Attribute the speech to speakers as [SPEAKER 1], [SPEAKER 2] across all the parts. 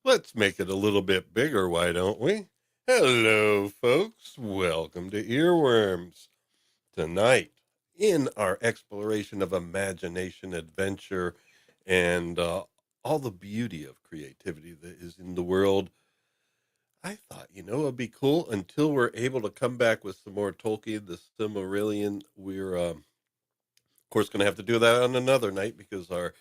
[SPEAKER 1] Let's make it a little bit bigger, why don't we? Hello, folks. Welcome to Earworms. Tonight, in our exploration of imagination, adventure, and all the beauty of creativity that is in the world, I thought, it'd be cool until we're able to come back with some more Tolkien, the Silmarillion. We're, of course, going to have to do that on another night because our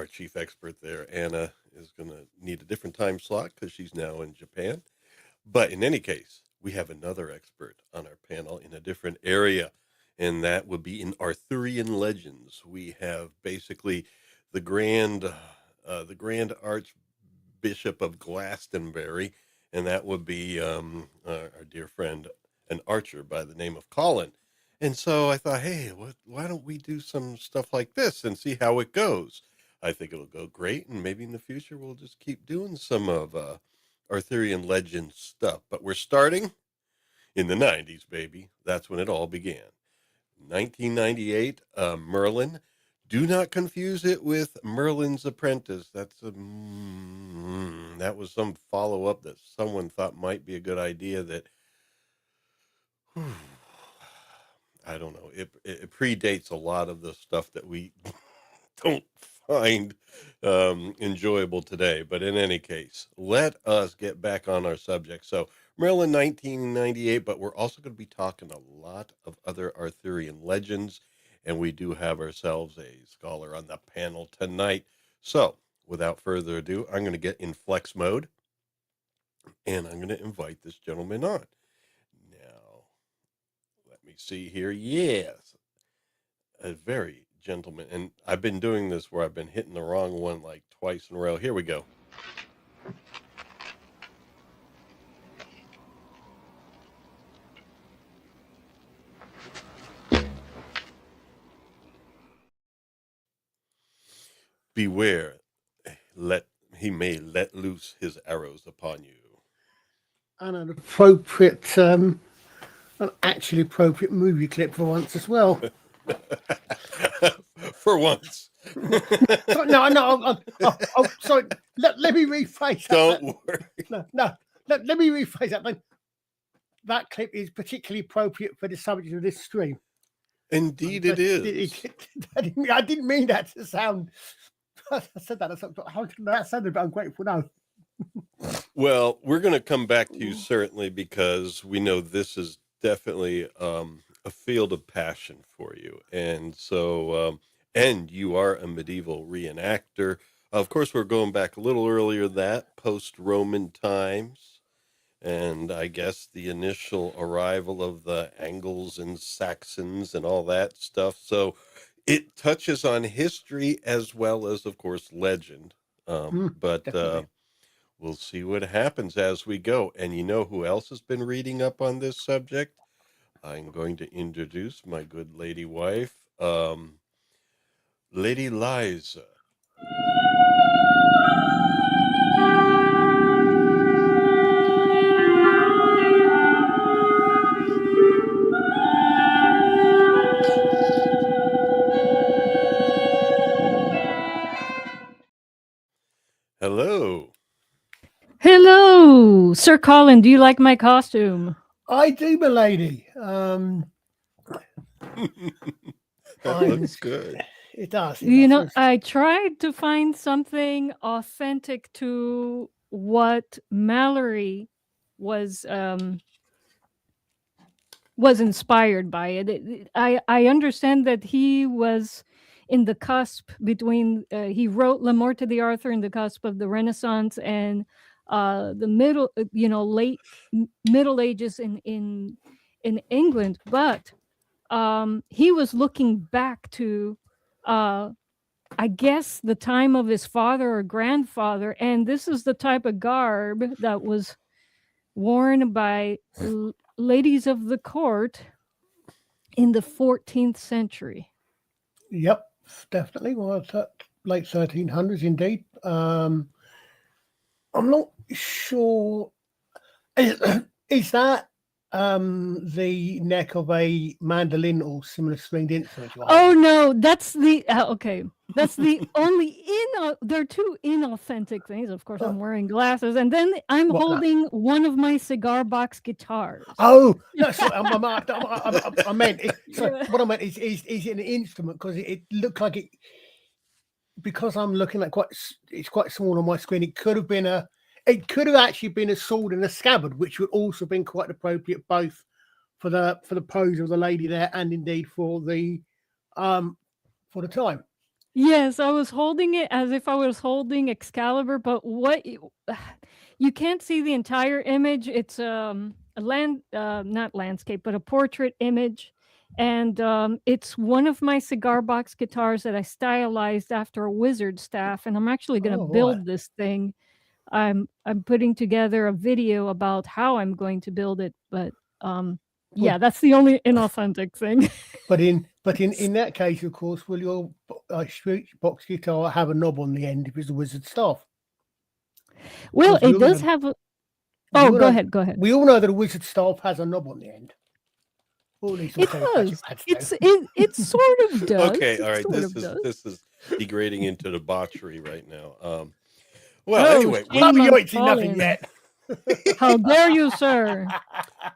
[SPEAKER 1] chief expert there, Anna, is going to need a different time slot because she's now in Japan. But in any case, we have another expert on our panel in a different area, and that would be in Arthurian legends. We have basically the grand Archbishop of Glastonbury, and that would be our dear friend, an archer by the name of Colin. And so I thought, hey, why don't we do some stuff like this and see how it goes? I think it'll go great, and maybe in the future we'll just keep doing some of Arthurian legend stuff. But we're starting in the 90s, baby. That's when it all began. 1998, Merlin. Do not confuse it with Merlin's Apprentice. That was some follow-up that someone thought might be a good idea that, I don't know. It predates a lot of the stuff that we don't find enjoyable today. But in any case, let us get back on our subject. So, Merlin, 1998, but we're also going to be talking a lot of other Arthurian legends, and we do have ourselves a scholar on the panel tonight. So, without further ado, I'm going to get in flex mode, and I'm going to invite this gentleman on. Now, let me see here. Yes, a very gentleman. And I've been doing this where I've been hitting the wrong one like twice in a row. Here we go. Beware, he may let loose his arrows upon you.
[SPEAKER 2] And an actually appropriate movie clip for once as well.
[SPEAKER 1] For once.
[SPEAKER 2] No. Sorry. Let me rephrase that.
[SPEAKER 1] Don't worry.
[SPEAKER 2] No. Let me rephrase that. That clip is particularly appropriate for the subject of this stream.
[SPEAKER 1] Indeed, it is.
[SPEAKER 2] I didn't mean that to sound. I said that. How can that sound a bit ungrateful? No.
[SPEAKER 1] Well, we're going to come back to you certainly because we know this is definitely a field of passion for you. And so, and you are a medieval reenactor. Of course, we're going back a little earlier than that, post-Roman times. And I guess the initial arrival of the Angles and Saxons and all that stuff. So it touches on history as well as, of course, legend. But we'll see what happens as we go. And you know who else has been reading up on this subject? I'm going to introduce my good lady wife, Lady Liza. Hello.
[SPEAKER 3] Hello, Sir Colin. Do you like my costume?
[SPEAKER 2] I do, my lady.
[SPEAKER 1] That looks good.
[SPEAKER 2] It does.
[SPEAKER 3] I tried to find something authentic to what Malory was inspired by it. I understand that he was in the cusp between he wrote La Morte de Arthur in the cusp of the Renaissance and the late Middle Ages in England, but he was looking back to I guess the time of his father or grandfather, and this is the type of garb that was worn by ladies of the court in the 14th century.
[SPEAKER 2] Yep, definitely. Well, late 1300s, indeed. I'm not sure. Is that the neck of a mandolin or similar stringed instrument.
[SPEAKER 3] Oh no, that's the okay. That's the only there are two inauthentic things. Of course, I'm wearing glasses, and then I'm holding one of my cigar box guitars.
[SPEAKER 2] Oh no! So I meant. What I meant is an instrument because it looked like it. Because I'm looking at it's quite small on my screen. It could have actually been a sword and a scabbard, which would also been quite appropriate both for the pose of the lady there and indeed for the time.
[SPEAKER 3] Yes, I was holding it as if I was holding Excalibur, but you can't see the entire image. It's a not landscape, but a portrait image, and it's one of my cigar box guitars that I stylized after a wizard staff, and I'm actually going to build this thing. I'm putting together a video about how I'm going to build it, but yeah, that's the only inauthentic thing.
[SPEAKER 2] But in that case, of course, will your street box guitar have a knob on the end if it's a wizard staff?
[SPEAKER 3] Well, it does have a. Oh, go ahead.
[SPEAKER 2] We all know that a wizard staff has a knob on the end.
[SPEAKER 3] Or at least it does. It sort of does.
[SPEAKER 1] Okay, all right. This is degrading into debauchery right now. Well, anyway,
[SPEAKER 2] you ain't seen nothing yet.
[SPEAKER 3] How dare you, sir?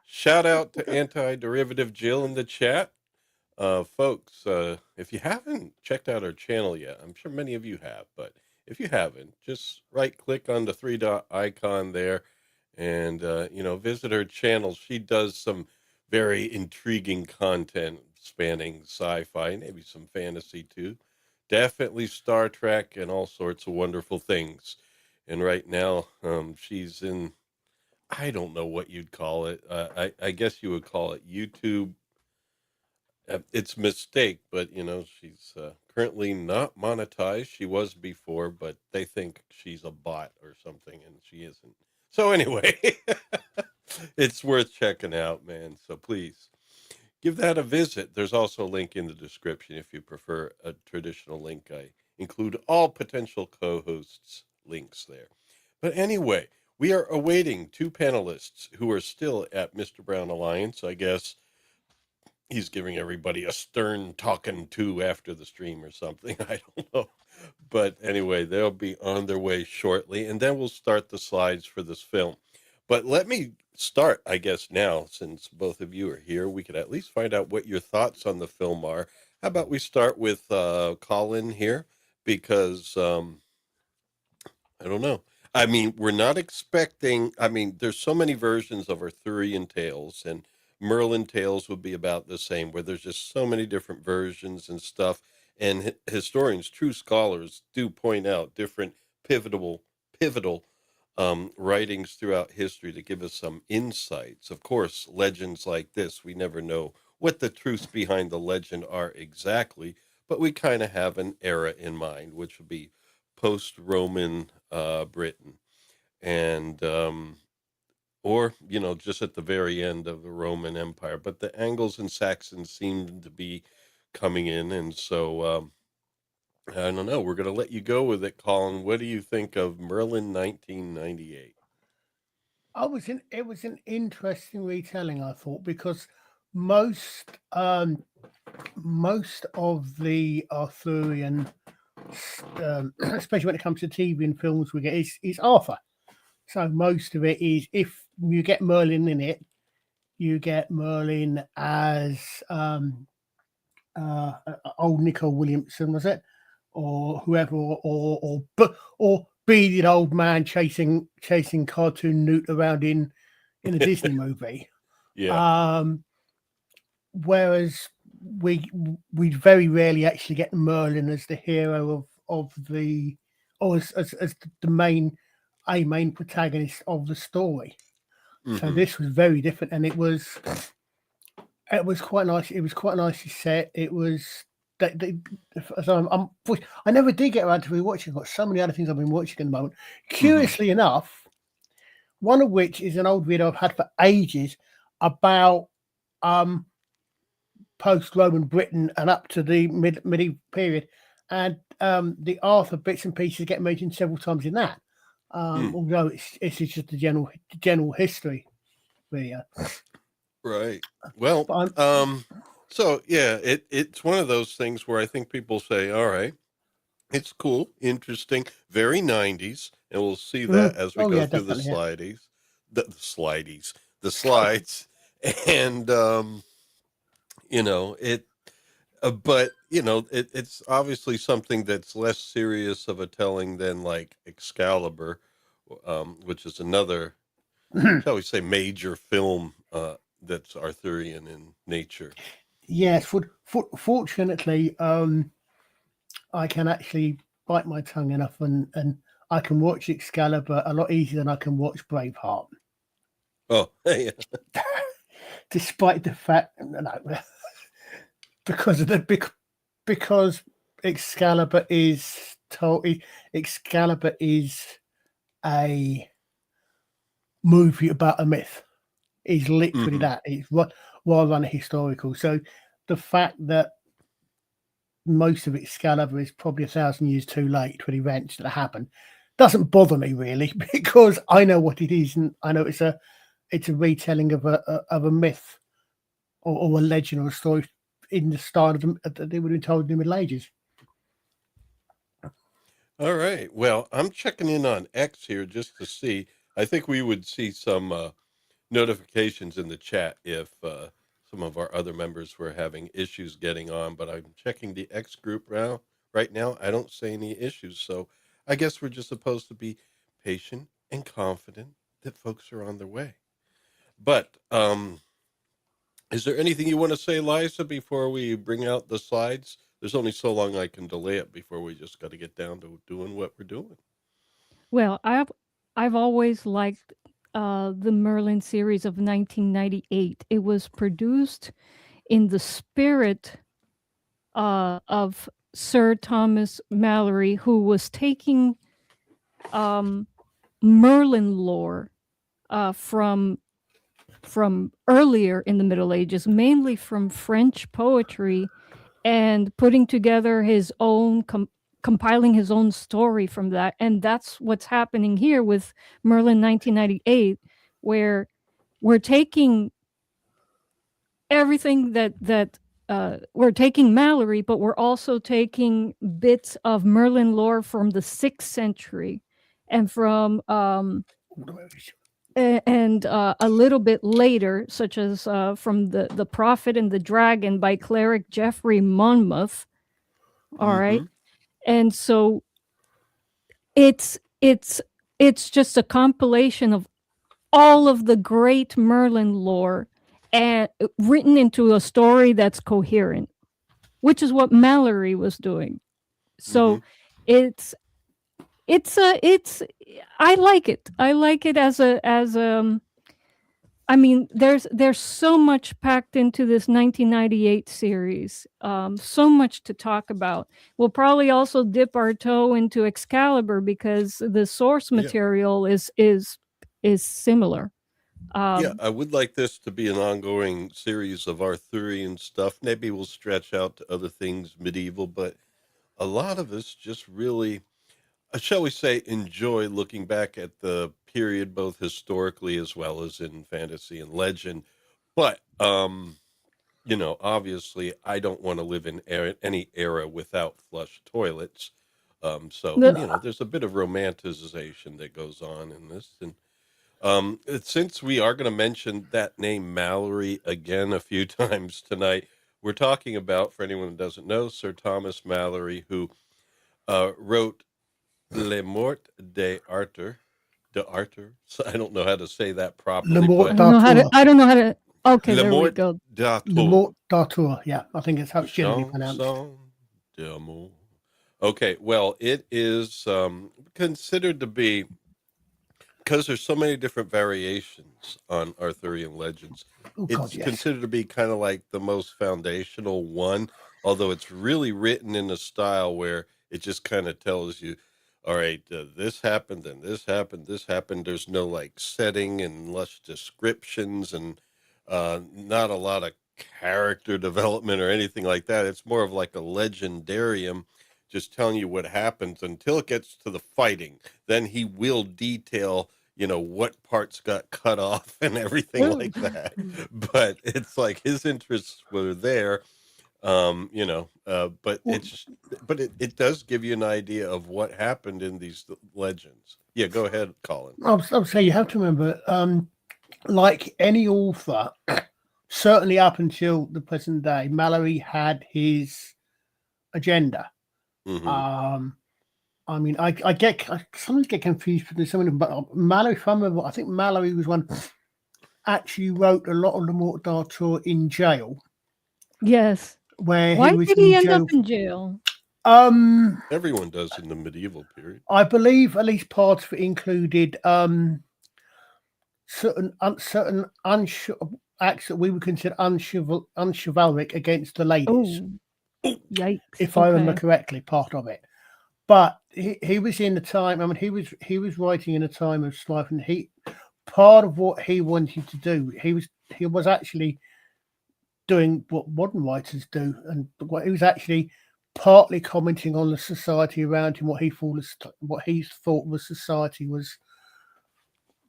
[SPEAKER 1] Shout out to Anti-Derivative Jill in the chat. Folks, if you haven't checked out our channel yet, I'm sure many of you have, but if you haven't, just right-click on the three-dot icon there and, visit her channel. She does some very intriguing content spanning sci-fi, maybe some fantasy too. Definitely Star Trek and all sorts of wonderful things. And right now, she's in, I don't know what you'd call it. I guess you would call it YouTube. It's a mistake, but, she's currently not monetized. She was before, but they think she's a bot or something, and she isn't. So anyway, it's worth checking out, man. So please give that a visit. There's also a link in the description if you prefer a traditional link. I include all potential co-hosts' links there. But anyway, we are awaiting two panelists who are still at Mr. Brown Alliance. I guess he's giving everybody a stern talking to after the stream or something. I don't know. But anyway, they'll be on their way shortly, and then we'll start the slides for this film. But let me start, I guess, now, since both of you are here. We could at least find out what your thoughts on the film are. How about we start with Colin here? Because I don't know. I mean, we're not expecting, there's so many versions of Arthurian tales, and Merlin tales would be about the same, where there's just so many different versions and stuff. And historians, true scholars, do point out different pivotal writings throughout history to give us some insights. Of course, legends like this, we never know what the truths behind the legend are exactly, but we kind of have an era in mind, which would be post-Roman Britain, and or just at the very end of the Roman Empire. But the Angles and Saxons seem to be coming in, and so I don't know. We're going to let you go with it, Colin. What do you think of Merlin 1998?
[SPEAKER 2] It was an interesting retelling, I thought, because most of the Arthurian, especially when it comes to TV and films, we get is Arthur. So most of it is, if you get Merlin in it, you get Merlin as old Nicole Williamson, was it, or whoever, or be the old man chasing cartoon Newt around in a Disney movie.
[SPEAKER 1] Yeah.
[SPEAKER 2] Whereas we very rarely actually get Merlin as the hero of the, or as the main protagonist of the story. Mm-hmm. So this was very different, and it was quite nice. It was quite nicely set. It was I never did get around to rewatching. I've got so many other things I've been watching at the moment. Curiously enough, one of which is an old video I've had for ages about post-Roman Britain and up to the medieval period, and the Arthur bits and pieces get mentioned several times in that. Although it's just the general history video.
[SPEAKER 1] Right. Well,
[SPEAKER 2] But I'm
[SPEAKER 1] so yeah, it's one of those things where I think people say, all right, it's cool, interesting, very 90s, and we'll see that as we
[SPEAKER 2] oh
[SPEAKER 1] go
[SPEAKER 2] yeah,
[SPEAKER 1] through the
[SPEAKER 2] definitely, yeah.
[SPEAKER 1] the slides, and it. But it's obviously something that's less serious of a telling than like Excalibur, which is another, shall we say, major film that's Arthurian in nature.
[SPEAKER 2] Yes, fortunately, I can actually bite my tongue enough, and I can watch Excalibur a lot easier than I can watch Braveheart,
[SPEAKER 1] Oh, yeah.
[SPEAKER 2] despite the fact no, because of because Excalibur is told Excalibur is a movie about a myth. It's literally
[SPEAKER 1] Hmm.
[SPEAKER 2] that. It's rather than a historical. So the fact that most of Excalibur is probably 1,000 years too late for the events that happen doesn't bother me really because I know what it is, and I know it's a retelling of a myth or a legend or a story in the style of that they would have been told in the Middle Ages.
[SPEAKER 1] All right. Well, I'm checking in on X here just to see. I think we would see some notifications in the chat if some of our other members were having issues getting on, but I'm checking the X group now. Right now, I don't see any issues. So I guess we're just supposed to be patient and confident that folks are on their way. But is there anything you want to say, Liza, before we bring out the slides? There's only so long I can delay it before we just got to get down to doing what we're doing.
[SPEAKER 3] Well, I've always liked the Merlin series of 1998. It was produced in the spirit of Sir Thomas Malory, who was taking Merlin lore from earlier in the Middle Ages, mainly from French poetry, and putting together his own compiling his own story from that. And that's what's happening here with Merlin 1998, where we're taking everything that we're taking Malory, but we're also taking bits of Merlin lore from the 6th century and from and a little bit later, such as from the Prophet and the Dragon by cleric Geoffrey Monmouth. All right.
[SPEAKER 1] Mm-hmm.
[SPEAKER 3] And so it's just a compilation of all of the great Merlin lore and written into a story that's coherent, which is what Malory was doing.
[SPEAKER 1] Mm-hmm.
[SPEAKER 3] So it's I like it. I like it as I mean, there's so much packed into this 1998 series, so much to talk about. We'll probably also dip our toe into Excalibur because the source
[SPEAKER 1] Yeah.
[SPEAKER 3] material is similar.
[SPEAKER 1] Yeah, I would like this to be an ongoing series of Arthurian stuff. Maybe we'll stretch out to other things medieval, but a lot of us just really, shall we say, enjoy looking back at the period, both historically as well as in fantasy and legend. But, obviously, I don't want to live in any era without flush toilets. So,
[SPEAKER 3] The,
[SPEAKER 1] there's a bit of romanticization that goes on in this. And since we are going to mention that name Malory again a few times tonight, we're talking about, for anyone who doesn't know, Sir Thomas Malory, who wrote Le Morte de Arthur. So I don't know how to say that
[SPEAKER 2] Le
[SPEAKER 1] properly,
[SPEAKER 2] Mort
[SPEAKER 1] but
[SPEAKER 2] d'Arthur.
[SPEAKER 3] I don't know how to. Okay,
[SPEAKER 1] Le
[SPEAKER 3] there we
[SPEAKER 1] Morte
[SPEAKER 3] go.
[SPEAKER 2] Le
[SPEAKER 1] d'Arthur.
[SPEAKER 2] Mort d'Arthur. Yeah, I think it's how it should be pronounced.
[SPEAKER 1] Chanson d'amour. Okay, well, it is considered to be, because there's so many different variations on Arthurian legends,
[SPEAKER 2] Oh God,
[SPEAKER 1] it's
[SPEAKER 2] yes.
[SPEAKER 1] considered to be kind of like the most foundational one, although it's really written in a style where it just kind of tells you, all right, this happened and this happened, this happened. There's no like setting and lush descriptions and not a lot of character development or anything like that. It's more of like a legendarium, just telling you what happens until it gets to the fighting. Then he will detail, what parts got cut off and everything like that. But it's like his interests were there. But it does give you an idea of what happened in these legends. Yeah, go ahead, Colin.
[SPEAKER 2] I would say you have to remember, like any author, certainly up until the present day, Malory had his agenda.
[SPEAKER 1] Mm-hmm.
[SPEAKER 2] I sometimes get confused with some of them, but Malory, if I remember, I think Malory was one actually wrote a lot of the Morte d'Arthur in jail.
[SPEAKER 3] Yes.
[SPEAKER 2] Why
[SPEAKER 3] did he end up in jail?
[SPEAKER 1] Everyone does in the medieval period.
[SPEAKER 2] I believe at least part of it included certain acts that we would consider unchivalric against the ladies.
[SPEAKER 3] Oh, yikes!
[SPEAKER 2] If I remember correctly, part of it. But he was in the time. I mean, he was writing in a time of strife, and part of what he wanted to do, he was actually doing what modern writers do, and what he was actually partly commenting on the society around him, what he thought was society was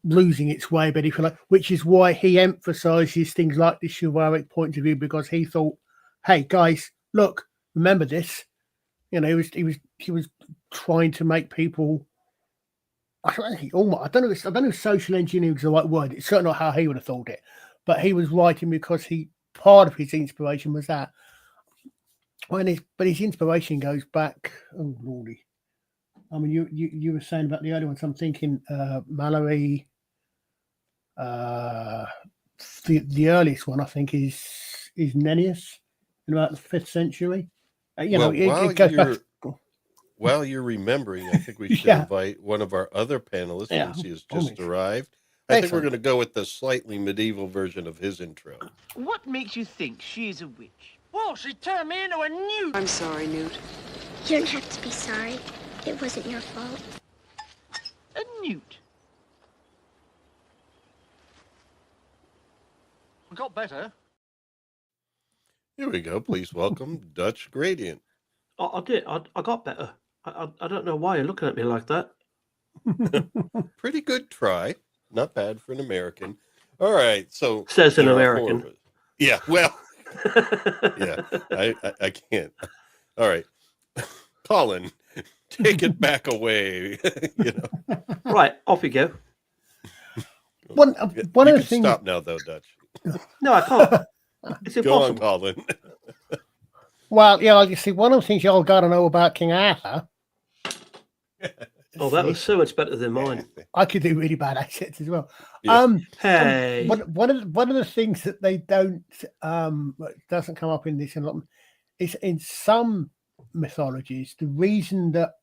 [SPEAKER 2] losing its way, but if you like, which is why he emphasizes things like the chivalric point of view, because he thought, hey guys, look, remember this. He was trying to make people. I don't know if social engineering is the right word. It's certainly not how he would have thought it, but he was writing because part of his inspiration was that. But his inspiration goes back. Oh lordy! I mean, you were saying about the early ones. I'm thinking Malory. The earliest one I think is Nennius in about the 5th century.
[SPEAKER 1] While you're remembering, I think we should invite one of our other panelists since he has just arrived. I think we're going to go with the slightly medieval version of his intro.
[SPEAKER 4] What makes you think she's a witch? Well, she turned me into a newt.
[SPEAKER 5] I'm sorry, Newt.
[SPEAKER 6] You don't have to be sorry. It wasn't your fault.
[SPEAKER 4] A newt? I got better.
[SPEAKER 1] Here we go. Please welcome Dutch Gradient.
[SPEAKER 7] I did. I got better. I don't know why you're looking at me like that.
[SPEAKER 1] Pretty good try. Not bad for an American. All right. So
[SPEAKER 7] says an American.
[SPEAKER 1] Yeah. Well. Yeah. I can't. All right. Colin, take it back away.
[SPEAKER 7] Right. Off you go.
[SPEAKER 2] One of the things.
[SPEAKER 1] Stop now, though, Dutch.
[SPEAKER 7] No, I can't. It's impossible.
[SPEAKER 1] Go on, Colin.
[SPEAKER 2] Well, like you see, one of the things y'all got to know about King Arthur.
[SPEAKER 7] Oh, that was so much better than mine.
[SPEAKER 2] I could do really bad accents as well.
[SPEAKER 1] Yeah.
[SPEAKER 7] Hey,
[SPEAKER 2] one of the things that they don't doesn't come up in this a lot is in some mythologies. The reason that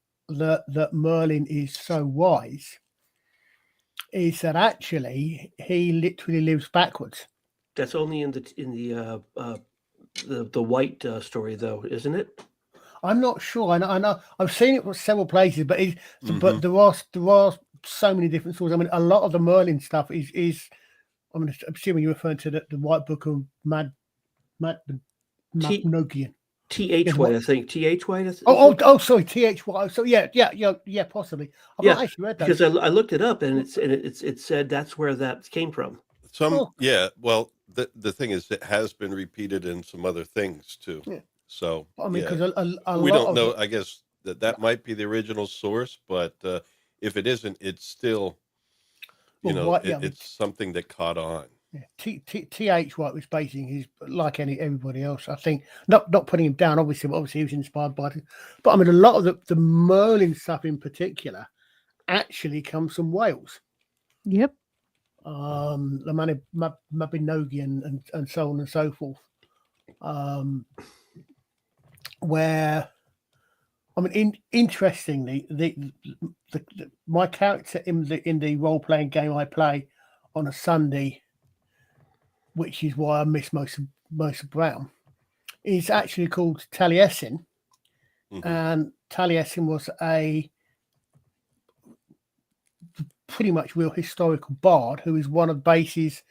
[SPEAKER 2] Merlin is so wise is that actually he literally lives backwards.
[SPEAKER 7] That's only in the white story, though, isn't it?
[SPEAKER 2] I'm not sure. I know. I've seen it several places, but but there are so many different stories. I mean, a lot of the Merlin stuff is. I'm assuming you're referring to the White Book of Mabinogion.
[SPEAKER 7] THY, I think. THY.
[SPEAKER 2] Oh, sorry, THY. So yeah, possibly. I've not actually read that
[SPEAKER 7] because I looked it up and it said that's where that came from.
[SPEAKER 1] Well, the thing is, it has been repeated in some other things too. Yeah. So
[SPEAKER 2] I mean, because
[SPEAKER 1] we don't know. I guess that might be the original source, but if it isn't, it's still, it's something that caught on.
[SPEAKER 2] Yeah. T.H. White was basing his like everybody else. I think not putting him down. Obviously he was inspired by it, but I mean a lot of the Merlin stuff in particular actually comes from Wales.
[SPEAKER 3] Yep.
[SPEAKER 2] The Mabinogion and so on and so forth. Where, I mean, interestingly, my character in the role playing game I play on a Sunday, which is why I miss most of Brown, is actually called Taliesin, and Taliesin was a pretty much real historical bard who is one of the bases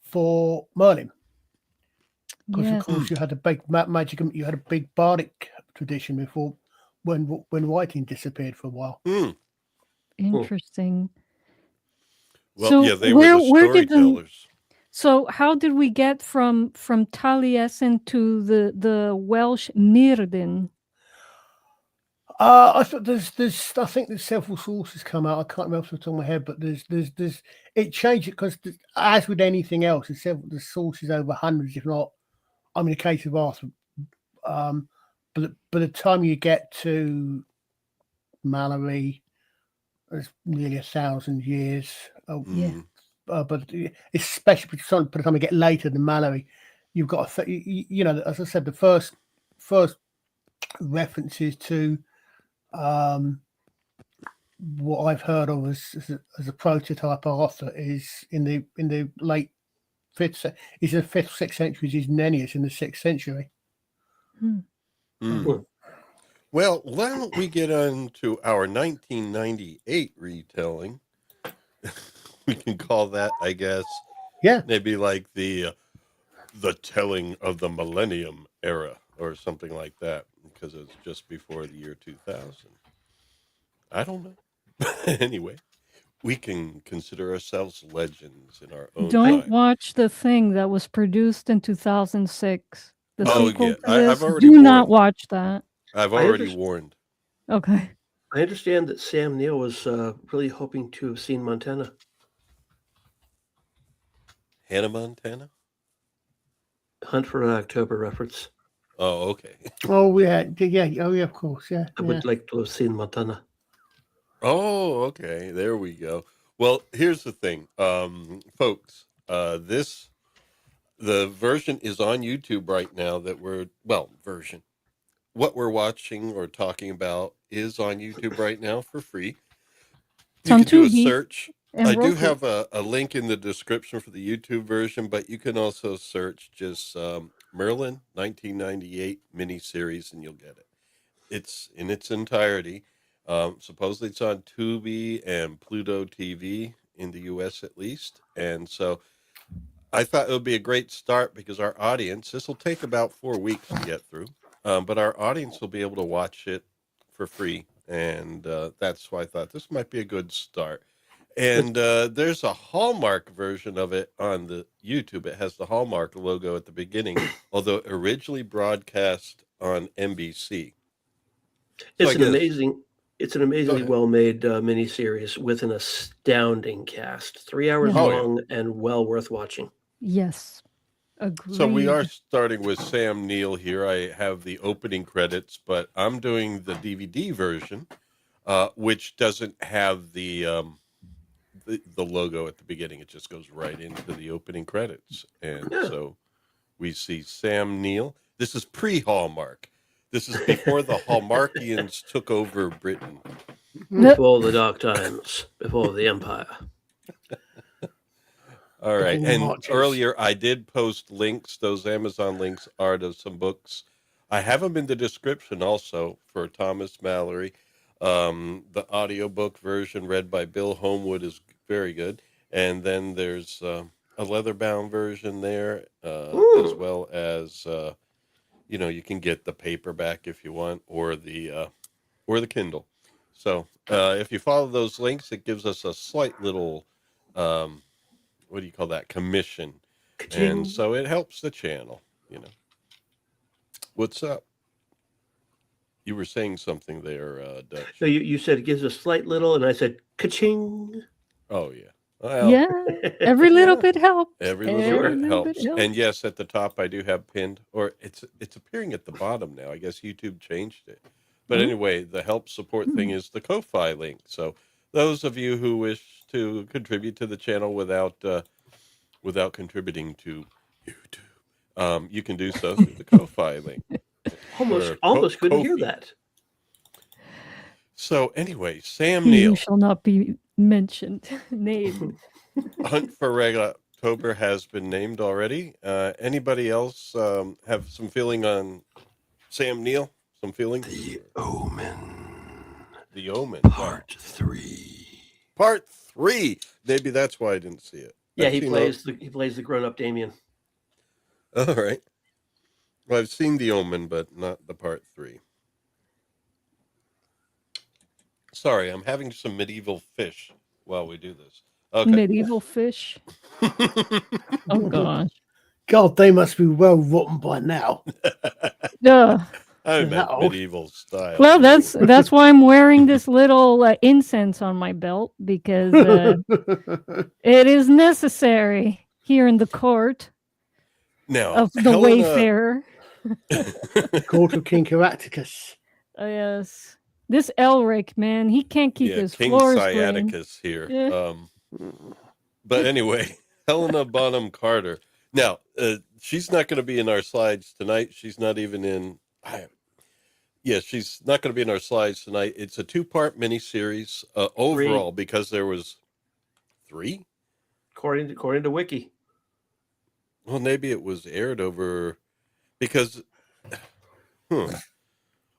[SPEAKER 2] for Merlin. Because of course you had a big magic, you had a big bardic tradition before when writing disappeared for a while.
[SPEAKER 3] Interesting.
[SPEAKER 1] Well,
[SPEAKER 3] So
[SPEAKER 1] yeah, they were the
[SPEAKER 3] where did the
[SPEAKER 1] storytellers.
[SPEAKER 3] so how did we get from Taliesin to the Welsh Mirden?
[SPEAKER 2] I thought I think there's several sources come out. I can't remember off the top of my head, but there's it changed it because as with anything else, there's sources over hundreds, if not. I mean, the case of Arthur, but by the time you get to Malory, it's nearly 1,000 years.
[SPEAKER 3] Yeah.
[SPEAKER 2] But especially by the time you get later than Malory, you've got as I said, the first references to what I've heard of as a prototype Arthur is in the late fifth. He's in the 5th, 6th centuries. He's Nennius in the 6th century.
[SPEAKER 1] Well, why don't we get on to our 1998 retelling? We can call that, I guess, maybe like the telling of the Millennium era or something like that, because it's just before the year 2000. I don't know. Anyway, we can consider ourselves legends in our own
[SPEAKER 3] Don't
[SPEAKER 1] time.
[SPEAKER 3] watch the thing that was produced in 2006. The
[SPEAKER 1] Oh,
[SPEAKER 3] sequel
[SPEAKER 1] yeah.
[SPEAKER 3] to this.
[SPEAKER 1] I've already
[SPEAKER 3] Do not
[SPEAKER 1] warned.
[SPEAKER 3] watch that.
[SPEAKER 1] I've already warned.
[SPEAKER 3] Okay.
[SPEAKER 7] I understand that Sam Neill was really hoping to have seen Montana.
[SPEAKER 1] Hannah Montana?
[SPEAKER 7] Hunt for October reference.
[SPEAKER 1] Oh, okay.
[SPEAKER 2] Oh, we had, yeah. Oh, yeah, of course, yeah.
[SPEAKER 7] I would like to have seen Montana.
[SPEAKER 1] Oh, okay. There we go. Well, here's the thing, folks. The version is on YouTube right now what we're watching or talking about is on YouTube right now for free. You can do a search. I do have a link in the description for the YouTube version, but you can also search just Merlin 1998 miniseries and you'll get it. It's in its entirety. Supposedly it's on Tubi and Pluto TV in the US at least. And so I thought it would be a great start because our audience, this will take about 4 weeks to get through, but our audience will be able to watch it for free. And that's why I thought this might be a good start. And there's a Hallmark version of it on the YouTube. It has the Hallmark logo at the beginning, although originally broadcast on NBC.
[SPEAKER 7] It's an amazingly well-made miniseries with an astounding cast. 3 hours long and well worth watching.
[SPEAKER 3] Yes. Agreed.
[SPEAKER 1] So we are starting with Sam Neill here. I have the opening credits, but I'm doing the DVD version, which doesn't have the logo at the beginning. It just goes right into the opening credits. And so we see Sam Neill. This is pre-Hallmark. This is before the Hallmarkians took over Britain.
[SPEAKER 7] Before the dark times, before the empire.
[SPEAKER 1] All right. And earlier I did post links. Those Amazon links are to some books. I have them in the description also for Thomas Malory. The audiobook version read by Bill Homewood is very good. And then there's a leather-bound version there, as well as, you can get the paperback if you want, or the Kindle. So if you follow those links, it gives us a slight little, what do you call that? Commission. Ka-ching. And so it helps the channel, What's up? You were saying something there, Dutch.
[SPEAKER 7] So you said it gives a slight little, and I said, ka-ching.
[SPEAKER 1] Oh, yeah. Well,
[SPEAKER 3] yeah, every little bit helps.
[SPEAKER 1] Every little bit helps. And yes, at the top I do have pinned, or it's appearing at the bottom now. I guess YouTube changed it. But anyway, the help support thing is the Ko-Fi link. So those of you who wish to contribute to the channel without contributing to YouTube, you can do so through the Ko-Fi link.
[SPEAKER 7] Almost couldn't hear that.
[SPEAKER 1] So anyway, Sam Neill.
[SPEAKER 3] You shall not be mentioned, named.
[SPEAKER 1] Hunt for Red October has been named already. Anybody else have some feeling on Sam Neill? Some feeling?
[SPEAKER 5] The Omen.
[SPEAKER 1] The Omen.
[SPEAKER 5] Part 3.
[SPEAKER 1] Part 3. Maybe that's why I didn't see it.
[SPEAKER 7] Yeah, he plays the grown-up Damien.
[SPEAKER 1] All right. Well, I've seen The Omen, but not the Part 3. Sorry, I'm having some medieval fish while we do this. Okay.
[SPEAKER 3] Medieval fish. Oh gosh.
[SPEAKER 2] God, they must be well rotten by now.
[SPEAKER 3] Ugh.
[SPEAKER 1] I
[SPEAKER 2] They're
[SPEAKER 1] meant
[SPEAKER 2] that old.
[SPEAKER 1] medieval style.
[SPEAKER 3] Well, that's why I'm wearing this little incense on my belt, because it is necessary here in the court
[SPEAKER 1] now
[SPEAKER 3] of the Wayfarer.
[SPEAKER 2] Court of King Caractacus.
[SPEAKER 3] Yes. This Elric, man, he can't keep his
[SPEAKER 1] King
[SPEAKER 3] floors
[SPEAKER 1] Sciaticus
[SPEAKER 3] clean.
[SPEAKER 1] here.
[SPEAKER 3] Yeah.
[SPEAKER 1] But anyway, Helena Bonham Carter. Now, she's not going to be in our slides tonight. She's not even in. She's not going to be in our slides tonight. It's a 2-part miniseries overall, because there was 3?
[SPEAKER 7] According to Wiki.
[SPEAKER 1] Well, maybe it was aired over, because,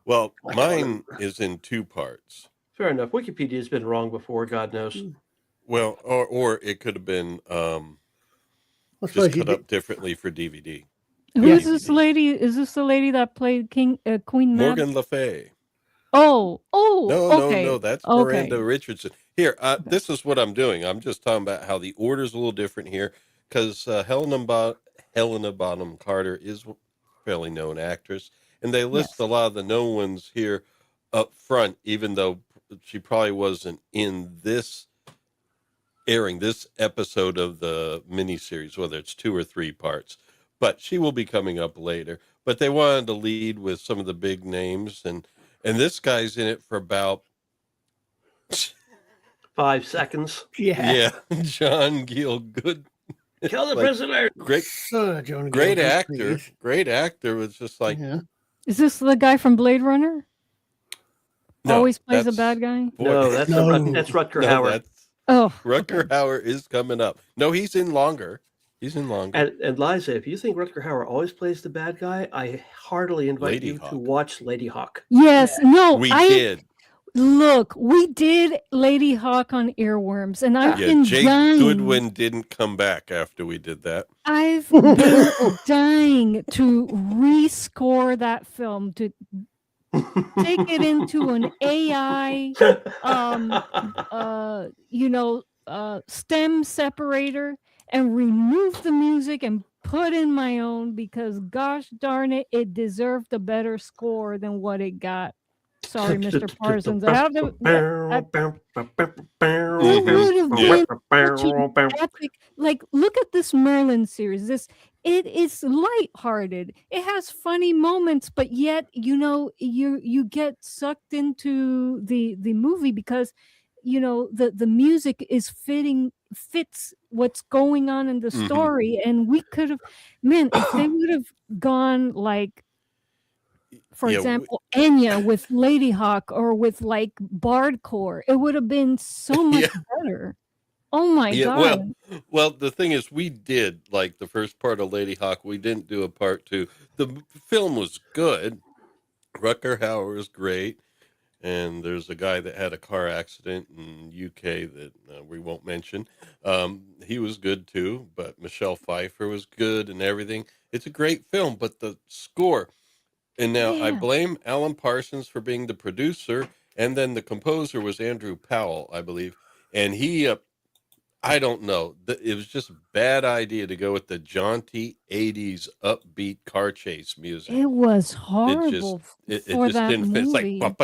[SPEAKER 1] well, mine is in 2 parts.
[SPEAKER 7] Fair enough. Wikipedia's been wrong before, God knows.
[SPEAKER 1] Well, or it could have been just cut up differently for DVD.
[SPEAKER 3] Who is this lady? Is this the lady that played Queen Mab?
[SPEAKER 1] Morgan Le Fay.
[SPEAKER 3] Oh, okay.
[SPEAKER 1] No, that's Miranda Richardson. Here, this is what I'm doing. I'm just talking about how the order's a little different here, because Helena Bonham Carter is a fairly known actress, and they list a lot of the known ones here up front, even though she probably wasn't in airing this episode of the miniseries, whether it's 2 or 3 parts. But she will be coming up later. But they wanted to lead with some of the big names, and this guy's in it for about
[SPEAKER 7] 5 seconds.
[SPEAKER 2] Yeah.
[SPEAKER 1] John Gielgud.
[SPEAKER 7] Kill the prisoner.
[SPEAKER 1] Great,
[SPEAKER 2] John
[SPEAKER 1] great
[SPEAKER 2] Gielgud,
[SPEAKER 1] actor.
[SPEAKER 2] please.
[SPEAKER 1] Great actor. Was just like,
[SPEAKER 3] Is this the guy from Blade Runner?
[SPEAKER 1] no,
[SPEAKER 3] Always plays a bad guy.
[SPEAKER 7] No, that's Rutger Hauer.
[SPEAKER 1] Rutger Hauer is coming up. No, he's in longer.
[SPEAKER 7] And Liza, if you think Rutger Hauer always plays the bad guy, I heartily invite you to watch Lady Hawk.
[SPEAKER 3] Yes, no,
[SPEAKER 1] we did.
[SPEAKER 3] Look, we did Lady Hawk on Earworms, and I've been
[SPEAKER 1] Jake
[SPEAKER 3] dying.
[SPEAKER 1] Goodwin didn't come back after we did that.
[SPEAKER 3] I've been dying to rescore that film, to take it into an AI, stem separator, and remove the music and put in my own, because gosh darn it, it deserved a better score than what it got. Sorry, Mr. Parsons. It would have been such an epic. Like, look at this Merlin series. It is lighthearted. It has funny moments, but yet you get sucked into the movie, because the music fits what's going on in the story. And we could have, man, if they would have gone like, for example, Enya with Lady Hawk, or with like Bardcore, it would have been so much better. Oh my God.
[SPEAKER 1] Well, the thing is, we did like the first part of Lady Hawk. We didn't do a part 2. The film was good. Rutger Hauer is great. And there's a guy that had a car accident in UK that we won't mention. He was good too, but Michelle Pfeiffer was good and everything. It's a great film, but the score. And now I blame Alan Parsons for being the producer, and then the composer was Andrew Powell, I believe. And he, I don't know, it was just a bad idea to go with the jaunty 80s upbeat car chase music.
[SPEAKER 3] It was horrible
[SPEAKER 1] it
[SPEAKER 3] for
[SPEAKER 1] just
[SPEAKER 3] that
[SPEAKER 1] didn't fit. It's
[SPEAKER 3] movie.
[SPEAKER 1] like,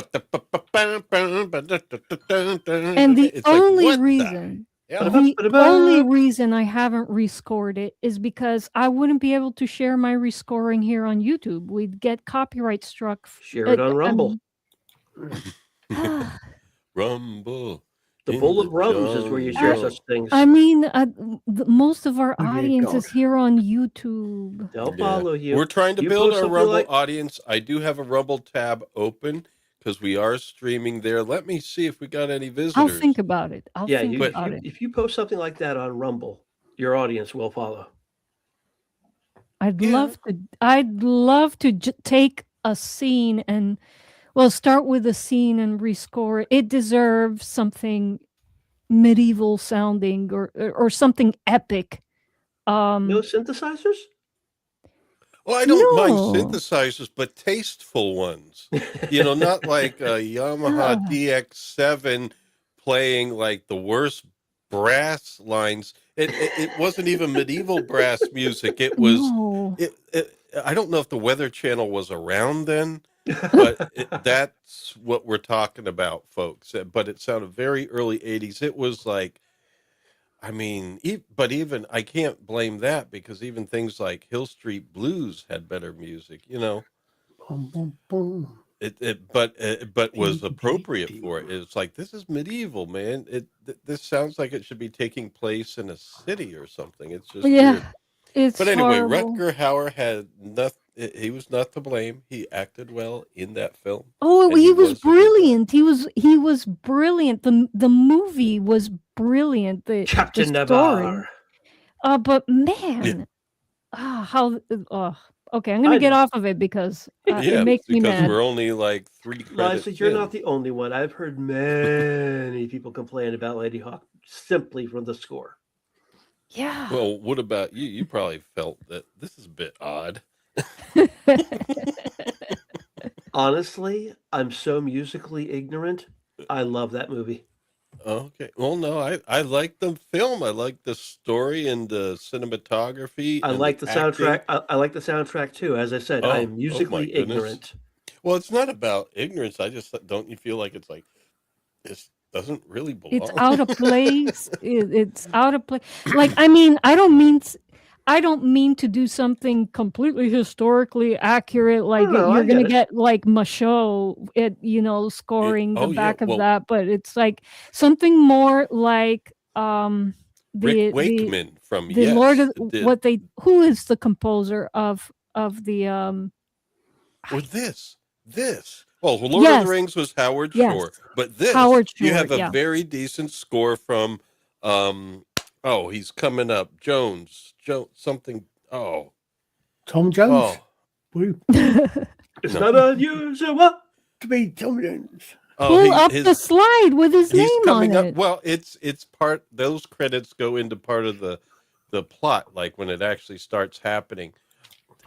[SPEAKER 3] And the
[SPEAKER 1] it's like,
[SPEAKER 3] only
[SPEAKER 1] what
[SPEAKER 3] reason...
[SPEAKER 1] Yeah.
[SPEAKER 3] The only reason I haven't rescored it is because I wouldn't be able to share my rescoring here on YouTube. We'd get copyright struck.
[SPEAKER 7] Share it on Rumble.
[SPEAKER 1] Rumble.
[SPEAKER 7] The Bowl of Rums is where you share such things.
[SPEAKER 3] I mean, most of our audience is here on YouTube.
[SPEAKER 7] They'll follow you.
[SPEAKER 1] We're trying to build our Rumble audience. I do have a Rumble tab open, because we are streaming there. Let me see if we got any visitors.
[SPEAKER 3] I'll think about it.
[SPEAKER 7] If you post something like that on Rumble, your audience will follow.
[SPEAKER 3] I'd love to take a scene and, start with a scene and rescore it. It deserves something medieval sounding, or something epic.
[SPEAKER 7] No synthesizers?
[SPEAKER 1] Well, I don't mind synthesizers, but tasteful ones. Not like a Yamaha DX7 playing like the worst brass lines. It wasn't even medieval brass music. It was.
[SPEAKER 3] No.
[SPEAKER 1] I don't know if the Weather Channel was around then, but that's what we're talking about, folks. But it sounded very early '80s. It was like, I mean, but even I can't blame that because even things like Hill Street Blues had better music.
[SPEAKER 2] Boom, boom, boom.
[SPEAKER 1] But was appropriate for it. It's like, this is medieval, man. This sounds like it should be taking place in a city or something. It's just weird.
[SPEAKER 3] It's
[SPEAKER 1] But anyway,
[SPEAKER 3] horrible.
[SPEAKER 1] Rutger Hauer had nothing. He was not to blame. He acted well in that film.
[SPEAKER 3] Oh,
[SPEAKER 1] and
[SPEAKER 3] he was
[SPEAKER 1] a good guy.
[SPEAKER 3] brilliant. He was brilliant. The movie was brilliant. The
[SPEAKER 7] Captain
[SPEAKER 3] story.
[SPEAKER 7] Navarre.
[SPEAKER 3] But man, okay, I'm gonna get off of it because it makes me mad.
[SPEAKER 1] We're only like 3 credits.
[SPEAKER 7] Liza, you're
[SPEAKER 1] in.
[SPEAKER 7] not the only one. I've heard many people complain about Lady Hawk simply from the score.
[SPEAKER 3] Yeah.
[SPEAKER 1] Well, what about you? You probably felt that this is a bit odd.
[SPEAKER 7] Honestly, I'm so musically ignorant. I love that movie.
[SPEAKER 1] Okay. Well, no, I like the film. I like the story and the cinematography.
[SPEAKER 7] I like the soundtrack. I like the soundtrack too. As I said, I am musically ignorant.
[SPEAKER 1] Well, it's not about ignorance. I just don't you feel like it's like this doesn't really belong.
[SPEAKER 3] It's out of place. It's out of place. Like, I mean, I don't mean to do something completely historically accurate. Like you're gonna get like Michaud scoring the back of that, but it's like something more like
[SPEAKER 1] Rick Wakeman from
[SPEAKER 3] the Lord of who is the composer of the
[SPEAKER 1] this. Well, Lord of the Rings was Howard Shore, but this you have a very decent score from he's coming up. Jones something. Oh,
[SPEAKER 2] Tom Jones.
[SPEAKER 7] It's not unusual
[SPEAKER 2] to be Tom Jones.
[SPEAKER 3] Pull up the slide with his name on it.
[SPEAKER 1] Well, it's part. Those credits go into part of the plot, like when it actually starts happening.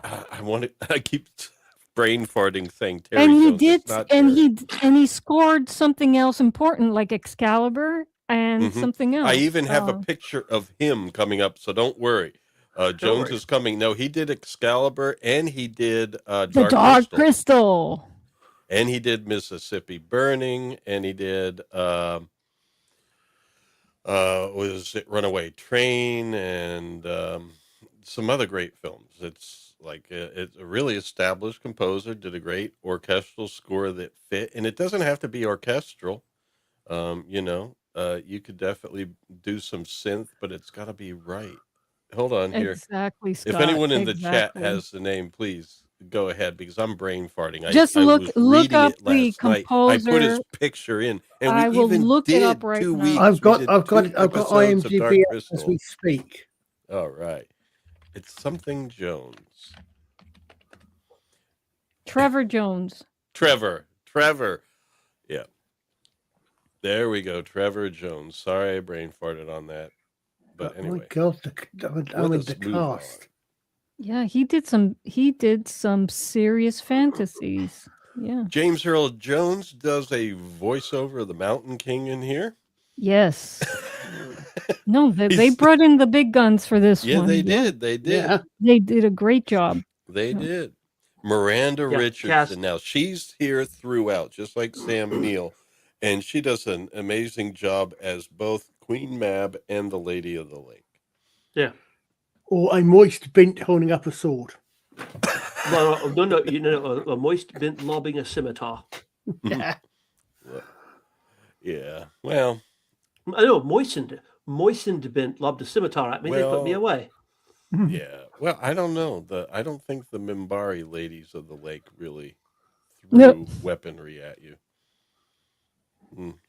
[SPEAKER 1] I keep brain farting saying Terry Jones.
[SPEAKER 3] And he scored something else important, like Excalibur and something else.
[SPEAKER 1] I even have a picture of him coming up, so don't worry. Jones is coming. No, he did Excalibur, and he did
[SPEAKER 3] Dark Crystal.
[SPEAKER 1] And he did Mississippi Burning, and he did was it Runaway Train, and some other great films. It's like it's a really established composer, did a great orchestral score that fit, and it doesn't have to be orchestral. You could definitely do some synth, but it's got to be right. Hold on here.
[SPEAKER 3] Exactly, Scott.
[SPEAKER 1] If anyone in the chat has the name, please go ahead because I'm brain farting.
[SPEAKER 3] Just look up the composer.
[SPEAKER 1] I put his picture in, and
[SPEAKER 3] I will look it up right now.
[SPEAKER 2] I've got IMDb as we speak.
[SPEAKER 1] All right, it's something Jones.
[SPEAKER 3] Trevor Jones.
[SPEAKER 1] Trevor. Yeah. There we go, Trevor Jones. Sorry, I brain farted on that. But anyway,
[SPEAKER 2] my God, the cast.
[SPEAKER 3] Yeah, he did some serious fantasies. Yeah.
[SPEAKER 1] James Earl Jones does a voiceover of the Mountain King in here.
[SPEAKER 3] Yes. No, they brought in the big guns for this one.
[SPEAKER 1] Yeah, they did.
[SPEAKER 2] Yeah.
[SPEAKER 3] They did a great job.
[SPEAKER 1] They did. Miranda Richardson. Now she's here throughout, just like Sam Neill, and she does an amazing job as both Queen Mab and the Lady of the Lake.
[SPEAKER 7] Yeah.
[SPEAKER 2] Or a moist bint holding up a sword.
[SPEAKER 7] No, a moist bint lobbing a scimitar.
[SPEAKER 2] Yeah.
[SPEAKER 1] Yeah. Well,
[SPEAKER 7] I know moistened bint lobbed a scimitar at me. They put me away.
[SPEAKER 1] Yeah. Well, I don't know. I don't think the Mimbari ladies of the lake really threw weaponry at you.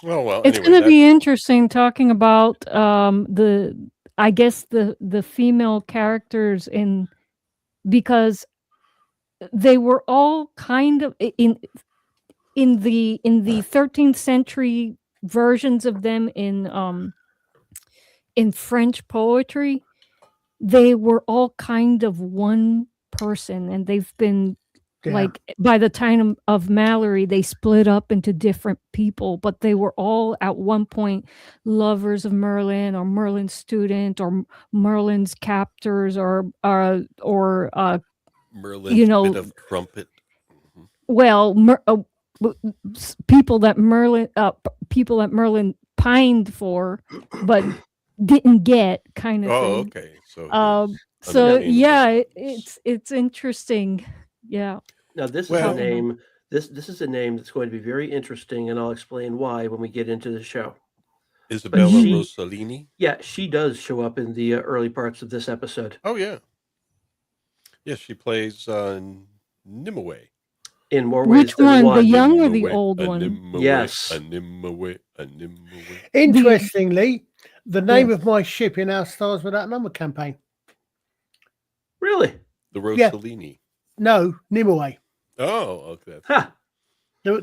[SPEAKER 1] Well,
[SPEAKER 3] it's
[SPEAKER 1] anyway,
[SPEAKER 3] going to be interesting talking about the female characters because they were all kind of in the 13th century versions of them in French poetry. They were all kind of one person, and they've been
[SPEAKER 2] Yeah.
[SPEAKER 3] Like by the time of Malory, they split up into different people, but they were all at one point lovers of Merlin or Merlin's student or Merlin's captors or
[SPEAKER 1] Merlin's
[SPEAKER 3] you know,
[SPEAKER 1] bit of trumpet. Mhm.
[SPEAKER 3] well, people that Merlin pined for, but didn't get, kind of
[SPEAKER 1] Oh,
[SPEAKER 3] thing.
[SPEAKER 1] okay.
[SPEAKER 3] So yeah, it's interesting. Yeah.
[SPEAKER 7] Now this is a name. This is a name that's going to be very interesting, and I'll explain why when we get into the show.
[SPEAKER 1] Isabella Rossellini.
[SPEAKER 7] Yeah, she does show up in the early parts of this episode.
[SPEAKER 1] Oh yeah. Yes, she plays Nimue.
[SPEAKER 7] In more ways
[SPEAKER 3] Which
[SPEAKER 7] than
[SPEAKER 3] one,
[SPEAKER 7] one.
[SPEAKER 3] the young or
[SPEAKER 1] Nimue,
[SPEAKER 3] the old
[SPEAKER 1] a
[SPEAKER 3] one?
[SPEAKER 1] Nimue,
[SPEAKER 7] Yes.
[SPEAKER 1] a Nimue, a Nimue.
[SPEAKER 2] Interestingly, the name of my ship in our Stars Without Number campaign.
[SPEAKER 7] Really?
[SPEAKER 1] The Rossellini.
[SPEAKER 2] No, Nimue.
[SPEAKER 1] Oh, okay.
[SPEAKER 7] Huh.
[SPEAKER 2] There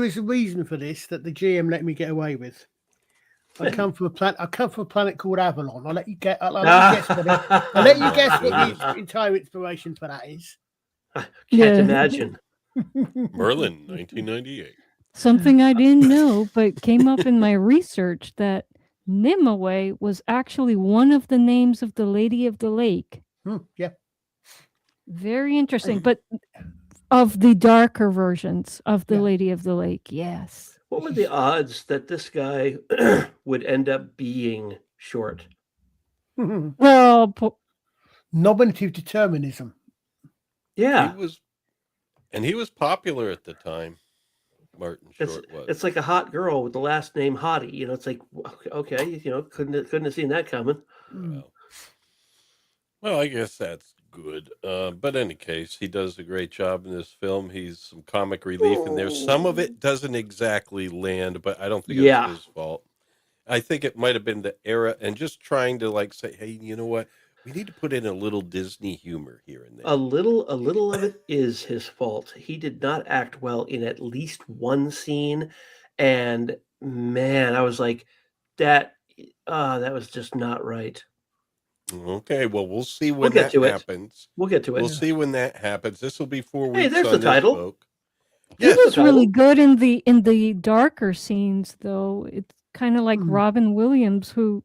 [SPEAKER 2] is a reason for this that the GM let me get away with. I come from a planet called Avalon. I'll let you guess what the entire inspiration for that is.
[SPEAKER 7] Can't imagine.
[SPEAKER 1] Merlin, 1998.
[SPEAKER 3] Something I didn't know, but came up in my research that Nimue was actually one of the names of the Lady of the Lake.
[SPEAKER 2] Yeah.
[SPEAKER 3] Very interesting. But of the darker versions of the Lady of the Lake, yes.
[SPEAKER 7] What were the odds that this guy would end up being short?
[SPEAKER 3] Well,
[SPEAKER 2] nominative determinism.
[SPEAKER 7] Yeah.
[SPEAKER 1] He was popular at the time. Martin Short was.
[SPEAKER 7] It's like a hot girl with the last name Hottie. You know, it's like, okay, couldn't have seen that coming.
[SPEAKER 1] Well, I guess that's good. But in any case, he does a great job in this film. He's some comic relief in there. Some of it doesn't exactly land, but I don't think it's his fault. I think it might have been the era and just trying to say, hey, you know what? We need to put in a little Disney humor here and there.
[SPEAKER 7] A little of it is his fault. He did not act well in at least one scene, and man, I was like, that was just not right.
[SPEAKER 1] Okay, well, we'll see when that happens.
[SPEAKER 7] We'll get to it.
[SPEAKER 1] We'll see when that happens. This will be 4 weeks.
[SPEAKER 7] Hey, there's the title.
[SPEAKER 1] Folk.
[SPEAKER 3] He was really good in the darker scenes, though. It's kind of like Robin Williams, who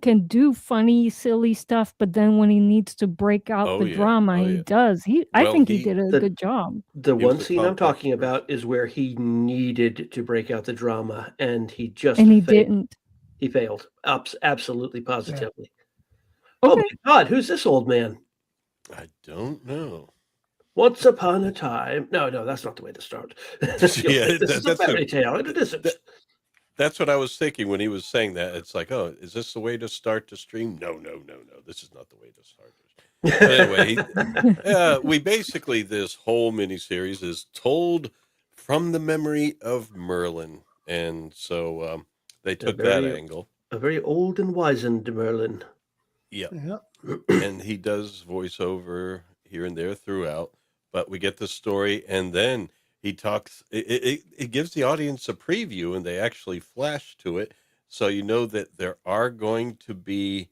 [SPEAKER 3] can do funny, silly stuff, but then when he needs to break out the drama, he does. I think he did a good job.
[SPEAKER 7] The one scene I'm talking about is where he needed to break out the drama, and he didn't. He failed. Absolutely, positively. Yeah. Okay. Oh my God, who's this old man?
[SPEAKER 1] I don't know.
[SPEAKER 7] Once upon a time. No, that's not the way to start. This is a fairy tale, and it isn't.
[SPEAKER 1] That's what I was thinking when he was saying that. It's like, oh, is this the way to start the stream? No. This is not the way to start this. But anyway, we basically, this whole miniseries is told from the memory of Merlin. And so they took that angle.
[SPEAKER 7] A very old and wizened Merlin.
[SPEAKER 1] Yeah. And he does voiceover here and there throughout. But we get the story, and then he talks, it gives the audience a preview, and they actually flash to it. So you know that there are going to be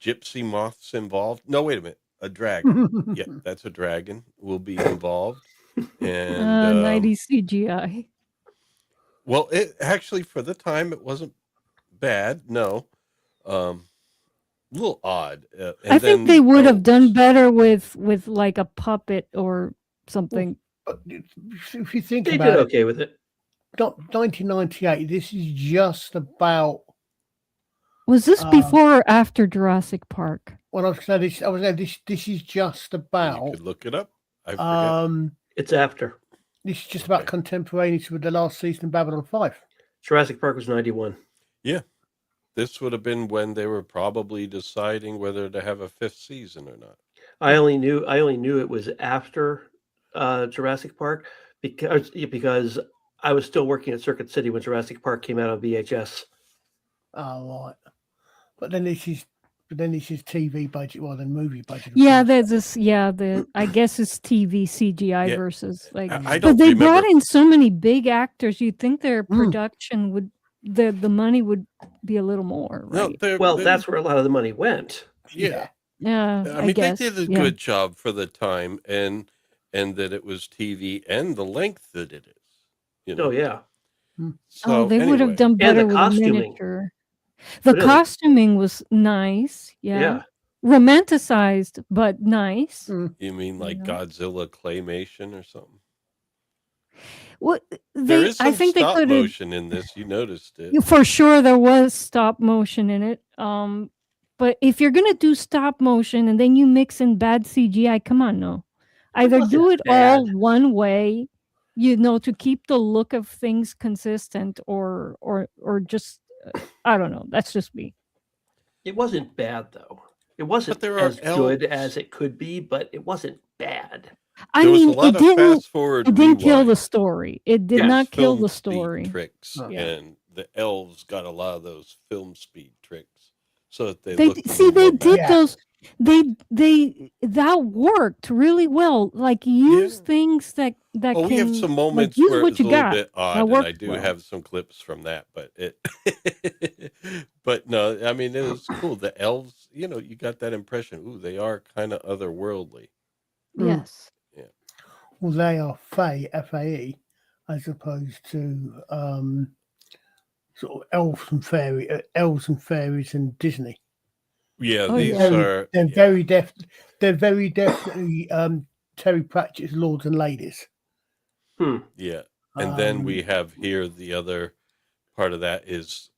[SPEAKER 1] gypsy moths involved. No, wait a minute. A dragon. Yeah, that's a dragon will be involved. And
[SPEAKER 3] 90 CGI.
[SPEAKER 1] Well, it actually, for the time, it wasn't bad. No. A little odd.
[SPEAKER 3] I think they would have done better with like a puppet or something.
[SPEAKER 2] If you think
[SPEAKER 7] they
[SPEAKER 2] about
[SPEAKER 7] did okay with it.
[SPEAKER 2] 1998. This is just about.
[SPEAKER 3] Was this before or after Jurassic Park?
[SPEAKER 2] Well, I was saying this is just about.
[SPEAKER 1] You could look it up. I forget.
[SPEAKER 7] It's after.
[SPEAKER 2] This is just about contemporaneous with the last season of Babylon 5.
[SPEAKER 7] Jurassic Park was 91.
[SPEAKER 1] Yeah. This would have been when they were probably deciding whether to have a 5th season or not.
[SPEAKER 7] I only knew it was after Jurassic Park because I was still working at Circuit City when Jurassic Park came out on VHS.
[SPEAKER 2] Oh, right. But then this is TV budget rather than movie budget.
[SPEAKER 3] Yeah, there's this. Yeah, I guess it's TV CGI versus like.
[SPEAKER 1] But
[SPEAKER 3] they brought in so many big actors. You'd think their production would the money would be a little more, right?
[SPEAKER 7] No, that's where a lot of the money went.
[SPEAKER 1] Yeah.
[SPEAKER 3] Yeah.
[SPEAKER 1] I mean, they did a good job for the time, and and that it was TV and the length that it is. You know?
[SPEAKER 7] Oh yeah.
[SPEAKER 1] So
[SPEAKER 3] they would have
[SPEAKER 1] anyway,
[SPEAKER 3] done better
[SPEAKER 7] the
[SPEAKER 3] with a
[SPEAKER 7] costuming.
[SPEAKER 3] miniature. The
[SPEAKER 7] Really?
[SPEAKER 3] costuming was nice.
[SPEAKER 7] Yeah.
[SPEAKER 3] Romanticized, but nice.
[SPEAKER 1] you mean like
[SPEAKER 3] Yeah.
[SPEAKER 1] Godzilla claymation or something?
[SPEAKER 3] Well,
[SPEAKER 1] There is
[SPEAKER 3] I
[SPEAKER 1] some
[SPEAKER 3] think they
[SPEAKER 1] stop
[SPEAKER 3] could have.
[SPEAKER 1] motion in this. You noticed it.
[SPEAKER 3] For sure, there was stop motion in it. But if you're gonna do stop motion and then you mix in bad CGI, come on, no. Either do it all one way, to keep the look of things consistent, or just I don't know. That's just me.
[SPEAKER 7] It wasn't bad though. It wasn't
[SPEAKER 1] there are
[SPEAKER 7] as good
[SPEAKER 1] elves.
[SPEAKER 7] as it could be, but it wasn't bad.
[SPEAKER 3] I
[SPEAKER 1] There was
[SPEAKER 3] mean,
[SPEAKER 1] a lot
[SPEAKER 3] it
[SPEAKER 1] of
[SPEAKER 3] didn't.
[SPEAKER 1] fast forward.
[SPEAKER 3] It didn't kill the
[SPEAKER 1] rewind.
[SPEAKER 3] story. It did
[SPEAKER 7] Yes,
[SPEAKER 3] not kill
[SPEAKER 1] Film
[SPEAKER 3] the
[SPEAKER 1] speed
[SPEAKER 3] story.
[SPEAKER 1] tricks,
[SPEAKER 3] Yeah.
[SPEAKER 1] and the elves got a lot of those film speed tricks, so that they
[SPEAKER 3] They
[SPEAKER 1] looked a
[SPEAKER 3] see
[SPEAKER 1] little
[SPEAKER 3] they
[SPEAKER 1] more
[SPEAKER 3] did
[SPEAKER 1] badass.
[SPEAKER 3] those. They that worked really well. Like use things that
[SPEAKER 1] Well, we have some moments
[SPEAKER 3] use
[SPEAKER 1] where
[SPEAKER 3] what
[SPEAKER 1] it's a
[SPEAKER 3] you
[SPEAKER 1] little
[SPEAKER 3] got.
[SPEAKER 1] bit
[SPEAKER 3] That
[SPEAKER 1] odd, and
[SPEAKER 3] worked
[SPEAKER 1] I do
[SPEAKER 3] well.
[SPEAKER 1] have some clips from that. But but no, I mean it was cool. The elves, you got that impression. Ooh, they are kind of otherworldly.
[SPEAKER 3] Yes.
[SPEAKER 1] Yeah.
[SPEAKER 2] Well, they are Fae, F-A-E, as opposed to sort of elves and fairies in Disney.
[SPEAKER 1] Yeah,
[SPEAKER 3] Oh,
[SPEAKER 1] these
[SPEAKER 3] yeah.
[SPEAKER 1] are.
[SPEAKER 2] They're
[SPEAKER 1] yeah.
[SPEAKER 2] very definitely Terry Pratchett's Lords and Ladies.
[SPEAKER 1] Yeah, and then we have here the other part of that is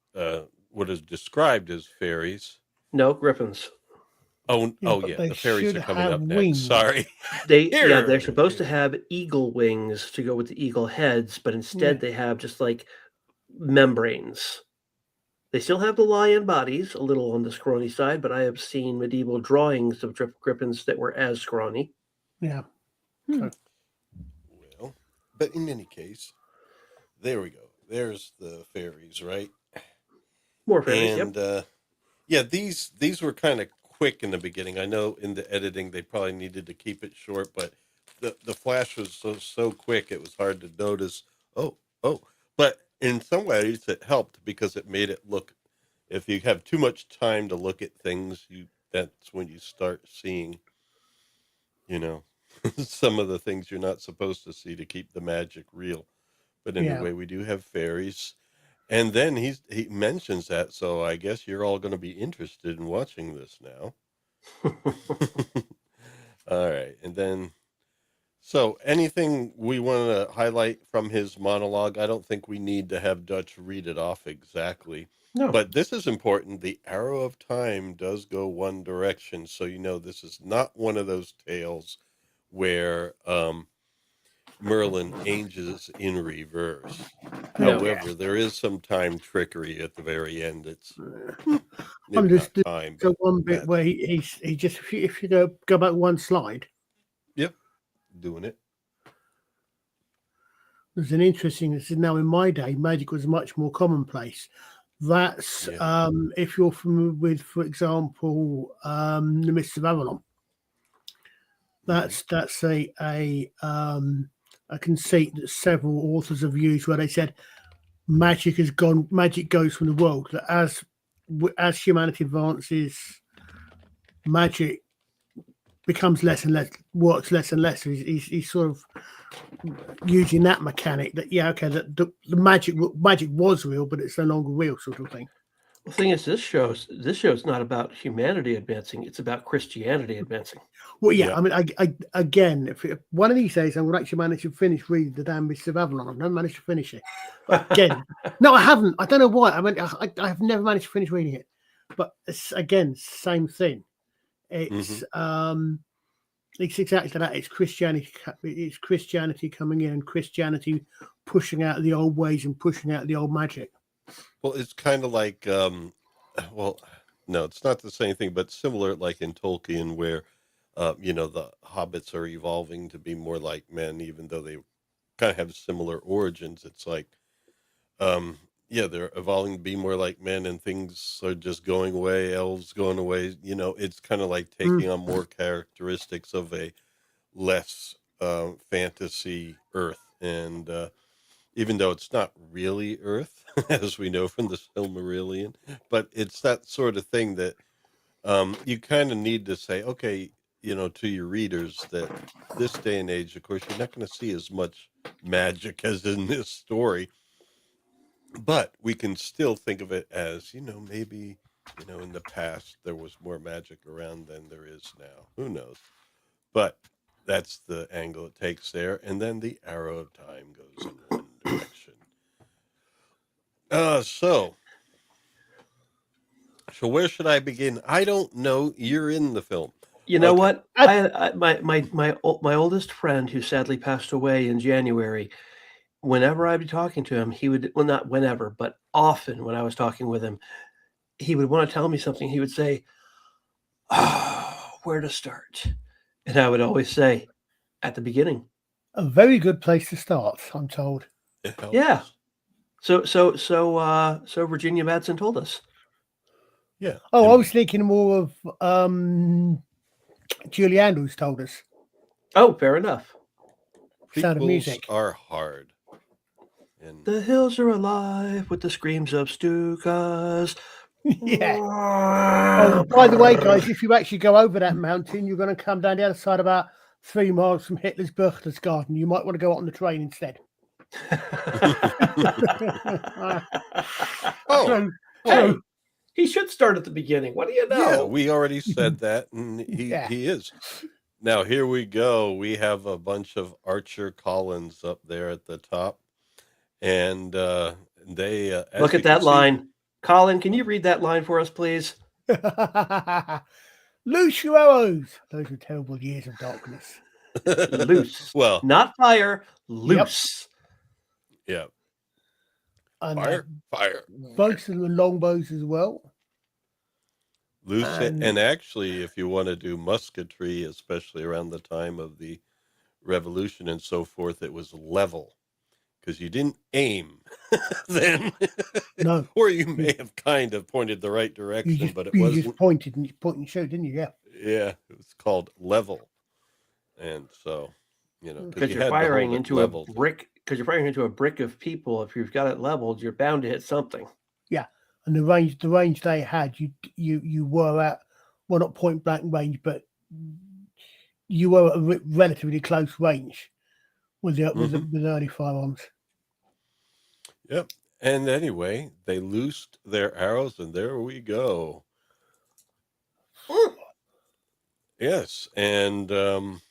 [SPEAKER 1] what is described as fairies.
[SPEAKER 7] No, griffins.
[SPEAKER 1] Yeah,
[SPEAKER 2] they
[SPEAKER 1] the fairies
[SPEAKER 2] should
[SPEAKER 1] are coming
[SPEAKER 2] have
[SPEAKER 1] up
[SPEAKER 2] wings.
[SPEAKER 1] next. Sorry.
[SPEAKER 7] They're supposed to have eagle wings to go with the eagle heads, but instead they have just like membranes. They still have the lion bodies, a little on the scrawny side, but I have seen medieval drawings of griffins that were as scrawny.
[SPEAKER 2] Yeah.
[SPEAKER 3] Hmm.
[SPEAKER 1] Well, but in any case, there we go. There's the fairies, right?
[SPEAKER 7] More fairies,
[SPEAKER 1] And yeah, these were kind of quick in the beginning. I know in the editing they probably needed to keep it short, but the flash was so quick it was hard to notice. Oh. But in some ways it helped because it made it look. If you have too much time to look at things, that's when you start seeing, some of the things you're not supposed to see to keep the magic real. But anyway, we do have fairies. And then he mentions that, so I guess you're all going to be interested in watching this now. All right. And then, so anything we want to highlight from his monologue? I don't think we need to have Dutch read it off exactly.
[SPEAKER 7] No.
[SPEAKER 1] But this is important. The arrow of time does go one direction. So, this is not one of those tales where Merlin ages in reverse. However, there is some time trickery at the very end. It's
[SPEAKER 2] I'm just
[SPEAKER 1] time.
[SPEAKER 2] So one bit where he just if you go back one slide.
[SPEAKER 1] Yep, doing it.
[SPEAKER 2] There's an interesting. This is now in my day, magic was much more commonplace. That's if you're familiar with, for example, the Mists of Avalon. That's a conceit that several authors have used, where they said magic goes from the world. That as humanity advances, magic becomes less and less, works less and less. He's sort of using that mechanic that that the magic was real, but it's no longer real, sort of thing.
[SPEAKER 7] The thing is, this show's not about humanity advancing; it's about Christianity advancing.
[SPEAKER 2] Well, yeah. I mean, again, if one of these days I would actually manage to finish reading the damn Mists of Avalon. I've never managed to finish it. Again, no, I haven't. I don't know why. I mean, I've never managed to finish reading it. But it's, again, same thing. It's it's exactly that. It's Christianity. It's Christianity coming in, and Christianity pushing out the old ways and pushing out the old magic.
[SPEAKER 1] Well, it's kind of like, well, no, it's not the same thing, but similar, like in Tolkien, where, the hobbits are evolving to be more like men, even though they kind of have similar origins. It's like, they're evolving to be more like men, and things are just going away, elves going away. It's kind of like taking on more characteristics of a less fantasy Earth. And even though it's not really Earth, as we know from the Silmarillion, but it's that sort of thing that you kind of need to say, okay, to your readers that this day and age, of course, you're not going to see as much magic as in this story, but we can still think of it as, maybe, in the past there was more magic around than there is now. Who knows? But that's the angle it takes there. And then the arrow of time goes in one direction. So where should I begin? I don't know. You're in the film.
[SPEAKER 7] You know what? My oldest friend, who sadly passed away in January, whenever I'd be talking to him, he would, well, not whenever, but often when I was talking with him, he would want to tell me something. He would say, "Oh, where to start?" And I would always say, "At the beginning."
[SPEAKER 2] A very good place to start, I'm told.
[SPEAKER 7] Yeah. So Virginia Madsen told us.
[SPEAKER 1] Yeah.
[SPEAKER 2] Oh, I was thinking more of Julie Andrews told us.
[SPEAKER 7] Oh, fair enough.
[SPEAKER 2] Sound of Music
[SPEAKER 1] are hard. And
[SPEAKER 7] the hills are alive with the screams of Stukas.
[SPEAKER 2] Yeah. Oh, by the way, guys, if you actually go over that mountain, you're going to come down the other side about 3 miles from Hitler's Berchtesgaden. You might want to go on the train instead.
[SPEAKER 7] Hey, he should start at the beginning. What do you know?
[SPEAKER 1] Yeah, we already said that, and he is. Now, here we go. We have a bunch of Archer Collins up there at the top. And they...
[SPEAKER 7] Look at that line. Colin, can you read that line for us, please?
[SPEAKER 2] Loose your arrows. Those were terrible years of darkness.
[SPEAKER 7] Loose.
[SPEAKER 1] Well,
[SPEAKER 7] not fire, loose.
[SPEAKER 1] Yeah.
[SPEAKER 2] And
[SPEAKER 1] fire.
[SPEAKER 2] Both of the longbows as well.
[SPEAKER 1] Loose. And actually, if you want to do musketry, especially around the time of the Revolution and so forth, it was level. Because you didn't aim then.
[SPEAKER 2] No.
[SPEAKER 1] Or you may have kind of pointed the right direction, but it wasn't.
[SPEAKER 2] You just pointed and you point and shoot, didn't you? Yeah.
[SPEAKER 1] Yeah, it was called level. And so,
[SPEAKER 7] because you're firing into a brick. Because you're firing into a brick of people. If you've got it leveled, you're bound to hit something.
[SPEAKER 2] Yeah, and the range they had, you were at, well, not point blank range, but you were at a relatively close range with the early firearms.
[SPEAKER 1] Yep. And anyway, they loosed their arrows, and there we go. Yes, and what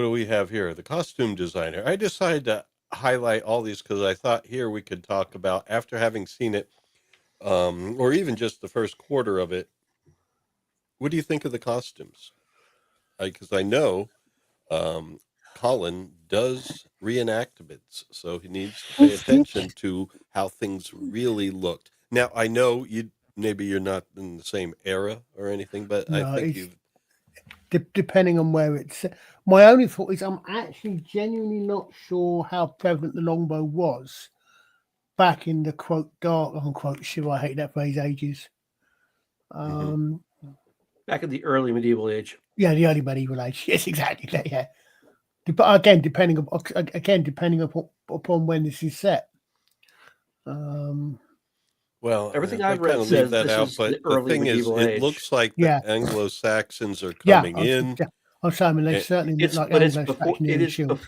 [SPEAKER 1] do we have here? The costume designer. I decided to highlight all these because I thought here we could talk about, after having seen it, or even just the first quarter of it, what do you think of the costumes? Because I know Colin does reenactments, so he needs to pay attention to how things really looked. Now, I know maybe you're not in the same era or anything, but no, I think you've...
[SPEAKER 2] Depending on where it's... My only thought is I'm actually genuinely not sure how prevalent the longbow was back in the, quote, dark, unquote, sure, I hate that phrase, ages.
[SPEAKER 7] Back in the early medieval age.
[SPEAKER 2] Yeah, the early medieval age. Yes, exactly. Yeah. But again, depending upon when this is set.
[SPEAKER 1] Well,
[SPEAKER 7] everything I've read
[SPEAKER 1] kind of
[SPEAKER 7] says
[SPEAKER 1] leave that out, but the thing is, it looks like the Anglo-Saxons are coming in.
[SPEAKER 2] Yeah, I'm saying they certainly look like Anglo-Saxons.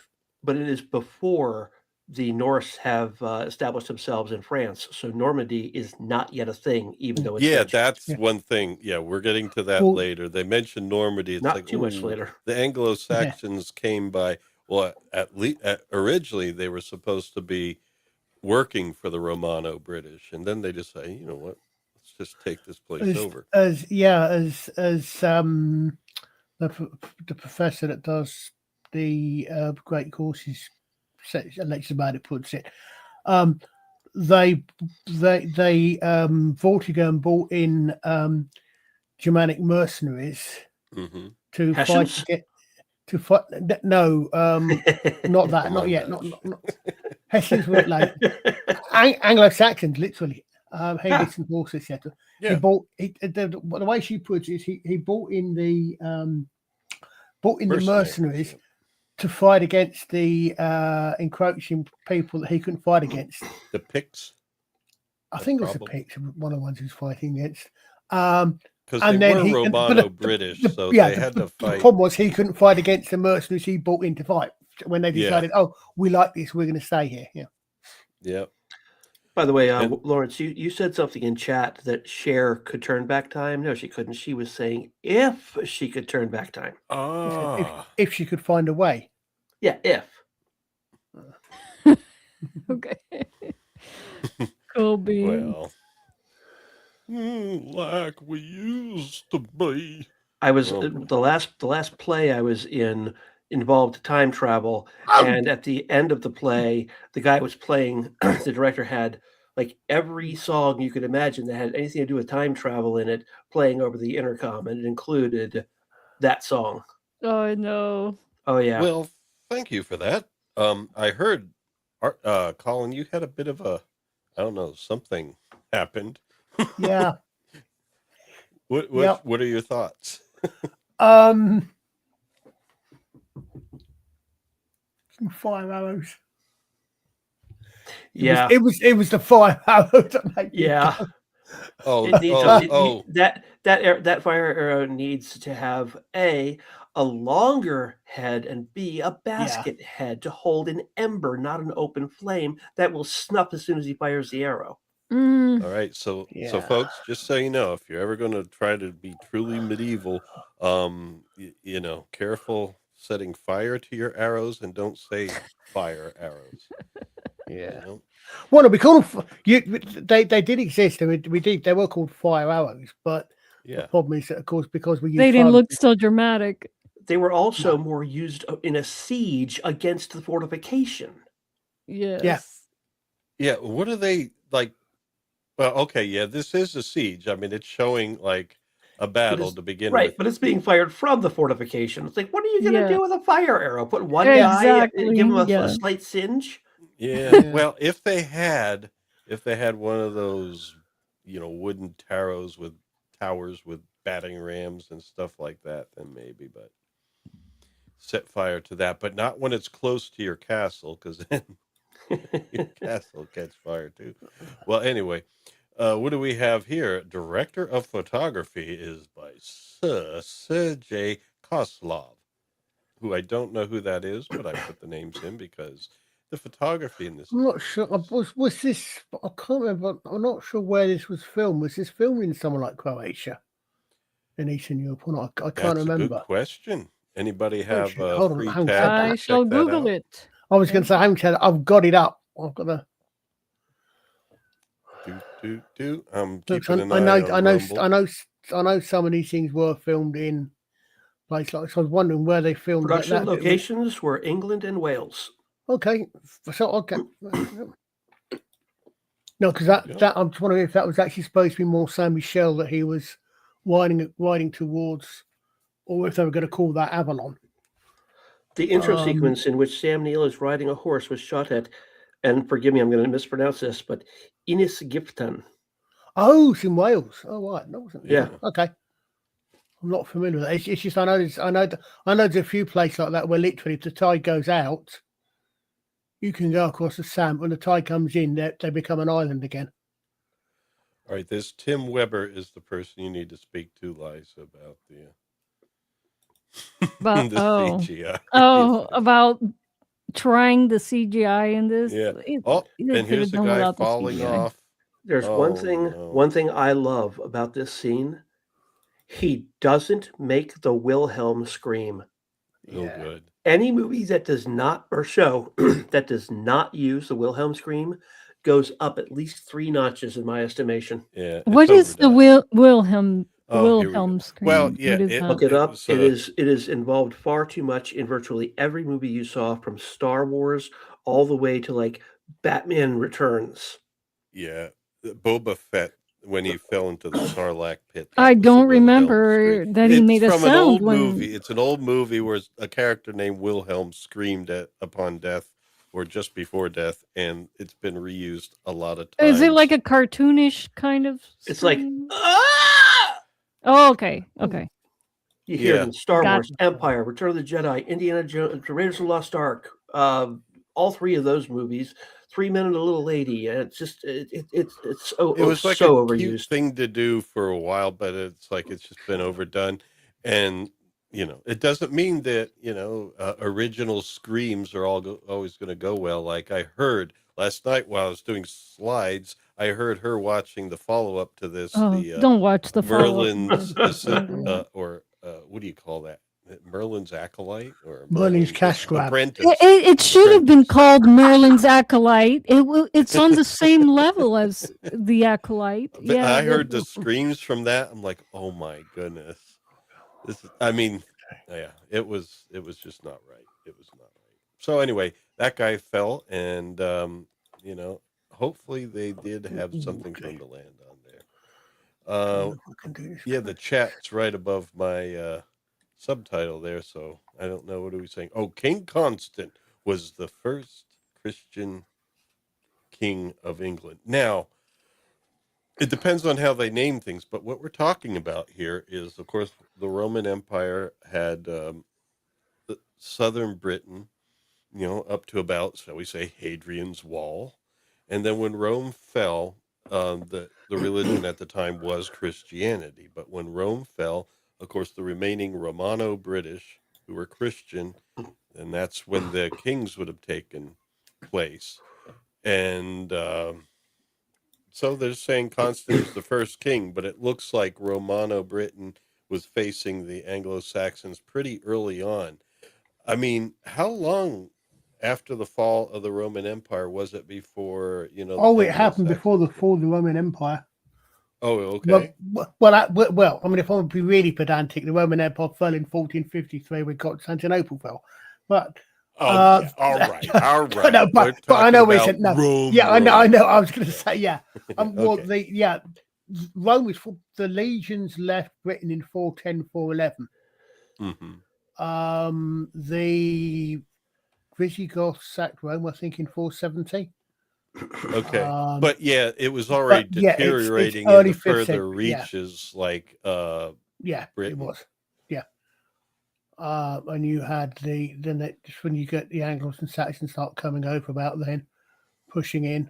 [SPEAKER 7] But it is before the Norse have established themselves in France, so Normandy is not yet a thing, even though it's
[SPEAKER 1] that's one thing. Yeah, we're getting to that later. They mentioned Normandy. It's
[SPEAKER 7] not too much later.
[SPEAKER 1] The Anglo-Saxons came by. Well, at least originally they were supposed to be working for the Romano-British, and then they just say, you know what, let's just take this place over.
[SPEAKER 2] As the professor that does the great courses lectures about it puts it, they Vortigern brought in Germanic mercenaries to
[SPEAKER 7] Hessians?
[SPEAKER 2] fight not that, not yet, not Hessians were like Anglo-Saxons, literally. Heavies and horses, etc. Yeah. The way she puts it is he brought in the mercenaries to fight against the encroaching people that he couldn't fight against.
[SPEAKER 1] The Picts?
[SPEAKER 2] I think it was the Picts, one of the ones he was fighting against.
[SPEAKER 1] because they were Romano-British, so they had to fight.
[SPEAKER 2] The problem was he couldn't fight against the mercenaries he brought in to fight. When they decided, we like this, we're going to stay here. Yeah.
[SPEAKER 1] Yep.
[SPEAKER 7] By the way, Lawrence, you said something in chat that Cher could turn back time. No, she couldn't. She was saying if she could turn back time.
[SPEAKER 2] If she could find a way.
[SPEAKER 7] Yeah, if.
[SPEAKER 3] Okay. Cool beans.
[SPEAKER 1] Well, like we used to be.
[SPEAKER 7] I was the last play I was in involved time travel, and at the end of the play, the guy was playing. The director had like every song you could imagine that had anything to do with time travel in it, playing over the intercom, and it included that song.
[SPEAKER 3] Oh no!
[SPEAKER 7] Oh yeah.
[SPEAKER 1] Well, thank you for that. I heard, Colin, you had a bit of a, I don't know, something happened.
[SPEAKER 2] Yeah.
[SPEAKER 1] What are your thoughts?
[SPEAKER 2] Fire arrows.
[SPEAKER 7] Yeah.
[SPEAKER 2] It was the fire arrows that made
[SPEAKER 7] yeah. That fire arrow needs to have a longer head and B, a basket head to hold an ember, not an open flame that will snuff as soon as he fires the arrow.
[SPEAKER 1] All right, so folks, just so you know, if you're ever going to try to be truly medieval, careful setting fire to your arrows, and don't say fire arrows.
[SPEAKER 2] Yeah. Well, no, we call them. They did exist. They were called fire arrows, but the problem is that, of course, because
[SPEAKER 3] they didn't look so dramatic.
[SPEAKER 7] They were also more used in a siege against the fortification.
[SPEAKER 3] Yes.
[SPEAKER 2] Yeah.
[SPEAKER 1] Yeah. What are they like? Well, okay, yeah, this is a siege. I mean, it's showing like a battle to begin with.
[SPEAKER 7] Right, but it's being fired from the fortification. It's like, what are you going to do with a fire arrow? Put one guy and give him a slight singe?
[SPEAKER 1] Yeah. Well, if they had one of those, wooden towers with batting rams and stuff like that, then maybe, but set fire to that, but not when it's close to your castle, because then your castle catch fire too. Well, anyway, what do we have here? Director of photography is by Sir J. Koslov, who I don't know who that is, but I put the names in because the photography in this.
[SPEAKER 2] I'm not sure. Was this? I can't remember. I'm not sure where this was filmed. Was this filmed in somewhere like Croatia, in Eastern Europe, or not? I can't remember.
[SPEAKER 1] That's a good question. Anybody have
[SPEAKER 2] Hold on,
[SPEAKER 1] free
[SPEAKER 2] hang on.
[SPEAKER 1] tab?
[SPEAKER 3] I shall Google it.
[SPEAKER 2] I was going to say, I haven't said it. I've got it up. I've got to.
[SPEAKER 1] I'm keeping an eye on Rumble.
[SPEAKER 2] I know some of these things were filmed in places like. So I was wondering where they filmed.
[SPEAKER 7] Production locations were England and Wales.
[SPEAKER 2] Okay, so okay. No, because that I'm just wondering if that was actually supposed to be more Saint Michel that he was riding towards, or if they were going to call that Avalon.
[SPEAKER 7] The intro sequence in which Sam Neill is riding a horse was shot at, and forgive me, I'm going to mispronounce this, but Innisgifton.
[SPEAKER 2] Oh, it's in Wales. Oh, right. No, wasn't it?
[SPEAKER 7] Yeah.
[SPEAKER 2] Okay. I'm not familiar with that. It's just I know there's a few places like that where literally if the tide goes out, you can go across the sand. When the tide comes in, they become an island again.
[SPEAKER 1] All right, this Tim Weber is the person you need to speak to, Liza, about the CGI.
[SPEAKER 3] Oh, about trying the CGI in this.
[SPEAKER 1] Yeah. And here's the guy falling off.
[SPEAKER 7] There's one thing I love about this scene. He doesn't make the Wilhelm scream.
[SPEAKER 1] No good.
[SPEAKER 7] Any movie that does not, or show that does not use the Wilhelm scream goes up at least 3 notches in my estimation.
[SPEAKER 1] Yeah.
[SPEAKER 3] What is the Wilhelm scream?
[SPEAKER 1] Well, yeah,
[SPEAKER 7] look it up. It is involved far too much in virtually every movie you saw, from Star Wars all the way to like Batman Returns.
[SPEAKER 1] Yeah, Boba Fett, when he fell into the Sarlacc pit.
[SPEAKER 3] I don't remember that he made a sound.
[SPEAKER 1] From an old movie. It's an old movie where a character named Wilhelm screamed upon death or just before death, and it's been reused a lot of times.
[SPEAKER 3] Is it like a cartoonish kind of scream?
[SPEAKER 7] It's like,
[SPEAKER 3] Oh, okay. Okay.
[SPEAKER 7] You hear it in Star Wars, Empire, Return of the Jedi, Indiana Jones, Raiders of the Lost Ark, all three of those movies, Three Men and a Little Lady. It's just it's so
[SPEAKER 1] It was like
[SPEAKER 7] so
[SPEAKER 1] a cute
[SPEAKER 7] overused
[SPEAKER 1] thing to do for a while, but it's like it's just been overdone. And it doesn't mean that original screams are always going to go well. Like I heard last night while I was doing slides, I heard her watching the follow up to this.
[SPEAKER 3] Oh, don't watch the
[SPEAKER 1] Merlin's or what do you call that? Merlin's acolyte or
[SPEAKER 2] Merlin's cash grab.
[SPEAKER 1] Apprentice.
[SPEAKER 3] It should have been called Merlin's acolyte. It's on the same level as the acolyte.
[SPEAKER 1] But yeah, I heard the screams from that. I'm like, oh my goodness. It was just not right. It was not right. So anyway, that guy fell, and hopefully they did have something from the land on there. Yeah, the chat's right above my subtitle there, so I don't know what are we saying. Oh, King Constant was the first Christian king of England. Now, it depends on how they name things, but what we're talking about here is, of course, the Roman Empire had the southern Britain, up to about, shall we say, Hadrian's Wall. And then when Rome fell, the religion at the time was Christianity. But when Rome fell, of course, the remaining Romano-British, who were Christian, and that's when the kings would have taken place. And so they're saying Constance was the first king, but it looks like Romano-Britain was facing the Anglo-Saxons pretty early on. I mean, how long after the fall of the Roman Empire was it before,
[SPEAKER 2] it happened before the fall of the Roman Empire.
[SPEAKER 1] Oh, okay.
[SPEAKER 2] Well, I mean, if I want to be really pedantic, the Roman Empire fell in 1453 when Constantinople fell. But
[SPEAKER 1] all right.
[SPEAKER 2] No, but I know we said no.
[SPEAKER 1] Rome,
[SPEAKER 2] yeah,
[SPEAKER 1] Rome.
[SPEAKER 2] I know. I was going to say yeah.
[SPEAKER 1] Okay.
[SPEAKER 2] Rome was the legions left Britain in 410, 411.
[SPEAKER 1] Mm-hmm.
[SPEAKER 2] The Visigoths sacked Rome, I think, in 470.
[SPEAKER 1] Okay, but yeah, it was already deteriorating
[SPEAKER 2] it's
[SPEAKER 1] into further reaches, like
[SPEAKER 2] Britain. It was, and you had when you get the Angles and Saxons start coming over about then, pushing in.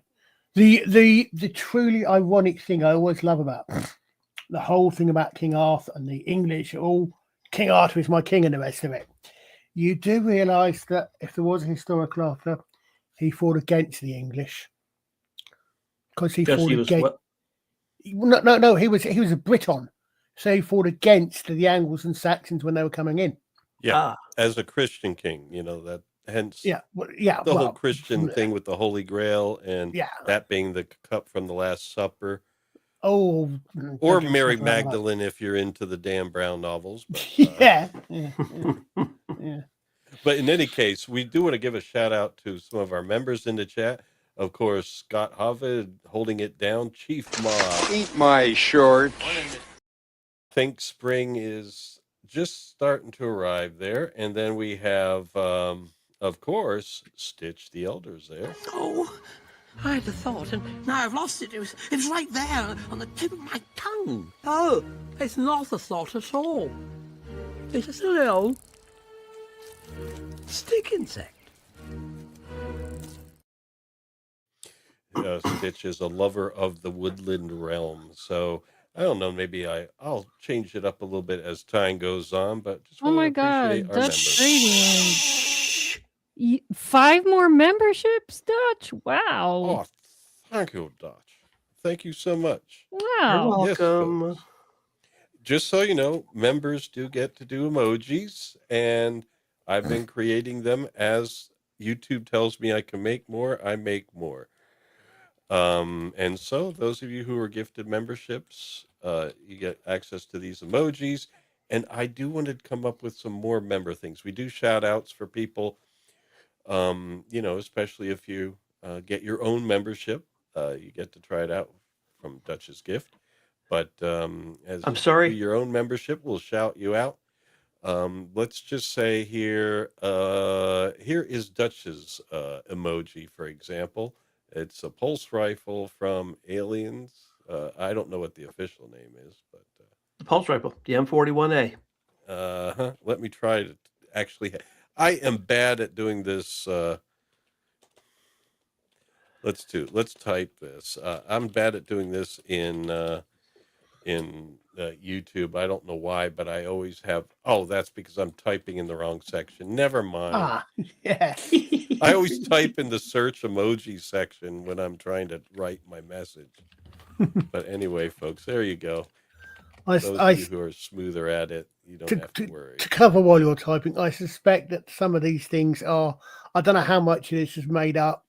[SPEAKER 2] The truly ironic thing I always love about the whole thing about King Arthur and the English, King Arthur is my king and the rest of it. You do realise that if there was a historical Arthur, he fought against the English. Because he fought against. No. He was a Briton, so he fought against the Angles and Saxons when they were coming in.
[SPEAKER 1] Yeah, as a Christian king, that hence.
[SPEAKER 2] The
[SPEAKER 1] whole Christian thing with the Holy Grail and that being the cup from the Last Supper.
[SPEAKER 2] Oh,
[SPEAKER 1] or Mary Magdalene if you're into the Dan Brown novels. But,
[SPEAKER 2] yeah.
[SPEAKER 1] But in any case, we do want to give a shout out to some of our members in the chat. Of course, Scott Hovid holding it down. Chief Mob.
[SPEAKER 8] Eat my shorts.
[SPEAKER 1] Think spring is just starting to arrive there. And then we have, of course, Stitch the Elders there.
[SPEAKER 9] Oh, I had a thought, and now I've lost it. It was right there on the tip of my tongue. Oh, it's not a thought at all. It's just a little stick insect.
[SPEAKER 1] Stitch is a lover of the woodland realm, so I don't know. Maybe I'll change it up a little bit as time goes on. But just
[SPEAKER 3] oh my God, Dutch Radiant. 5 more memberships, Dutch. Wow.
[SPEAKER 1] Oh, thank you, Dutch. Thank you so much.
[SPEAKER 3] Wow.
[SPEAKER 7] You're welcome.
[SPEAKER 1] Yes, just so you know, members do get to do emojis, and I've been creating them as YouTube tells me I can make more. I make more. And so those of you who are gifted memberships, you get access to these emojis. And I do want to come up with some more member things. We do shout outs for people, especially if you get your own membership, you get to try it out from Dutch's gift. But as
[SPEAKER 7] I'm sorry,
[SPEAKER 1] your own membership, we'll shout you out. Let's just say here is Dutch's emoji, for example. It's a pulse rifle from Aliens. I don't know what the official name is, but
[SPEAKER 7] the pulse rifle, the M41A.
[SPEAKER 1] Let me try to actually. I am bad at doing this Let's type this. I'm bad at doing this in YouTube. I don't know why, but I always have. Oh, that's because I'm typing in the wrong section. Never mind.
[SPEAKER 2] Yeah.
[SPEAKER 1] I always type in the search emoji section when I'm trying to write my message. But anyway, folks, there you go. Those of you who are smoother at it, you don't have to worry.
[SPEAKER 2] To cover while you're typing, I suspect that some of these things are. I don't know how much of this is made up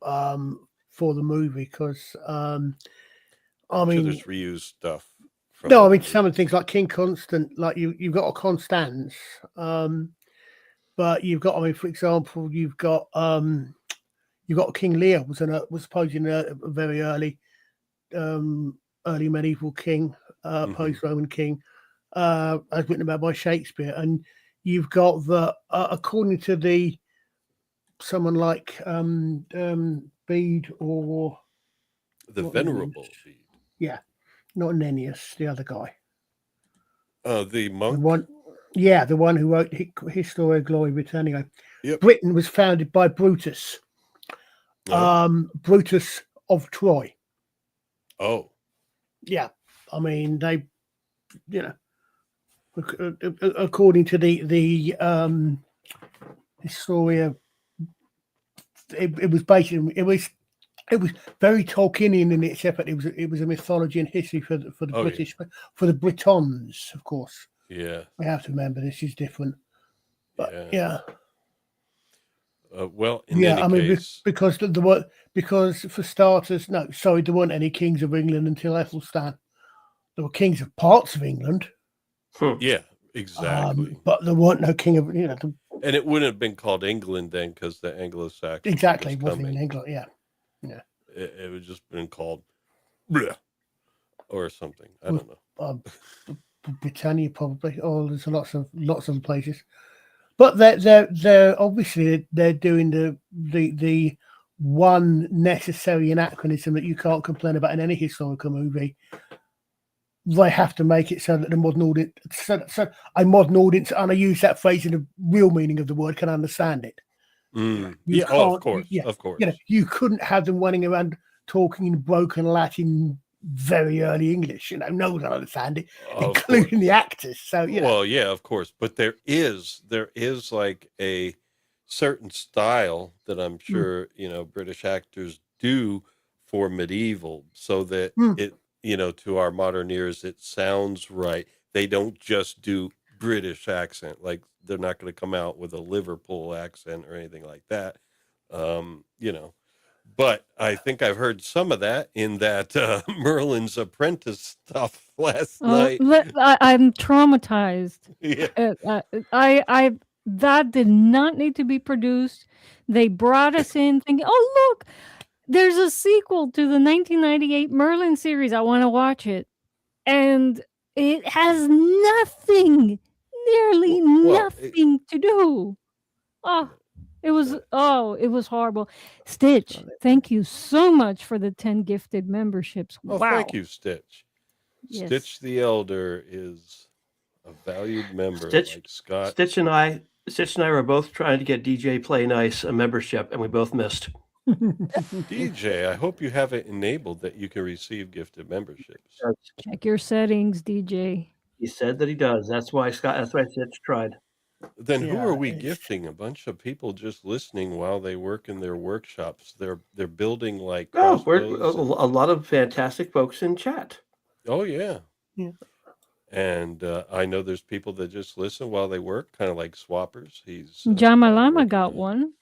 [SPEAKER 2] for the movie, because I mean,
[SPEAKER 1] there's reused stuff.
[SPEAKER 2] No, I mean some of the things like King Constant, like you've got a Constance, but you've got, I mean, for example, you've got King Lear was supposedly a very early medieval king, post-Roman king, as written about by Shakespeare, and you've got the according to someone like Bede or
[SPEAKER 1] the Venerable Bede.
[SPEAKER 2] Yeah, not Nennius, the other guy.
[SPEAKER 1] The monk.
[SPEAKER 2] The one who wrote Historia Gloria Britannica.
[SPEAKER 1] Yep.
[SPEAKER 2] Britain was founded by Brutus. Brutus of Troy.
[SPEAKER 1] Oh.
[SPEAKER 2] Yeah, I mean they, according to the Historia, it was basically it was very Tolkienian in its effort. It was a mythology and history for the British, for the Britons, of course.
[SPEAKER 1] Yeah,
[SPEAKER 2] we have to remember this is different. But yeah.
[SPEAKER 1] Well, in any case,
[SPEAKER 2] because because for starters, there weren't any kings of England until Athelstan. There were kings of parts of England.
[SPEAKER 1] Yeah, exactly.
[SPEAKER 2] But there weren't no king of
[SPEAKER 1] and it wouldn't have been called England then, because the Anglo-Saxons
[SPEAKER 2] exactly wasn't in England. Yeah.
[SPEAKER 1] It would just been called bleh, or something. I don't know.
[SPEAKER 2] Britannia probably. Oh, there's lots of places. But they're obviously they're doing the one necessary anachronism that you can't complain about in any historical movie. They have to make it so that the modern audience, so a modern audience, and I use that phrase in the real meaning of the word, can understand it.
[SPEAKER 1] Yeah, of course, of course.
[SPEAKER 2] You couldn't have them running around talking in broken Latin, very early English. No one can understand it, including the actors. So
[SPEAKER 1] well, yeah, of course. But there is like a certain style that I'm sure British actors do for medieval, so that it to our modern ears it sounds right. They don't just do British accent, like they're not going to come out with a Liverpool accent or anything like that. But I think I've heard some of that in that Merlin's Apprentice stuff last night.
[SPEAKER 3] I'm traumatized.
[SPEAKER 1] Yeah.
[SPEAKER 3] I that did not need to be produced. They brought us in thinking, oh, look, there's a sequel to the 1998 Merlin series. I want to watch it. And it has nothing, nearly nothing to do. It was horrible. Stitch, thank you so much for the 10 gifted memberships.
[SPEAKER 1] Wow. Thank you, Stitch. Yes. Stitch the Elder is a valued member. Like Scott.
[SPEAKER 7] Stitch and I were both trying to get DJ Play Nice a membership, and we both missed.
[SPEAKER 1] DJ, I hope you have it enabled that you can receive gifted memberships.
[SPEAKER 3] Check your settings, DJ.
[SPEAKER 7] He said that he does. That's why Stitch tried.
[SPEAKER 1] Then who are we gifting? A bunch of people just listening while they work in their workshops. They're building like
[SPEAKER 7] we're a lot of fantastic folks in chat.
[SPEAKER 1] Oh yeah. And I know there's people that just listen while they work, kind of like swappers.
[SPEAKER 3] Jamalama got one.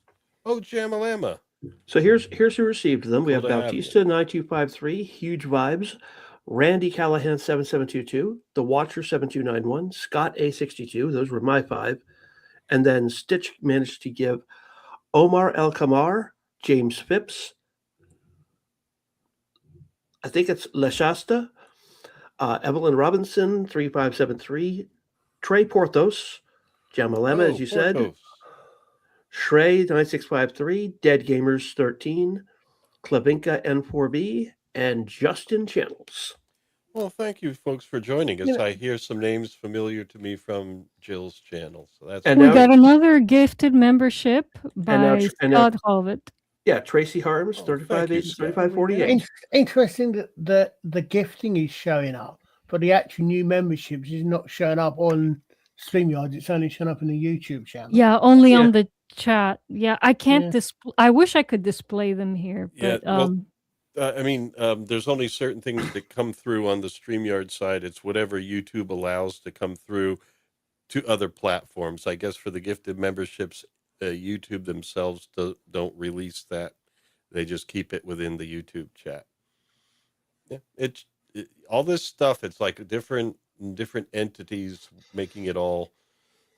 [SPEAKER 1] Oh, Jamalama.
[SPEAKER 7] So here's who received them. We have Bautista 9253, Huge Vibes, Randy Callahan 7722, The Watcher 7291, Scott A62. Those were my 5. And then Stitch managed to give Omar El Kamar, James Phipps, I think it's Leshasta, Evelyn Robinson 3573, Trey Porthos, Jamalama, as you said, Shrey 9653, Dead Gamers 13, Klavinka N4B, and Justin Channels.
[SPEAKER 1] Well, thank you, folks, for joining us. I hear some names familiar to me from Jill's channel. So that's
[SPEAKER 3] we got another gifted membership by Scott Hovitt.
[SPEAKER 7] Yeah, Tracy Harms, 3548.
[SPEAKER 2] Interesting that the gifting is showing up, but the actual new memberships is not showing up on StreamYard. It's only showing up in the YouTube channel.
[SPEAKER 3] Yeah, only on the chat. Yeah, I can't display. I wish I could display them here, but
[SPEAKER 1] I mean, there's only certain things that come through on the StreamYard side. It's whatever YouTube allows to come through to other platforms. I guess for the gifted memberships, YouTube themselves don't release that. They just keep it within the YouTube chat. Yeah, all this stuff. It's like different entities making it all,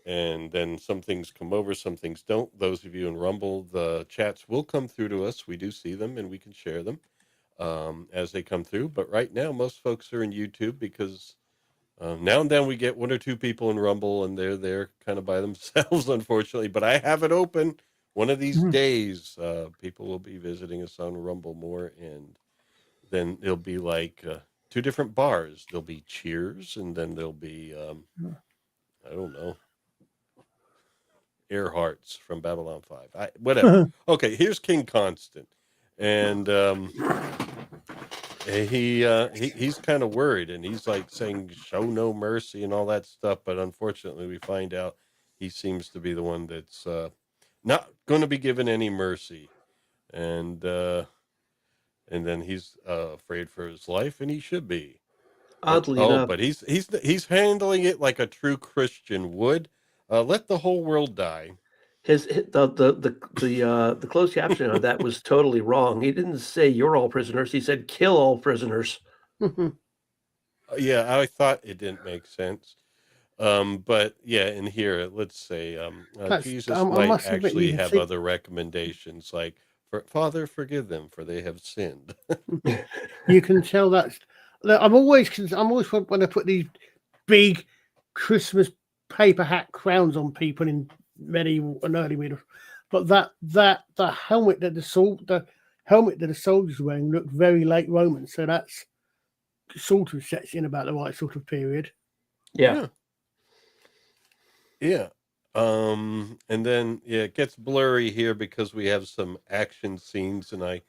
[SPEAKER 1] and then some things come over, some things don't. Those of you in Rumble, the chats will come through to us. We do see them, and we can share them as they come through. But right now, most folks are in YouTube because now and then we get one or two people in Rumble, and they're there kind of by themselves, unfortunately. But I have it open. One of these days, people will be visiting us on Rumble more, and then it'll be like two different bars. There'll be Cheers, and then there'll be, I don't know, Earharts from Babylon 5. Whatever. Okay, here's King Constant. And he's kind of worried, and he's like saying, show no mercy and all that stuff. But unfortunately, we find out he seems to be the one that's not going to be given any mercy. And then he's afraid for his life, and he should be.
[SPEAKER 7] Oddly enough.
[SPEAKER 1] But he's handling it like a true Christian would. Let the whole world die.
[SPEAKER 7] The closed caption on that was totally wrong. He didn't say you're all prisoners. He said kill all prisoners.
[SPEAKER 1] Yeah, I thought it didn't make sense. But yeah, in here, let's say Jesus might actually have other recommendations, like, Father, forgive them, for they have sinned.
[SPEAKER 2] You can tell that's. I'm always when I put these big Christmas paper hat crowns on people in medieval and early medieval, but the helmet that the soldiers were wearing looked very late Roman, so that's sort of sets in about the right sort of period.
[SPEAKER 1] Yeah. And then it gets blurry here because we have some action scenes, and I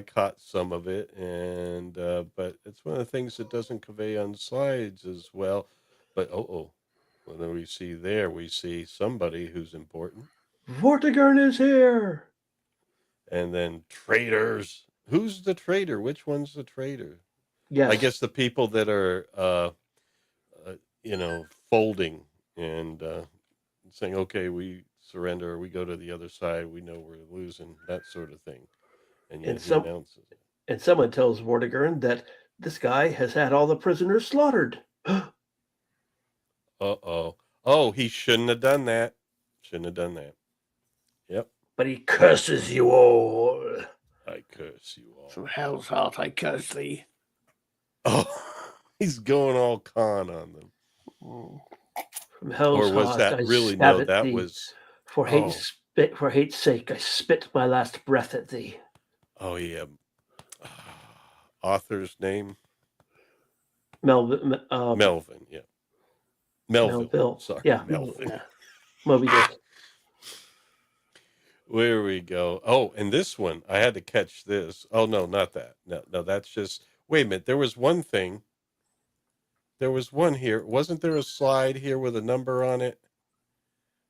[SPEAKER 1] caught some of it, and but it's one of the things that doesn't convey on slides as well. But well, then we see somebody who's important.
[SPEAKER 7] Vortigern is here.
[SPEAKER 1] And then traitors. Who's the traitor? Which one's the traitor?
[SPEAKER 7] Yes.
[SPEAKER 1] I guess the people that are folding and saying, okay, we surrender, or we go to the other side, we know we're losing, that sort of thing. And yet he announces it.
[SPEAKER 7] And someone tells Vortigern that this guy has had all the prisoners slaughtered.
[SPEAKER 1] Oh, he shouldn't have done that. Yep.
[SPEAKER 7] But he curses you all.
[SPEAKER 1] I curse you all.
[SPEAKER 2] From hell's heart, I curse thee.
[SPEAKER 1] Oh, he's going all con on them.
[SPEAKER 7] From hell's
[SPEAKER 1] or was
[SPEAKER 7] heart,
[SPEAKER 1] that
[SPEAKER 7] I
[SPEAKER 1] really
[SPEAKER 7] stab
[SPEAKER 1] no?
[SPEAKER 7] at
[SPEAKER 1] That
[SPEAKER 7] thee.
[SPEAKER 1] was
[SPEAKER 7] for hate's sake. I spit my last breath at thee.
[SPEAKER 1] Oh yeah. Author's name?
[SPEAKER 7] Melvin.
[SPEAKER 1] Yeah. Melville. Sorry.
[SPEAKER 7] Yeah.
[SPEAKER 1] Melvin.
[SPEAKER 7] Moby Dick.
[SPEAKER 1] Where we go. Oh, and this one, I had to catch this. Oh, no, not that. No, that's just, wait a minute. There was one thing. There was one here. Wasn't there a slide here with a number on it?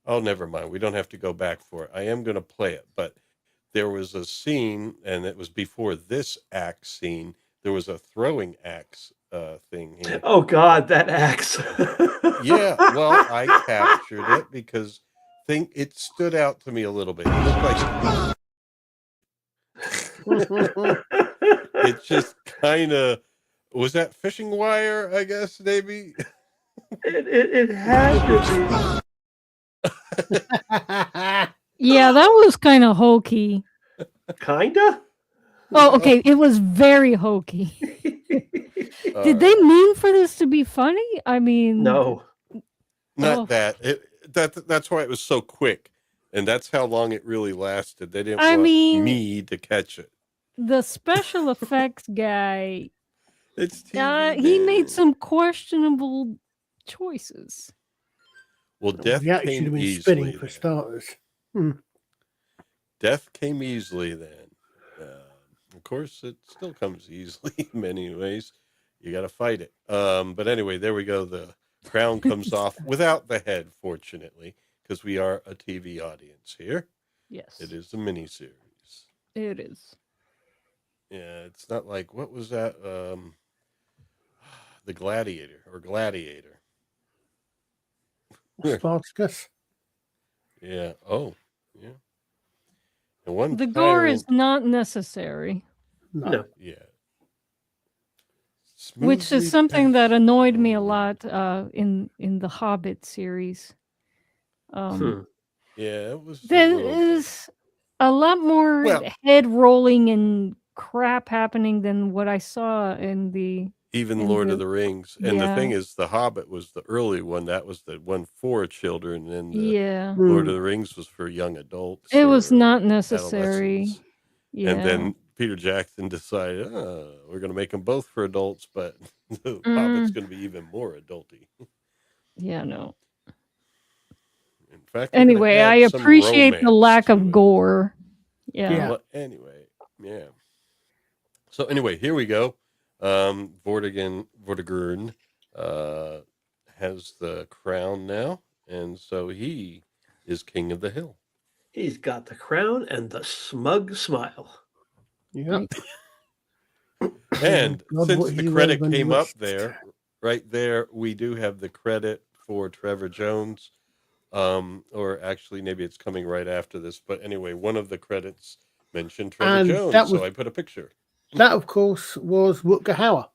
[SPEAKER 1] Oh, never mind. We don't have to go back for it. I am going to play it, but there was a scene, and it was before this axe scene. There was a throwing axe thing here.
[SPEAKER 7] Oh, God, that axe.
[SPEAKER 1] Yeah, well, I captured it because it stood out to me a little bit. It looked like it just kind of was that fishing wire, I guess, maybe.
[SPEAKER 7] It had to
[SPEAKER 3] be. Yeah, that was kind of hokey.
[SPEAKER 7] Kinda?
[SPEAKER 3] Oh, okay. It was very hokey. Did they mean for this to be funny? I mean,
[SPEAKER 7] no,
[SPEAKER 1] not that. That's why it was so quick, and that's how long it really lasted. They didn't want me to catch it.
[SPEAKER 3] The special effects guy,
[SPEAKER 1] it's TV,
[SPEAKER 3] he made some questionable choices.
[SPEAKER 1] Well, death
[SPEAKER 2] he actually
[SPEAKER 1] came
[SPEAKER 2] should have been
[SPEAKER 1] easily
[SPEAKER 2] spinning for starters.
[SPEAKER 1] Death came easily then. Of course, it still comes easily in many ways. You got to fight it. But anyway, there we go. The crown comes off without the head, fortunately, because we are a TV audience here.
[SPEAKER 3] Yes.
[SPEAKER 1] It is a miniseries.
[SPEAKER 3] It is.
[SPEAKER 1] Yeah, it's not like, what was that? The Gladiator or Gladiator.
[SPEAKER 2] Spartacus.
[SPEAKER 1] Yeah. Oh, yeah. And one
[SPEAKER 3] the gore is not necessary.
[SPEAKER 7] No.
[SPEAKER 1] Yeah.
[SPEAKER 3] Which is something that annoyed me a lot in the Hobbit series.
[SPEAKER 1] Yeah, it was.
[SPEAKER 3] There is a lot more head rolling and crap happening than what I saw in the
[SPEAKER 1] Lord of the Rings. And the thing is, the Hobbit was the early one. That was the one for children, and the Lord of the Rings was for young adults.
[SPEAKER 3] It was not necessary. Yeah.
[SPEAKER 1] And then Peter Jackson decided, we're going to make them both for adults, but the Hobbit's going to be even more adulty.
[SPEAKER 3] Yeah, no.
[SPEAKER 1] In fact,
[SPEAKER 3] anyway, I appreciate the lack of gore. Yeah.
[SPEAKER 1] Well, anyway, yeah. So anyway, here we go. Vortigern has the crown now, and so he is king of the hill.
[SPEAKER 7] He's got the crown and the smug smile.
[SPEAKER 2] Yeah.
[SPEAKER 1] And since the credit came up there, right there, we do have the credit for Trevor Jones. Or actually, maybe it's coming right after this. But anyway, one of the credits mentioned Trevor Jones, so I put a picture.
[SPEAKER 2] That, of course, was Rutger Hauer.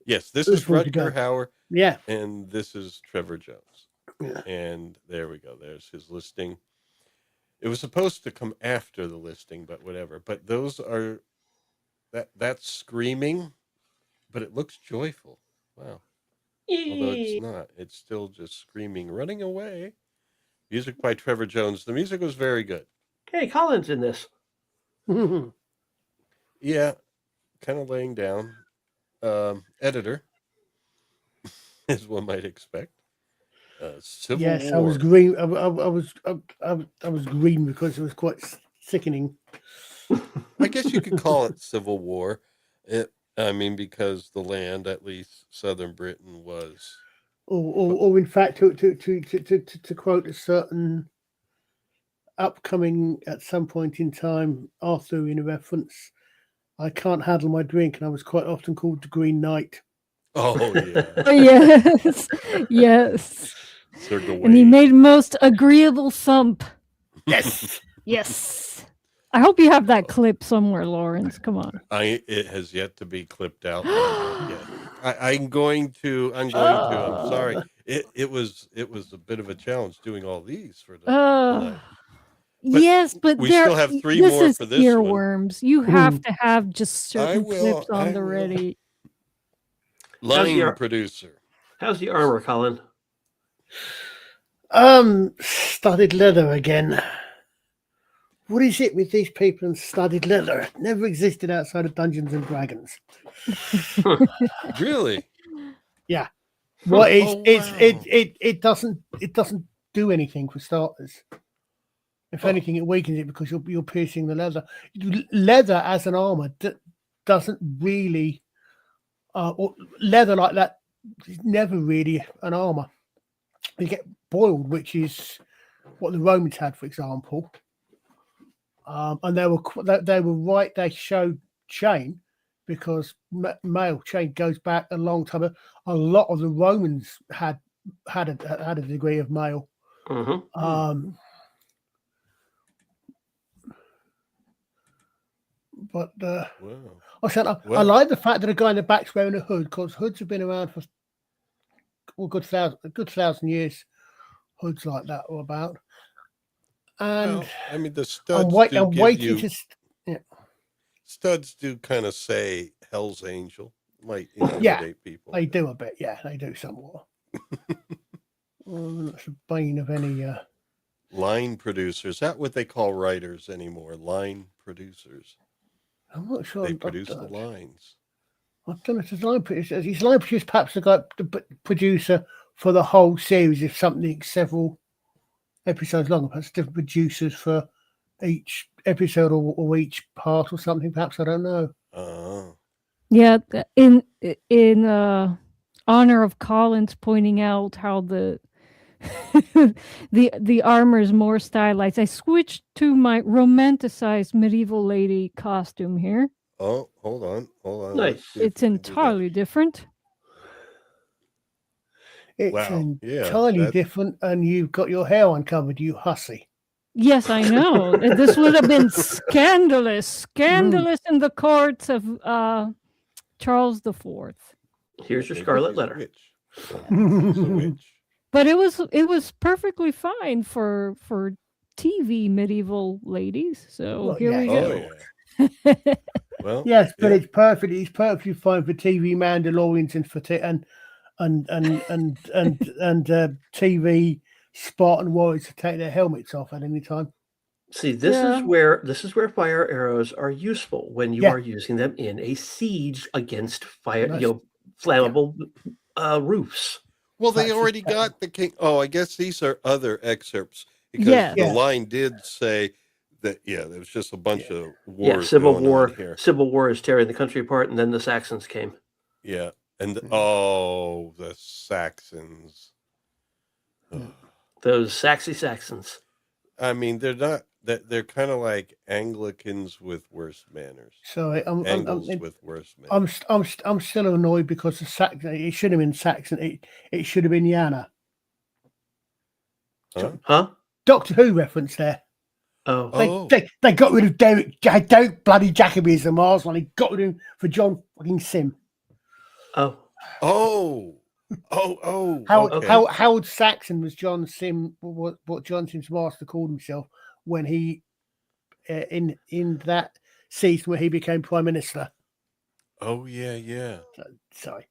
[SPEAKER 1] Yes, this is Rutger Hauer.
[SPEAKER 2] Yeah.
[SPEAKER 1] And this is Trevor Jones.
[SPEAKER 2] Yeah.
[SPEAKER 1] And there we go. There's his listing. It was supposed to come after the listing, but whatever. But those are, that's screaming, but it looks joyful. Wow. Although it's not. It's still just screaming, running away. Music by Trevor Jones. The music was very good.
[SPEAKER 7] Hey, Colin's in this.
[SPEAKER 1] Yeah, kind of laying down. Editor, as one might expect. Civil War.
[SPEAKER 2] I was green. I was green because it was quite sickening.
[SPEAKER 1] I guess you could call it Civil War. Because the land, at least Southern Britain, was.
[SPEAKER 2] Or in fact, to quote a certain upcoming at some point in time Arthurian reference, I can't handle my drink, and I was quite often called the Green Knight.
[SPEAKER 1] Oh yeah.
[SPEAKER 3] Yes, yes. And he made most agreeable thump.
[SPEAKER 2] Yes,
[SPEAKER 3] yes. I hope you have that clip somewhere, Lawrence. Come on.
[SPEAKER 1] It has yet to be clipped out. I'm going to. I'm sorry. It was a bit of a challenge doing all these for the.
[SPEAKER 3] Yes, but
[SPEAKER 1] we still have three more for this
[SPEAKER 3] earworms. You have to have just certain clips on the ready.
[SPEAKER 1] Line producer.
[SPEAKER 7] How's the armor, Colin?
[SPEAKER 2] Studded leather again. What is it with these people and studded leather? It never existed outside of Dungeons and Dragons.
[SPEAKER 1] Really?
[SPEAKER 2] Yeah. Well, it doesn't do anything for starters. If anything, it weakens it because you're piercing the leather. Leather as an armor doesn't really, or leather like that is never really an armor. You get boiled, which is what the Romans had, for example. And they were right. They showed chain because mail chain goes back a long time. A lot of the Romans had a degree of mail.
[SPEAKER 7] Mm-hmm.
[SPEAKER 2] But I like the fact that a guy in the back's wearing a hood, because hoods have been around for a good 1,000 years. Hoods like that are about. And
[SPEAKER 1] the studs studs do kind of say Hell's Angel, might intimidate people.
[SPEAKER 2] They do a bit. Yeah, they do somewhat. That's the bane of any.
[SPEAKER 1] Line producers. Is that what they call writers anymore? Line producers.
[SPEAKER 2] I'm not sure.
[SPEAKER 1] They produce the lines.
[SPEAKER 2] I don't know if it's line producer. He's line producer, perhaps the producer for the whole series if something several episodes long. Perhaps different producers for each episode or each part or something. Perhaps, I don't know.
[SPEAKER 3] Yeah, in honor of Collins pointing out how the the armor is more stylized, I switched to my romanticized medieval lady costume here.
[SPEAKER 1] Oh, hold on.
[SPEAKER 7] Nice.
[SPEAKER 3] It's entirely different.
[SPEAKER 2] It's entirely different, and you've got your hair uncovered, you hussy.
[SPEAKER 3] Yes, I know. This would have been scandalous in the courts of Charles IV.
[SPEAKER 7] Here's your scarlet letter.
[SPEAKER 3] But it was perfectly fine for TV medieval ladies. So here we go.
[SPEAKER 1] Oh, yeah. Well,
[SPEAKER 2] yes, but it's perfect. It's perfectly fine for TV Mandalorians and for TV Spartan warriors to take their helmets off at any time.
[SPEAKER 7] See, this is where fire arrows are useful when you are using them in a siege against flammable roofs.
[SPEAKER 1] Well, they already got the king. Oh, I guess these are other excerpts because the line did say that. Yeah, there was just a bunch of wars.
[SPEAKER 7] Yeah, Civil War.
[SPEAKER 1] Here.
[SPEAKER 7] Civil War is tearing the country apart, and then the Saxons came.
[SPEAKER 1] Yeah, and the Saxons.
[SPEAKER 7] Those Saxons.
[SPEAKER 1] I mean, they're not. They're kind of like Anglicans with worse manners.
[SPEAKER 2] Sorry,
[SPEAKER 1] Angles with worse manners.
[SPEAKER 2] I'm still annoyed because the Saxon. It should have been Saxon. It should have been Yana.
[SPEAKER 7] Huh?
[SPEAKER 2] Doctor Who reference there.
[SPEAKER 7] Oh,
[SPEAKER 2] they got rid of Derek bloody Jacobi as the Mars one. They got rid of him for John fucking Sim. Howard Saxon was John Sim. What John Sim's master called himself when he in that season where he became prime minister.
[SPEAKER 1] Oh yeah.
[SPEAKER 2] Sorry.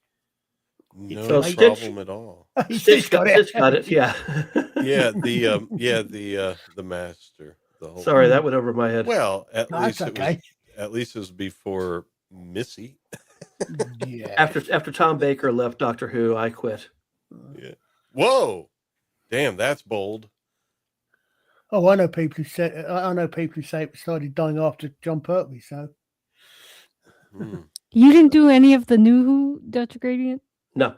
[SPEAKER 1] No problem at all.
[SPEAKER 7] Stitch got it. Yeah.
[SPEAKER 1] Yeah. The master.
[SPEAKER 7] Sorry, that went over my head.
[SPEAKER 1] Well, at least it was before Missy.
[SPEAKER 2] Yeah.
[SPEAKER 7] After Tom Baker left Doctor Who, I quit.
[SPEAKER 1] Yeah. Whoa. Damn, that's bold.
[SPEAKER 2] Oh, I know people who say it started dying after John Pertwee. So.
[SPEAKER 3] You didn't do any of the new Who, Dutch Gradient?
[SPEAKER 7] No.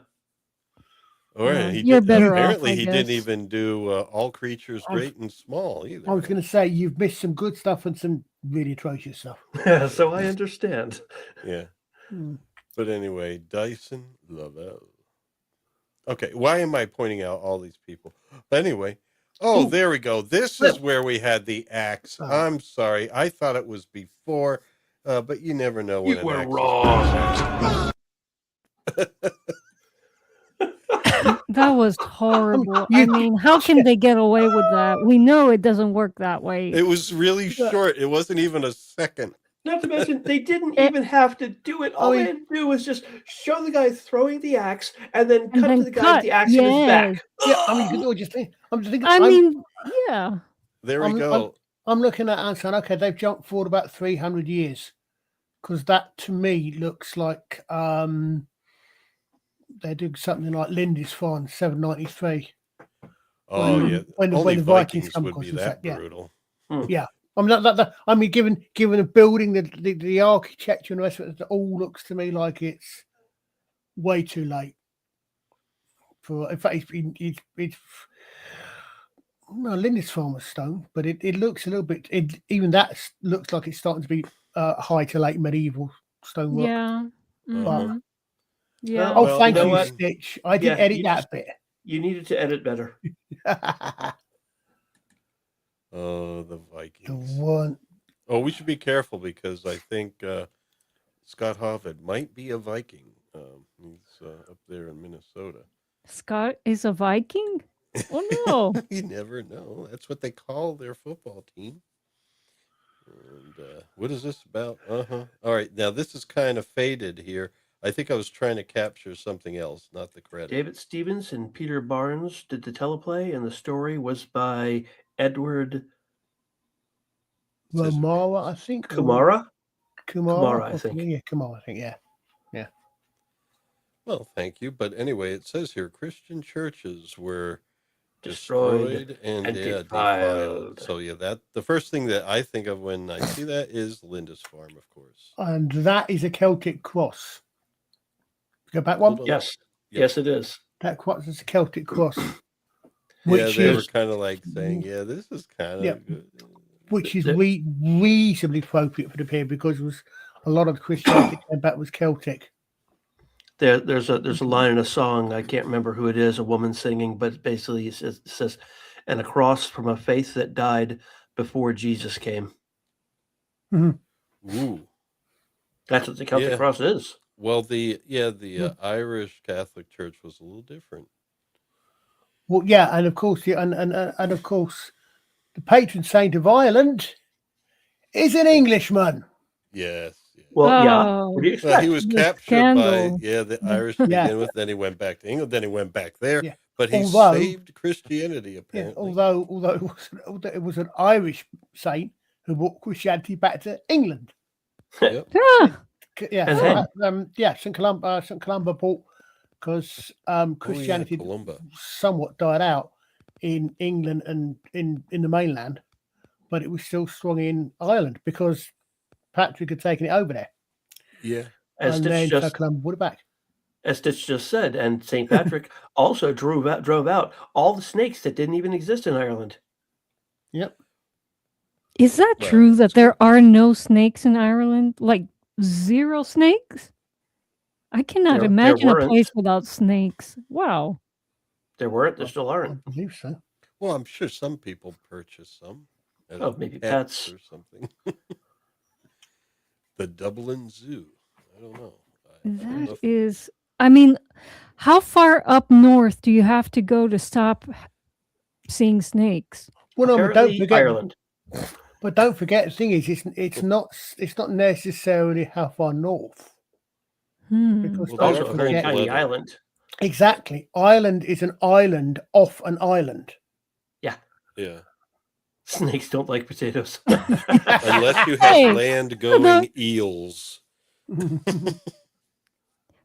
[SPEAKER 1] All right.
[SPEAKER 3] You're better off.
[SPEAKER 1] Apparently, he didn't even do All Creatures Great and Small either.
[SPEAKER 2] I was going to say you've missed some good stuff and some really atrocious stuff.
[SPEAKER 7] So I understand.
[SPEAKER 1] Yeah. But anyway, Dyson Lavelle. Okay, why am I pointing out all these people? But anyway, there we go. This is where we had the axe. I'm sorry. I thought it was before, but you never know when
[SPEAKER 5] you were wrong.
[SPEAKER 3] That was horrible. I mean, how can they get away with that? We know it doesn't work that way.
[SPEAKER 1] It was really short. It wasn't even a second.
[SPEAKER 7] Not to mention, they didn't even have to do it. All they had to do was just show the guy throwing the axe and then cut to the guy with the axe in his back.
[SPEAKER 2] Yeah, I mean, you could just think.
[SPEAKER 3] Yeah.
[SPEAKER 1] There we go.
[SPEAKER 2] I'm looking at it and saying, okay, they've jumped forward about 300 years. Because that, to me, looks like they do something like Lindisfarne, 793. When the Vikings come
[SPEAKER 1] would be that brutal.
[SPEAKER 2] Yeah. I mean, given the building, the architecture and the rest of it, it all looks to me like it's way too late. In fact, it's Lindisfarne was stone, but it looks a little bit. Even that looks like it's starting to be high to late medieval stonework.
[SPEAKER 3] Yeah.
[SPEAKER 2] Mm-hmm.
[SPEAKER 3] Yeah.
[SPEAKER 2] Oh, thank you, Stitch. I did edit that bit.
[SPEAKER 7] You needed to edit better.
[SPEAKER 1] Oh, the Vikings.
[SPEAKER 2] The one.
[SPEAKER 1] Oh, we should be careful because I think Scott Hoffman might be a Viking. He's up there in Minnesota.
[SPEAKER 3] Scott is a Viking? Oh, no.
[SPEAKER 1] You never know. That's what they call their football team. And what is this about? All right. Now, this is kind of faded here. I think I was trying to capture something else, not the credit.
[SPEAKER 7] David Stevens and Peter Barnes did the teleplay, and the story was by Edward
[SPEAKER 2] Romara, I think.
[SPEAKER 7] Kumara,
[SPEAKER 2] I think. Yeah, Kumara, I think. Yeah.
[SPEAKER 1] Well, thank you. But anyway, it says here Christian churches were
[SPEAKER 7] destroyed and defiled.
[SPEAKER 1] So yeah, that the first thing that I think of when I see that is Lindisfarne, of course.
[SPEAKER 2] And that is a Celtic cross. Go back one.
[SPEAKER 7] Yes, yes, it is.
[SPEAKER 2] That cross is a Celtic cross.
[SPEAKER 1] Yeah, they were kind of like saying, "Yeah, this is kind of good."
[SPEAKER 2] Which is reasonably appropriate for the period because it was a lot of Christianity came back was Celtic.
[SPEAKER 7] There's a line in a song, I can't remember who it is, a woman singing, but basically it says, "And a cross from a faith that died before Jesus came."
[SPEAKER 2] Mm-hmm.
[SPEAKER 1] Ooh,
[SPEAKER 7] that's what the Celtic cross is.
[SPEAKER 1] Well, the Irish Catholic Church was a little different.
[SPEAKER 2] Well, yeah, and of course, and of course, the patron saint of Ireland is an Englishman.
[SPEAKER 1] Yes.
[SPEAKER 7] Well,
[SPEAKER 1] what do you expect? He was captured by the Irish to begin with. Then he went back to England. Then he went back there. Yeah. But he saved Christianity apparently.
[SPEAKER 2] Although it was an Irish saint who brought Christianity back to England.
[SPEAKER 1] Yep.
[SPEAKER 2] St. Columba brought because Christianity somewhat died out in England and in the mainland, but it was still strong in Ireland because Patrick had taken it over there.
[SPEAKER 1] Yeah.
[SPEAKER 7] As Stitch just said, and St. Patrick also drove out all the snakes that didn't even exist in Ireland.
[SPEAKER 2] Yep.
[SPEAKER 3] Is that true that there are no snakes in Ireland? Like 0 snakes? I cannot imagine a place without snakes. Wow.
[SPEAKER 7] There weren't. There still aren't.
[SPEAKER 2] I believe so.
[SPEAKER 1] Well, I'm sure some people purchase some.
[SPEAKER 7] Maybe pets
[SPEAKER 1] or something. The Dublin Zoo. I don't know.
[SPEAKER 3] I mean, how far up north do you have to go to stop seeing snakes?
[SPEAKER 2] Well, no, but don't forget
[SPEAKER 7] Ireland.
[SPEAKER 2] But don't forget, the thing is, it's not necessarily how far north.
[SPEAKER 7] Because also a very tiny island.
[SPEAKER 2] Exactly. Ireland is an island off an island.
[SPEAKER 7] Yeah.
[SPEAKER 1] Yeah.
[SPEAKER 7] Snakes don't like potatoes.
[SPEAKER 1] Unless you have land-going eels.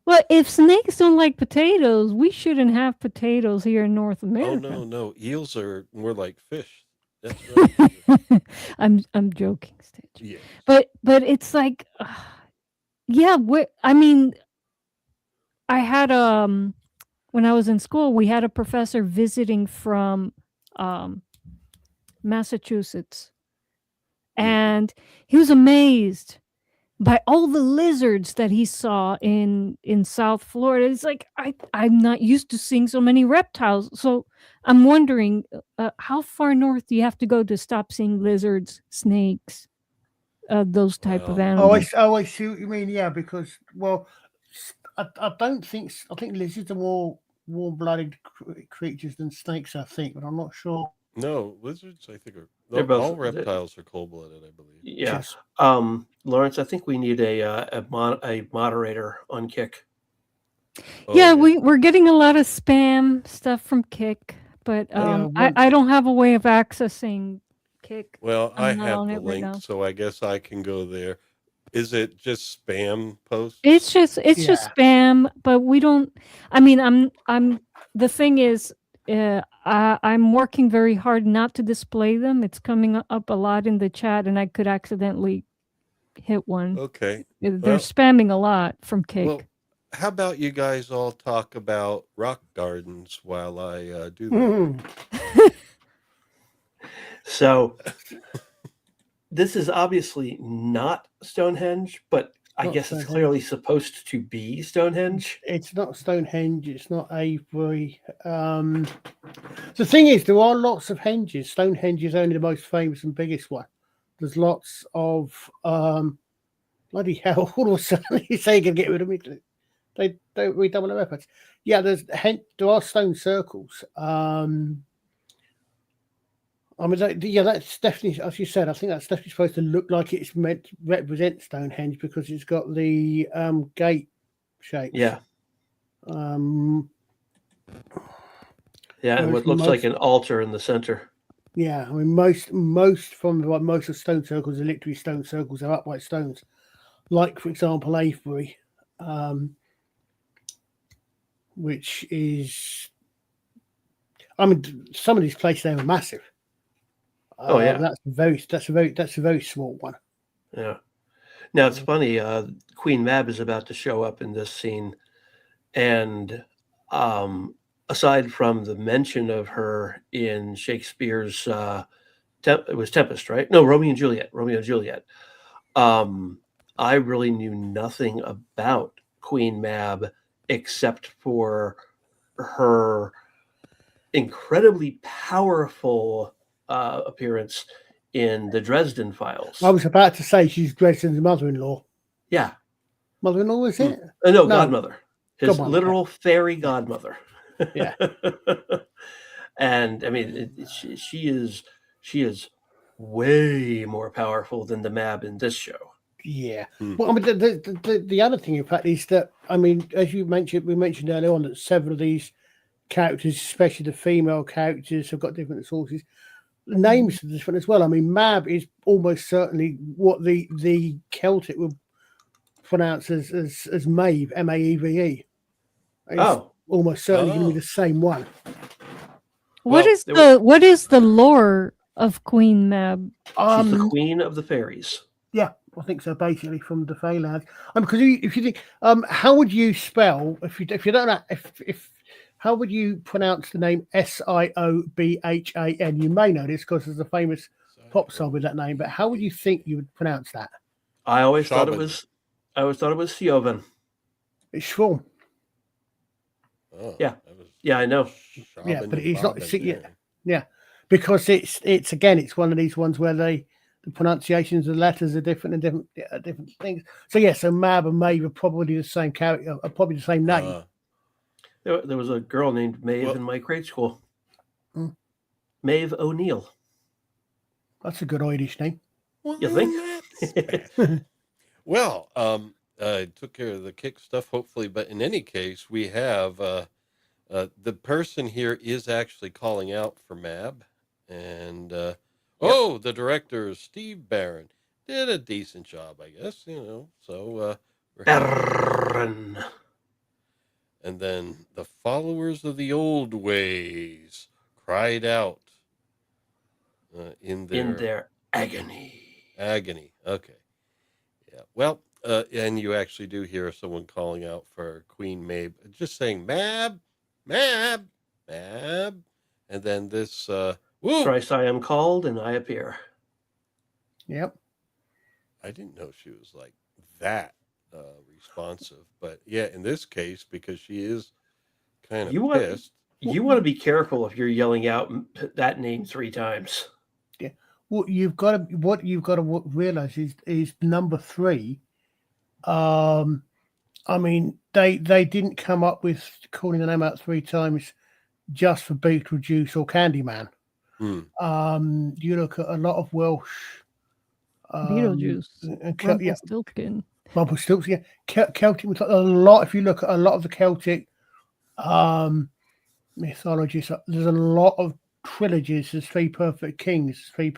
[SPEAKER 3] Well, if snakes don't like potatoes, we shouldn't have potatoes here in North America.
[SPEAKER 1] Oh, no. Eels are more like fish. That's right.
[SPEAKER 3] I'm joking, Stitch.
[SPEAKER 1] Yeah.
[SPEAKER 3] But it's like, I had when I was in school, we had a professor visiting from Massachusetts, and he was amazed by all the lizards that he saw in South Florida. It's like I'm not used to seeing so many reptiles, so I'm wondering how far north do you have to go to stop seeing lizards, snakes, those type of animals?
[SPEAKER 2] I see what you mean. Yeah, because I think lizards are more warm-blooded creatures than snakes. I think, but I'm not sure.
[SPEAKER 1] No, lizards, I think, all reptiles are cold-blooded, I believe.
[SPEAKER 7] Yeah. Yes. Lawrence, I think we need a moderator on Kick.
[SPEAKER 3] We're getting a lot of spam stuff from Kick, but I don't have a way of accessing Kick.
[SPEAKER 1] Well, I have the link, so I guess I can go there. Is it just spam posts?
[SPEAKER 3] It's just spam, but we don't. I mean, I'm. The thing is, I'm working very hard not to display them. It's coming up a lot in the chat, and I could accidentally hit one.
[SPEAKER 1] Okay.
[SPEAKER 3] They're spamming a lot from Cake. Well,
[SPEAKER 1] how about you guys all talk about rock gardens while I do that?
[SPEAKER 7] So, this is obviously not Stonehenge, but I guess it's clearly supposed to be Stonehenge.
[SPEAKER 2] It's not Stonehenge. It's not Avebury. The thing is, there are lots of henges. Stonehenge is only the most famous and biggest one. There's lots of bloody hell. All of a sudden, you say you can get rid of me. They don't redouble their efforts. Yeah, there are stone circles. I mean, that's definitely, as you said, I think that's definitely supposed to look like it's meant to represent Stonehenge because it's got the gate shape.
[SPEAKER 7] Yeah. And what looks like an altar in the center.
[SPEAKER 2] Yeah, I mean, most of stone circles are literally stone circles. They're upright stones. Like, for example, Avebury, which is... I mean, some of these place names are massive.
[SPEAKER 7] Oh yeah,
[SPEAKER 2] that's a very small one.
[SPEAKER 7] Yeah. Now it's funny. Queen Mab is about to show up in this scene, and aside from the mention of her in Shakespeare's, it was Tempest, right? No, Romeo and Juliet. I really knew nothing about Queen Mab except for her incredibly powerful appearance in the Dresden Files.
[SPEAKER 2] I was about to say she's Dresden's mother-in-law.
[SPEAKER 7] Yeah.
[SPEAKER 2] Mother-in-law, is it?
[SPEAKER 7] No, godmother. His literal fairy godmother.
[SPEAKER 2] Yeah.
[SPEAKER 7] And I mean, she is way more powerful than the Mab in this show.
[SPEAKER 2] Yeah. Well, I mean, the other thing, in fact, is that, I mean, as we mentioned earlier on, that several of these characters, especially the female characters, have got different sources. The names are different as well. I mean, Mab is almost certainly what the Celtic would pronounce as Maeve, M-A-E-V-E. It's almost certainly going to be the same one.
[SPEAKER 3] What is the lore of Queen Mab?
[SPEAKER 7] She's the queen of the fairies.
[SPEAKER 2] Yeah, I think so. Basically, from the Feyland. Because if you think, how would you spell if you don't know how would you pronounce the name Siobhan? You may know this because there's a famous pop song with that name. But how would you think you would pronounce that?
[SPEAKER 7] I always thought it was Siobhan.
[SPEAKER 2] It's Schwarm.
[SPEAKER 1] Oh,
[SPEAKER 7] yeah, I know.
[SPEAKER 2] Yeah, but it's not. Yeah, because it's again, it's one of these ones where the pronunciations of the letters are different and different things. So yeah, so Mab and Maeve are probably the same character, are probably the same name.
[SPEAKER 7] There was a girl named Maeve in my grade school. Maeve O'Neill.
[SPEAKER 2] That's a good Irish name.
[SPEAKER 7] You think?
[SPEAKER 1] Well, I took care of the kick stuff, hopefully, but in any case, we have the person here is actually calling out for Mab, and the director, Steve Barron, did a decent job, I guess, so
[SPEAKER 7] Barron.
[SPEAKER 1] And then the followers of the old ways cried out in their
[SPEAKER 7] agony.
[SPEAKER 1] Agony. Okay. Yeah. Well, and you actually do hear someone calling out for Queen Maeve, just saying Mab, Mab, Mab, and then this.
[SPEAKER 7] Thrice I am called and I appear.
[SPEAKER 2] Yep.
[SPEAKER 1] I didn't know she was like that responsive, but yeah, in this case, because she is kind of pissed.
[SPEAKER 7] You want to be careful if you're yelling out that name 3 times.
[SPEAKER 2] Yeah. What you've got to realize is number 3. I mean, they didn't come up with calling the name out 3 times just for Beetlejuice or Candyman. You look at a lot of Welsh.
[SPEAKER 3] Beetlejuice.
[SPEAKER 2] Rumpelstiltskin. Rumpelstiltskin. Celtic. A lot. If you look at a lot of the Celtic mythologies, there's a lot of trilogies. There's 3 perfect kings. 3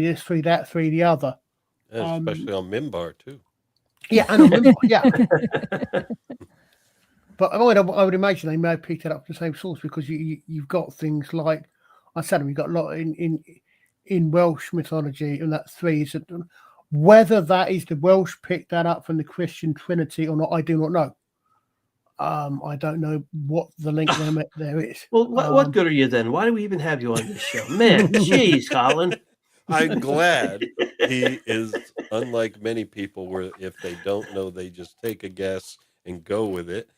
[SPEAKER 2] this, 3 that, 3 the other.
[SPEAKER 1] Especially on Mimbar too.
[SPEAKER 2] Yeah, and on Mimbar. Yeah. But I would imagine they may have picked it up from the same source because you've got things like I said, we've got a lot in Welsh mythology, and that 3 is whether that is the Welsh picked that up from the Christian Trinity or not, I do not know. I don't know what the link there is.
[SPEAKER 7] Well, what good are you then? Why do we even have you on this show, man? Jeez, Colin.
[SPEAKER 1] I'm glad he is unlike many people where if they don't know, they just take a guess and go with it.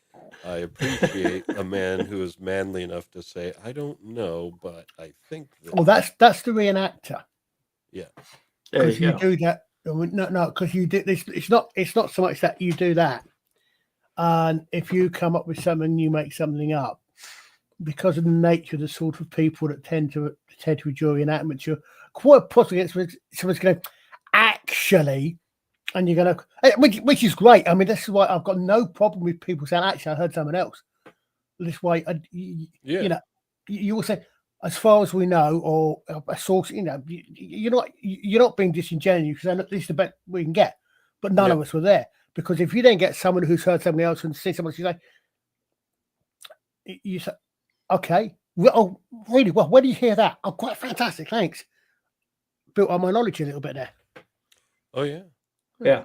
[SPEAKER 1] I appreciate a man who is manly enough to say, I don't know, but I think that...
[SPEAKER 2] Oh, that's the reenactor.
[SPEAKER 1] Yeah.
[SPEAKER 2] Because you do that. No, because you do this. It's not so much that you do that. And if you come up with something, you make something up. Because of the nature of the sort of people that tend to enjoy reenactment, you're quite possibly someone's going to actually... And you're going to, which is great. I mean, this is why I've got no problem with people saying, actually, I heard someone else. This way, you know, you will say, as far as we know, or a source, you know, you're not being disingenuous because this is the best we can get. But none of us were there. Because if you then get someone who's heard something else and see someone, you say, okay, Oh, really? Well, where did you hear that? Oh, quite fantastic. Thanks. Built on my knowledge a little bit there.
[SPEAKER 1] Oh, yeah.
[SPEAKER 7] Yeah.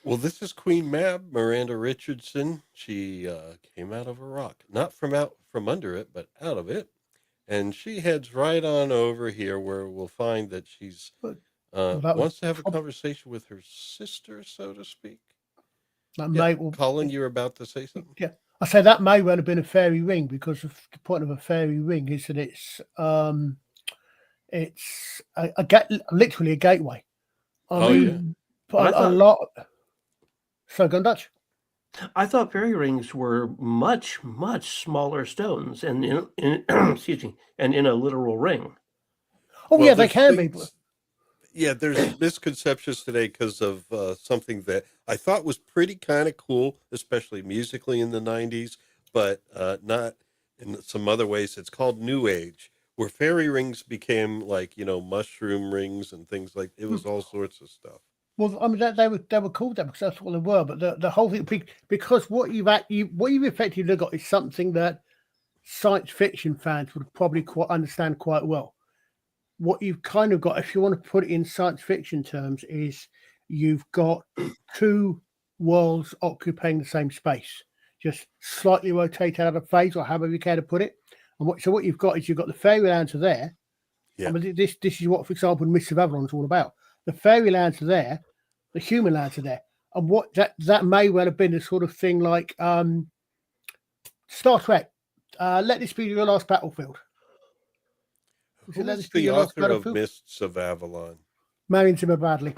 [SPEAKER 1] Well, this is Queen Mab, Miranda Richardson. She came out of a rock, not from under it, but out of it. And she heads right on over here where we'll find that she's wants to have a conversation with her sister, so to speak. Colin, you're about to say something?
[SPEAKER 2] Yeah. I say that may well have been a fairy ring, because the point of a fairy ring is that it's literally a gateway. I mean, a lot. So, go on, Dutch.
[SPEAKER 7] I thought fairy rings were much, much smaller stones, and in excuse me, and in a literal ring.
[SPEAKER 2] Oh, well, yeah, they can be.
[SPEAKER 1] Yeah, there's misconceptions today because of something that I thought was pretty kind of cool, especially musically in the 90s, but not in some other ways. It's called New Age, where fairy rings became like, mushroom rings and things like it was all sorts of stuff.
[SPEAKER 2] Well, I mean, they were called that because that's what they were. But the whole thing, because what you've effectively got is something that science fiction fans would probably understand quite well. What you've kind of got, if you want to put it in science fiction terms, is you've got two worlds occupying the same space, just slightly rotated out of phase, or however you care to put it. And what you've got is you've got the fairylands are there. Yeah. I mean, this is what, for example, Mists of Avalon is all about. The fairylands are there, the human lands are there, and what that may well have been a sort of thing like Star Trek. Let this be your last battlefield.
[SPEAKER 1] Who is the author of Mists of Avalon?
[SPEAKER 2] Marion Zimmer Bradley.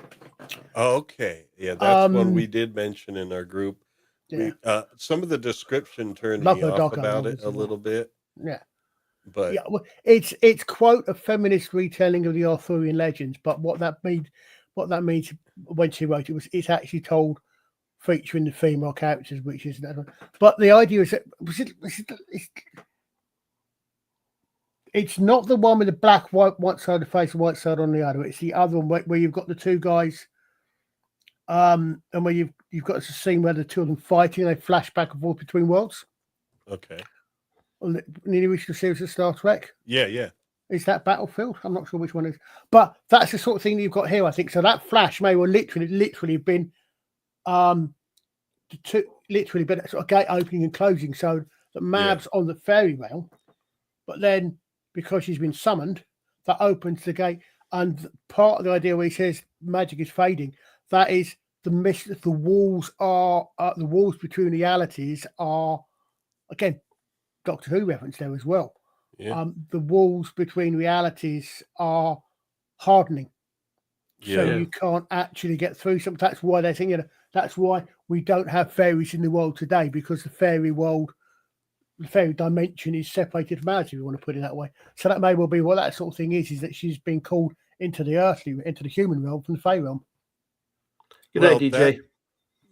[SPEAKER 1] Okay, yeah, that's one we did mention in our group.
[SPEAKER 2] Yeah.
[SPEAKER 1] Some of the description turned me off about it a little bit.
[SPEAKER 2] Yeah.
[SPEAKER 1] But
[SPEAKER 2] yeah, well, it's quote a feminist retelling of the Arthurian legends, but what that means when she wrote it's actually told featuring the female characters, which is but the idea is that it's not the one with the black white side of the face and white side on the other. It's the other one where you've got the two guys, and where you've got a scene where the two of them fighting, and they flash back and forth between worlds.
[SPEAKER 1] Okay.
[SPEAKER 2] On the original series of Star Trek.
[SPEAKER 1] Yeah.
[SPEAKER 2] Is that Battlefield? I'm not sure which one it is, but that's the sort of thing that you've got here, I think. So that flash may well literally been, literally been a sort of gate opening and closing. So that Mab's on the fairy realm, but then because she's been summoned, that opens the gate. And part of the idea where he says magic is fading, that is the walls between realities are, again, Doctor Who reference there as well. Yeah. The walls between realities are hardening, so you can't actually get through something. That's why they're saying, that's why we don't have fairies in the world today, because the fairy dimension is separated from ours, if you want to put it that way. So that may well be what that sort of thing is that she's been called into the human realm from the fairy realm.
[SPEAKER 7] Good night, DJ.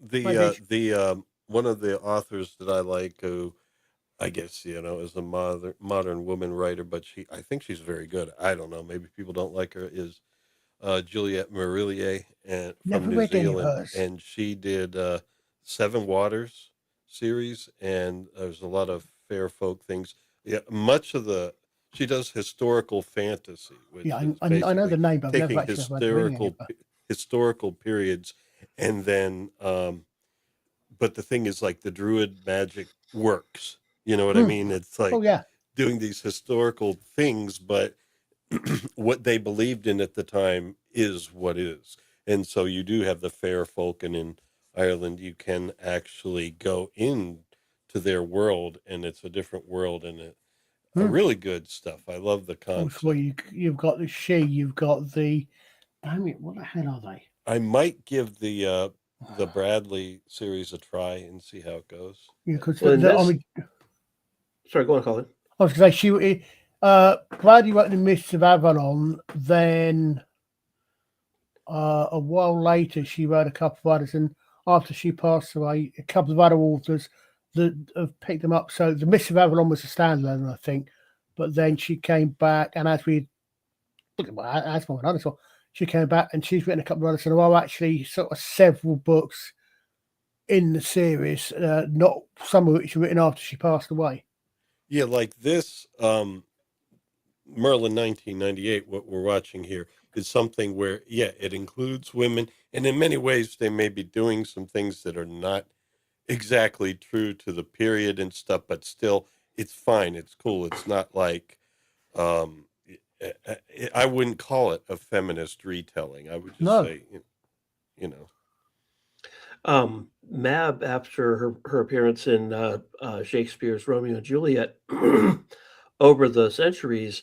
[SPEAKER 1] The one of the authors that I like, who I guess, is a modern woman writer, but I think she's very good. I don't know. Maybe people don't like her, is Juliette Marillier from New Zealand. And she did Seven Waters series, and there's a lot of fair folk things. Yeah, she does historical fantasy. Which
[SPEAKER 2] I know the name, but I've never actually
[SPEAKER 1] historical periods. And then, but the thing is, like, the druid magic works. You know what I mean? It's like doing these historical things, but what they believed in at the time is what is. And so you do have the fair folk, and in Ireland you can actually go into their world, and it's a different world, and a really good stuff. I love the concept.
[SPEAKER 2] Well, you've got you've got the, damn it, what the hell are they?
[SPEAKER 1] I might give the Bradley series a try and see how it goes.
[SPEAKER 2] Yeah, because
[SPEAKER 7] sorry, go on, Colin.
[SPEAKER 2] I was going to say, Bradley wrote The Mists of Avalon, then a while later she wrote a couple of others, and after she passed away, a couple of other authors that have picked them up. So The Mists of Avalon was a standalone, I think, but then she came back, and she came back and she's written a couple of others, and actually sort of several books in the series, not some of which were written after she passed away.
[SPEAKER 1] Yeah, like this Merlin 1998, what we're watching here is something where, yeah, it includes women, and in many ways they may be doing some things that are not exactly true to the period and stuff, but still, it's fine. It's cool. It's not like, um, I wouldn't call it a feminist retelling. I would just say, you know.
[SPEAKER 7] Mab, after her appearance in Shakespeare's Romeo and Juliet, over the centuries,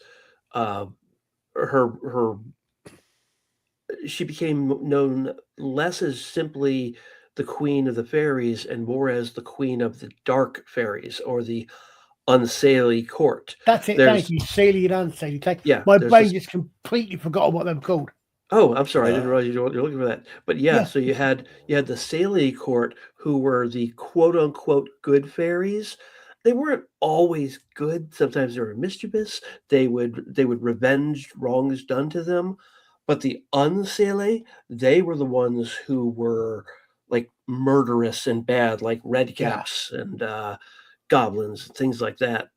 [SPEAKER 7] she became known less as simply the queen of the fairies and more as the queen of the dark fairies or the unsaily court.
[SPEAKER 2] That's it. Thank you. Saily and unsaily.
[SPEAKER 7] Yeah,
[SPEAKER 2] my brain just completely forgot what they're called.
[SPEAKER 7] Oh, I'm sorry. I didn't realize you're looking for that. But yeah, so you had the Saily court, who were the quote unquote good fairies. They weren't always good. Sometimes they were mischievous. They would revenge wrongs done to them. But the unsaily, they were the ones who were like murderous and bad, like redcaps and goblins, things like that.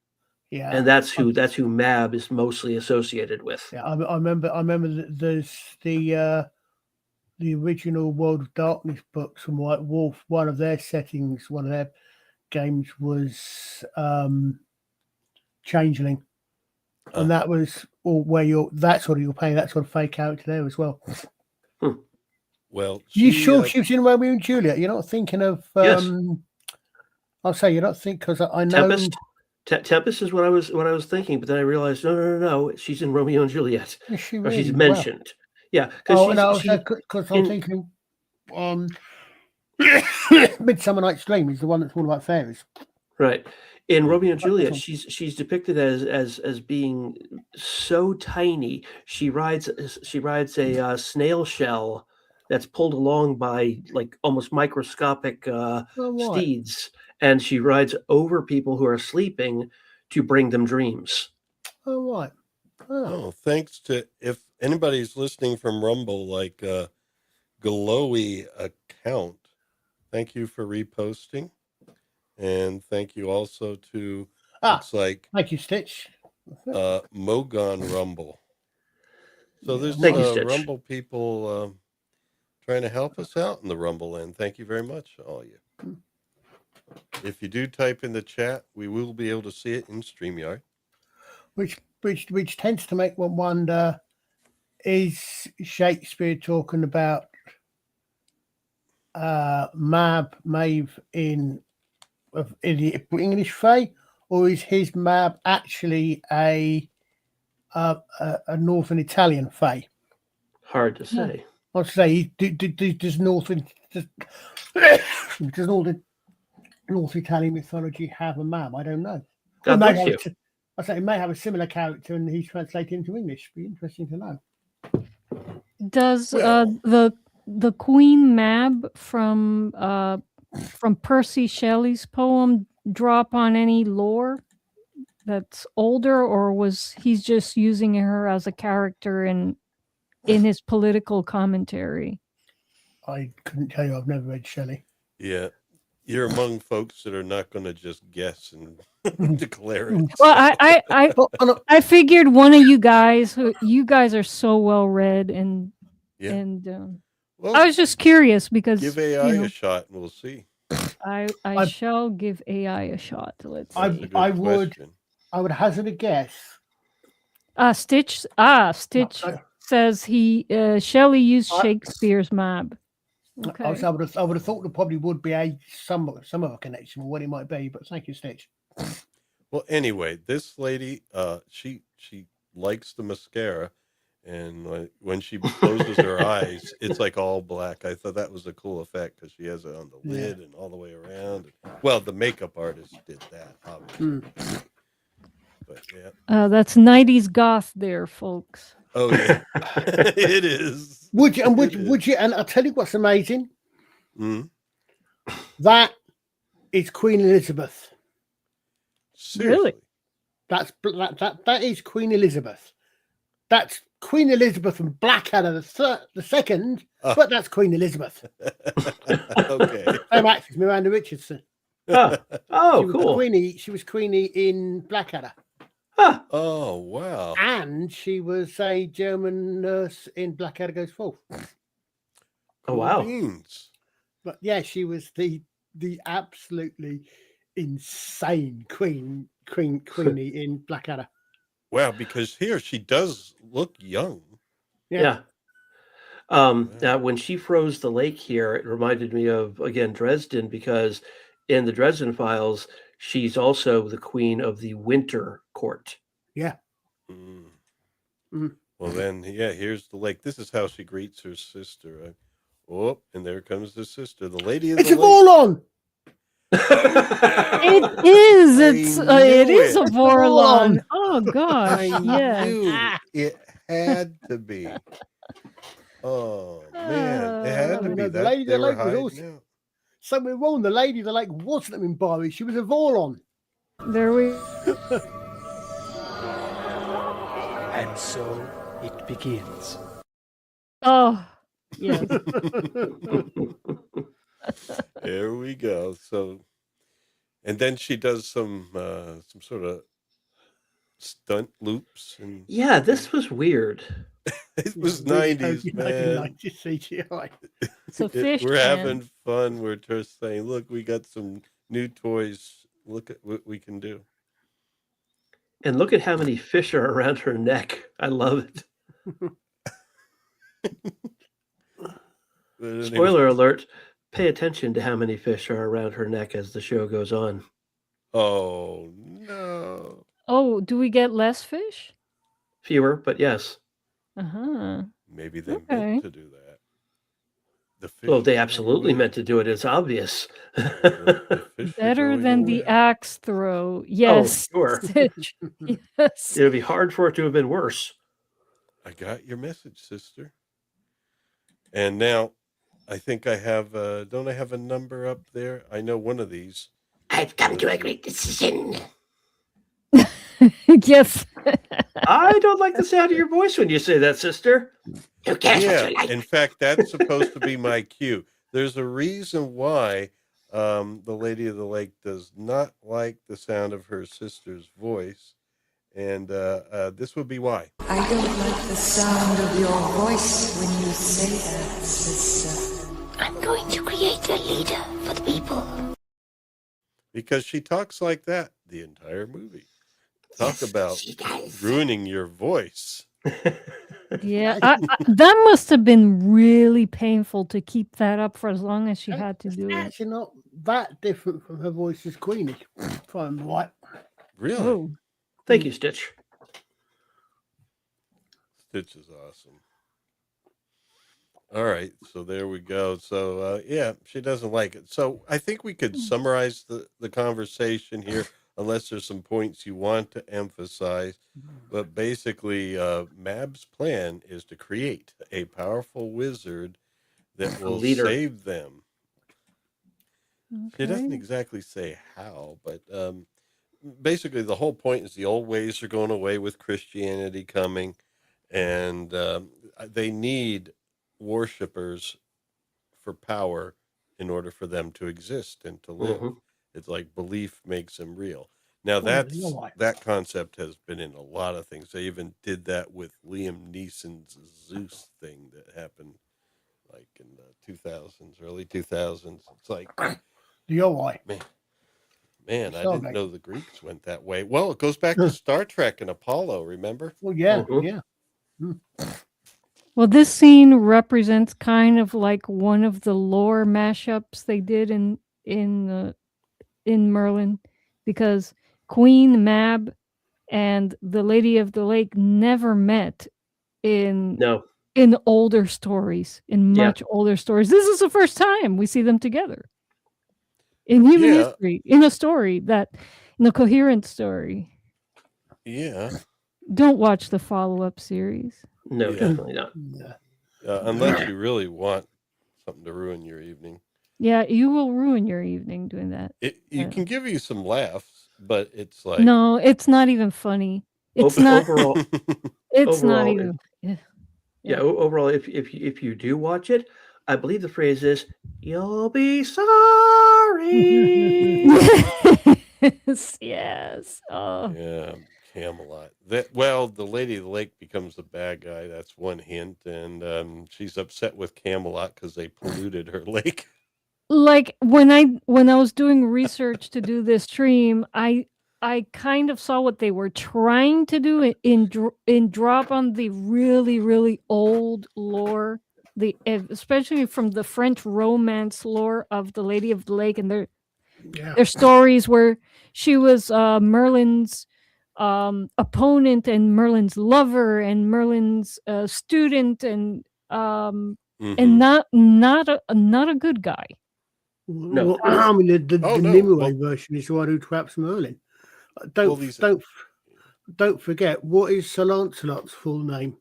[SPEAKER 2] Yeah,
[SPEAKER 7] and that's who Mab is mostly associated with.
[SPEAKER 2] Yeah, I remember there's the original World of Darkness books from White Wolf. One of their settings, one of their games was Changeling, and that was where you're playing that sort of fake character there as well.
[SPEAKER 1] Well,
[SPEAKER 2] you sure she was in Romeo and Juliet? You're not thinking of?
[SPEAKER 7] Yes.
[SPEAKER 2] I'll say you're not thinking, because I know
[SPEAKER 7] Tempest. Tempest is what I was thinking, but then I realized no, she's in Romeo and Juliet.
[SPEAKER 2] Is she
[SPEAKER 7] really?
[SPEAKER 2] Really?
[SPEAKER 7] She's mentioned. Yeah,
[SPEAKER 2] because I'm thinking Midsummer Night's Dream is the one that's all about fairies.
[SPEAKER 7] Right. In Romeo and Juliet, she's depicted as being so tiny. She rides a snail shell that's pulled along by like almost microscopic steeds, and she rides over people who are sleeping to bring them dreams.
[SPEAKER 2] Oh, right.
[SPEAKER 1] Oh, thanks to, if anybody's listening from Rumble, like Glowy account, thank you for reposting. And thank you also to, looks like,
[SPEAKER 2] thank you, Stitch.
[SPEAKER 1] Mogon Rumble. So there's Rumble people trying to help us out in the Rumble land. Thank you very much, all of you. If you do type in the chat, we will be able to see it in StreamYard.
[SPEAKER 2] Which tends to make one wonder, is Shakespeare talking about Maeve in the English Fae, or is his Mab actually a Northern Italian Fae?
[SPEAKER 7] Hard to say.
[SPEAKER 2] I'll say, does North Italian mythology have a Mab? I don't know.
[SPEAKER 7] God bless you.
[SPEAKER 2] I say it may have a similar character, and he's translated into English. Be interesting to know.
[SPEAKER 3] Does the Queen Mab from Percy Shelley's poem drop on any lore that's older, or was he's just using her as a character in his political commentary?
[SPEAKER 2] I couldn't tell you. I've never read Shelley.
[SPEAKER 1] Yeah, you're among folks that are not going to just guess and declare it.
[SPEAKER 3] Well, I figured one of you guys are so well read, and well, I was just curious because
[SPEAKER 1] give AI a shot and we'll see.
[SPEAKER 3] I shall give AI a shot. Let's see.
[SPEAKER 2] I would hazard a guess.
[SPEAKER 3] Stitch says Shelley used Shakespeare's Mab. Okay.
[SPEAKER 2] I would have thought there probably would be some other connection or what it might be, but thank you, Stitch.
[SPEAKER 1] Well, anyway, this lady, she likes the mascara, and when she closes her eyes, it's like all black. I thought that was a cool effect because she has it on the lid and all the way around. Well, the makeup artist did that, obviously. But yeah,
[SPEAKER 3] that's 90s goth there, folks.
[SPEAKER 1] Oh yeah, it is.
[SPEAKER 2] Would you? And I'll tell you what's amazing. That is Queen Elizabeth.
[SPEAKER 1] Seriously?
[SPEAKER 3] Really?
[SPEAKER 2] That is Queen Elizabeth. That's Queen Elizabeth from Blackadder the second, but that's Queen Elizabeth.
[SPEAKER 1] Okay.
[SPEAKER 2] Same actress, Miranda Richardson.
[SPEAKER 7] Oh, cool.
[SPEAKER 2] She was Queenie in Blackadder.
[SPEAKER 7] Huh.
[SPEAKER 1] Oh, wow.
[SPEAKER 2] And she was a German nurse in Blackadder Goes Forth.
[SPEAKER 7] Oh, wow.
[SPEAKER 1] Beans.
[SPEAKER 2] But yeah, she was the absolutely insane Queenie in Blackadder.
[SPEAKER 1] Wow, because here she does look young.
[SPEAKER 7] Yeah. Now, when she froze the lake here, it reminded me of, again, Dresden, because in the Dresden Files, she's also the queen of the Winter Court.
[SPEAKER 2] Yeah.
[SPEAKER 1] Well, then, yeah, here's the lake. This is how she greets her sister. Oh, and there comes the sister, the lady of the lake.
[SPEAKER 2] It's a Vorlon!
[SPEAKER 3] It is. It is a Vorlon. Oh gosh!
[SPEAKER 1] I knew it had to be. Oh man, it had to be.
[SPEAKER 2] The lady of the lake was also something wrong. The lady of the lake wasn't in Barry. She was a Vorlon.
[SPEAKER 3] There we.
[SPEAKER 8] And so it begins.
[SPEAKER 3] Oh, yes.
[SPEAKER 1] There we go. So, and then she does some sort of stunt loops. And
[SPEAKER 7] yeah, this was weird.
[SPEAKER 1] It was 90s, man.
[SPEAKER 2] CGI.
[SPEAKER 1] We're having fun. We're just saying, look, we got some new toys. Look at what we can do.
[SPEAKER 7] And look at how many fish are around her neck. I love it. Spoiler alert. Pay attention to how many fish are around her neck as the show goes on.
[SPEAKER 1] Oh, no.
[SPEAKER 3] Oh, do we get less fish?
[SPEAKER 7] Fewer, but yes.
[SPEAKER 3] Uh-huh.
[SPEAKER 1] Maybe they meant to do that. The fish
[SPEAKER 7] well, they absolutely meant to do it. It's obvious.
[SPEAKER 3] Better than the axe throw. Yes.
[SPEAKER 7] Oh, sure.
[SPEAKER 3] Yes.
[SPEAKER 7] It would be hard for it to have been worse.
[SPEAKER 1] I got your message, sister. And now, I think I have, don't I have a number up there? I know one of these.
[SPEAKER 6] I've come to a great decision.
[SPEAKER 3] Yes.
[SPEAKER 7] I don't like the sound of your voice when you say that, sister.
[SPEAKER 6] You guess
[SPEAKER 1] Yeah,
[SPEAKER 6] what you like.
[SPEAKER 1] in fact, that's supposed to be my cue. There's a reason why the Lady of the Lake does not like the sound of her sister's voice. And this would be why.
[SPEAKER 10] I don't like the sound of your voice when you say that, sister.
[SPEAKER 6] I'm going to create a leader for the people.
[SPEAKER 1] Because she talks like that the entire movie. Talk about ruining your voice.
[SPEAKER 3] Yeah, that must have been really painful to keep that up for as long as she had to do it.
[SPEAKER 2] Actually, not that different from her voice as Queenie. If I'm right.
[SPEAKER 1] Really?
[SPEAKER 3] Oh.
[SPEAKER 7] Thank you, Stitch.
[SPEAKER 1] Stitch is awesome. All right, so there we go. So, yeah, she doesn't like it. So I think we could summarize the conversation here, unless there's some points you want to emphasize. But basically, Mab's plan is to create a powerful wizard that will save them. Okay. She doesn't exactly say how, but basically the whole point is the old ways are going away with Christianity coming, and they need worshipers for power in order for them to exist and to live. Mm-hmm. It's like belief makes them real. Now that concept has been in a lot of things. They even did that with Liam Neeson's Zeus thing that happened like in the 2000s, early 2000s. It's like, man, I didn't know the Greeks went that way. Well, it goes back to Star Trek and Apollo, remember?
[SPEAKER 2] Well, yeah, yeah.
[SPEAKER 3] Well, this scene represents kind of like one of the lore mashups they did in Merlin, because Queen Mab and the Lady of the Lake never met in older stories, much older stories. This is the first time we see them together in human history, in a story in a coherent story.
[SPEAKER 1] Yeah.
[SPEAKER 3] Don't watch the follow-up series.
[SPEAKER 7] No, definitely not.
[SPEAKER 1] Unless you really want something to ruin your evening.
[SPEAKER 3] Yeah, you will ruin your evening doing that.
[SPEAKER 1] You can give you some laughs, but it's like...
[SPEAKER 3] No, it's not even funny. It's not...
[SPEAKER 7] Overall,
[SPEAKER 3] it's not even...
[SPEAKER 7] Yeah, overall, if you do watch it, I believe the phrase is, You'll be sorry.
[SPEAKER 3] Yes. Oh.
[SPEAKER 1] Yeah, Camelot. The Lady of the Lake becomes the bad guy. That's one hint, and she's upset with Camelot because they polluted her lake.
[SPEAKER 3] Like when I was doing research to do this stream, I kind of saw what they were trying to do in drop on the really, really old lore, especially from the French Romance lore of the Lady of the Lake, and their stories where she was Merlin's opponent and Merlin's lover and Merlin's student, and and not a good guy.
[SPEAKER 7] No.
[SPEAKER 2] Well, I mean, the Nimue version is the one who traps Merlin. Don't forget, what is Sir Lancelot's full name?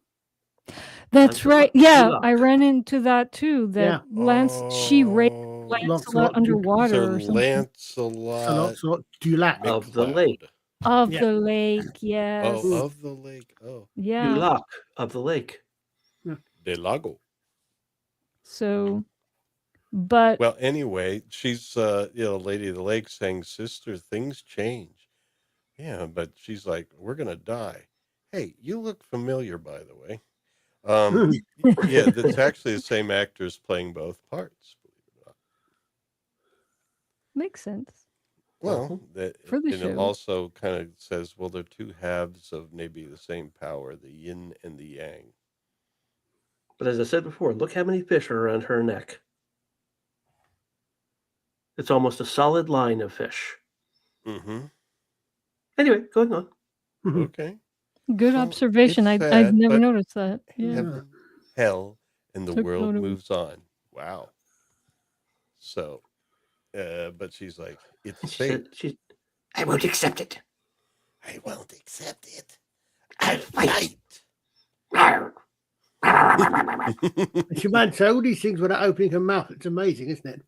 [SPEAKER 3] That's right. Yeah, I ran into that too. That she raped
[SPEAKER 2] Lancelot
[SPEAKER 3] Lancelot underwater or something.
[SPEAKER 1] Lancelot
[SPEAKER 2] Dulac
[SPEAKER 7] of the lake.
[SPEAKER 3] Of the lake, yes.
[SPEAKER 1] Oh, of the lake. Oh,
[SPEAKER 3] yeah.
[SPEAKER 7] Dulac of the lake.
[SPEAKER 1] De Lago.
[SPEAKER 3] So, but
[SPEAKER 1] well, anyway, she's Lady of the Lake saying, "Sister, things change." Yeah, but she's like, "We're gonna die." Hey, you look familiar, by the way. Yeah, that's actually the same actors playing both parts. Believe it or not.
[SPEAKER 3] Makes sense.
[SPEAKER 1] Well,
[SPEAKER 3] for the show.
[SPEAKER 1] It also kind of says, well, they're two halves of maybe the same power, the yin and the yang.
[SPEAKER 7] But as I said before, look how many fish are around her neck. It's almost a solid line of fish.
[SPEAKER 1] Mm-hmm.
[SPEAKER 7] Anyway, going on.
[SPEAKER 1] Okay.
[SPEAKER 3] Good observation. I've never noticed that. Yeah.
[SPEAKER 1] Heaven, hell, and the world moves on. Wow. So, but she's like, it's fate.
[SPEAKER 9] I won't accept it.
[SPEAKER 1] I won't accept it. I'll fight.
[SPEAKER 2] She man, so all these things without opening her mouth. It's amazing, isn't it?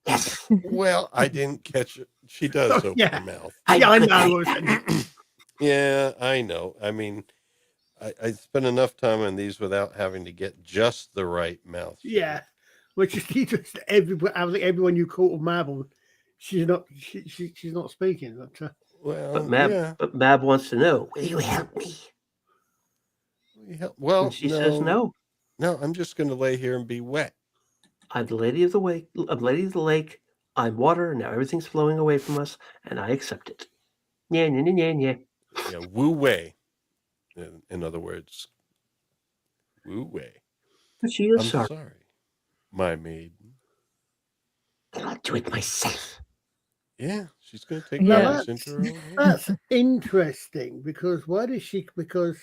[SPEAKER 9] Yes.
[SPEAKER 1] Well, I didn't catch it. She does open her mouth.
[SPEAKER 2] I know.
[SPEAKER 1] Yeah, I know. I mean, I spent enough time on these without having to get just the right mouth.
[SPEAKER 2] Yeah, which is just everyone you call Mab on. She's not speaking.
[SPEAKER 7] But Mab wants to know. Will you help me?
[SPEAKER 1] Well,
[SPEAKER 7] and she says no.
[SPEAKER 1] No, I'm just going to lay here and be wet.
[SPEAKER 7] I'm the lady of the lake. I'm lady of the lake. I'm water. Now everything's flowing away from us, and I accept it. Yeah.
[SPEAKER 1] Yeah, woo way. In other words, woo way.
[SPEAKER 7] But she is
[SPEAKER 1] I'm sorry, my maiden.
[SPEAKER 9] I'll do it myself.
[SPEAKER 1] Yeah, she's going to take matters into her own hands.
[SPEAKER 2] That's interesting because why does she? Because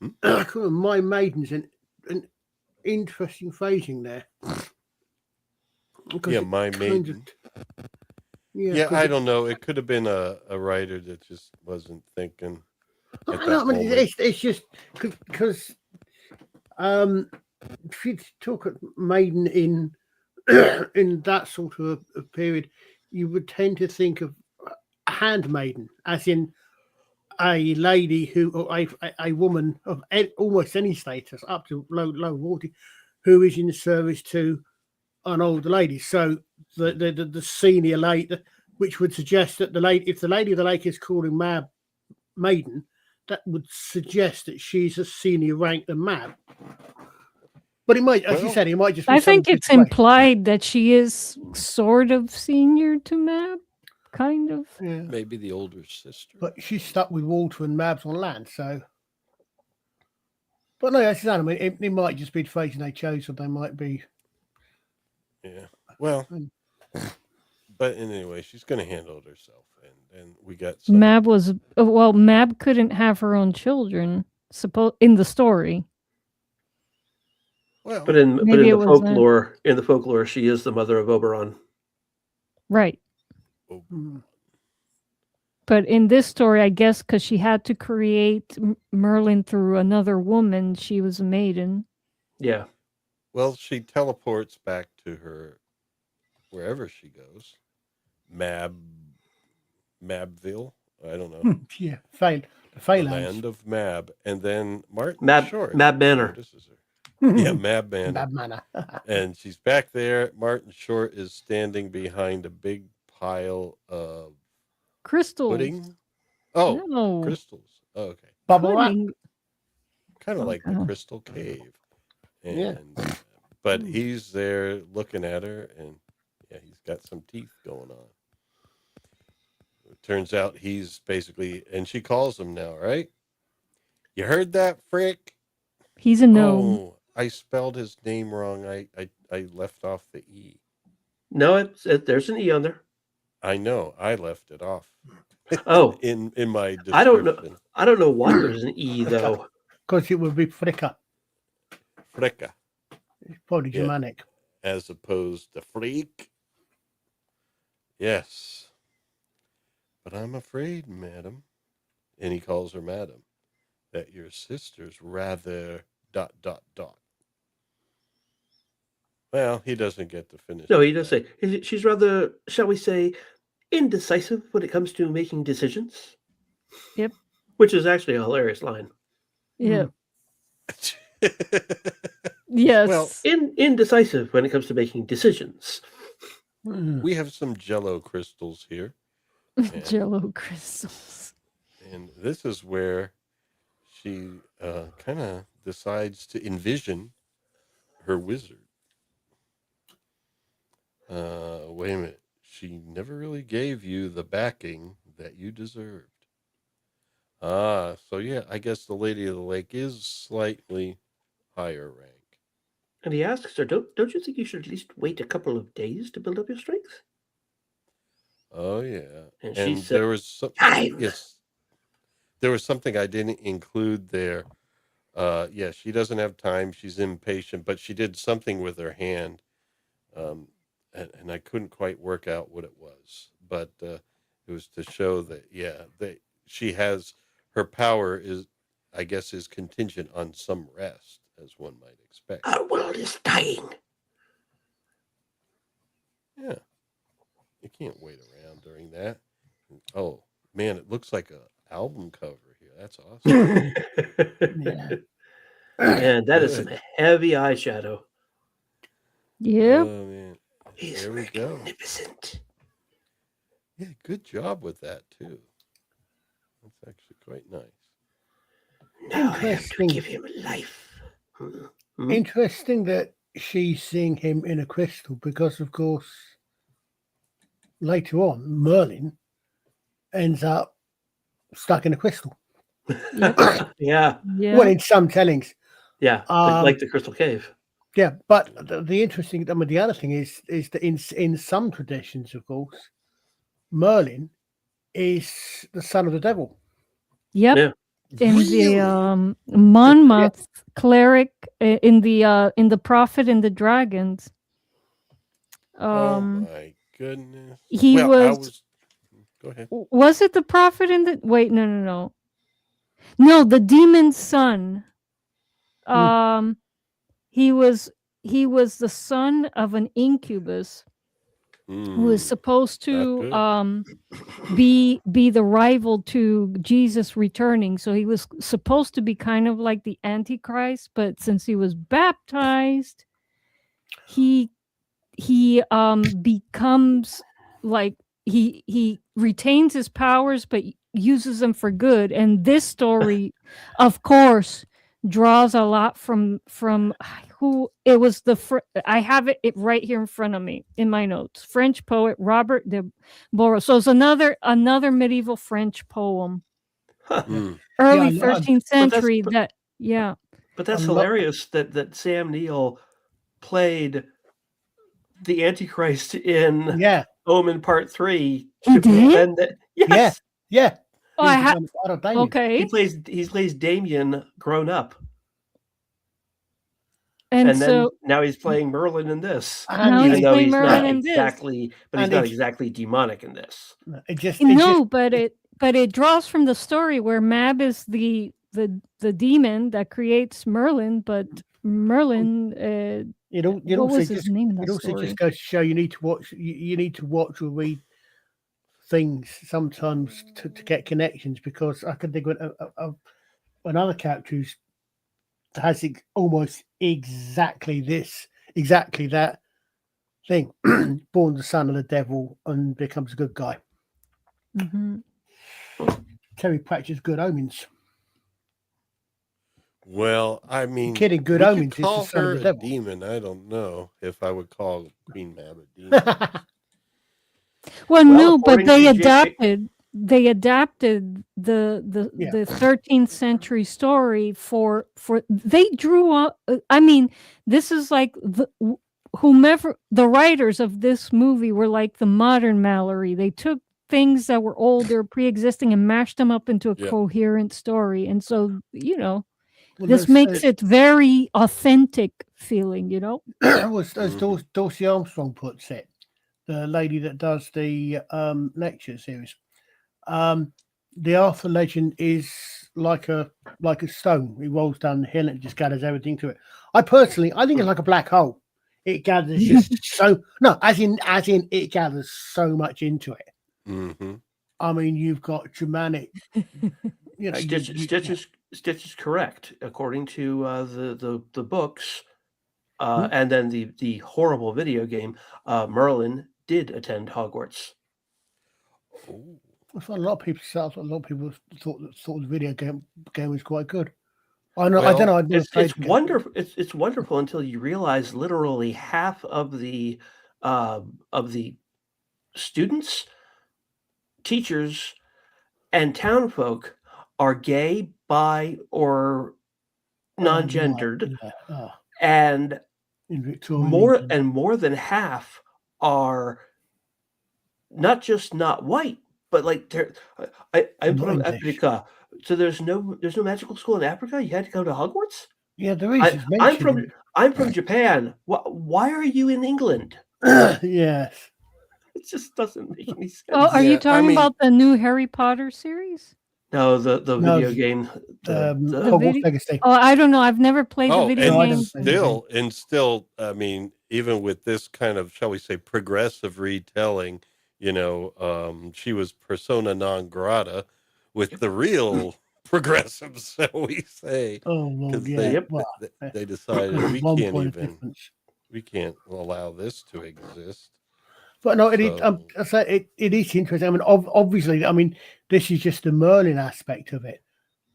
[SPEAKER 2] my maiden's an interesting phrasing there.
[SPEAKER 1] Yeah, my maiden. Yeah, I don't know. It could have been a writer that just wasn't thinking.
[SPEAKER 2] It's just because if you talk maiden in that sort of a period, you would tend to think of a handmaiden, as in a lady or a woman of almost any status, up to low royalty, who is in service to an older lady. So the senior lady, which would suggest that if the Lady of the Lake is calling Mab maiden, that would suggest that she's a senior rank than Mab. But it might, as you said, it might just be.
[SPEAKER 3] I think it's implied that she is sort of senior to Mab, kind of.
[SPEAKER 2] Yeah.
[SPEAKER 1] Maybe the older sister.
[SPEAKER 2] But she's stuck with Walter and Mab's on land, so. But no, as you said, I mean, it might just be the phrasing they chose, or they might be.
[SPEAKER 1] Yeah. Well. But anyway, she's going to handle it herself, and we got.
[SPEAKER 3] Mab was Mab couldn't have her own children, in the story.
[SPEAKER 1] Well,
[SPEAKER 7] but in the folklore, she is the mother of Oberon.
[SPEAKER 3] Right. But in this story, I guess because she had to create Merlin through another woman, she was a maiden.
[SPEAKER 7] Yeah.
[SPEAKER 1] Well, she teleports back to her wherever she goes. Mabville. I don't know.
[SPEAKER 2] Yeah, the
[SPEAKER 1] land of Mab, and then Martin.
[SPEAKER 7] Mab Manor.
[SPEAKER 1] This is her. Yeah, Mab Manor.
[SPEAKER 2] Mab Manor.
[SPEAKER 1] And she's back there. Martin Short is standing behind a big pile of
[SPEAKER 3] crystals.
[SPEAKER 1] pudding. Oh,
[SPEAKER 3] No.
[SPEAKER 1] crystals. Oh, okay.
[SPEAKER 2] Bubble wrap.
[SPEAKER 1] Kind of like the Crystal Cave. And,
[SPEAKER 2] Yeah.
[SPEAKER 1] But he's there looking at her, and yeah, he's got some teeth going on. It turns out he's basically, and she calls him now, right? You heard that, Frick?
[SPEAKER 3] He's a gnome.
[SPEAKER 1] Oh, I spelled his name wrong. I left off the E.
[SPEAKER 7] No, there's an E on there.
[SPEAKER 1] I know. I left it off.
[SPEAKER 7] Oh,
[SPEAKER 1] in my description.
[SPEAKER 7] I don't know why there's an E though.
[SPEAKER 2] Because it would be Fricka.
[SPEAKER 1] Fricka.
[SPEAKER 2] It's probably Germanic.
[SPEAKER 1] As opposed to freak. Yes. But I'm afraid, madam, and he calls her madam, that your sister's rather ... Well, he doesn't get to finish.
[SPEAKER 7] No, he does say she's rather, shall we say, indecisive when it comes to making decisions.
[SPEAKER 3] Yep.
[SPEAKER 7] Which is actually a hilarious line.
[SPEAKER 3] Yep. Yes.
[SPEAKER 7] Well, indecisive when it comes to making decisions.
[SPEAKER 1] We have some Jello crystals here.
[SPEAKER 3] Jello crystals.
[SPEAKER 1] And this is where she kind of decides to envision her wizard. Wait a minute. She never really gave you the backing that you deserved. So yeah, I guess the Lady of the Lake is slightly higher rank.
[SPEAKER 7] And he asks her, don't you think you should at least wait a couple of days to build up your strength?
[SPEAKER 1] Oh yeah.
[SPEAKER 7] And she said,
[SPEAKER 1] there was there was something I didn't include there. Yeah, she doesn't have time. She's impatient, but she did something with her hand. And I couldn't quite work out what it was, but it was to show that, she has, her power is, I guess, is contingent on some rest, as one might expect.
[SPEAKER 9] Our world is dying.
[SPEAKER 1] Yeah. You can't wait around during that. Oh, man, it looks like an album cover here. That's awesome.
[SPEAKER 2] Yeah.
[SPEAKER 7] And that is some heavy eyeshadow.
[SPEAKER 3] Yep.
[SPEAKER 1] Oh, man.
[SPEAKER 9] He's
[SPEAKER 1] There we go.
[SPEAKER 9] magnificent.
[SPEAKER 1] Yeah, good job with that, too. That's actually quite nice.
[SPEAKER 9] Now I have to
[SPEAKER 2] Interesting.
[SPEAKER 9] give him life.
[SPEAKER 2] Interesting that she's seeing him in a crystal because, of course, later on, Merlin ends up stuck in a crystal.
[SPEAKER 7] Yeah.
[SPEAKER 2] Well, in some tellings.
[SPEAKER 7] Yeah, like the Crystal Cave.
[SPEAKER 2] Yeah, but the interesting, the other thing is that in some traditions, of course, Merlin is the son of the devil.
[SPEAKER 3] Yep.
[SPEAKER 7] Yeah.
[SPEAKER 3] In the Monmouth cleric, in the Prophet and the Dragons.
[SPEAKER 1] Oh my goodness.
[SPEAKER 3] He was.
[SPEAKER 1] Go ahead.
[SPEAKER 3] Was it the Prophet and the? Wait, no. No, the demon's son. He was the son of an incubus who was supposed to be the rival to Jesus returning. So he was supposed to be kind of like the Antichrist, but since he was baptized, he becomes like he retains his powers but uses them for good. And this story, of course, draws a lot from who it was. I have it right here in front of me in my notes. French poet Robert de Borrow. So it's another medieval French poem, early 13th century. But
[SPEAKER 7] that's hilarious that Sam Neill played the Antichrist in Omen Part 3.
[SPEAKER 3] He did?
[SPEAKER 7] Yes.
[SPEAKER 2] Yeah.
[SPEAKER 3] Okay.
[SPEAKER 7] He plays Damien grown up.
[SPEAKER 3] And
[SPEAKER 7] then
[SPEAKER 3] so
[SPEAKER 7] now he's playing Merlin in this.
[SPEAKER 3] Now
[SPEAKER 7] Even
[SPEAKER 3] he's
[SPEAKER 7] though
[SPEAKER 3] playing
[SPEAKER 7] he's
[SPEAKER 3] Merlin
[SPEAKER 7] not
[SPEAKER 3] in
[SPEAKER 7] exactly, but he's not exactly demonic in this.
[SPEAKER 2] But
[SPEAKER 3] it draws from the story where Mab is the demon that creates Merlin, but Merlin
[SPEAKER 2] it also just goes to show you need to watch or read things sometimes to get connections, because I can think of another character who's has almost exactly that thing. Born the son of the devil and becomes a good guy.
[SPEAKER 3] Mm-hmm.
[SPEAKER 2] Terry Pratchett's Good Omens.
[SPEAKER 1] Well, I mean,
[SPEAKER 2] kidding. Good
[SPEAKER 1] would
[SPEAKER 2] Omens
[SPEAKER 1] you call
[SPEAKER 2] is the son
[SPEAKER 1] her
[SPEAKER 2] of
[SPEAKER 1] a
[SPEAKER 2] the devil.
[SPEAKER 1] demon? I don't know if I would call Queen Mab a demon.
[SPEAKER 3] Well, no, but they adapted the 13th century story for they drew up. I mean, this is like whomever the writers of this movie were like the modern Malory. They took things that were older, pre-existing, and mashed them up into a coherent story. And so, this makes it very authentic feeling.
[SPEAKER 2] It was as Dorsey Armstrong puts it. The lady that does the lecture series. The Arthur legend is like a stone. It rolls down the hill and it just gathers everything to it. I think it's like a black hole. It gathers as in it gathers so much into it.
[SPEAKER 1] Mm-hmm.
[SPEAKER 2] I mean, you've got Germanic.
[SPEAKER 7] Stitch is correct according to the books, and then the horrible video game. Merlin did attend Hogwarts.
[SPEAKER 2] I thought a lot of people thought the video game was quite good. I don't know.
[SPEAKER 7] It's wonderful. It's wonderful until you realize literally half of the students, teachers, and townfolk are gay, bi, or non-gendered, and more than half are not just not white, but like I'm from Africa, so there's no magical school in Africa. You had to go to Hogwarts.
[SPEAKER 2] Yeah, there is.
[SPEAKER 7] I'm from Japan. Why are you in England?
[SPEAKER 2] Yes,
[SPEAKER 7] it just doesn't make any sense.
[SPEAKER 3] Oh, are you talking about the new Harry Potter series?
[SPEAKER 7] No, the video game.
[SPEAKER 2] Hogwarts Legacy.
[SPEAKER 3] Oh, I don't know. I've never played the video game.
[SPEAKER 1] Still, I mean, even with this kind of, shall we say, progressive retelling, she was persona non grata with the real progressives, shall we say?
[SPEAKER 2] Oh, well,
[SPEAKER 1] they decided we can't allow this to exist.
[SPEAKER 2] But no, it is interesting. I mean, obviously, this is just the Merlin aspect of it,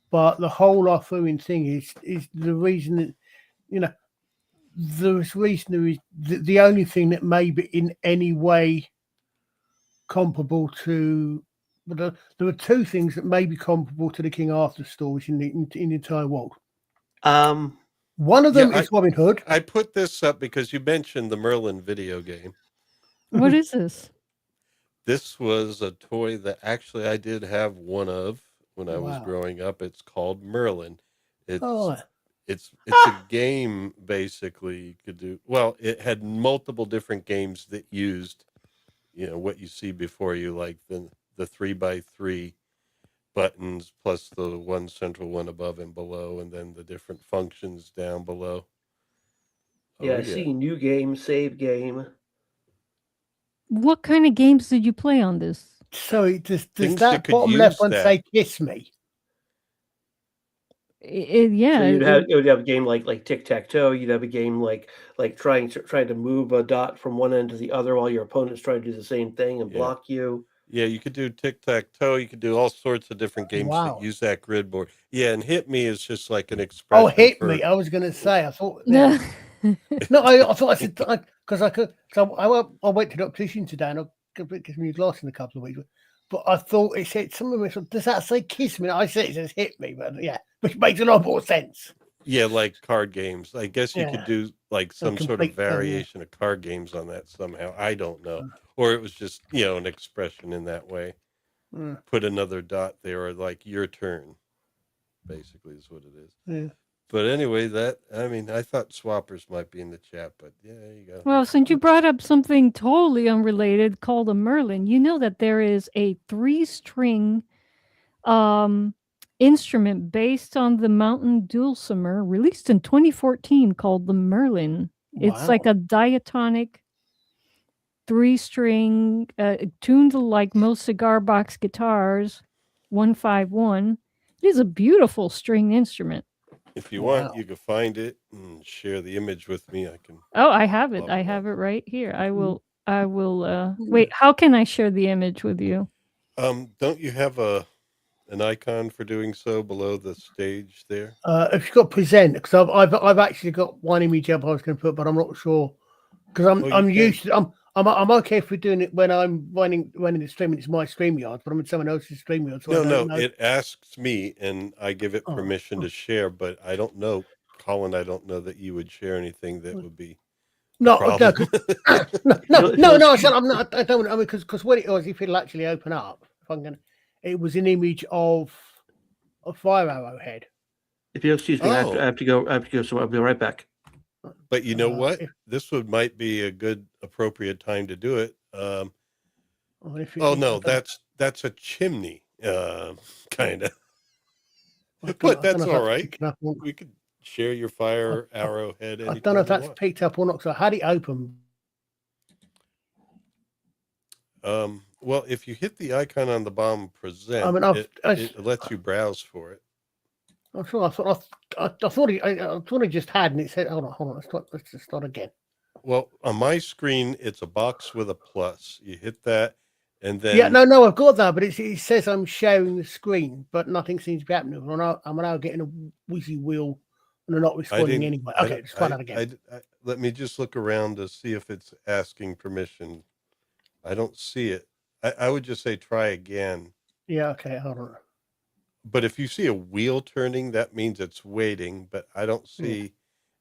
[SPEAKER 2] but the whole Arthurian thing is the reason that the only thing that may be in any way comparable to. But there are two things that may be comparable to the King Arthur stories in the entire world. One of them is Robin Hood.
[SPEAKER 1] I put this up because you mentioned the Merlin video game.
[SPEAKER 3] What is this?
[SPEAKER 1] This was a toy that actually I did have one of when I was growing up. It's called Merlin. It's a game basically you could do. Well, it had multiple different games that used, what you see before you, like the 3x3 buttons plus the one central one above and below, and then the different functions down below.
[SPEAKER 7] I see new game, save game.
[SPEAKER 3] What kind of games did you play on this?
[SPEAKER 2] So does that bottom left one say "Kiss Me"?
[SPEAKER 7] So it would have a game like tic-tac-toe. You'd have a game like trying to move a dot from one end to the other while your opponent's trying to do the same thing and block you.
[SPEAKER 1] Yeah, you could do tic-tac-toe. You could do all sorts of different games that use that grid board. Yeah, and Hit Me is just like an expression.
[SPEAKER 2] Oh, Hit Me! I was going to say. I thought. No, I thought I said because I could. So I went to the optician today and I got me a glass in a couple of weeks. But I thought it said something. Does that say "Kiss Me"? I said it says "Hit Me," but which makes a lot more sense.
[SPEAKER 1] Yeah, like card games. I guess you could do like some sort of variation of card games on that somehow. I don't know. Or it was just, an expression in that way. Put another dot there, or like your turn, basically is what it is.
[SPEAKER 2] Yeah.
[SPEAKER 1] But anyway, I thought swappers might be in the chat, but there you go.
[SPEAKER 3] Well, since you brought up something totally unrelated called a Merlin, you know that there is a 3-string instrument based on the mountain dulcimer released in 2014 called the Merlin. It's like a diatonic 3-string tuned like most cigar box guitars, 151. It is a beautiful string instrument.
[SPEAKER 1] If you want, you can find it and share the image with me. I can.
[SPEAKER 3] Oh, I have it. I have it right here. I will. Wait. How can I share the image with you?
[SPEAKER 1] Don't you have an icon for doing so below the stage there?
[SPEAKER 2] If you've got present, because I've actually got one image up I was going to put, but I'm not sure because I'm used to I'm okay if we're doing it when I'm running the stream and it's my StreamYard, but I'm in someone else's StreamYard. So
[SPEAKER 1] No, it asks me and I give it permission to share, but I don't know, Colin. I don't know that you would share anything that would be
[SPEAKER 2] no.
[SPEAKER 1] I
[SPEAKER 2] said I'm not. I don't. I mean, because what it was, if it'll actually open up, if I'm gonna, it was an image of a fire arrow head.
[SPEAKER 7] If you'll excuse me, I have to go. So I'll be right back.
[SPEAKER 1] But you know what? This might be a good, appropriate time to do it. That's a chimney, kind of. But that's all right. We could share your fire arrowhead.
[SPEAKER 2] I don't know if that's picked up or not. So I had it open.
[SPEAKER 1] Well, if you hit the icon on the bottom, present, it lets you browse for it.
[SPEAKER 2] I'm sure. I thought he just had, and it said, "Hold on. Let's just start again."
[SPEAKER 1] Well, on my screen, it's a box with a plus. You hit that, and then
[SPEAKER 2] no, I've got that, but it says I'm sharing the screen, but nothing seems to be happening. I'm now getting a whizzy wheel, and they're not responding anyway. Okay, let's try that again.
[SPEAKER 1] Let me just look around to see if it's asking permission. I don't see it. I would just say try again.
[SPEAKER 2] Yeah. Okay. Hold on.
[SPEAKER 1] But if you see a wheel turning, that means it's waiting. But I don't see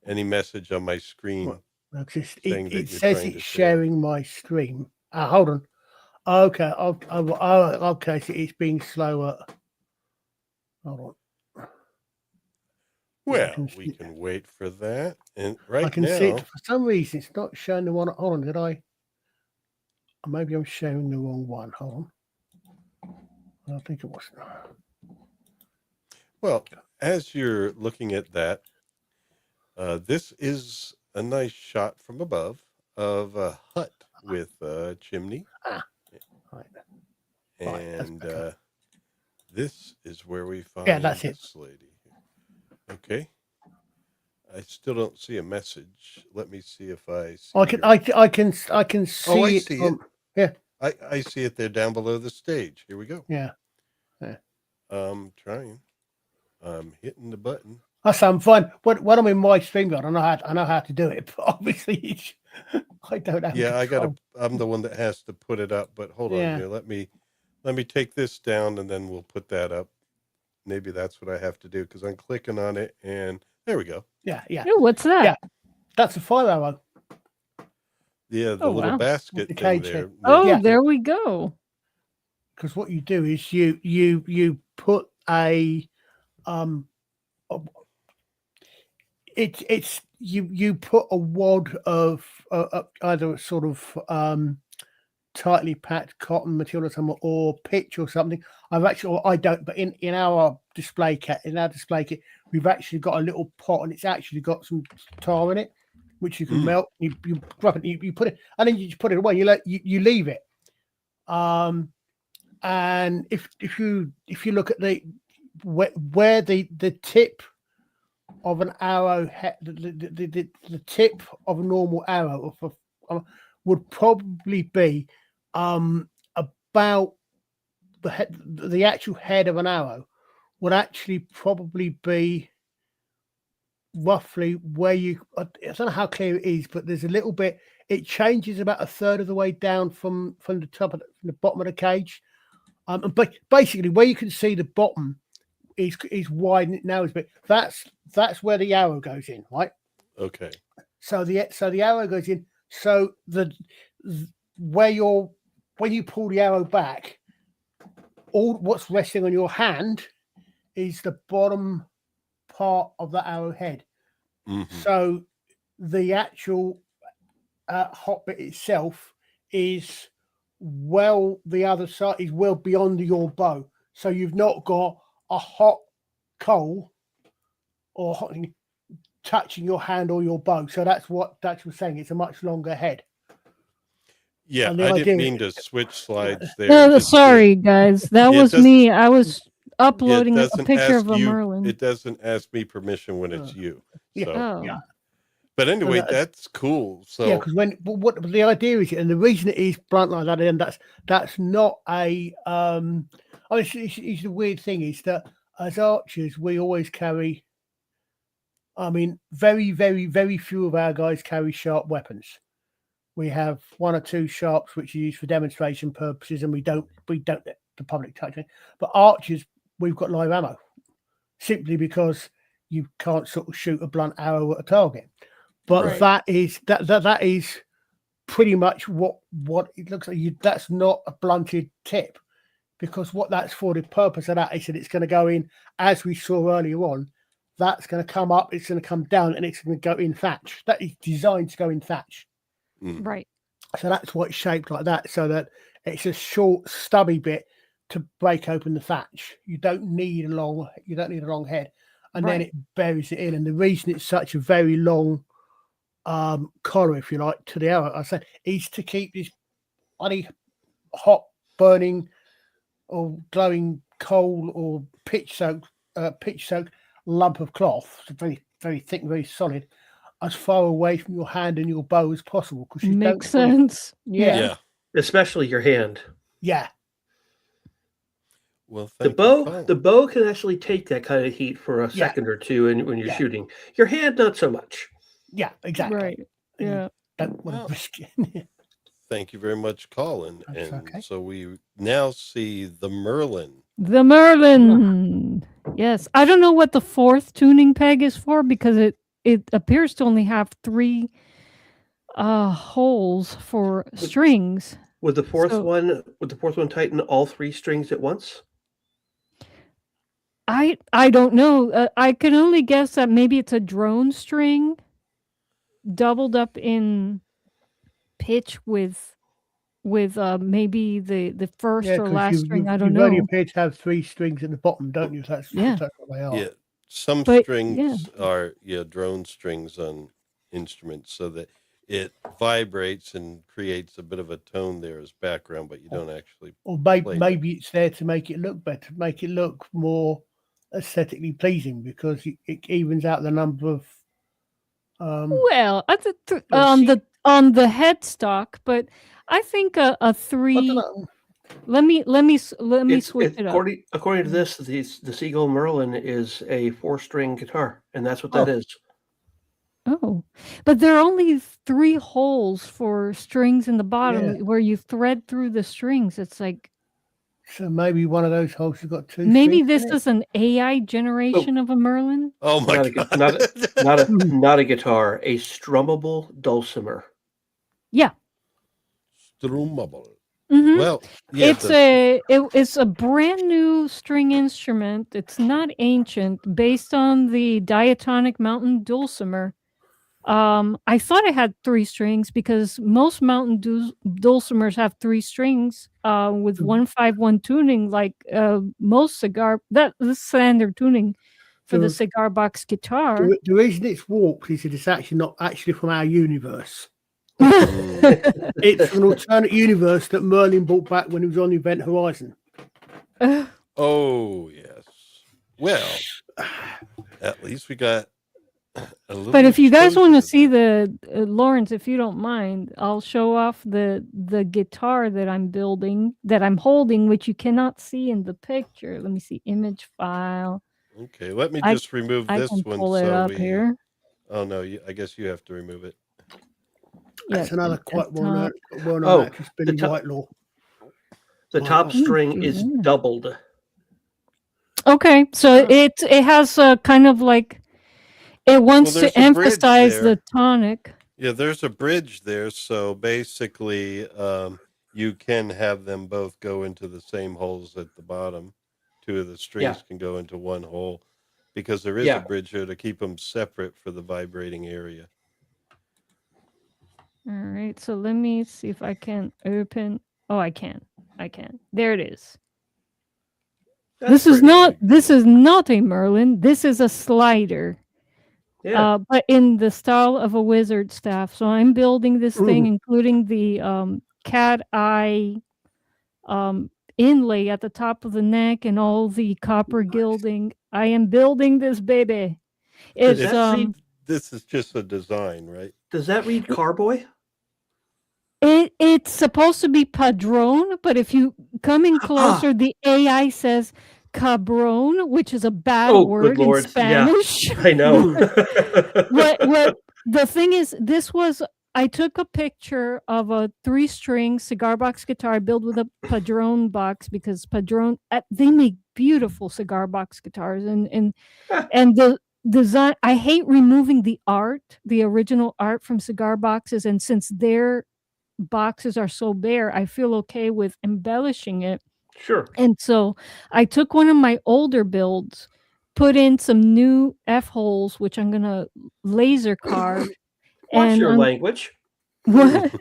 [SPEAKER 1] any message on my screen.
[SPEAKER 2] It says it's sharing my screen. Hold on. Okay. Okay. So it's being slower. Hold on.
[SPEAKER 1] Well, we can wait for that. And
[SPEAKER 2] I can see it. For some reason, it's not showing the one. Hold on. Did I? Maybe I'm showing the wrong one. Hold on. I don't think it was.
[SPEAKER 1] Well, as you're looking at that, this is a nice shot from above of a hut with a chimney.
[SPEAKER 2] Right.
[SPEAKER 1] And this is where we find this lady. Okay. I still don't see a message. Let me see if I see.
[SPEAKER 2] I can see
[SPEAKER 1] I
[SPEAKER 2] it.
[SPEAKER 1] see it.
[SPEAKER 2] Yeah.
[SPEAKER 1] I see it there down below the stage. Here we go.
[SPEAKER 2] Yeah.
[SPEAKER 1] Trying. I'm hitting the button.
[SPEAKER 2] I'm fine. When I'm in my StreamYard, I know how to do it, but obviously I don't have.
[SPEAKER 1] Yeah, I'm the one that has to put it up. But hold on here. Let me take this down, and then we'll put that up. Maybe that's what I have to do because I'm clicking on it, and there we go.
[SPEAKER 2] Yeah.
[SPEAKER 3] Ooh, what's that?
[SPEAKER 2] Yeah, that's a fire arrow.
[SPEAKER 1] Yeah, the little basket
[SPEAKER 2] the
[SPEAKER 1] thing
[SPEAKER 2] cage
[SPEAKER 1] there.
[SPEAKER 3] Oh, there we go.
[SPEAKER 2] Because what you do is you put a you put a wad of either a sort of tightly packed cotton material or something, or pitch or something. I don't, but in our display kit, we've actually got a little pot, and it's actually got some tar in it, which you can melt. You grab it, you put it, and then you just put it away. You leave it. And if you look at where the tip of an arrow, the tip of a normal arrow would probably be about the actual head of an arrow would actually probably be roughly where I don't know how clear it is, but there's a little bit. It changes about a third of the way down from the top from the bottom of the cage. But basically, where you can see the bottom is wide and it narrows, but that's where the arrow goes in, right?
[SPEAKER 1] Okay.
[SPEAKER 2] So the arrow goes in. So when you pull the arrow back, all what's resting on your hand is the bottom part of the arrowhead.
[SPEAKER 1] Mm-hmm.
[SPEAKER 2] So the actual hot bit itself is the other side is well beyond your bow. So you've not got a hot coal or hot touching your hand or your bow. So that's what Dutch was saying. It's a much longer head.
[SPEAKER 1] Yeah, I didn't mean to switch slides there.
[SPEAKER 3] Sorry, guys. That was me. I uploading a picture of a Merlin.
[SPEAKER 1] It doesn't ask me permission when it's you. So.
[SPEAKER 2] Yeah.
[SPEAKER 1] But anyway, that's cool. So
[SPEAKER 2] yeah, because what the idea is, and the reason it is blunt like that, and that's not a it's the weird thing is that as archers we always carry. I mean, very, very, very few of our guys carry sharp weapons. We have one or two sharps which are used for demonstration purposes, and we don't let the public touch it. But archers, we've got live ammo, simply because you can't sort of shoot a blunt arrow at a target. But that is pretty much what it looks like. That's not a blunted tip, because what that's for, the purpose of that is that it's going to go in, as we saw earlier on. That's going to come up, it's going to come down, and it's going to go in thatch. That is designed to go in thatch.
[SPEAKER 3] Right.
[SPEAKER 2] So that's why it's shaped like that, so that it's a short, stubby bit to break open the thatch. You don't need a long head, and then it buries it in. And the reason it's such a very long collar, if you like, to the arrow, I said, is to keep this bloody hot, burning, or glowing coal or pitch soaked lump of cloth, it's very, very thick, very solid, as far away from your hand and your bow as possible. Because you
[SPEAKER 3] makes sense.
[SPEAKER 1] Yeah,
[SPEAKER 7] especially your hand.
[SPEAKER 2] Yeah.
[SPEAKER 1] Well,
[SPEAKER 7] the bow can actually take that kind of heat for a second or two, and when you're shooting, your hand not so much.
[SPEAKER 2] Yeah, exactly.
[SPEAKER 3] Right. Yeah.
[SPEAKER 2] Don't want to risk it.
[SPEAKER 1] Thank you very much, Colin. So we now see the Merlin.
[SPEAKER 3] The Merlin. Yes. I don't know what the fourth tuning peg is for, because it appears to only have 3 holes for strings.
[SPEAKER 7] Would the fourth one tighten all 3 strings at once?
[SPEAKER 3] I don't know. I can only guess that maybe it's a drone string doubled up in pitch with maybe the first or last string. I don't know.
[SPEAKER 2] You appear to have 3 strings at the bottom, don't you? That's what they are.
[SPEAKER 1] Yeah, some strings are drone strings on instruments, so that it vibrates and creates a bit of a tone there as background, but you don't actually.
[SPEAKER 2] Or maybe it's there to make it look better, make it look more aesthetically pleasing, because it evens out the number of.
[SPEAKER 3] Well, on the headstock, but I think a 3. Let me switch it up.
[SPEAKER 7] According to this, the Seagull Merlin is a 4-string guitar, and that's what that is.
[SPEAKER 3] Oh, but there are only 3 holes for strings in the bottom where you thread through the strings. It's like.
[SPEAKER 2] So maybe one of those holes has got 2.
[SPEAKER 3] Maybe this is an AI generation of a Merlin.
[SPEAKER 1] Oh my god!
[SPEAKER 7] Not a guitar, a strummable dulcimer.
[SPEAKER 3] Yeah.
[SPEAKER 1] Strummable.
[SPEAKER 3] Mm-hmm.
[SPEAKER 1] Well,
[SPEAKER 3] it's a brand new string instrument. It's not ancient, based on the diatonic mountain dulcimer. I thought it had 3 strings, because most mountain dulcimers have 3 strings with 1-5-1 tuning, like most the standard tuning for the cigar box guitar.
[SPEAKER 2] The reason it's warped is that it's actually not from our universe. It's an alternate universe that Merlin brought back when he was on Event Horizon.
[SPEAKER 1] Oh yes. Well, at least we got.
[SPEAKER 3] But if you guys want to see the Lawrence, if you don't mind, I'll show off the guitar that I'm building, that I'm holding, which you cannot see in the picture. Let me see, image file.
[SPEAKER 1] Okay, let me just remove this one.
[SPEAKER 3] Pull it up here.
[SPEAKER 1] Oh no, I guess you have to remove it.
[SPEAKER 2] That's another quite well-known actress, Billie Whitelaw.
[SPEAKER 7] The top string is doubled.
[SPEAKER 3] Okay, so it has a kind of like. It wants to emphasize the tonic.
[SPEAKER 1] Yeah, there's a bridge there, so basically you can have them both go into the same holes at the bottom. 2 of the strings can go into one hole, because there is a bridge here to keep them separate for the vibrating area.
[SPEAKER 3] All right, so let me see if I can open. Oh, I can. There it is. This is not a Merlin. This is a slider.
[SPEAKER 7] Yeah.
[SPEAKER 3] But in the style of a wizard staff. So I'm building this thing, including the cat eye inlay at the top of the neck and all the copper gilding. I am building this baby. It's
[SPEAKER 1] this is just a design, right?
[SPEAKER 7] Does that read carboy?
[SPEAKER 3] It's supposed to be padrone, but if you come in closer, the AI says cabron, which is a bad word in Spanish.
[SPEAKER 7] Yeah, I know.
[SPEAKER 3] what the thing is, I took a picture of a 3-string cigar box guitar built with a padrone box, because padrone, they make beautiful cigar box guitars, and the design, I hate removing the original art from cigar boxes, and since their boxes are so bare, I feel okay with embellishing it.
[SPEAKER 7] Sure.
[SPEAKER 3] And so I took one of my older builds, put in some new F-holes, which I'm gonna laser carve.
[SPEAKER 7] What's your language?
[SPEAKER 3] What?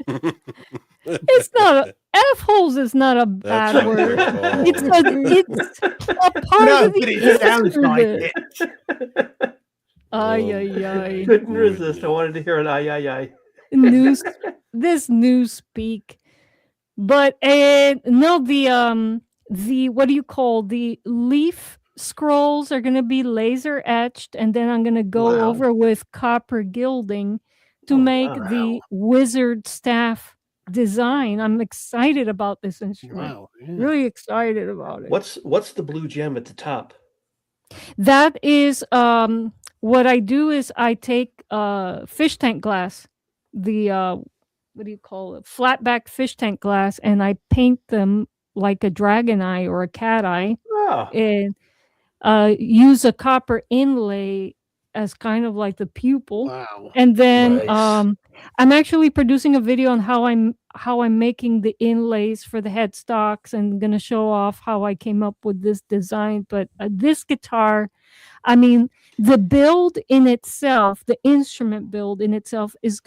[SPEAKER 3] It's not F-holes is not a bad word. It's a part of the
[SPEAKER 2] it sounds like it.
[SPEAKER 3] Ay, ay, ay.
[SPEAKER 7] Couldn't resist. I wanted to hear an ay, ay, ay.
[SPEAKER 3] This new speak. But no, the what do you call, the leaf scrolls are gonna be laser etched, and then I'm gonna go over with copper gilding to make the wizard staff design. I'm excited about this instrument.
[SPEAKER 2] Wow, yeah.
[SPEAKER 3] Really excited about it.
[SPEAKER 7] What's the blue gem at the top?
[SPEAKER 3] That is what I do is I take fish tank glass, the what do you call it? Flat back fish tank glass, and I paint them like a dragon eye or a cat eye. And use a copper inlay as kind of like the pupil.
[SPEAKER 2] Wow.
[SPEAKER 3] And then I'm actually producing a video on how I'm making the inlays for the headstocks, and going to show off how I came up with this design. But this guitar, I mean, the build in itself, the instrument build in itself is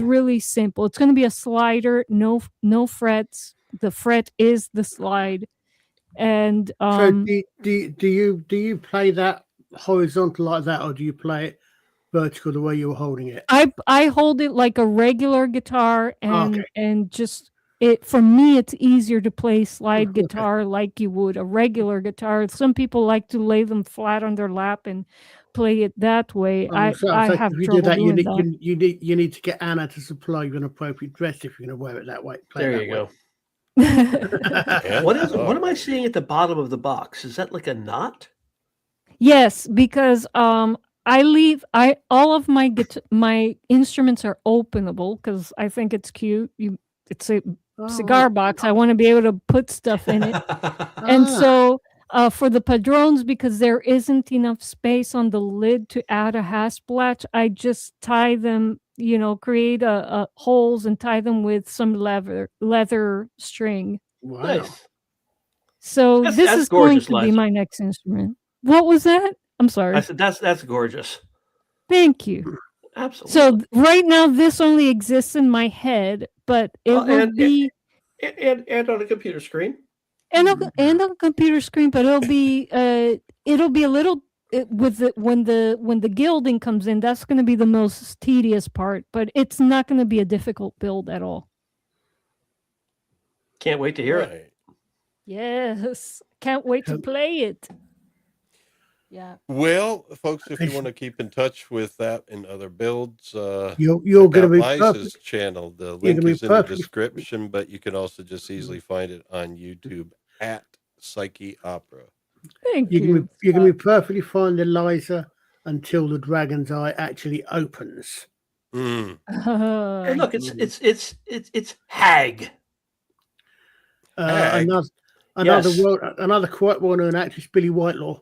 [SPEAKER 3] really simple. It's going to be a slider, no frets. The fret is the slide. And
[SPEAKER 2] so do you play that horizontal like that, or do you play it vertical the way you were holding it?
[SPEAKER 3] I hold it like a regular guitar, and just for me it's easier to play slide guitar like you would a regular guitar. Some people like to lay them flat on their lap and play it that way. I have trouble doing that.
[SPEAKER 2] You need to get Anna to supply you an appropriate dress if you're going to wear it that way.
[SPEAKER 7] There you go. What am I seeing at the bottom of the box? Is that like a knot?
[SPEAKER 3] Yes, because all of my instruments are openable because I think it's cute. It's a cigar box. I want to be able to put stuff in it. And so for the padrones, because there isn't enough space on the lid to add a hasp latch, I just tie them, create holes and tie them with some leather string.
[SPEAKER 2] Wow.
[SPEAKER 7] Nice.
[SPEAKER 3] So this is going to be my next instrument. What was that? I'm sorry.
[SPEAKER 7] I said that's gorgeous.
[SPEAKER 3] Thank you.
[SPEAKER 7] Absolutely.
[SPEAKER 3] So right now this only exists in my head, but it will be
[SPEAKER 7] and on a computer screen.
[SPEAKER 3] And on a computer screen, but it'll be a little when the gilding comes in. That's going to be the most tedious part, but it's not going to be a difficult build at all.
[SPEAKER 7] Can't wait to hear it.
[SPEAKER 3] Yes, can't wait to play it. Yeah.
[SPEAKER 1] Well, folks, if you want to keep in touch with that and other builds,
[SPEAKER 2] you're going to be
[SPEAKER 1] Liza's channel. The link is in the description, but you can also just easily find it on YouTube at Psyche Opera.
[SPEAKER 3] Thank you.
[SPEAKER 2] You're going to be perfectly fine, Liza, until the dragon's eye actually opens.
[SPEAKER 7] And look, it's Hag.
[SPEAKER 2] Another quite well-known actress, Billie Whitelaw.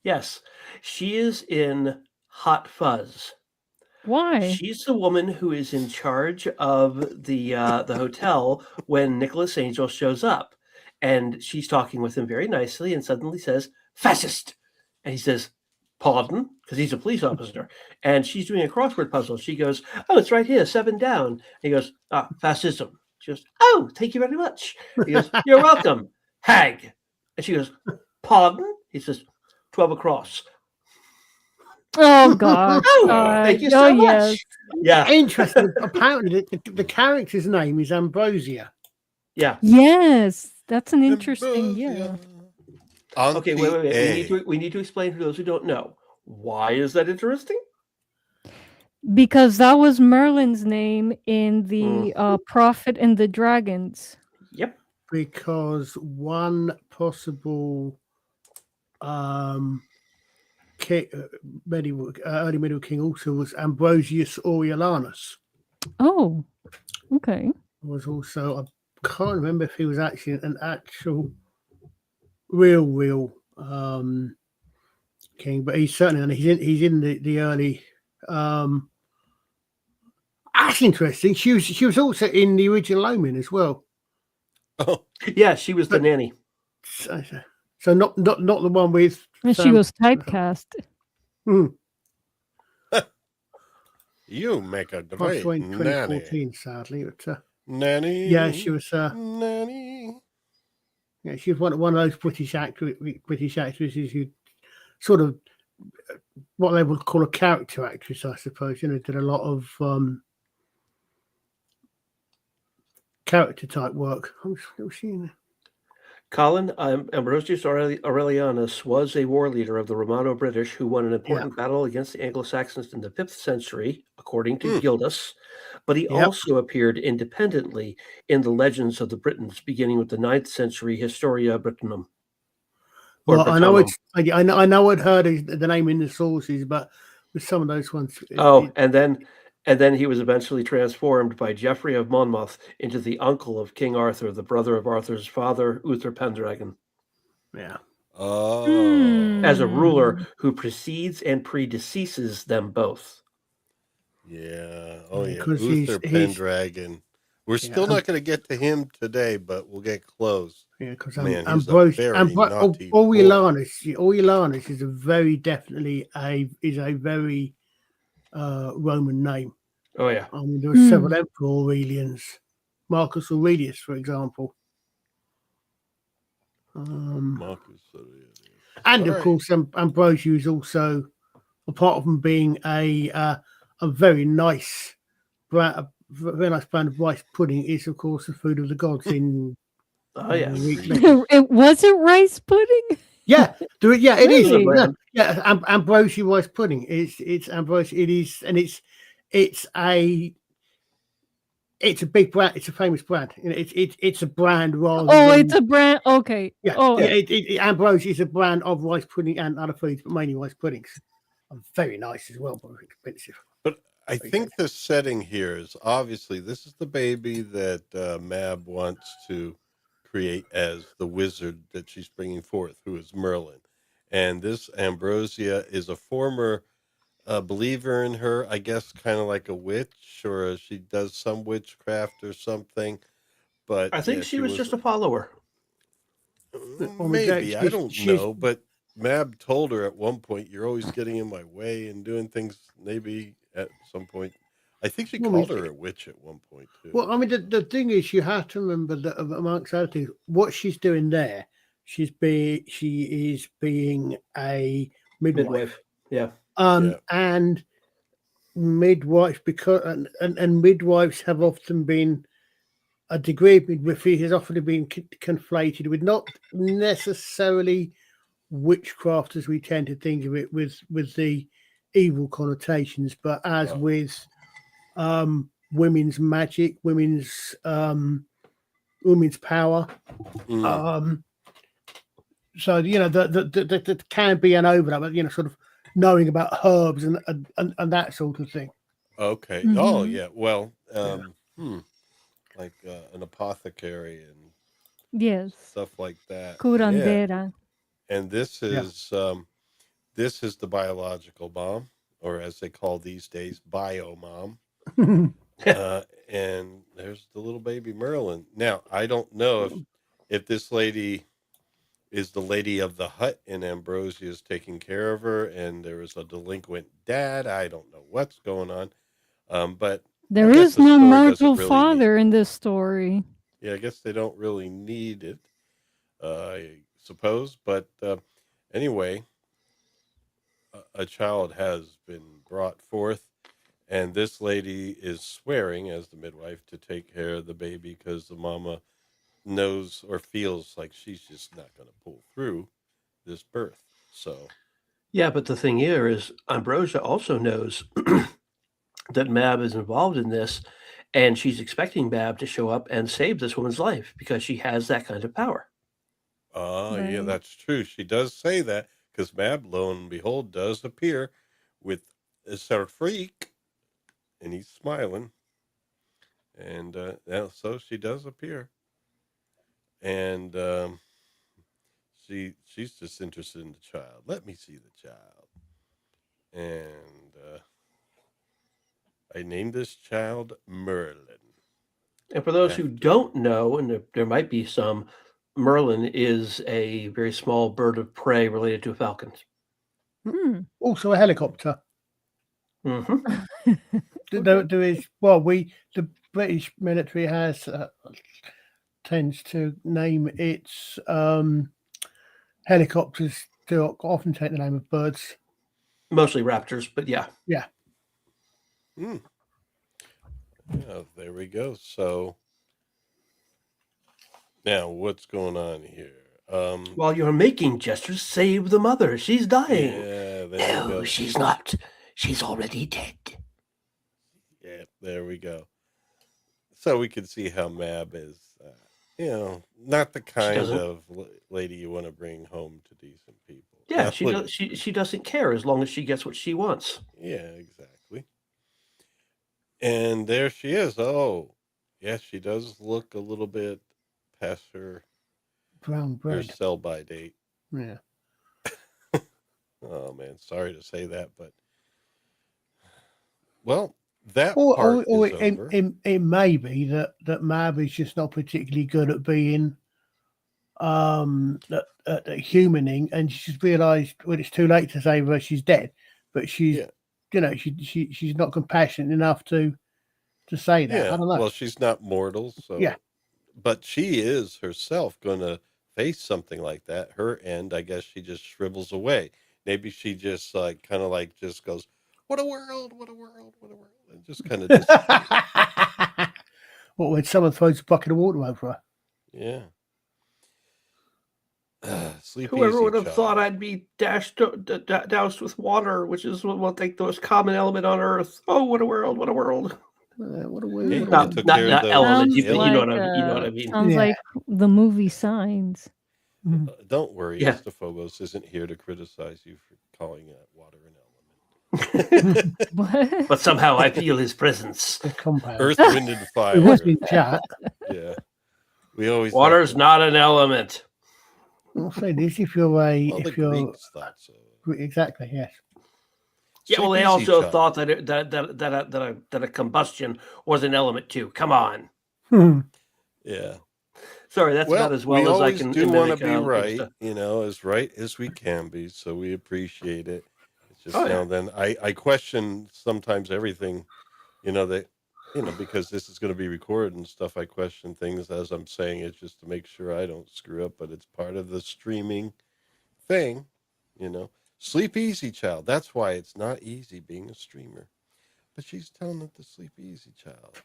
[SPEAKER 7] Yes, she is in Hot Fuzz.
[SPEAKER 3] Why?
[SPEAKER 7] She's the woman who is in charge of the hotel when Nicholas Angel shows up, and she's talking with him very nicely, and suddenly says "fascist," and he says, "Pardon," because he's a police officer, and she's doing a crossword puzzle. She goes, "Oh, it's right here, 7 down." And he goes, "Fascism." She goes, "Oh, thank you very much." He goes, "You're welcome, Hag." And she goes, "Pardon?" He says, 12 across.
[SPEAKER 3] Oh God!
[SPEAKER 7] Thank you so much.
[SPEAKER 3] Yes.
[SPEAKER 7] Yeah,
[SPEAKER 2] interesting. Apparently, the character's name is Ambrosia.
[SPEAKER 7] Yeah.
[SPEAKER 3] Yes. That's an interesting,
[SPEAKER 1] Ambrosia.
[SPEAKER 7] Okay, wait. We need to explain for those who don't know. Why is that interesting?
[SPEAKER 3] Because that was Merlin's name in the Prophet and the Dragons.
[SPEAKER 7] Yep.
[SPEAKER 2] Because one possible early medieval king also was Ambrosius Aurelianus.
[SPEAKER 3] Oh, okay.
[SPEAKER 2] Was also, I can't remember if he was actually an actual real king, but he's certainly he's in the early. That's interesting. She was also in the original Omen as well.
[SPEAKER 1] Oh,
[SPEAKER 7] yeah, she was the nanny.
[SPEAKER 2] So not the one with.
[SPEAKER 3] And she was typecast.
[SPEAKER 1] You make a great
[SPEAKER 2] in 2014,
[SPEAKER 1] nanny.
[SPEAKER 2] sadly. But,
[SPEAKER 1] nanny.
[SPEAKER 2] Yeah, she was.
[SPEAKER 1] Nanny.
[SPEAKER 2] Yeah, she was one of those British actresses who sort of what they would call a character actress, I suppose. Did a lot of character type work. Was she in?
[SPEAKER 7] Colin, Ambrosius Aurelianus was a war leader of the Romano-British who won an important battle against the Anglo-Saxons in the 5th century, according to Gielgud, but he also appeared independently in the legends of the Britons, beginning with the 9th century Historia Brittonum.
[SPEAKER 2] Well, I know I'd heard the name in the sources, but with some of those ones.
[SPEAKER 7] And then he was eventually transformed by Geoffrey of Monmouth into the uncle of King Arthur, the brother of Arthur's father, Uther Pendragon.
[SPEAKER 2] Yeah.
[SPEAKER 1] Oh.
[SPEAKER 7] As a ruler who precedes and predeceases them both.
[SPEAKER 1] Yeah. Oh, yeah.
[SPEAKER 2] Because
[SPEAKER 1] Uther Pendragon. We're still not going to get to him today, but we'll get close.
[SPEAKER 2] Yeah, because Aurelianus is a very definitely a very Roman name.
[SPEAKER 7] Oh yeah.
[SPEAKER 2] I mean, there were several Emperor Aurelians, Marcus Aurelius, for example.
[SPEAKER 1] Marcus Aurelius.
[SPEAKER 2] And of course, Ambrosia is also, apart from being a very nice brand of rice pudding, is of course the food of the gods in.
[SPEAKER 7] Oh yes.
[SPEAKER 3] It wasn't rice pudding.
[SPEAKER 2] Yeah, it is.
[SPEAKER 7] Really?
[SPEAKER 2] Yeah, Ambrosia rice pudding. It's Ambrosia. It is, and it's a big brand. It's a famous brand. It's a brand rather.
[SPEAKER 3] It's a brand. Okay.
[SPEAKER 2] Yeah. Ambrosia is a brand of rice pudding and other foods, but mainly rice puddings. Very nice as well, but expensive.
[SPEAKER 1] But I think the setting here is obviously this is the baby that Mab wants to create as the wizard that she's bringing forth, who is Merlin. And this Ambrosia is a former believer in her, I guess, kind of like a witch, or she does some witchcraft or something. But
[SPEAKER 7] I think she was just a follower.
[SPEAKER 1] Maybe, I don't know. But Mab told her at one point, "You're always getting in my way and doing things." Maybe at some point, I think she called her a witch at one point too.
[SPEAKER 2] Well, I mean, the thing is, you have to remember that amongst other things, what she's doing there, she is being a midwife.
[SPEAKER 7] Yeah.
[SPEAKER 2] And midwives, because and midwives have often been, a degree of midwifery has often been conflated with not necessarily witchcraft as we tend to think of it with the evil connotations, but as with women's magic, women's power. So that can be an overlap, sort of knowing about herbs and that sort of thing.
[SPEAKER 1] Okay. Oh yeah. Well, like an apothecary and stuff like that.
[SPEAKER 3] Curandera.
[SPEAKER 1] Yeah. And this is the biological mom, or as they call these days, bio mom. And there's the little baby Merlin. Now, I don't know if this lady is the lady of the hut and Ambrosia is taking care of her and there is a delinquent dad. I don't know what's going on. But
[SPEAKER 3] there is no mortal father in this story.
[SPEAKER 1] Yeah, I guess they don't really need it, I suppose. But anyway, a child has been brought forth. And this lady is swearing, as the midwife, to take care of the baby because the mama knows or feels like she's just not going to pull through this birth. So,
[SPEAKER 7] yeah, but the thing here is Ambrosia also knows that Mab is involved in this, and she's expecting Mab to show up and save this woman's life because she has that kind of power.
[SPEAKER 1] oh, yeah, that's true. She does say that because Mab, lo and behold, does appear with Sir Freak, and he's smiling. And so she does appear. And she's just interested in the child. Let me see the child. And I named this child Merlin.
[SPEAKER 7] And for those who don't know, and there might be some, Merlin is a very small bird of prey related to a falcon.
[SPEAKER 2] Also a helicopter.
[SPEAKER 7] Mm-hmm.
[SPEAKER 2] There is, well, the British military tends to name its helicopters to often take the name of birds.
[SPEAKER 7] Mostly raptors, but yeah.
[SPEAKER 2] Yeah.
[SPEAKER 1] Yeah, there we go. So now what's going on here?
[SPEAKER 7] While you're making gestures, save the mother. She's dying.
[SPEAKER 1] Yeah,
[SPEAKER 9] No, she's not. She's already dead.
[SPEAKER 1] Yeah, there we go. So we can see how Mab is, not the kind of lady you want to bring home to decent people.
[SPEAKER 7] Yeah, she doesn't care as long as she gets what she wants.
[SPEAKER 1] Yeah, exactly. And there she is. Oh, yes, she does look a little bit past her
[SPEAKER 2] brown bread.
[SPEAKER 1] Her sell-by date.
[SPEAKER 2] Yeah.
[SPEAKER 1] Oh man, sorry to say that, but well, that part is over.
[SPEAKER 2] It may be that Mab is just not particularly good at being at humaning, and she's realised when it's too late to save her, she's dead. But she's she's not compassionate enough to say that.
[SPEAKER 1] Yeah.
[SPEAKER 2] I don't know.
[SPEAKER 1] Well, she's not mortal, so
[SPEAKER 2] yeah.
[SPEAKER 1] But she is herself going to face something like that. Her end, I guess, she just shrivels away. Maybe she just just goes, "What a world! What a world! What a world!" and just kind of disappears.
[SPEAKER 2] What, when someone throws a bucket of water over her?
[SPEAKER 1] Yeah.
[SPEAKER 7] Whoever would have thought I'd be doused with water, which is what the most common element on Earth. Oh, what a world! What a world!
[SPEAKER 2] What a world!
[SPEAKER 1] Yeah,
[SPEAKER 7] not element, you know what I mean.
[SPEAKER 3] Sounds like the movie Signs.
[SPEAKER 1] Don't worry,
[SPEAKER 7] Yeah.
[SPEAKER 1] Astaphobos isn't here to criticize you for calling that water an element.
[SPEAKER 3] What?
[SPEAKER 7] But somehow I feel his presence.
[SPEAKER 1] Earth, wind, and fire.
[SPEAKER 2] It was in chat.
[SPEAKER 1] Yeah. We always
[SPEAKER 7] Water's not an element.
[SPEAKER 2] I'll say this: if you're
[SPEAKER 1] Greeks thought so.
[SPEAKER 2] Exactly, yes.
[SPEAKER 7] Yeah, well, they also thought that a combustion was an element too. Come on.
[SPEAKER 1] Yeah.
[SPEAKER 7] Sorry, that's about as well as I can.
[SPEAKER 1] We do want to be right, as right as we can be. So we appreciate it. It's just now and then I question sometimes everything, because this is going to be recorded and stuff. I question things as I'm saying it just to make sure I don't screw up. But it's part of the streaming thing, Sleep easy, child. That's why it's not easy being a streamer. But she's telling it to sleep easy, child.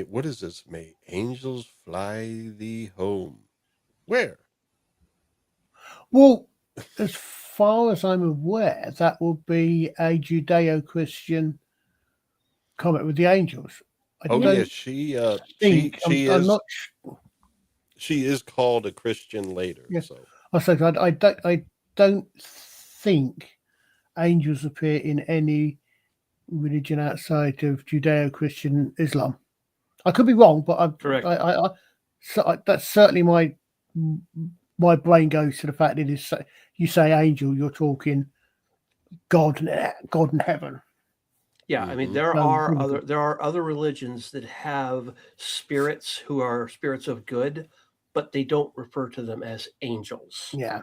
[SPEAKER 1] What is this? May angels fly thee home. Where?
[SPEAKER 2] Well, as far as I'm aware, that will be a Judeo-Christian comment with the angels.
[SPEAKER 1] She is called a Christian later.
[SPEAKER 2] Yes.
[SPEAKER 1] So
[SPEAKER 2] I don't think angels appear in any religion outside of Judeo-Christian Islam. I could be wrong, but I'm
[SPEAKER 7] correct.
[SPEAKER 2] That's certainly my brain goes to the fact that it is. You say angel, you're talking God and heaven.
[SPEAKER 7] Yeah, I mean there are other religions that have spirits who are spirits of good, but they don't refer to them as angels.
[SPEAKER 2] Yeah.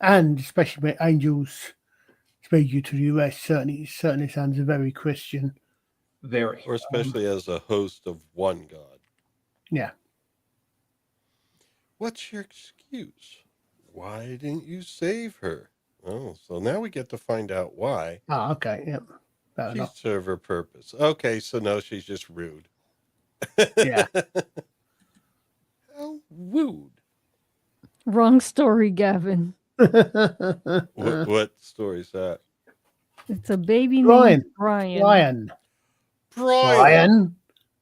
[SPEAKER 2] And especially when angels speak you to the US, certainly sounds very Christian.
[SPEAKER 7] Very.
[SPEAKER 1] Or especially as a host of one God.
[SPEAKER 2] Yeah.
[SPEAKER 1] What's your excuse? Why didn't you save her? Oh, so now we get to find out why.
[SPEAKER 2] Oh, okay. Yep.
[SPEAKER 1] She served her purpose. Okay, so no, she's just rude.
[SPEAKER 2] Yeah.
[SPEAKER 3] Wrong story, Gavin.
[SPEAKER 1] What story's that?
[SPEAKER 3] It's a baby
[SPEAKER 2] Brian.
[SPEAKER 3] named Brian.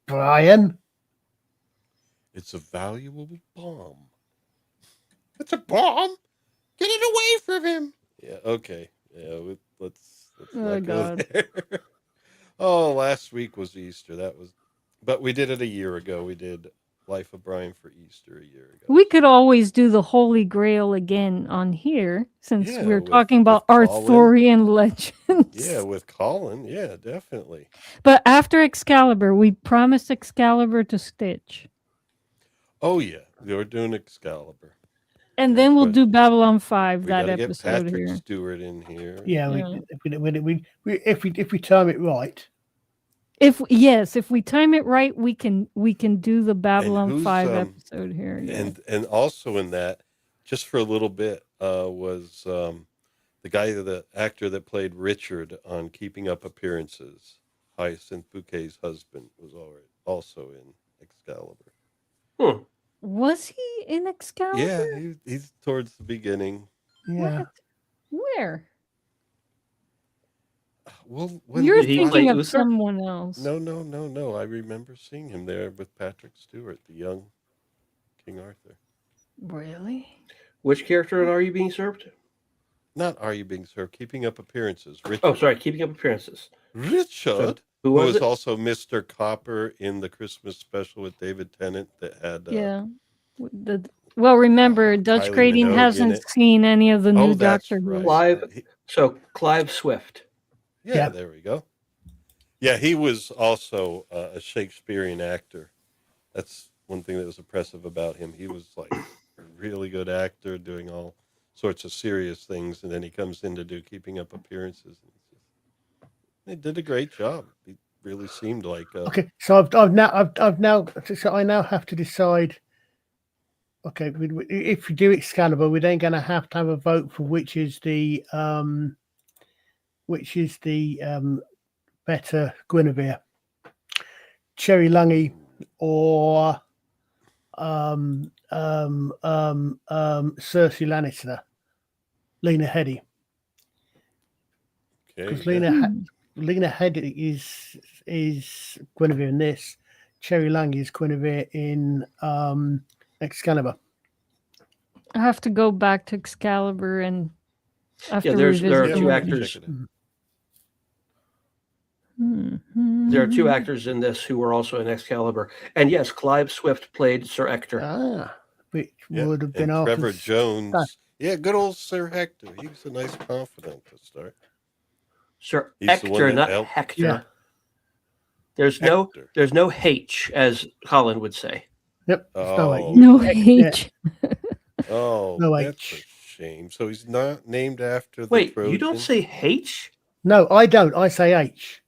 [SPEAKER 2] Brian.
[SPEAKER 1] It's a valuable bomb. It's a bomb? Get it away from him. Yeah, okay. Yeah, let's not go there. Oh, last week was Easter. But we did it a year ago. We did Life of Brian for Easter a year ago.
[SPEAKER 3] We could always do the Holy Grail again on here, since we're talking about Arthurian legends.
[SPEAKER 1] Yeah, with Colin. Yeah, definitely.
[SPEAKER 3] But after Excalibur, we promised Excalibur to Stitch.
[SPEAKER 1] Oh, yeah. We're doing Excalibur.
[SPEAKER 3] And then we'll do Babylon 5 that episode
[SPEAKER 1] get Patrick
[SPEAKER 3] here.
[SPEAKER 1] Stewart in here.
[SPEAKER 2] Yeah, if we time it right.
[SPEAKER 3] If we time it right, we can do the Babylon 5 episode here. Yeah.
[SPEAKER 1] And also in that, just for a little bit, was the actor that played Richard on Keeping Up Appearances. Hyacinth Bouquet's husband was also in Excalibur.
[SPEAKER 7] Hmm.
[SPEAKER 3] Was he in Excalibur?
[SPEAKER 1] Yeah, he's towards the beginning.
[SPEAKER 2] Yeah.
[SPEAKER 3] What? Where?
[SPEAKER 1] Well,
[SPEAKER 3] you're thinking of someone else.
[SPEAKER 1] No. I remember seeing him there with Patrick Stewart, the young King Arthur.
[SPEAKER 3] Really?
[SPEAKER 7] Which character Are You Being Served?
[SPEAKER 1] Not Are You Being Served? Keeping Up Appearances. Richard.
[SPEAKER 7] Oh, sorry, Keeping Up Appearances.
[SPEAKER 1] Richard, who was also Mr. Copper in the Christmas special with David Tennant that had.
[SPEAKER 3] Well, remember, Dutch Grading hasn't seen any of the new Doctor Who.
[SPEAKER 7] Clive Swift.
[SPEAKER 1] Yeah, there we go. Yeah, he was also a Shakespearean actor. That's one thing that was impressive about him. He was like a really good actor doing all sorts of serious things, and then he comes in to do Keeping Up Appearances. They did a great job. He really seemed like
[SPEAKER 2] okay. So I now have to decide. Okay, if we do Excalibur, we're then going to have a vote for which is the better Guinevere, Cherry Lungy, or Cersei Lannister, Lena Headey. Because Lena Headey is Guinevere in this. Cherry Lungy is Guinevere in Excalibur.
[SPEAKER 3] I have to go back to Excalibur and
[SPEAKER 7] there are two actors. There are two actors in this who were also in Excalibur, and yes, Clive Swift played Sir Hector.
[SPEAKER 2] Which would have been
[SPEAKER 1] Trevor Jones. Yeah, good old Sir Hector. He was a nice confidant to start.
[SPEAKER 7] Sir Hector, not Hector. Yeah. There's no H, as Colin would say.
[SPEAKER 2] Yep.
[SPEAKER 3] No H.
[SPEAKER 1] Oh,
[SPEAKER 2] no
[SPEAKER 1] that's a shame. So he's not named after the
[SPEAKER 7] Wait,
[SPEAKER 1] Trojan?
[SPEAKER 7] You don't say H?
[SPEAKER 2] No, I don't. I say H.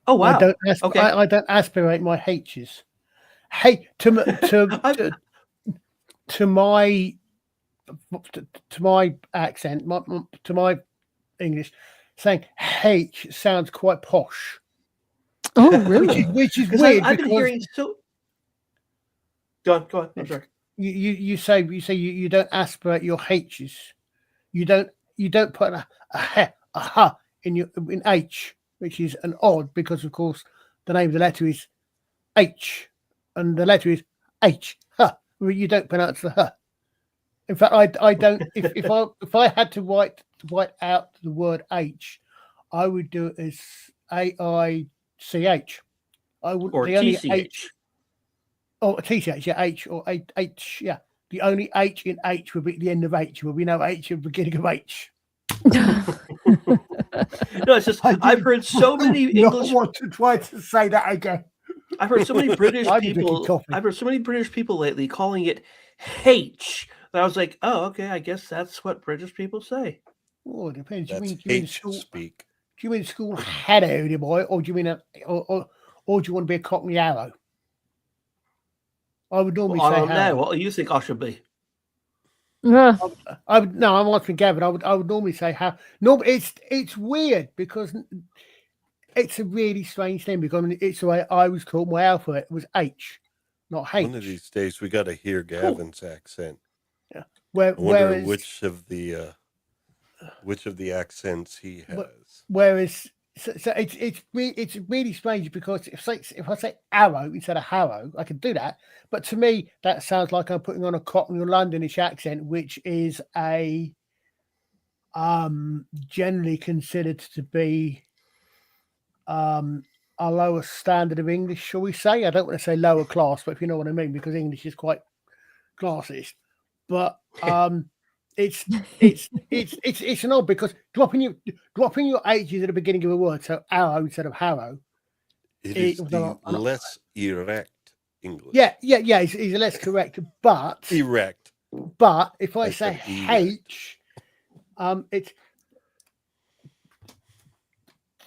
[SPEAKER 7] Oh wow!
[SPEAKER 2] I don't aspirate my H's. Hey, to my accent, to my English, saying H sounds quite posh.
[SPEAKER 3] Oh, really?
[SPEAKER 2] Which is weird.
[SPEAKER 7] I've been hearing so. Go on. I'm sorry.
[SPEAKER 2] You say you don't aspirate your H's. You don't put a ha in H, which is an odd because of course the name of the letter is H, and the letter is H. Huh. You don't pronounce the huh. In fact, I don't. If I had to write out the word H, I would do it as AICH. I would
[SPEAKER 7] or
[SPEAKER 2] the only
[SPEAKER 7] TCH.
[SPEAKER 2] H. Or TCH, yeah, H or H, yeah. The only H in H would be at the end of H. Will be no H at the beginning of H.
[SPEAKER 7] No, it's just I've heard so many English.
[SPEAKER 2] I want to try to say that again.
[SPEAKER 7] I've heard so many British people. I've heard so many British people lately calling it H. That I was like, oh, okay, I guess that's what British people say.
[SPEAKER 2] Oh, it depends.
[SPEAKER 1] That's
[SPEAKER 2] do you mean school
[SPEAKER 1] speak?
[SPEAKER 2] Do you mean school hello, dear boy, or do you mean or do you want to be a Cockney arrow? I would normally say.
[SPEAKER 7] I don't know. What do you think I should be?
[SPEAKER 2] I would no. I'm answering Gavin. I would normally say how. No, it's weird because it's a really strange thing because it's the way I was taught. My alphabet was H, not H.
[SPEAKER 1] One of these days we got to hear Gavin's accent.
[SPEAKER 2] Yeah.
[SPEAKER 1] I wonder which of the accents he has.
[SPEAKER 2] Whereas, so it's really strange because if I say arrow instead of harrow, I can do that. But to me, that sounds like I'm putting on a Cockney or Londonish accent, which is a generally considered to be a lower standard of English, shall we say? I don't want to say lower class, but if you know what I mean, because English is quite classist. But it's an odd because dropping your H's at the beginning of a word, so arrow instead of harrow.
[SPEAKER 1] It is the less erect English.
[SPEAKER 2] Yeah. He's less correct, but
[SPEAKER 1] erect.
[SPEAKER 2] But if I say H, it's.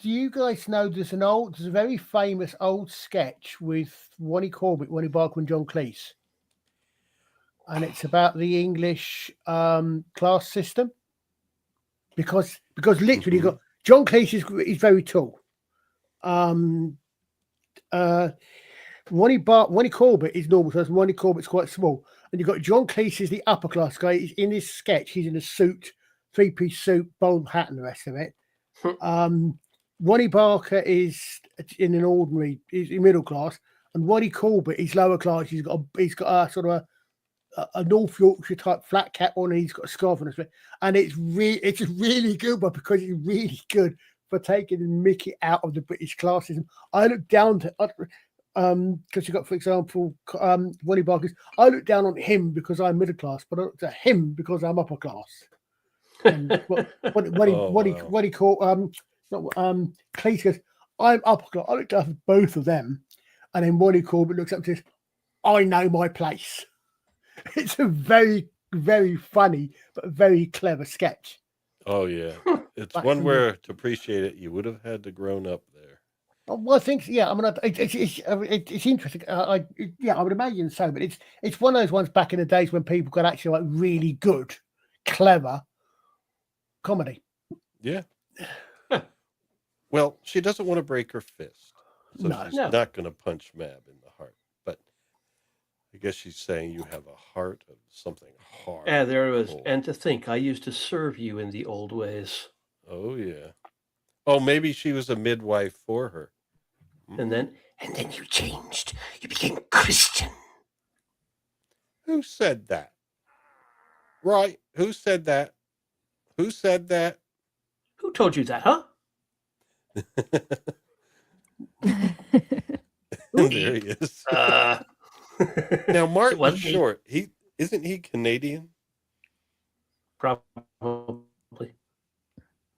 [SPEAKER 2] Do you guys know there's a very famous old sketch with Ronnie Corbett, Ronnie Barker, and John Cleese, and it's about the English class system. Because literally, you got John Cleese is very tall. Ronnie Corbett is normal size. Ronnie Corbett's quite small, and you've got John Cleese is the upper class guy. He's in this sketch. He's in a suit, 3-piece suit, bald hat, and the rest of it. Ronnie Barker is in an ordinary, he's in middle class, and Ronnie Corbett is lower class. He's got a sort of a North Yorkshire type flat cap on, and he's got a scarf on his face. And it's a really good one because it's really good for taking the mickey out of the British class system. I look down to because you got, for example, Ronnie Barker. I look down on him because I'm middle class, but I look at him because I'm upper class. And Cleese goes, I'm upper class. I look down at both of them, and then Ronnie Corbett looks up and says, I know my place. It's a very, very funny but very clever sketch.
[SPEAKER 1] Oh yeah, it's one where to appreciate it, you would have had to grown up there.
[SPEAKER 2] Well, I think, yeah. I mean, it's interesting. I would imagine so. But it's one of those ones back in the days when people got actually like really good, clever comedy.
[SPEAKER 1] Yeah. Well, she doesn't want to break her fist, so she's not going to punch Mab in the heart. But I guess she's saying you have a heart of something hard.
[SPEAKER 7] Yeah, there was. And to think, I used to serve you in the old ways.
[SPEAKER 1] Oh yeah. Oh, maybe she was a midwife for her.
[SPEAKER 7] And then you changed. You became Christian.
[SPEAKER 1] Who said that? Right? Who said that? Who said that?
[SPEAKER 7] Who told you that, huh?
[SPEAKER 1] There he is. Now Martin Short, isn't he Canadian?
[SPEAKER 7] Probably.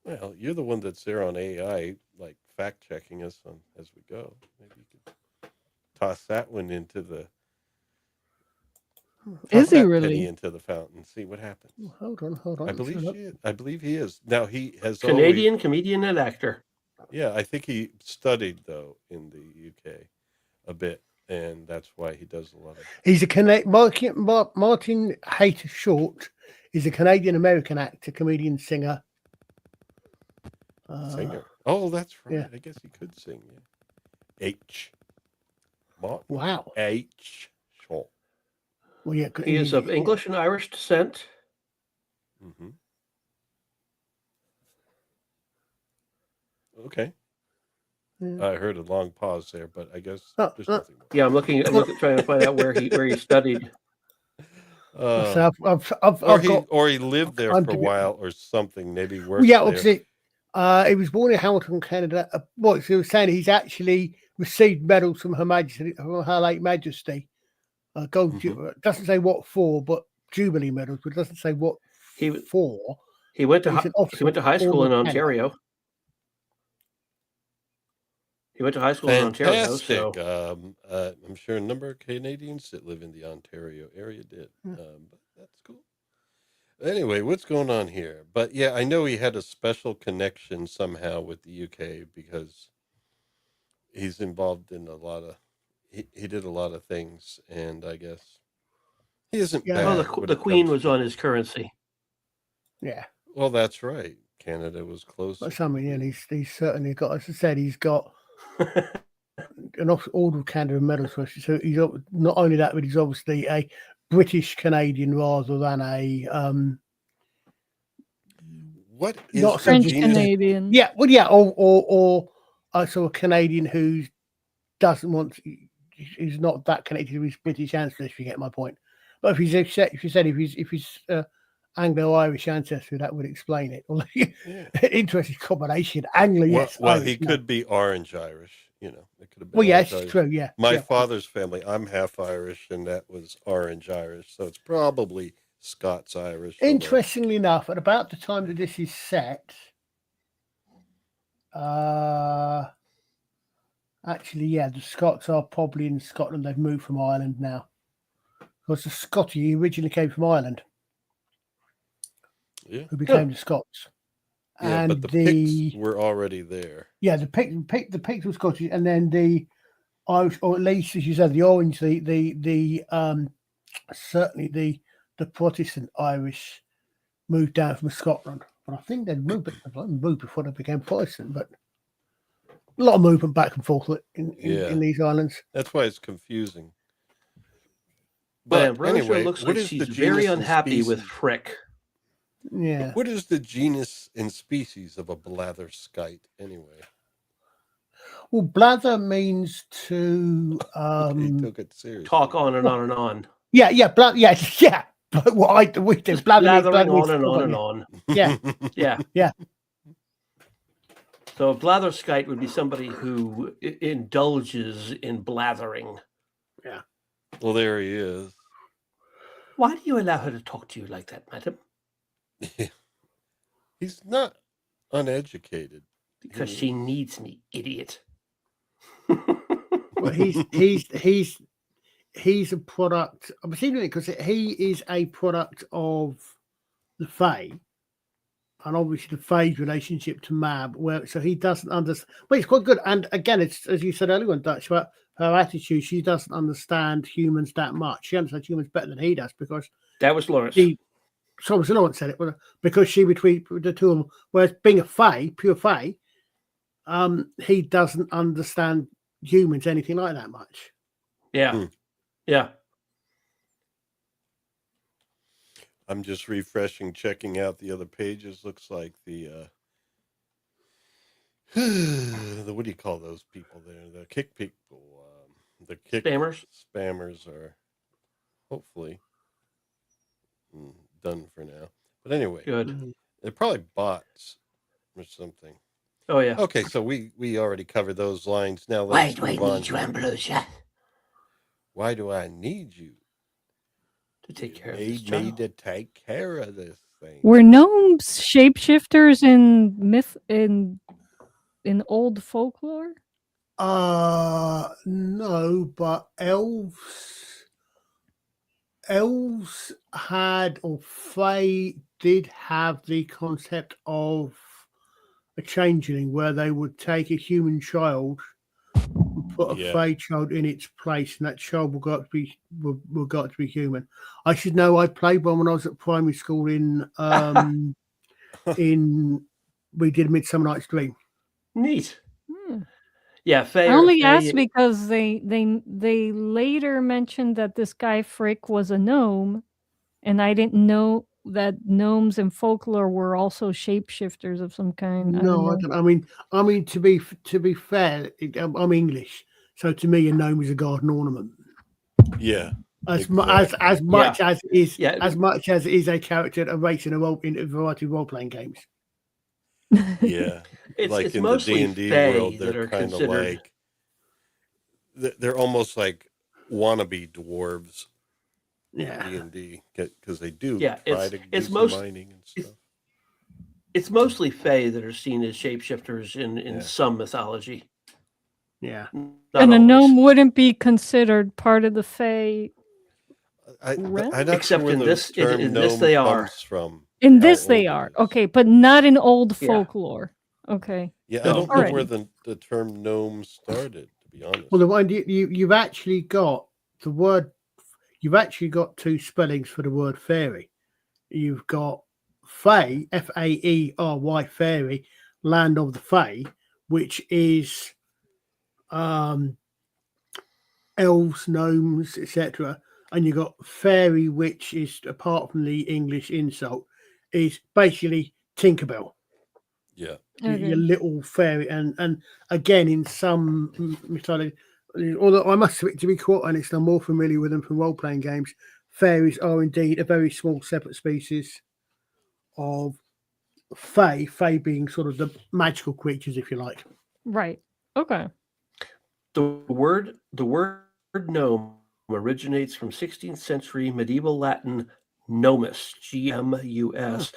[SPEAKER 1] Well, you're the one that's there on AI, like fact checking us on as we go. Maybe you could toss that one into the.
[SPEAKER 3] Is he really
[SPEAKER 1] penny into the fountain? See what happens.
[SPEAKER 2] Hold on.
[SPEAKER 1] I believe he is. Now he has
[SPEAKER 7] Canadian comedian and actor.
[SPEAKER 1] Yeah, I think he studied though in the UK a bit, and that's why he does a lot of.
[SPEAKER 2] He's a Martin Hayter Short is a Canadian American actor, comedian, singer.
[SPEAKER 1] Singer. Oh, that's right.
[SPEAKER 2] Yeah.
[SPEAKER 1] I guess he could sing. Yeah. Martin
[SPEAKER 2] Wow.
[SPEAKER 1] H. Short.
[SPEAKER 2] Well, yeah,
[SPEAKER 7] he is of English and Irish descent.
[SPEAKER 1] Mm-hmm. Okay.
[SPEAKER 2] Yeah.
[SPEAKER 1] I heard a long pause there, but I guess there's nothing more.
[SPEAKER 7] Yeah, I'm looking trying to find out where he studied.
[SPEAKER 2] So
[SPEAKER 1] or he lived there for a while or something. Maybe worked
[SPEAKER 2] yeah,
[SPEAKER 1] there.
[SPEAKER 2] obviously, he was born in Hamilton, Canada. So he was saying he's actually received medals from Her late Majesty. Gold doesn't say what for, but Jubilee medals, but it doesn't say what for.
[SPEAKER 7] He went to high school in Ontario. He went to high school in Ontario. So
[SPEAKER 1] I'm sure a number of Canadians that live in the Ontario area did. But that's cool. Anyway, what's going on here? But yeah, I know he had a special connection somehow with the UK because he's involved in a lot of. He did a lot of things, and I guess he isn't.
[SPEAKER 2] Yeah.
[SPEAKER 1] Bad
[SPEAKER 7] well, the Queen was on his currency.
[SPEAKER 2] Yeah.
[SPEAKER 1] Well, that's right. Canada was close.
[SPEAKER 2] But he's certainly got, as I said, he's got an order of Canada medals. So he's not only that, but he's obviously a British Canadian rather than a
[SPEAKER 1] what is
[SPEAKER 2] not
[SPEAKER 3] French Canadian?
[SPEAKER 2] Yeah, well, yeah, or also a Canadian who doesn't want, who's not that connected to his British ancestry. If you get my point. But if you said if he's Anglo-Irish ancestry, that would explain it. Interesting combination. Anglo, yes.
[SPEAKER 1] Well,
[SPEAKER 2] Irish,
[SPEAKER 1] he could be Orange Irish. You know, it could have been.
[SPEAKER 2] Well, yes,
[SPEAKER 1] Irish.
[SPEAKER 2] true. Yeah.
[SPEAKER 1] My father's family, I'm half Irish, and that was Orange Irish, so it's probably Scots Irish.
[SPEAKER 2] Interestingly enough, at about the time that this is set, actually, yeah, the Scots are probably in Scotland. They've moved from Ireland now. Because the Scotty originally came from Ireland.
[SPEAKER 1] Yeah.
[SPEAKER 2] Who became the Scots.
[SPEAKER 1] Yeah,
[SPEAKER 2] and
[SPEAKER 1] but the Picts were already there.
[SPEAKER 2] Yeah, the Picts were Scottish, and then the Irish, or at least as you said, the Orange, the certainly the Protestant Irish moved down from Scotland. But I think they'd moved before they became Protestant, but a lot of movement back and forth in these islands.
[SPEAKER 1] That's why it's confusing.
[SPEAKER 7] But Ambrosia looks like she's very unhappy with Frick.
[SPEAKER 2] Yeah.
[SPEAKER 1] What is the genus and species of a blatherskite anyway?
[SPEAKER 2] Well, blather means to
[SPEAKER 1] took it seriously.
[SPEAKER 7] Talk on and on and on.
[SPEAKER 2] Yeah. But what we do
[SPEAKER 7] blathering on and on and on.
[SPEAKER 2] Yeah.
[SPEAKER 7] Yeah. So a blatherskite would be somebody who indulges in blathering.
[SPEAKER 2] Yeah.
[SPEAKER 1] Well, there he is.
[SPEAKER 7] Why do you allow her to talk to you like that, madam?
[SPEAKER 1] He's not uneducated.
[SPEAKER 7] Because she needs me, idiot.
[SPEAKER 2] Well, he's a product. I'm assuming because he is a product of the Fae, and obviously the Fae's relationship to Mab. So he doesn't understand. Well, it's quite good. And again, it's as you said earlier in Dutch about her attitude. She doesn't understand humans that much. She understands humans better than he does because
[SPEAKER 7] that was Lawrence.
[SPEAKER 2] Thomas Lawrence said it, because she between the two of them. Whereas being a Fae, pure Fae, he doesn't understand humans anything like that much.
[SPEAKER 7] Yeah. Yeah.
[SPEAKER 1] I'm just refreshing, checking out the other pages. Looks like the what do you call those people there? The kick people. The kick spammers are hopefully done for now. But anyway,
[SPEAKER 7] good.
[SPEAKER 1] They're probably bots or something.
[SPEAKER 7] Oh yeah.
[SPEAKER 1] Okay, so we already covered those lines. Now
[SPEAKER 9] Why
[SPEAKER 1] let's
[SPEAKER 9] do I need you, Ambrosia?
[SPEAKER 1] Why do I need you?
[SPEAKER 7] To take care of
[SPEAKER 1] this child. Need to take care of this thing.
[SPEAKER 3] Were gnomes shapeshifters in myth in old folklore?
[SPEAKER 2] No, but elves had, or Fae did have the concept of a changeling where they would take a human child and put a Fae child in its place, and that child will go up to be human. I should know. I played one when I was at primary school in we did Midsummer Night's Dream.
[SPEAKER 7] Neat. Yeah, Fae.
[SPEAKER 3] I only asked because they later mentioned that this guy Frick was a gnome, and I didn't know that gnomes in folklore were also shapeshifters of some kind.
[SPEAKER 2] No, I don't. I mean to be fair, I'm English, so to me a gnome is a garden ornament.
[SPEAKER 1] Yeah.
[SPEAKER 2] As much as it is a character, a race in a variety of role playing games.
[SPEAKER 1] Yeah, like
[SPEAKER 7] it's
[SPEAKER 1] in the D&D world, they're kind of like they're almost like wannabe dwarves.
[SPEAKER 2] Yeah,
[SPEAKER 1] D&D because they do.
[SPEAKER 7] Yeah, it's mining and stuff. It's mostly Fae that are seen as shapeshifters in some mythology.
[SPEAKER 2] Yeah,
[SPEAKER 3] and a gnome wouldn't be considered part of the Fae.
[SPEAKER 7] Except in this they are.
[SPEAKER 3] In this they are. Okay, but not in old folklore. Okay.
[SPEAKER 1] Yeah, I don't know where the term gnome started, to be honest.
[SPEAKER 2] Well, the one you've actually got the word. You've actually got two spellings for the word fairy. You've got Fae, Faery, fairy, land of the Fae, which is elves, gnomes, etc. and you got fairy, which is, apart from the English insult, is basically Tinkerbell.
[SPEAKER 1] Yeah.
[SPEAKER 2] Your little fairy, and again in some mythology, although I must admit, to be quite honest, I'm more familiar with them from role-playing games. Fairies are indeed a very small separate species of fae being sort of the magical creatures, if you like.
[SPEAKER 3] Right. Okay.
[SPEAKER 7] The word gnome originates from 16th century medieval Latin gnomus, Gmus,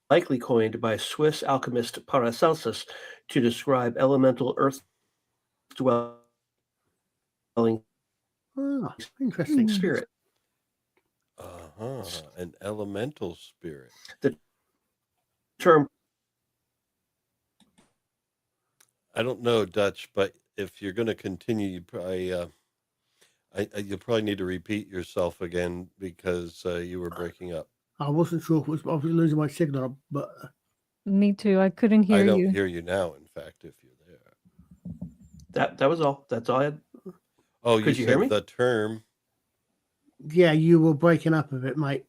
[SPEAKER 7] likely coined by Swiss alchemist Paracelsus to describe elemental earth dwelling
[SPEAKER 2] Interesting
[SPEAKER 7] spirit.
[SPEAKER 1] An elemental spirit.
[SPEAKER 7] The term,
[SPEAKER 1] I don't know Dutch, but if you're going to continue, you probably you'll probably need to repeat yourself again because you were breaking up.
[SPEAKER 2] I wasn't sure if I was losing my signal, but
[SPEAKER 3] me too. I couldn't hear you.
[SPEAKER 1] I don't hear you now. In fact, if you're there,
[SPEAKER 7] that was all. That's all I had.
[SPEAKER 1] Oh,
[SPEAKER 7] Could you hear me?
[SPEAKER 1] The term.
[SPEAKER 2] Yeah, you were breaking up a bit, mate.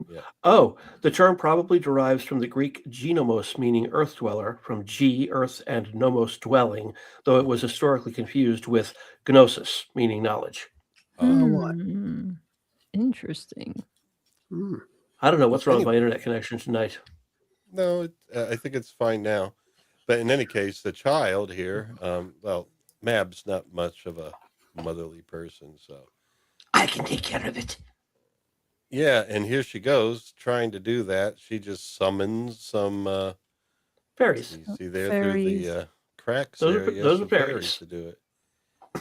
[SPEAKER 1] Yeah.
[SPEAKER 7] Oh, the term probably derives from the Greek genomos, meaning earth dweller, from G, earth, and nomos, dwelling, though it was historically confused with gnosis, meaning knowledge.
[SPEAKER 3] Interesting.
[SPEAKER 7] I don't know what's wrong with my internet connection tonight.
[SPEAKER 1] No, I think it's fine now. But in any case, the child here, well, Mab's not much of a motherly person, so
[SPEAKER 9] I can take care of it.
[SPEAKER 1] Yeah, and here she goes trying to do that. She just summons some
[SPEAKER 7] fairies.
[SPEAKER 1] You see there through the cracks.
[SPEAKER 7] Those are fairies
[SPEAKER 1] to do it.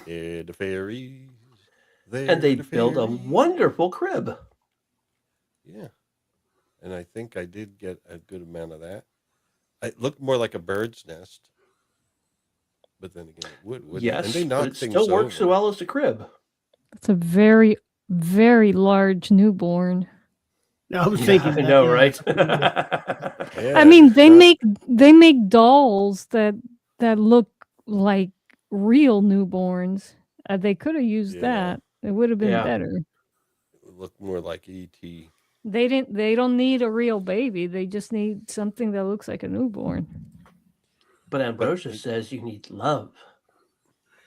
[SPEAKER 1] Yeah, the fairies.
[SPEAKER 7] And they build a wonderful crib.
[SPEAKER 1] Yeah, and I think I did get a good amount of that. It looked more like a bird's nest, but then again, it would.
[SPEAKER 7] Yes,
[SPEAKER 1] and they
[SPEAKER 7] but it still works so well as the crib.
[SPEAKER 3] It's a very, very large newborn.
[SPEAKER 2] I was thinking.
[SPEAKER 7] I know, right?
[SPEAKER 3] I mean, they make dolls that look like real newborns. They could have used that. It would have been better.
[SPEAKER 1] It would look more like E.T.
[SPEAKER 3] They don't need a real baby. They just need something that looks like a newborn.
[SPEAKER 7] But Ambrosia says you need love.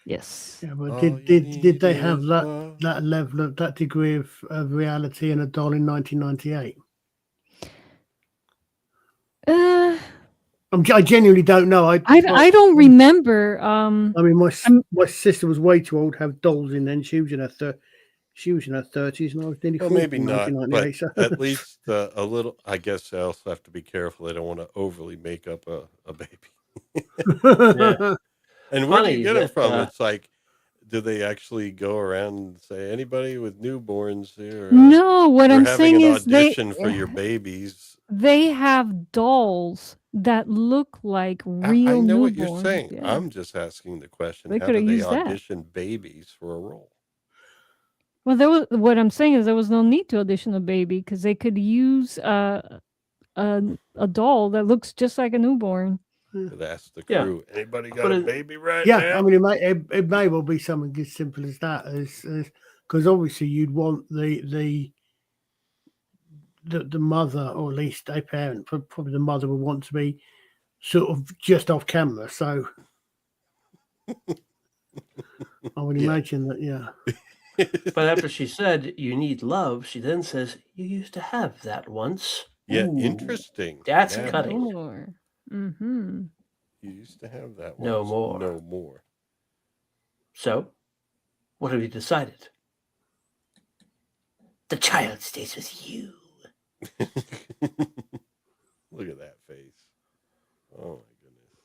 [SPEAKER 3] Yes.
[SPEAKER 2] Yeah, but did they have that level of that degree of reality in a doll in 1998? I genuinely don't know.
[SPEAKER 3] I don't remember.
[SPEAKER 2] I mean, my sister was way too old to have dolls in then. She was in her 30s, and I was nearly 40.
[SPEAKER 1] Maybe not, but
[SPEAKER 2] so.
[SPEAKER 1] at least a little. I guess I also have to be careful. I don't want to overly make up a baby.
[SPEAKER 7] Yeah.
[SPEAKER 1] And where do you get it from? It's like, do they actually go around and say anybody with newborns here?
[SPEAKER 3] No, what I'm saying is
[SPEAKER 1] audition for your babies.
[SPEAKER 3] They have dolls that look like real.
[SPEAKER 1] I know
[SPEAKER 3] newborns.
[SPEAKER 1] what you're saying.
[SPEAKER 3] Yeah.
[SPEAKER 1] I'm just asking the question:
[SPEAKER 3] They
[SPEAKER 1] how do they
[SPEAKER 3] used
[SPEAKER 1] audition babies for a role?
[SPEAKER 3] Well, what I'm saying is there was no need to audition a baby because they could use a doll that looks just like a newborn.
[SPEAKER 1] That's the crew.
[SPEAKER 7] Yeah.
[SPEAKER 1] Anybody got a baby right
[SPEAKER 2] now?
[SPEAKER 1] Yeah,
[SPEAKER 2] I mean, it may well be something as simple as that, because obviously you'd want the mother, or at least a parent, probably the mother would want to be sort of just off camera. So I would imagine that, yeah.
[SPEAKER 7] But after she said you need love, she then says you used to have that once.
[SPEAKER 1] Yeah,
[SPEAKER 7] Ooh,
[SPEAKER 1] interesting.
[SPEAKER 7] That's
[SPEAKER 1] Yeah.
[SPEAKER 7] cutting.
[SPEAKER 3] Mm-hmm.
[SPEAKER 1] You used to have that one.
[SPEAKER 7] No more.
[SPEAKER 1] No more.
[SPEAKER 7] So, what have you decided?
[SPEAKER 9] The child stays with you.
[SPEAKER 1] Look at that face. Oh my goodness.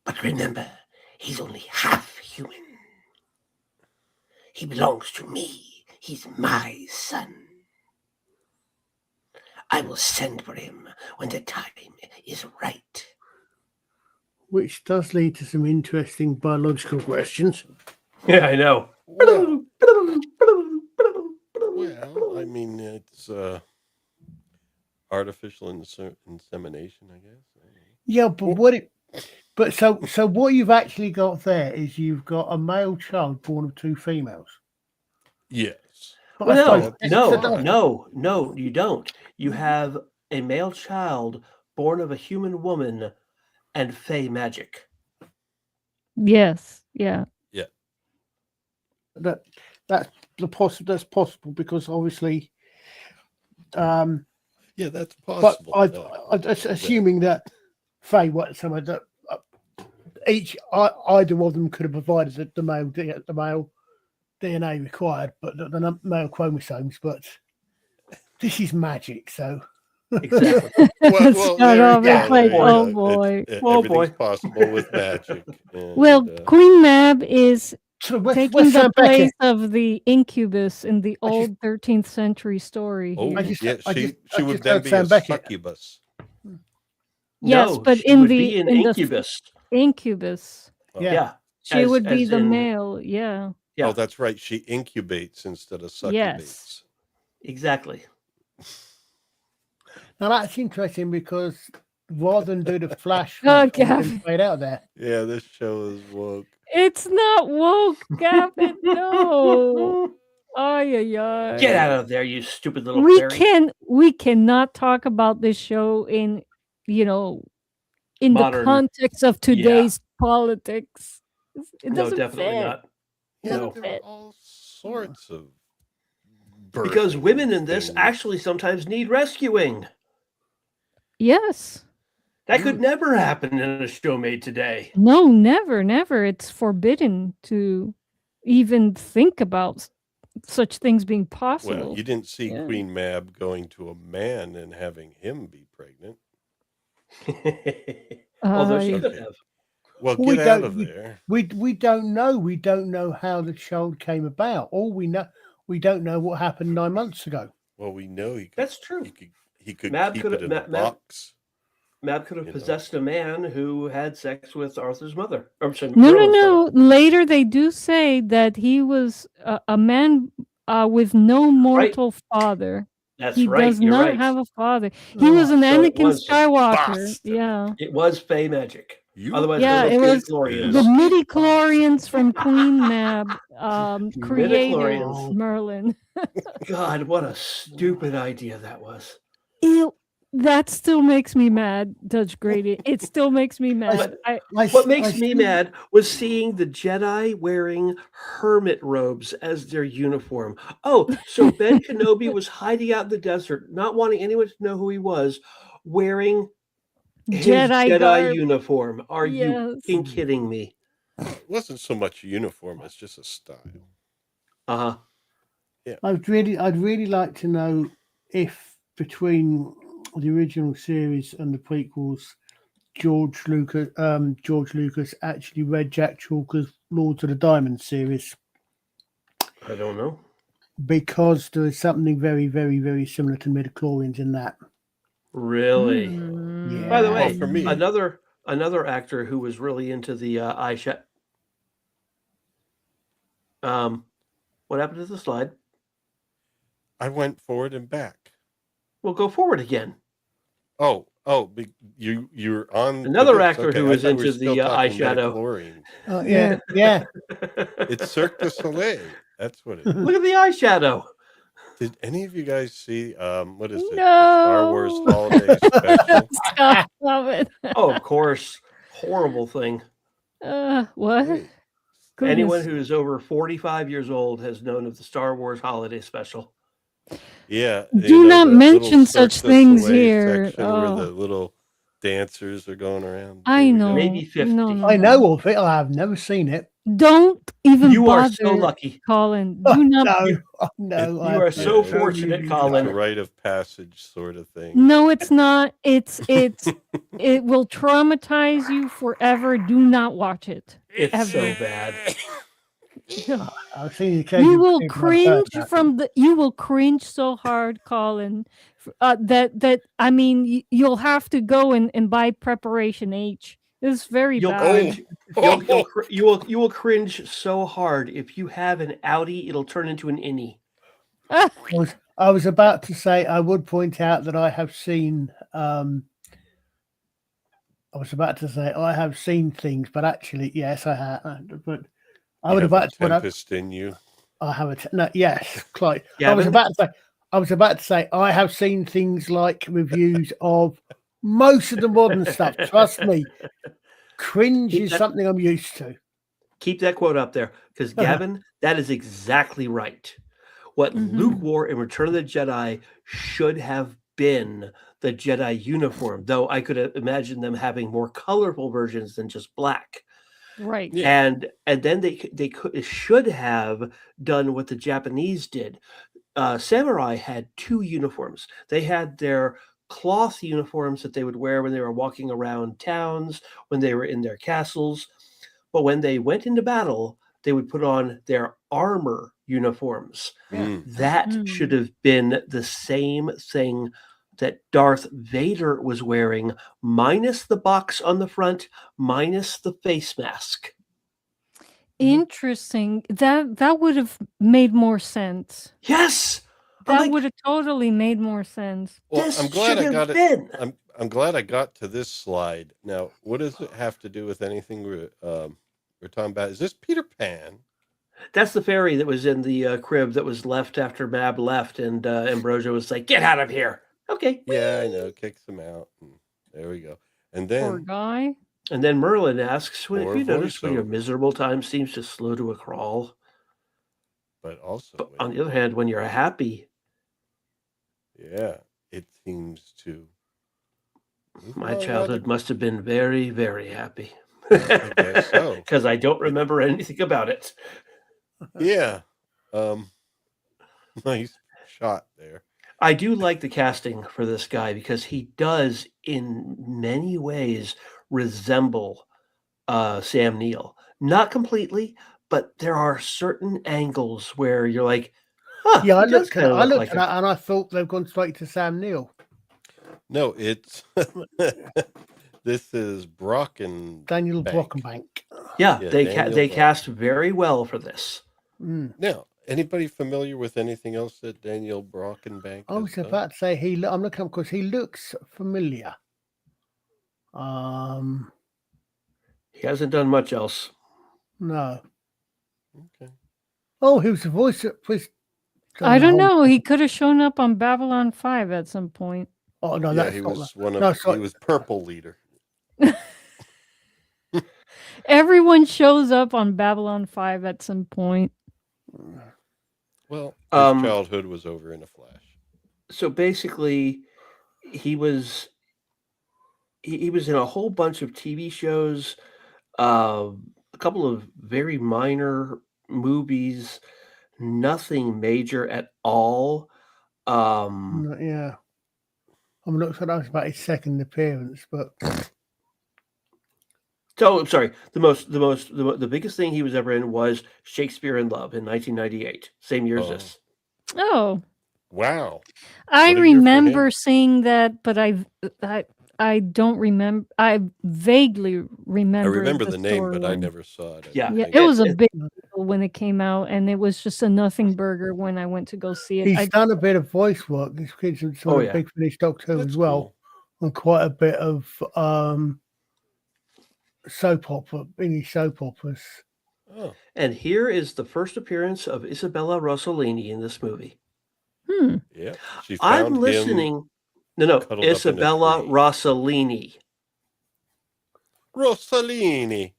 [SPEAKER 9] But remember, he's only half human. He belongs to me. He's my son. I will send for him when the time is right.
[SPEAKER 2] Which does lead to some interesting biological questions.
[SPEAKER 7] Yeah, I know.
[SPEAKER 1] Well, I mean, it's artificial insemination, I guess.
[SPEAKER 2] Yeah, but so what you've actually got there is you've got a male child born of two females.
[SPEAKER 1] Yes.
[SPEAKER 7] Well, no, you don't. You have a male child born of a human woman and fey magic.
[SPEAKER 3] Yes. Yeah.
[SPEAKER 1] Yeah.
[SPEAKER 2] That's possible because obviously.
[SPEAKER 1] Yeah, that's possible.
[SPEAKER 2] But assuming that Faye, that either of them could have provided the male DNA required, but the male chromosomes. But this is magic, so.
[SPEAKER 7] Exactly.
[SPEAKER 3] Oh boy!
[SPEAKER 1] Everything's possible with magic.
[SPEAKER 3] Well, Queen Mab is taking the place of the incubus in the old 13th century story.
[SPEAKER 1] Oh,
[SPEAKER 3] Here.
[SPEAKER 1] she would then be a succubus.
[SPEAKER 3] Yes,
[SPEAKER 7] No,
[SPEAKER 3] but
[SPEAKER 7] she
[SPEAKER 3] in
[SPEAKER 7] would
[SPEAKER 3] the
[SPEAKER 7] be an incubus.
[SPEAKER 3] Incubus.
[SPEAKER 7] Yeah.
[SPEAKER 3] She would be the male. Yeah.
[SPEAKER 1] Oh, that's right. She incubates instead of succubates.
[SPEAKER 3] Yes.
[SPEAKER 7] Exactly.
[SPEAKER 2] Now that's interesting because rather than do the flash, played out there.
[SPEAKER 1] Yeah, this show is woke.
[SPEAKER 3] It's not woke, Gavin. No. Ay.
[SPEAKER 7] Get out of there, you stupid little fairy.
[SPEAKER 3] We cannot talk about this show in the context of today's politics. It doesn't
[SPEAKER 7] definitely
[SPEAKER 3] fit.
[SPEAKER 7] not.
[SPEAKER 1] No. There are all sorts of
[SPEAKER 7] because women in this actually sometimes need rescuing.
[SPEAKER 3] Yes.
[SPEAKER 7] That could never happen in a show made today.
[SPEAKER 3] No, never. It's forbidden to even think about such things being possible.
[SPEAKER 1] Well, you didn't see Queen Mab going to a man and having him be pregnant.
[SPEAKER 7] Although she could have.
[SPEAKER 1] Well, get out of there.
[SPEAKER 2] We don't know. We don't know how the child came about. All we know, we don't know what happened 9 months ago.
[SPEAKER 1] Well, we know he could.
[SPEAKER 7] That's true.
[SPEAKER 1] He could
[SPEAKER 7] Mab
[SPEAKER 1] keep
[SPEAKER 7] could
[SPEAKER 1] it in a box.
[SPEAKER 7] Mab could have possessed a man who had sex with Arthur's mother.
[SPEAKER 3] No. Later, they do say that he was a man with no mortal father.
[SPEAKER 7] That's
[SPEAKER 3] he
[SPEAKER 7] right.
[SPEAKER 3] He does
[SPEAKER 7] You're
[SPEAKER 3] not
[SPEAKER 7] right.
[SPEAKER 3] have a father. He was an Anakin Skywalker. Yeah.
[SPEAKER 7] It was fey magic. Otherwise,
[SPEAKER 3] it was the midi-chlorians from Queen Mab created Merlin.
[SPEAKER 7] God, what a stupid idea that was.
[SPEAKER 3] That still makes me mad, Judge Grady. It still makes me mad.
[SPEAKER 7] What makes me mad was seeing the Jedi wearing hermit robes as their uniform. Oh, so Ben Kenobi was hiding out in the desert, not wanting anyone to know who he was, wearing his Jedi uniform. Are you kidding me?
[SPEAKER 1] It wasn't so much a uniform; it's just a style.
[SPEAKER 2] Yeah. I'd really like to know if between the original series and the prequels, George Lucas actually read Jack Chalker's Lords of the Diamond series.
[SPEAKER 7] I don't know.
[SPEAKER 2] Because there is something very, very, very similar to midichlorians in that.
[SPEAKER 7] Really?
[SPEAKER 2] Yeah.
[SPEAKER 7] By the way, for me, another actor who was really into the eyeshadow. What happened to the slide?
[SPEAKER 1] I went forward and back.
[SPEAKER 7] Well, go forward again.
[SPEAKER 1] Oh, you're on
[SPEAKER 7] another actor who was into the eyeshadow.
[SPEAKER 2] Oh, yeah.
[SPEAKER 1] It's Cirque du Soleil. That's what it is.
[SPEAKER 7] Look at the eyeshadow.
[SPEAKER 1] Did any of you guys see what is it?
[SPEAKER 3] No.
[SPEAKER 1] Star Wars Holiday Special?
[SPEAKER 3] Stop it.
[SPEAKER 7] Oh, of course. Horrible thing.
[SPEAKER 3] What? Goodness.
[SPEAKER 7] Anyone who is over 45 years old has known of the Star Wars Holiday Special.
[SPEAKER 1] Yeah.
[SPEAKER 3] Do not mention such things here.
[SPEAKER 1] Where the little dancers are going around.
[SPEAKER 3] I know.
[SPEAKER 7] Maybe 50.
[SPEAKER 3] No.
[SPEAKER 2] I know of it. I have never seen it.
[SPEAKER 3] Don't even
[SPEAKER 7] You
[SPEAKER 3] bother,
[SPEAKER 7] are so lucky.
[SPEAKER 3] Colin. Do not.
[SPEAKER 2] No.
[SPEAKER 7] You are so fortunate, Colin.
[SPEAKER 1] It's a rite of passage sort of thing.
[SPEAKER 3] No, it's not. It will traumatize you forever. Do not watch it.
[SPEAKER 7] It's
[SPEAKER 3] ever.
[SPEAKER 7] So bad.
[SPEAKER 2] I've seen
[SPEAKER 3] you will cringe you will cringe so hard, Colin, that I mean you'll have to go and buy preparation H. It's very bad.
[SPEAKER 7] You will cringe so hard. If you have an Audi, it'll turn into an innie.
[SPEAKER 2] I was about to say I would point out that I have seen things, but actually yes I have. But I would have
[SPEAKER 1] a tempest in you.
[SPEAKER 2] I haven't. No, yes, Clyde.
[SPEAKER 7] I
[SPEAKER 2] was about to say I have seen things like reviews of most of the modern stuff. Trust me, cringe is something I'm used to.
[SPEAKER 7] Keep that quote up there, because Gavin, that is exactly right. What Luke wore in Return of the Jedi should have been the Jedi uniform, though I could imagine them having more colorful versions than just black.
[SPEAKER 3] Right.
[SPEAKER 7] Yeah. And then they should have done what the Japanese did. Samurai had two uniforms. They had their cloth uniforms that they would wear when they were walking around towns, when they were in their castles. But when they went into battle, they would put on their armor uniforms. That should have been the same thing that Darth Vader was wearing, minus the box on the front, minus the face mask.
[SPEAKER 3] Interesting. That would have made more sense.
[SPEAKER 7] Yes,
[SPEAKER 3] that would have totally made more sense.
[SPEAKER 1] Well, I'm glad I got it. I'm glad I got to this slide. Now, what does it have to do with anything we're talking about? Is this Peter Pan?
[SPEAKER 7] That's the fairy that was in the crib that was left after Mab left, and Ambrosia was like, "Get out of here!" Okay.
[SPEAKER 1] Yeah, I know. Kicks him out. And there we go. And then
[SPEAKER 3] poor guy.
[SPEAKER 7] And then Merlin asks, "Have you noticed when your miserable time seems to slow to a crawl?"
[SPEAKER 1] But also,
[SPEAKER 7] but on the other hand, when you're happy,
[SPEAKER 1] yeah, it seems to.
[SPEAKER 7] My childhood must have been very, very happy.
[SPEAKER 1] I guess so.
[SPEAKER 7] Because I don't remember anything about it.
[SPEAKER 1] Yeah. Nice shot there.
[SPEAKER 7] I do like the casting for this guy because he does, in many ways, resemble Sam Neill. Not completely, but there are certain angles where you're like, huh,
[SPEAKER 2] yeah, I looked at that and I thought they've gone straight to Sam Neill.
[SPEAKER 1] No, it's this is Brocklebank.
[SPEAKER 2] Daniel Brocklebank.
[SPEAKER 7] Yeah, they cast very well for this.
[SPEAKER 1] Now, anybody familiar with anything else that Daniel Brocklebank?
[SPEAKER 2] I was about to say I'm looking because he looks familiar.
[SPEAKER 7] He hasn't done much else.
[SPEAKER 2] No.
[SPEAKER 1] Okay.
[SPEAKER 2] Oh, he was the voice.
[SPEAKER 3] I don't know. He could have shown up on Babylon 5 at some point.
[SPEAKER 2] Oh no,
[SPEAKER 1] yeah, he was one of. He was Purple Leader.
[SPEAKER 3] Everyone shows up on Babylon 5 at some point.
[SPEAKER 1] Well, his childhood was over in a flash.
[SPEAKER 7] So basically, he was in a whole bunch of TV shows, a couple of very minor movies, nothing major at all.
[SPEAKER 2] Yeah. I'm not sure that was about his second appearance, but
[SPEAKER 7] so I'm sorry. The biggest thing he was ever in was Shakespeare in Love in 1998, same year as this.
[SPEAKER 3] Oh,
[SPEAKER 1] wow!
[SPEAKER 3] I remember seeing that, but I don't remember. I vaguely remember.
[SPEAKER 1] I remember the name, but I never saw it.
[SPEAKER 7] Yeah,
[SPEAKER 3] it was a big deal when it came out, and it was just a nothing burger when I went to go see it.
[SPEAKER 2] He's done a bit of voice work. He's created some Big Finish Doctor as well, and quite a bit of soap opera, mini soap operas.
[SPEAKER 1] Oh.
[SPEAKER 7] And here is the first appearance of Isabella Rossellini in this movie.
[SPEAKER 1] Yeah,
[SPEAKER 7] I'm listening. No, Isabella Rossellini.
[SPEAKER 1] Rossellini.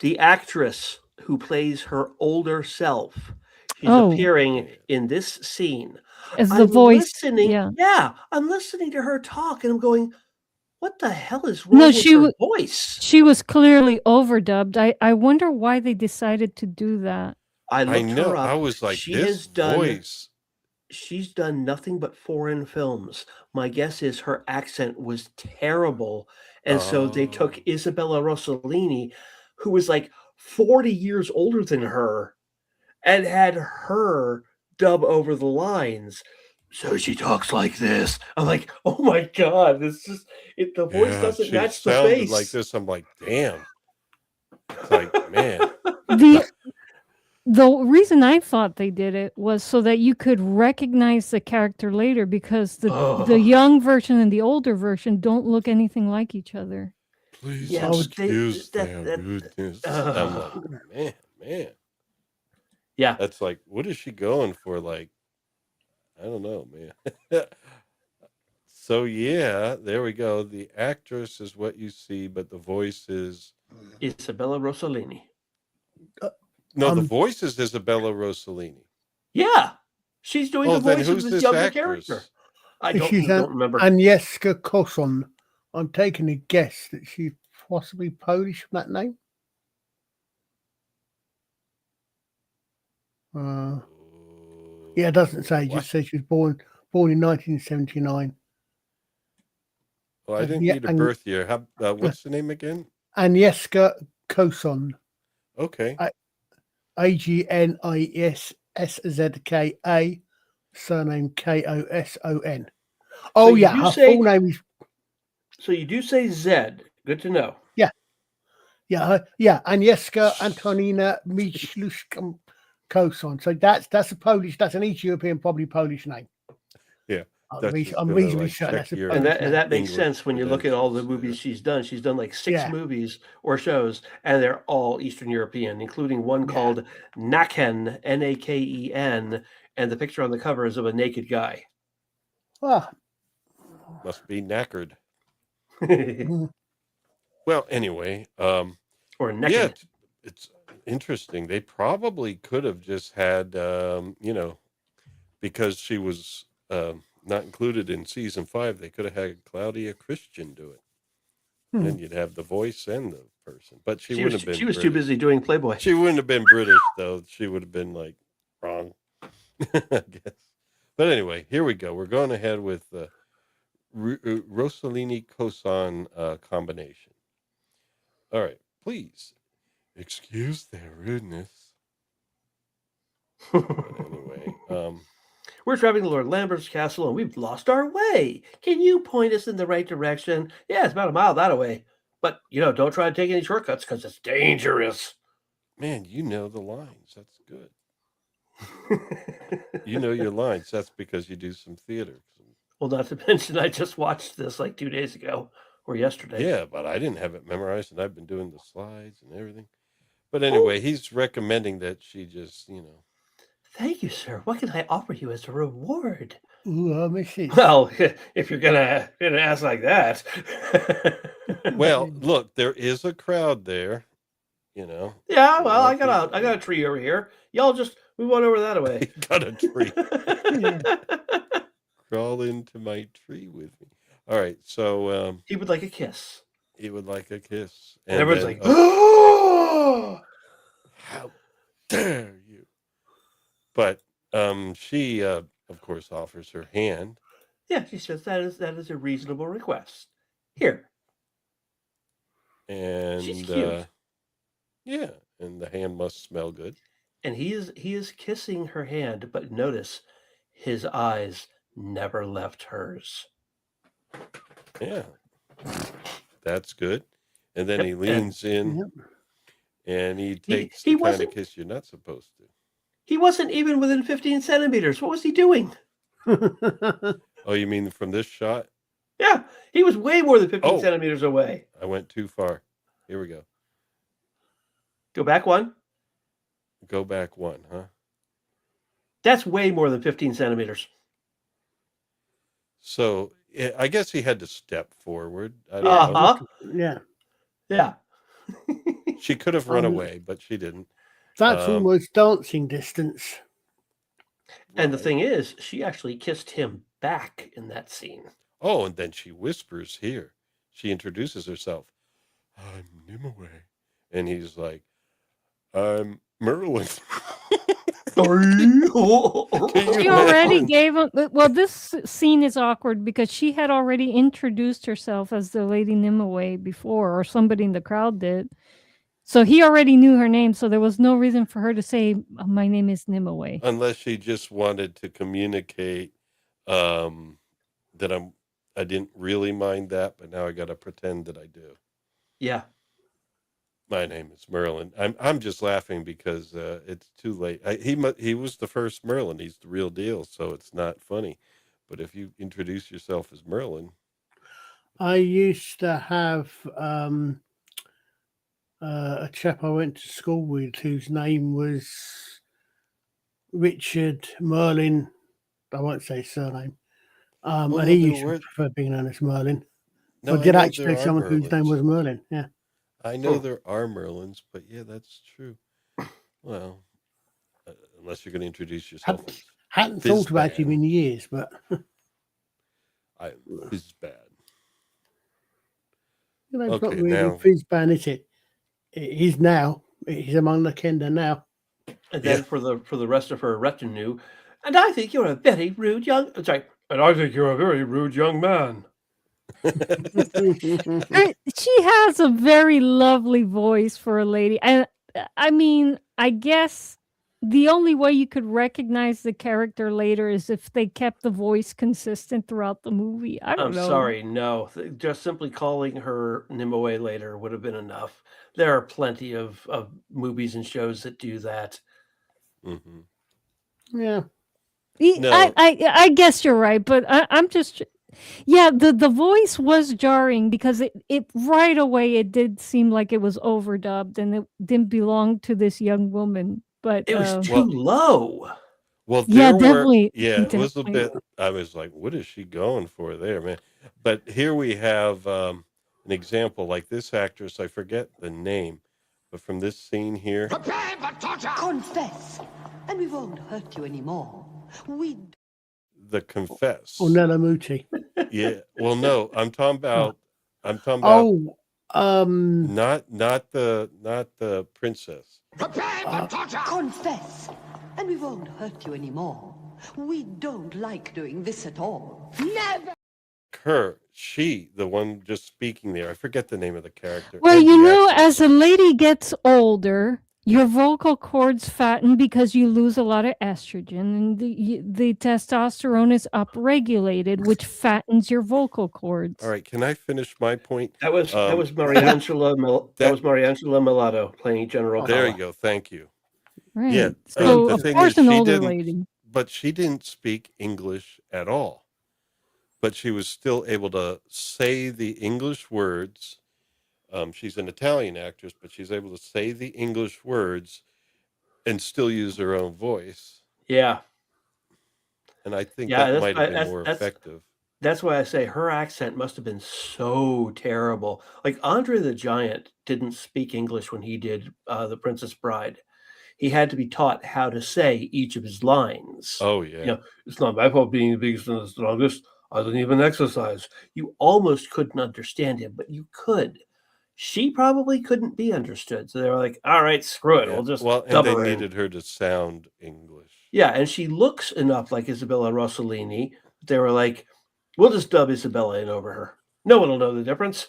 [SPEAKER 7] The actress who plays her older self. She's appearing in this scene.
[SPEAKER 3] As the voice.
[SPEAKER 7] Yeah, I'm listening to her talk and I'm going, what the hell is wrong with her voice?
[SPEAKER 3] She was clearly overdubbed. I wonder why they decided to do that.
[SPEAKER 7] I know.
[SPEAKER 1] I was like, voice.
[SPEAKER 7] She's done nothing but foreign films. My guess is her accent was terrible. And so they took Isabella Rossellini, who was like 40 years older than her, and had her dub over the lines. So she talks like this. I'm like, oh my God, the voice doesn't match the face.
[SPEAKER 1] Like this. I'm like, damn. It's like, man.
[SPEAKER 3] The reason I thought they did it was so that you could recognize the character later, because the young version and the older version don't look anything like each other.
[SPEAKER 1] Please excuse their rudeness. I'm like, man.
[SPEAKER 7] Yeah.
[SPEAKER 1] That's like, what is she going for? Like, I don't know, man. So, yeah, there we go. The actress is what you see, but the voice is...
[SPEAKER 7] Isabella Rossellini.
[SPEAKER 1] No, the voice is Isabella Rossellini.
[SPEAKER 7] Yeah. She's doing the voice of
[SPEAKER 1] who's
[SPEAKER 7] this
[SPEAKER 1] this
[SPEAKER 7] younger
[SPEAKER 1] actress?
[SPEAKER 7] character. I don't remember.
[SPEAKER 2] Agnieszka Koson. I'm taking a guess that she's possibly Polish from that name. Yeah, it doesn't say. It just says she was born in 1979.
[SPEAKER 1] Well, I didn't need a birth year. What's the name again?
[SPEAKER 2] Agnieszka Koson.
[SPEAKER 1] Okay.
[SPEAKER 2] Agnieszka, surname Koson. Oh, yeah. Her full name is...
[SPEAKER 7] So you do say Zed. Good to know.
[SPEAKER 2] Yeah. Yeah. Agnieszka Antonina Michluszka Koson. So that's a Polish, that's an East European, probably Polish name.
[SPEAKER 1] Yeah.
[SPEAKER 2] I'm reasonably certain that's a Polish
[SPEAKER 7] and
[SPEAKER 2] name.
[SPEAKER 7] that makes sense when you look at all the movies she's done. She's done like 6 movies or shows, and they're all Eastern European, including one called Naken, Naken, and the picture on the cover is of a naked guy.
[SPEAKER 2] Ah.
[SPEAKER 1] Must be knackered. Well, anyway,
[SPEAKER 7] or naked.
[SPEAKER 1] Yeah, it's interesting. They probably could have just had, because she was not included in season 5, they could have had Claudia Christian do it. Then you'd have the voice and the person. But she wouldn't have been.
[SPEAKER 7] She was too busy doing Playboy.
[SPEAKER 1] She wouldn't have been British, though. She would have been like wrong, I guess. But anyway, here we go. We're going ahead with the Rossellini Koson combination. All right, please excuse their rudeness. But anyway,
[SPEAKER 7] we're driving to Lord Lambert's castle and we've lost our way. Can you point us in the right direction? Yeah, it's about a mile that way. But, don't try to take any shortcuts because it's dangerous.
[SPEAKER 1] Man, you know the lines. That's good. You know your lines. That's because you do some theater.
[SPEAKER 7] Well, not to mention, I just watched this like 2 days ago or yesterday.
[SPEAKER 1] Yeah, but I didn't have it memorized, and I've been doing the slides and everything. But anyway, he's recommending that she just,
[SPEAKER 7] Thank you, sir. What can I offer you as a reward?
[SPEAKER 2] Ooh, let me see.
[SPEAKER 7] Well, if you're gonna ask like that.
[SPEAKER 1] Well, look, there is a crowd there,
[SPEAKER 7] Yeah, well, I got a tree over here. Y'all just move on over that way.
[SPEAKER 1] Got a tree. Crawl into my tree with me. All right, so
[SPEAKER 7] he would like a kiss.
[SPEAKER 1] He would like a kiss,
[SPEAKER 7] and everyone's like, "Oh,
[SPEAKER 1] how dare you!" But she, of course, offers her hand.
[SPEAKER 7] Yeah, she says that is a reasonable request. Here,
[SPEAKER 1] and
[SPEAKER 7] she's cute.
[SPEAKER 1] Yeah, and the hand must smell good.
[SPEAKER 7] And he is kissing her hand, but notice his eyes never left hers.
[SPEAKER 1] Yeah, that's good. And then he leans in, and he takes the kind of kiss you're not supposed to.
[SPEAKER 7] He wasn't even within 15 centimeters. What was he doing?
[SPEAKER 1] Oh, you mean from this shot?
[SPEAKER 7] Yeah, he was way more than 15 centimeters away.
[SPEAKER 1] I went too far. Here we go.
[SPEAKER 7] Go back one.
[SPEAKER 1] Go back one, huh?
[SPEAKER 7] That's way more than 15 centimeters.
[SPEAKER 1] So I guess he had to step forward. I don't know.
[SPEAKER 2] Yeah.
[SPEAKER 1] She could have run away, but she didn't.
[SPEAKER 2] That's almost dancing distance.
[SPEAKER 7] And the thing is, she actually kissed him back in that scene.
[SPEAKER 1] Oh, and then she whispers here. She introduces herself. I'm Nimue. And he's like, I'm Merlin.
[SPEAKER 3] She already gave him. Well, this scene is awkward because she had already introduced herself as the Lady Nimue before, or somebody in the crowd did. So he already knew her name, so there was no reason for her to say, my name is Nimue.
[SPEAKER 1] Unless she just wanted to communicate that I didn't really mind that, but now I got to pretend that I do.
[SPEAKER 7] Yeah.
[SPEAKER 1] My name is Merlin. I'm just laughing because it's too late. He was the first Merlin. He's the real deal, so it's not funny. But if you introduce yourself as Merlin.
[SPEAKER 2] I used to have a chap I went to school with whose name was Richard Merlin. I won't say his surname.
[SPEAKER 1] Well,
[SPEAKER 2] and he
[SPEAKER 1] no, there
[SPEAKER 2] used to
[SPEAKER 1] were-
[SPEAKER 2] prefer being known as Merlin.
[SPEAKER 1] No,
[SPEAKER 2] I
[SPEAKER 1] I
[SPEAKER 2] did
[SPEAKER 1] know
[SPEAKER 2] actually
[SPEAKER 1] there
[SPEAKER 2] know
[SPEAKER 1] are
[SPEAKER 2] someone whose name
[SPEAKER 1] Merlins.
[SPEAKER 2] was Merlin. Yeah.
[SPEAKER 1] I know there are Merlins, but yeah, that's true. Well, unless you're going to introduce yourself as
[SPEAKER 2] Hadn't thought about him
[SPEAKER 1] Fizban.
[SPEAKER 2] in years, but
[SPEAKER 1] Fizban.
[SPEAKER 2] you know, it's not
[SPEAKER 1] Okay,
[SPEAKER 2] really
[SPEAKER 1] now
[SPEAKER 2] Fizban, is it? He's among the Kenda now.
[SPEAKER 7] And then for the rest of her retinue, and I think you're a very rude young. Sorry,
[SPEAKER 5] And I think you're a very rude young man.
[SPEAKER 3] She has a very lovely voice for a lady. And I mean, I guess the only way you could recognize the character later is if they kept the voice consistent throughout the movie. I don't
[SPEAKER 7] I'm
[SPEAKER 3] know.
[SPEAKER 7] sorry, no. Just simply calling her Nimue later would have been enough. There are plenty of movies and shows that do that.
[SPEAKER 1] Mm-hmm.
[SPEAKER 2] Yeah.
[SPEAKER 1] No.
[SPEAKER 3] I guess you're right, but I'm just, yeah, the voice was jarring because it right away it did seem like it was overdubbed and it didn't belong to this young woman. But
[SPEAKER 7] it was too low.
[SPEAKER 1] Well,
[SPEAKER 3] yeah, definitely.
[SPEAKER 1] It was a bit. I was like, "What is she going for there, man?" But here we have an example, like this actress. I forget the name, but from this scene here,
[SPEAKER 10] Confess, and we won't hurt you anymore.
[SPEAKER 1] the confess.
[SPEAKER 2] Or Nella Muti.
[SPEAKER 1] Yeah. Well, no, I'm talking about. Not the princess.
[SPEAKER 10] Confess, and we won't hurt you anymore. We don't like doing this at all. Never.
[SPEAKER 1] She, the one just speaking there. I forget the name of the character.
[SPEAKER 3] Well, you know, as a lady gets older, your vocal cords fatten because you lose a lot of estrogen, and the testosterone is upregulated, which fattens your vocal cords.
[SPEAKER 1] All right, can I finish my point?
[SPEAKER 7] That was Mariangela Mulatto playing General.
[SPEAKER 1] There you go. Thank you.
[SPEAKER 3] Right.
[SPEAKER 1] Yeah.
[SPEAKER 3] So
[SPEAKER 1] the
[SPEAKER 3] of
[SPEAKER 1] thing
[SPEAKER 3] course,
[SPEAKER 1] is,
[SPEAKER 3] an
[SPEAKER 1] she
[SPEAKER 3] older
[SPEAKER 1] didn't.
[SPEAKER 3] lady.
[SPEAKER 1] But she didn't speak English at all. But she was still able to say the English words. She's an Italian actress, but she's able to say the English words and still use her own voice.
[SPEAKER 7] Yeah.
[SPEAKER 1] And I think that might have been more effective.
[SPEAKER 7] That's why I say her accent must have been so terrible. Like Andre the Giant didn't speak English when he did The Princess Bride. He had to be taught how to say each of his lines.
[SPEAKER 1] Oh, yeah.
[SPEAKER 7] You know, it's not my fault being the biggest and the strongest. I didn't even exercise. You almost couldn't understand him, but you could. She probably couldn't be understood. So they were like, all right, screw it.
[SPEAKER 1] Yeah.
[SPEAKER 7] We'll just
[SPEAKER 1] and they needed her to sound English.
[SPEAKER 7] Yeah, and she looks enough like Isabella Rossellini. They were like, we'll just dub Isabella in over her. No one will know the difference.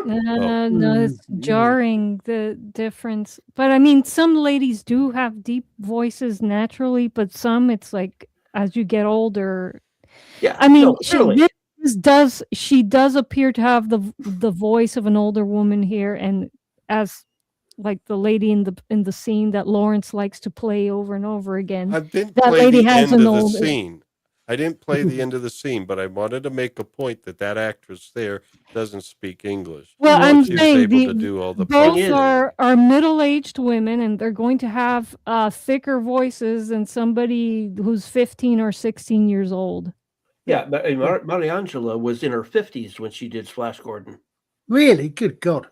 [SPEAKER 3] No, it's jarring, the difference. But I mean, some ladies do have deep voices naturally, but some it's like as you get older.
[SPEAKER 7] Yeah,
[SPEAKER 3] I mean, she does appear to have the voice of an older woman here, and as like the lady in the scene that Lawrence likes to play over and over again.
[SPEAKER 1] I didn't
[SPEAKER 3] that
[SPEAKER 1] play
[SPEAKER 3] lady
[SPEAKER 1] the
[SPEAKER 3] has
[SPEAKER 1] end
[SPEAKER 3] an
[SPEAKER 1] of the
[SPEAKER 3] older
[SPEAKER 1] scene. I didn't play the end of the scene, but I wanted to make a point that actress there doesn't speak English.
[SPEAKER 3] Well, I'm
[SPEAKER 1] she's
[SPEAKER 3] saying
[SPEAKER 1] able to do all the
[SPEAKER 3] both
[SPEAKER 1] punches.
[SPEAKER 3] are middle-aged women, and they're going to have thicker voices than somebody who's 15 or 16 years old.
[SPEAKER 7] Yeah, but Mariangela was in her 50s when she did Flash Gordon.
[SPEAKER 2] Really? Good God.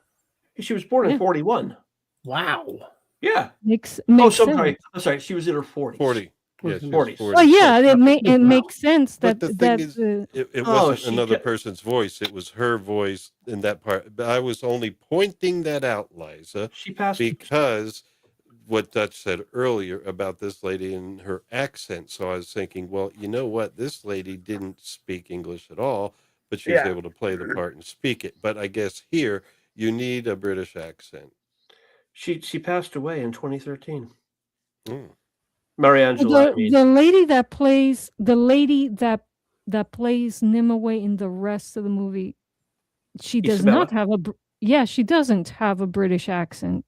[SPEAKER 7] She was born in 41.
[SPEAKER 2] Wow.
[SPEAKER 7] Yeah.
[SPEAKER 3] Makes
[SPEAKER 7] I'm
[SPEAKER 3] sense.
[SPEAKER 7] sorry. She was in her 40s.
[SPEAKER 1] 40. Yes,
[SPEAKER 7] 40s.
[SPEAKER 3] Well, yeah, it makes sense that
[SPEAKER 1] But the thing is, it wasn't another person's voice. It was her voice in that part. But I was only pointing that out, Liza, because what Dutch said earlier about this lady and her accent. So I was thinking, well, you know what? This lady didn't speak English at all, but she was able to play the part and speak it. But I guess here you need a British accent.
[SPEAKER 7] She passed away in 2013. Mariangela.
[SPEAKER 3] The lady that plays Nimue in the rest of the movie, she does
[SPEAKER 7] Isabella?
[SPEAKER 3] not have she doesn't have a British accent.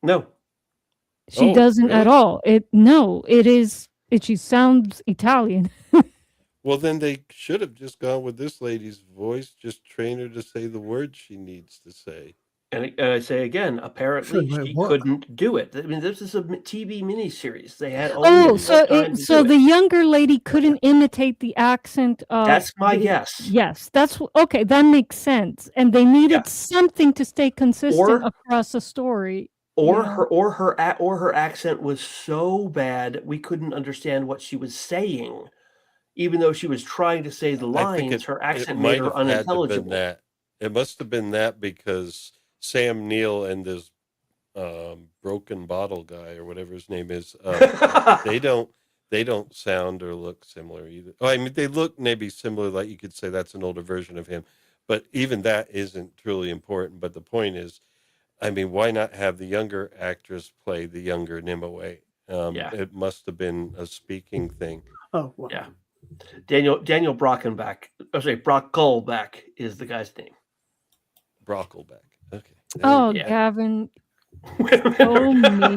[SPEAKER 7] No.
[SPEAKER 3] She doesn't at all. She sounds Italian.
[SPEAKER 1] Well, then they should have just gone with this lady's voice, just train her to say the words she needs to say.
[SPEAKER 7] And I say again, apparently she couldn't do it. I mean, this is a TV miniseries. They had only
[SPEAKER 3] so the younger lady couldn't imitate the accent of.
[SPEAKER 7] That's my guess.
[SPEAKER 3] Yes, that's okay. That makes sense. And they needed something to stay consistent across the story.
[SPEAKER 7] Or her accent was so bad we couldn't understand what she was saying, even though she was trying to say the lines. Her accent made her unintelligible.
[SPEAKER 1] It must have been that because Sam Neill and this broken bottle guy or whatever his name is, they don't sound or look similar either. Oh, I mean, they look maybe similar, like you could say that's an older version of him, but even that isn't truly important. But the point is, I mean, why not have the younger actress play the younger Nimue? It must have been a speaking thing.
[SPEAKER 2] Oh, wow.
[SPEAKER 7] Yeah. Daniel Brocklebank. Brocklebank is the guy's name.
[SPEAKER 1] Brocklebank. Okay.
[SPEAKER 3] Oh, yeah. Gavin. Oh, me,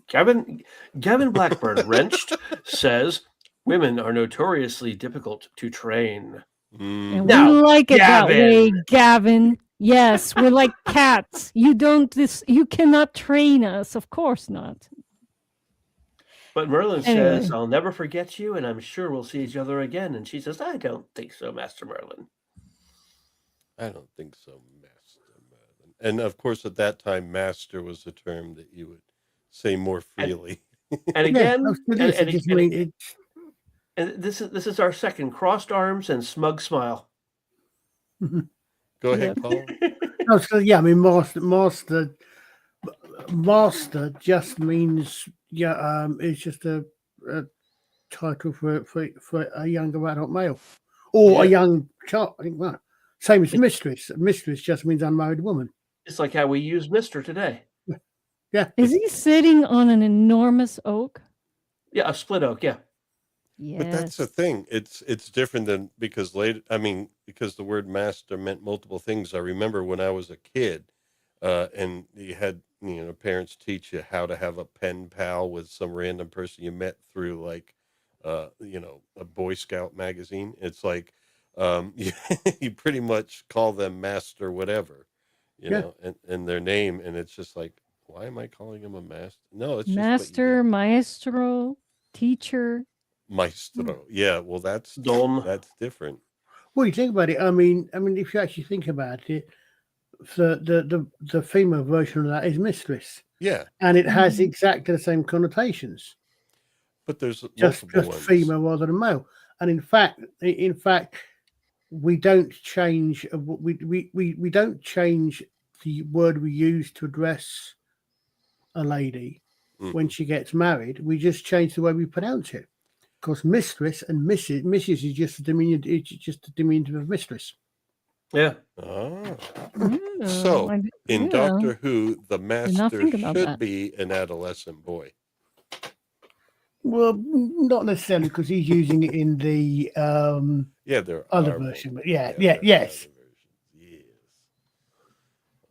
[SPEAKER 3] Gavin.
[SPEAKER 7] Gavin Blackburn, wrenched, says women are notoriously difficult to train.
[SPEAKER 3] And now, we like it that way, Gavin. Yes, we're like cats. You cannot train us. Of course not.
[SPEAKER 7] But Merlin says, I'll never forget you, and I'm sure we'll see each other again. And she says, I don't think so, Master Merlin.
[SPEAKER 1] I don't think so, Master Merlin. And of course, at that time, master was a term that you would say more freely.
[SPEAKER 7] And again, and this is our second crossed arms and smug smile.
[SPEAKER 1] Go ahead, Paul.
[SPEAKER 2] I mean, master just means it's just a title for a younger adult male or a young child. I think that. Same as mistress. Mistress just means unmarried woman.
[SPEAKER 7] It's like how we use Mr. today.
[SPEAKER 2] Yeah.
[SPEAKER 3] Is he sitting on an enormous oak?
[SPEAKER 7] Yeah, a split oak. Yeah.
[SPEAKER 3] Yes.
[SPEAKER 1] But that's the thing. It's different than because the word master meant multiple things. I remember when I was a kid, and you had parents teach you how to have a pen pal with some random person you met through like a Boy Scout magazine. It's like you pretty much call them master whatever, you know, and their name, and it's just like, why am I calling him a master? No, it's
[SPEAKER 3] master, maestro, teacher.
[SPEAKER 1] Maestro. Yeah, well, that's different.
[SPEAKER 2] Well, you think about it. I mean, if you actually think about it, the female version of that is mistress.
[SPEAKER 1] Yeah,
[SPEAKER 2] and it has exactly the same connotations.
[SPEAKER 1] But there's
[SPEAKER 2] just
[SPEAKER 1] ones.
[SPEAKER 2] Female rather than male. And in fact, we don't change. We don't change the word we use to address a lady when she gets married. We just change the way we pronounce it. Because mistress and Mrs. is just a diminutive of mistress.
[SPEAKER 7] Yeah.
[SPEAKER 1] Oh. So in Doctor Who, the master should be an adolescent boy.
[SPEAKER 2] Well, not necessarily because he's using it in the
[SPEAKER 1] there
[SPEAKER 2] other version, but yes.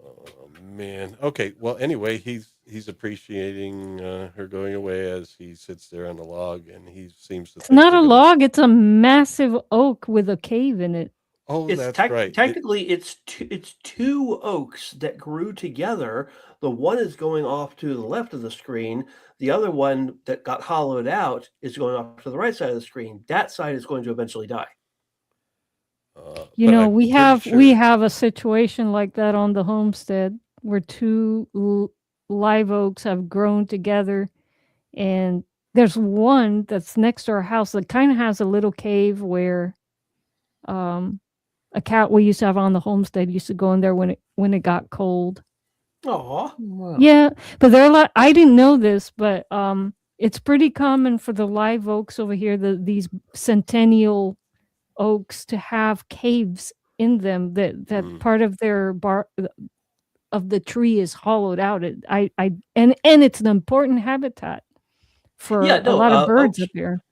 [SPEAKER 1] Oh man. Okay. Well, anyway, he's appreciating her going away as he sits there on the log, and he seems to.
[SPEAKER 3] It's not a log; it's a massive oak with a cave in it.
[SPEAKER 1] Oh, that's right.
[SPEAKER 7] Technically, it's two oaks that grew together. The one is going off to the left of the screen. The other one that got hollowed out is going off to the right side of the screen. That side is going to eventually die.
[SPEAKER 3] We have a situation like that on the homestead where two live oaks have grown together, and there's one that's next to our house that kind of has a little cave where a cat we used to have on the homestead used to go in there when it got cold.
[SPEAKER 7] Oh,
[SPEAKER 2] wow.
[SPEAKER 3] Yeah, but I didn't know this, but it's pretty common for the live oaks over here, these centennial oaks, to have caves in them that part of their bark of the tree is hollowed out. And it's an important habitat for a lot of birds up here.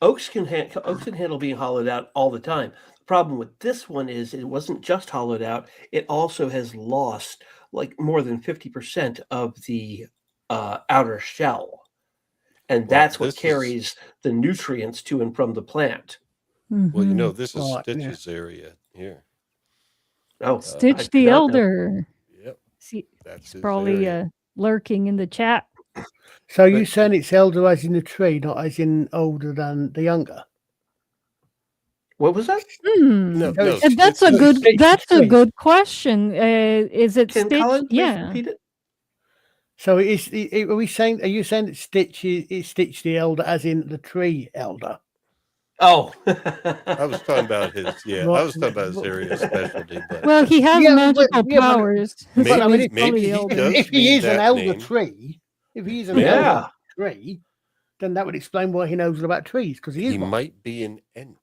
[SPEAKER 7] Oaks can handle being hollowed out all the time. The problem with this one is it wasn't just hollowed out; it also has lost like more than 50% of the outer shell, and that's what carries the nutrients to and from the plant.
[SPEAKER 1] Well, this is Stitch's area here.
[SPEAKER 7] Oh,
[SPEAKER 3] Stitch the Elder.
[SPEAKER 1] Yep.
[SPEAKER 3] See,
[SPEAKER 1] That's
[SPEAKER 3] he's probably lurking in the chat.
[SPEAKER 2] So you saying it's elder as in the tree, not as in older than the younger?
[SPEAKER 7] What was that?
[SPEAKER 1] No,
[SPEAKER 3] That's a good. That's a good question. Is it
[SPEAKER 7] Can
[SPEAKER 3] Stitch?
[SPEAKER 7] Colin please
[SPEAKER 3] Yeah.
[SPEAKER 7] repeat it?
[SPEAKER 2] So is are we saying? Are you saying that Stitch is Stitch the elder, as in the tree elder?
[SPEAKER 7] Oh,
[SPEAKER 1] I was talking about his. Yeah, I was talking about his area of specialty. But
[SPEAKER 3] Well, he has magical powers.
[SPEAKER 1] Maybe,
[SPEAKER 3] so he's
[SPEAKER 1] maybe
[SPEAKER 3] probably
[SPEAKER 1] he
[SPEAKER 3] elder.
[SPEAKER 1] does.
[SPEAKER 2] If he
[SPEAKER 1] mean
[SPEAKER 2] is an
[SPEAKER 1] that
[SPEAKER 2] elder
[SPEAKER 1] name.
[SPEAKER 2] tree, if he is an
[SPEAKER 1] Maybe.
[SPEAKER 2] elder tree, then that would explain why he knows all about trees, because he is.
[SPEAKER 1] He
[SPEAKER 2] one.
[SPEAKER 1] might be an ent.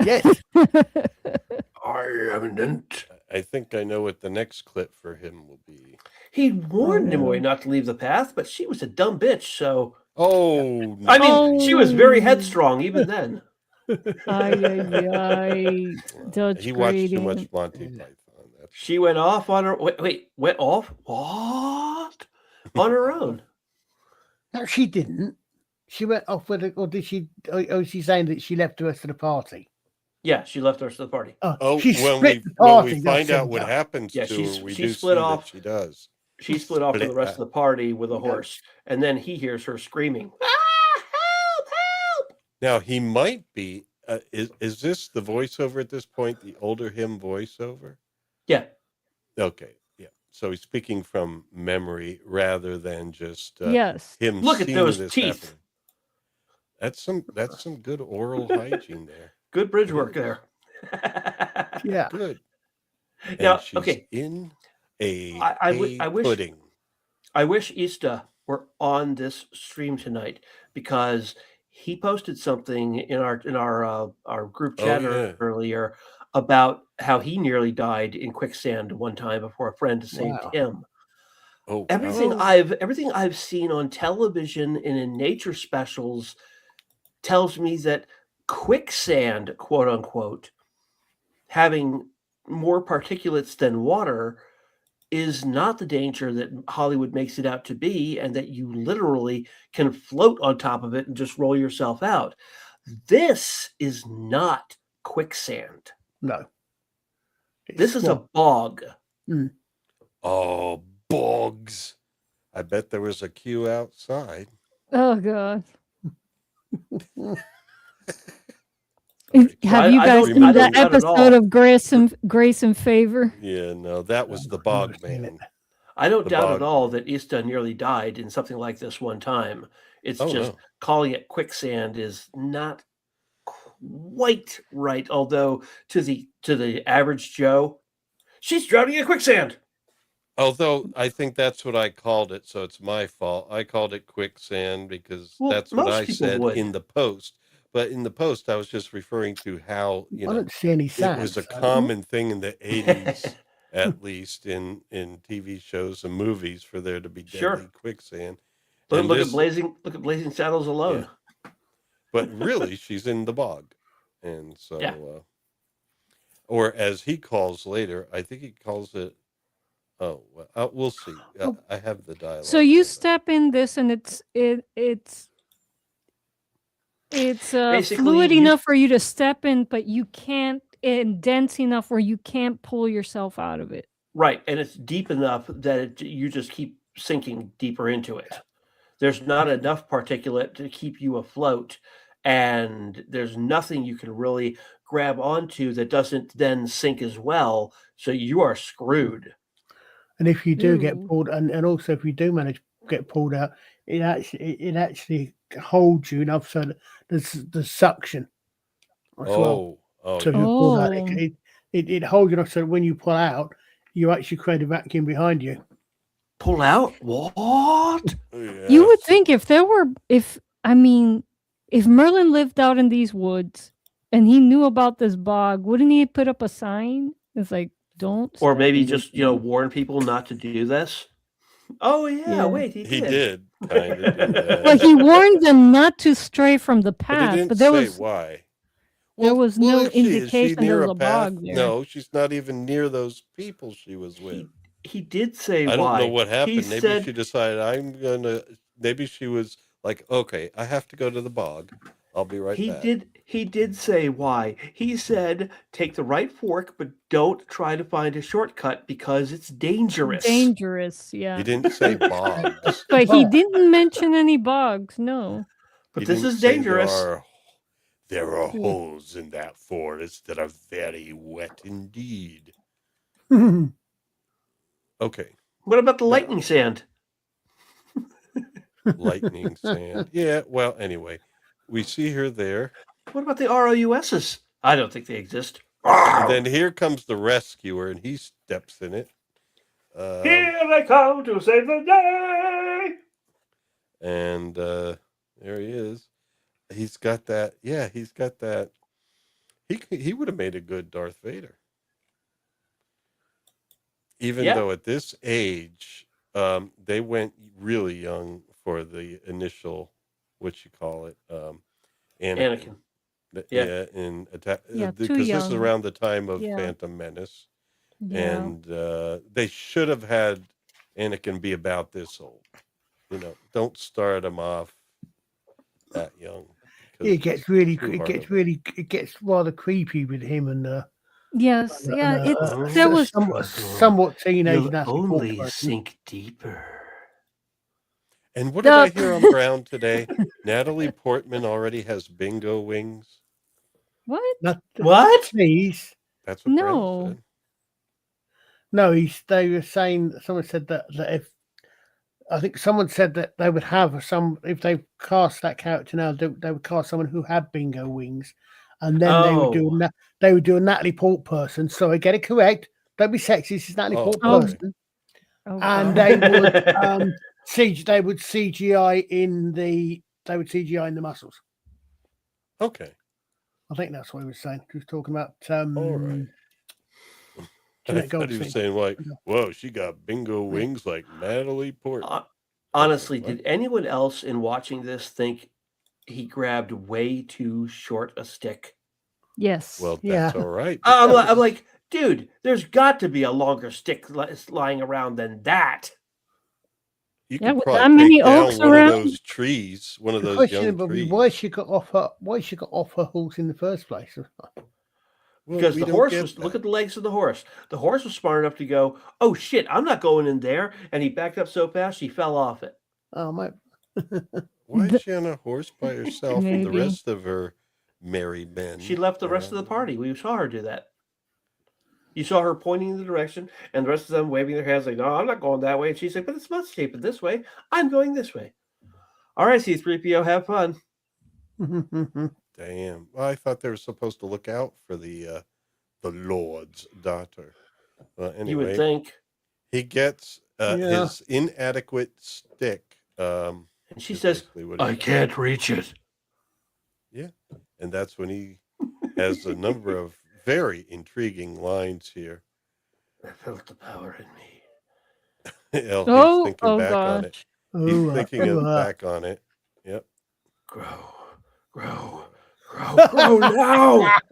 [SPEAKER 2] Yes.
[SPEAKER 7] I am an ent.
[SPEAKER 1] I think I know what the next clip for him will be.
[SPEAKER 7] He warned Nimue not to leave the path, but she was a dumb bitch, so...
[SPEAKER 1] Oh,
[SPEAKER 7] I mean, she was very headstrong even then.
[SPEAKER 1] He watched too much Monty Python.
[SPEAKER 7] She went off on her... Wait, went off? What? On her own.
[SPEAKER 2] No, she didn't. She went off with it, or did she? Or is she saying that she left the rest of the party?
[SPEAKER 7] Yeah, she left the rest of the party.
[SPEAKER 1] Oh,
[SPEAKER 2] she
[SPEAKER 1] when
[SPEAKER 2] split
[SPEAKER 1] we
[SPEAKER 2] the party,
[SPEAKER 1] when we find
[SPEAKER 2] that's
[SPEAKER 1] out what
[SPEAKER 2] it.
[SPEAKER 1] happens
[SPEAKER 7] Yeah,
[SPEAKER 1] to her, we
[SPEAKER 7] she
[SPEAKER 1] do
[SPEAKER 7] split
[SPEAKER 1] see
[SPEAKER 7] off.
[SPEAKER 1] that she does.
[SPEAKER 7] She split off from the rest of the party with a horse, and then he hears her screaming. Help! Help!
[SPEAKER 1] Now he might be. Is this the voiceover at this point? The older him voiceover?
[SPEAKER 7] Yeah.
[SPEAKER 1] Okay. Yeah. So he's speaking from memory rather than just
[SPEAKER 3] yes.
[SPEAKER 1] him.
[SPEAKER 7] Look at
[SPEAKER 1] seeing
[SPEAKER 7] those
[SPEAKER 1] this
[SPEAKER 7] teeth.
[SPEAKER 1] Happen. That's some good oral hygiene there.
[SPEAKER 7] Good bridge work there.
[SPEAKER 2] Yeah.
[SPEAKER 1] Good. And
[SPEAKER 7] Now,
[SPEAKER 1] she's
[SPEAKER 7] okay.
[SPEAKER 1] in a
[SPEAKER 7] I wish
[SPEAKER 1] pudding.
[SPEAKER 7] I wish Ista were on this stream tonight, because he posted something in our group chat earlier about how he nearly died in quicksand one time before a friend saved him.
[SPEAKER 1] Oh,
[SPEAKER 7] everything I've seen on television and in nature specials tells me that quicksand, quote unquote, having more particulates than water is not the danger that Hollywood makes it out to be, and that you literally can float on top of it and just roll yourself out. This is not quicksand.
[SPEAKER 2] No.
[SPEAKER 7] This is a bog.
[SPEAKER 2] Mm.
[SPEAKER 1] Oh, bogs. I bet there was a queue outside.
[SPEAKER 3] Oh, God. Have you guys seen that episode of Grace and Favor?
[SPEAKER 1] Yeah, no, that was the bog man.
[SPEAKER 7] I don't doubt at all that Ista nearly died in something like this one time. It's just calling it quicksand is not quite right. Although to the average Joe, she's drowning in quicksand.
[SPEAKER 1] Although I think that's what I called it, so it's my fault. I called it quicksand because that's what I said in the post. But in the post, I was just referring to how,
[SPEAKER 2] I don't see any
[SPEAKER 1] it was a common thing in the 80s, at least in TV shows and movies, for there to be deadly quicksand.
[SPEAKER 7] Look at Blazing Saddles alone.
[SPEAKER 1] Yeah. But really, she's in the bog. And so, or as he calls later, I think he calls it, we'll see. I have the dialogue.
[SPEAKER 3] So you step in this and it's fluid enough for you to step in, but you can't, and dense enough where you can't pull yourself out of it.
[SPEAKER 7] Right, and it's deep enough that you just keep sinking deeper into it. There's not enough particulate to keep you afloat, and there's nothing you can really grab onto that doesn't then sink as well, so you are screwed.
[SPEAKER 2] And if you do get pulled, and also if you do manage to get pulled out, it actually holds you enough so that there's the suction as well. So if you pull out, it holds you enough so that when you pull out, you actually create a vacuum behind you.
[SPEAKER 7] Pull out? What?
[SPEAKER 3] You would think if Merlin lived out in these woods and he knew about this bog, wouldn't he put up a sign? It's like, don't.
[SPEAKER 7] Or maybe just, warn people not to do this. Oh, yeah. Wait, he did.
[SPEAKER 1] Kind of do that.
[SPEAKER 3] Well, he warned them not to stray from the path, but there was
[SPEAKER 1] why.
[SPEAKER 3] There was no indication there was a bog there.
[SPEAKER 1] No, she's not even near those people she was with.
[SPEAKER 7] He did say
[SPEAKER 1] I
[SPEAKER 7] why.
[SPEAKER 1] don't know what happened. Maybe
[SPEAKER 7] said,
[SPEAKER 1] she decided maybe she was Like, okay, I have to go to the bog. I'll be right back.
[SPEAKER 7] He did say why. He said, take the right fork, but don't try to find a shortcut because it's dangerous.
[SPEAKER 3] Dangerous, yeah.
[SPEAKER 1] He didn't say bogs.
[SPEAKER 3] But he didn't mention any bogs, no.
[SPEAKER 7] But this is dangerous.
[SPEAKER 1] There are holes in that forest that are very wet indeed. Okay.
[SPEAKER 7] What about the lightning sand?
[SPEAKER 1] Lightning sand. Yeah, well, anyway, we see her there.
[SPEAKER 7] What about the ROUSs? I don't think they exist.
[SPEAKER 1] And then here comes the rescuer, and he steps in it.
[SPEAKER 5] Here I come to save the day!
[SPEAKER 1] And there he is. He's got that. Yeah, he's got that. He would have made a good Darth Vader. Even though at this age, they went really young for the initial, what you call it, Anakin. In attack, because this is around the time of Phantom Menace, and they should have had Anakin be about this old. Don't start him off that young.
[SPEAKER 2] It gets rather creepy with him and.
[SPEAKER 3] Yes, there was
[SPEAKER 2] somewhat teenage.
[SPEAKER 7] You'll only sink deeper.
[SPEAKER 1] And what did I hear on Brown today? Natalie Portman already has bingo wings.
[SPEAKER 3] What?
[SPEAKER 7] What?
[SPEAKER 2] Please.
[SPEAKER 1] That's what Brown said.
[SPEAKER 2] No, they were saying, someone said that if, I think someone said that they would have if they cast that character now, they would cast someone who had bingo wings. And then they would do a Natalie Port person. So I get it correct. Don't be sexist. It's Natalie Port person. And they would they would CGI in the muscles.
[SPEAKER 1] Okay.
[SPEAKER 2] I think that's what he was saying. He was talking about
[SPEAKER 1] all right. I thought he was saying like, whoa, she got bingo wings like Natalie Portman.
[SPEAKER 7] Honestly, did anyone else in watching this think he grabbed way too short a stick?
[SPEAKER 3] Yes.
[SPEAKER 1] Well, that's all right.
[SPEAKER 7] I'm like, dude, there's got to be a longer stick lying around than that.
[SPEAKER 1] You can probably take down one of those trees, one of those young trees.
[SPEAKER 2] Why she got off her horse in the first place?
[SPEAKER 7] Because the horse was, look at the legs of the horse. The horse was smart enough to go, oh shit, I'm not going in there. And he backed up so fast, he fell off it.
[SPEAKER 2] Oh, my.
[SPEAKER 1] Why is she on a horse by herself and the rest of her merry men?
[SPEAKER 7] She left the rest of the party. We saw her do that. You saw her pointing in the direction and the rest of them waving their hands like, no, I'm not going that way. And she's like, but it's not shaped this way. I'm going this way. All right, C-3PO, have fun.
[SPEAKER 1] Damn. Well, I thought they were supposed to look out for the Lord's daughter. Anyway,
[SPEAKER 7] you would think.
[SPEAKER 1] He gets his inadequate stick.
[SPEAKER 7] And she says, I can't reach it.
[SPEAKER 1] Yeah. And that's when he has a number of very intriguing lines here.
[SPEAKER 7] I felt the power in me.
[SPEAKER 1] He's thinking back on it. He's thinking back on it. Yep.
[SPEAKER 7] Grow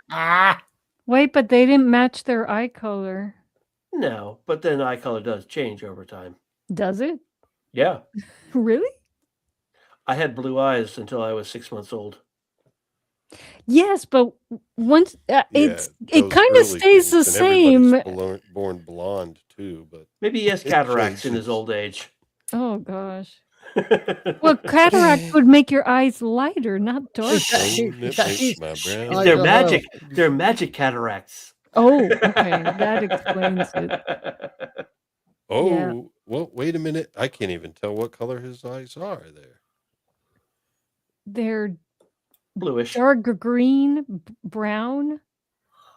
[SPEAKER 7] now.
[SPEAKER 3] Wait, but they didn't match their eye color.
[SPEAKER 7] No, but then eye color does change over time.
[SPEAKER 3] Does it?
[SPEAKER 7] Yeah.
[SPEAKER 3] Really?
[SPEAKER 7] I had blue eyes until I was 6 months old.
[SPEAKER 3] Yes, but once it kind of stays the same.
[SPEAKER 1] Born blonde too, but
[SPEAKER 7] maybe he has cataracts in his old age.
[SPEAKER 3] Oh gosh. Well, cataract would make your eyes lighter, not darker.
[SPEAKER 7] They're magic. They're magic cataracts.
[SPEAKER 3] Oh, okay, that explains it.
[SPEAKER 1] Oh, well, wait a minute. I can't even tell what color his eyes are there.
[SPEAKER 3] They're
[SPEAKER 7] bluish,
[SPEAKER 3] dark green, brown.